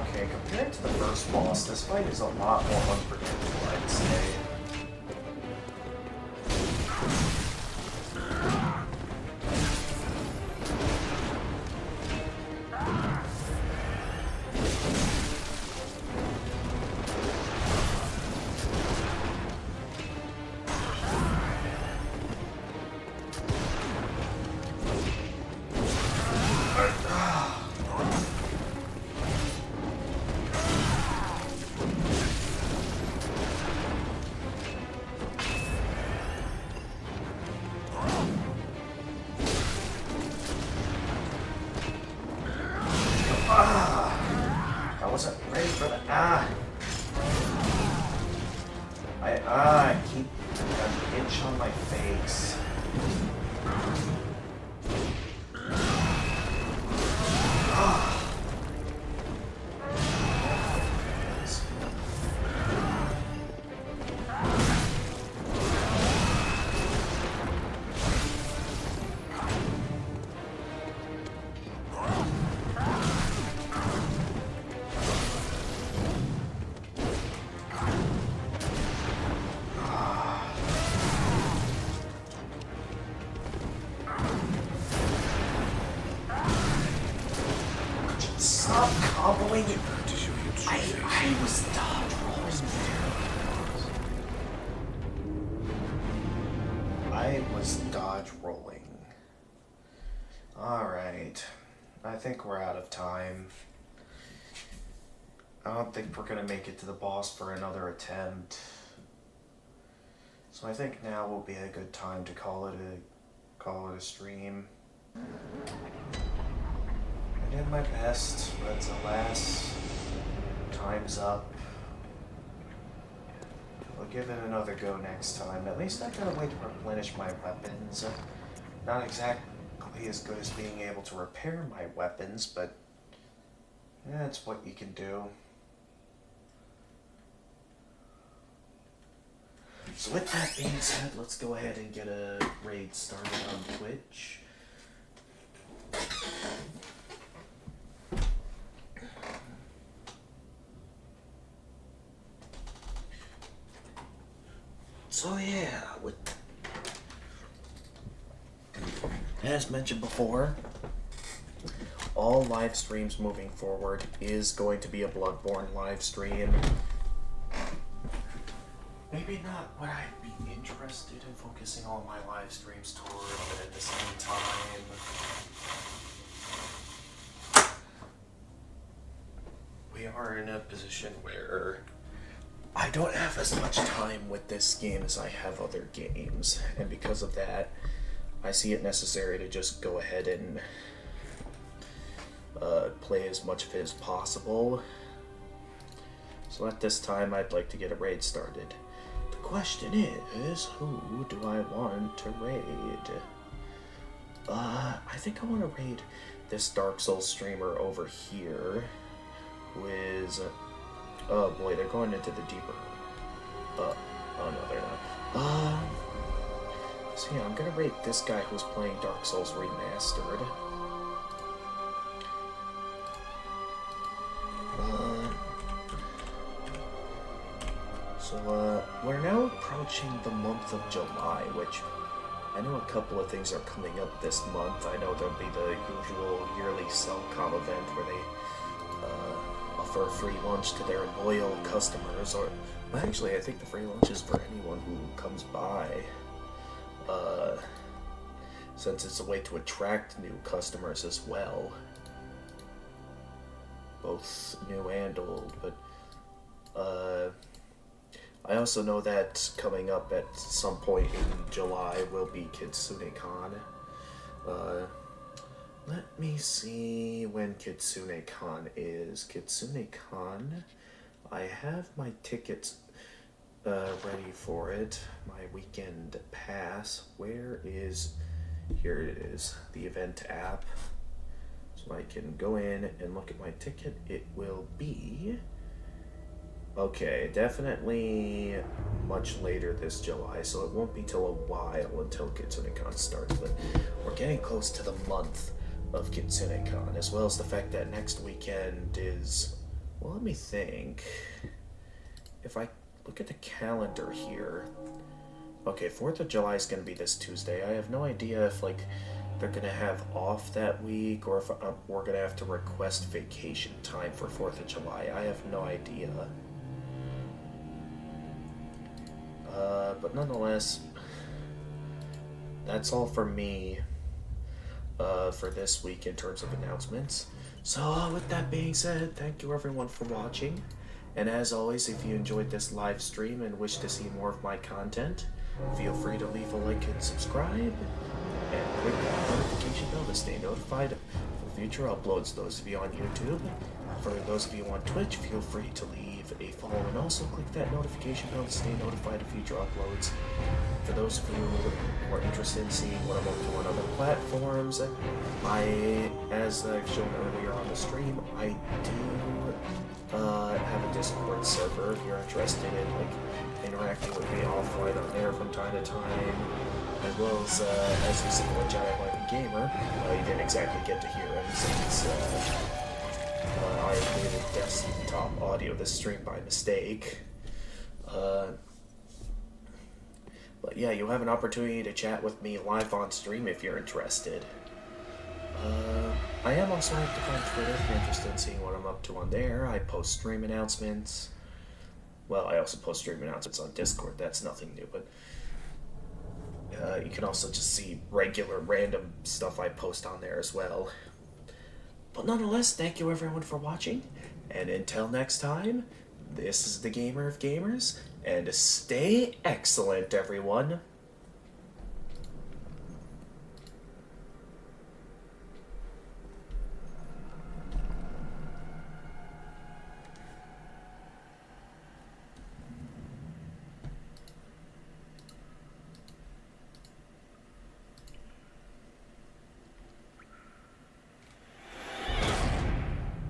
Okay, compared to the first boss, this fight is a lot more unpredictable, I'd say. I wasn't ready for the I keep an itch on my face. Stop comboing it. I was dodge rolling there. I was dodge rolling. Alright. I think we're out of time. I don't think we're gonna make it to the boss for another attempt. So I think now will be a good time to call it a stream. I did my best, but alas, time's up. I'll give it another go next time. At least I got a way to replenish my weapons. Not exactly as good as being able to repair my weapons, but that's what you can do. So with that being said, let's go ahead and get a raid started on Twitch. So yeah, as mentioned before, all live streams moving forward is going to be a Bloodborne live stream. Maybe not what I'd be interested in focusing all my live streams toward, but at the same time, we are in a position where I don't have as much time with this game as I have other games, and because of that, I see it necessary to just go ahead and play as much of it as possible. So at this time, I'd like to get a raid started. The question is, who do I want to raid? I think I want to raid this Dark Souls streamer over here, who is... oh boy, they're going into the deeper... oh no, they're not. So yeah, I'm gonna rate this guy who's playing Dark Souls Remastered. We're now approaching the month of July, which I know a couple of things are coming up this month. I know there'll be the usual yearly Cellcom event where they offer free lunch to their loyal customers, or well, actually I think the free lunch is for anyone who comes by, since it's a way to attract new customers as well, both new and old. But I also know that coming up at some point in July will be KitsuneCon. Let me see when KitsuneCon is. KitsuneCon, I have my tickets ready for it. My weekend pass. Where is... here it is. The event app. So So I can go in and look at my ticket. It will be... Okay, definitely much later this July, so it won't be till a while until KitsuneCon starts, but we're getting close to the month of KitsuneCon, as well as the fact that next weekend is... Well, let me think. If I look at the calendar here... Okay, 4th of July is going to be this Tuesday. I have no idea if, like, they're going to have off that week, or if we're going to have to request vacation time for 4th of July. I have no idea. But nonetheless, that's all for me for this week in terms of announcements. So with that being said, thank you everyone for watching. And as always, if you enjoyed this live stream and wish to see more of my content, feel free to leave a like and subscribe, and click that notification bell to stay notified for future uploads. Those of you on YouTube, for those of you on Twitch, feel free to leave a follow and also click that notification bell to stay notified of future uploads. For those of you who are interested in seeing what I'm up to on other platforms, as I've shown earlier on the stream, I do have a Discord server if you're interested in like interacting with me offline on there from time to time, as well as you see what Giant Like a Gamer. You didn't exactly get to hear him since I created desktop audio this stream by mistake. But yeah, you'll have an opportunity to chat with me live on stream if you're interested. I am also active on Twitter if you're interested in seeing what I'm up to on there. I post stream announcements. Well, I also post stream announcements on Discord. That's nothing new, but you can also just see regular random stuff I post on there as well. But nonetheless, thank you everyone for watching, and until next time, this is the Gamer of Gamers, and stay excellent, everyone.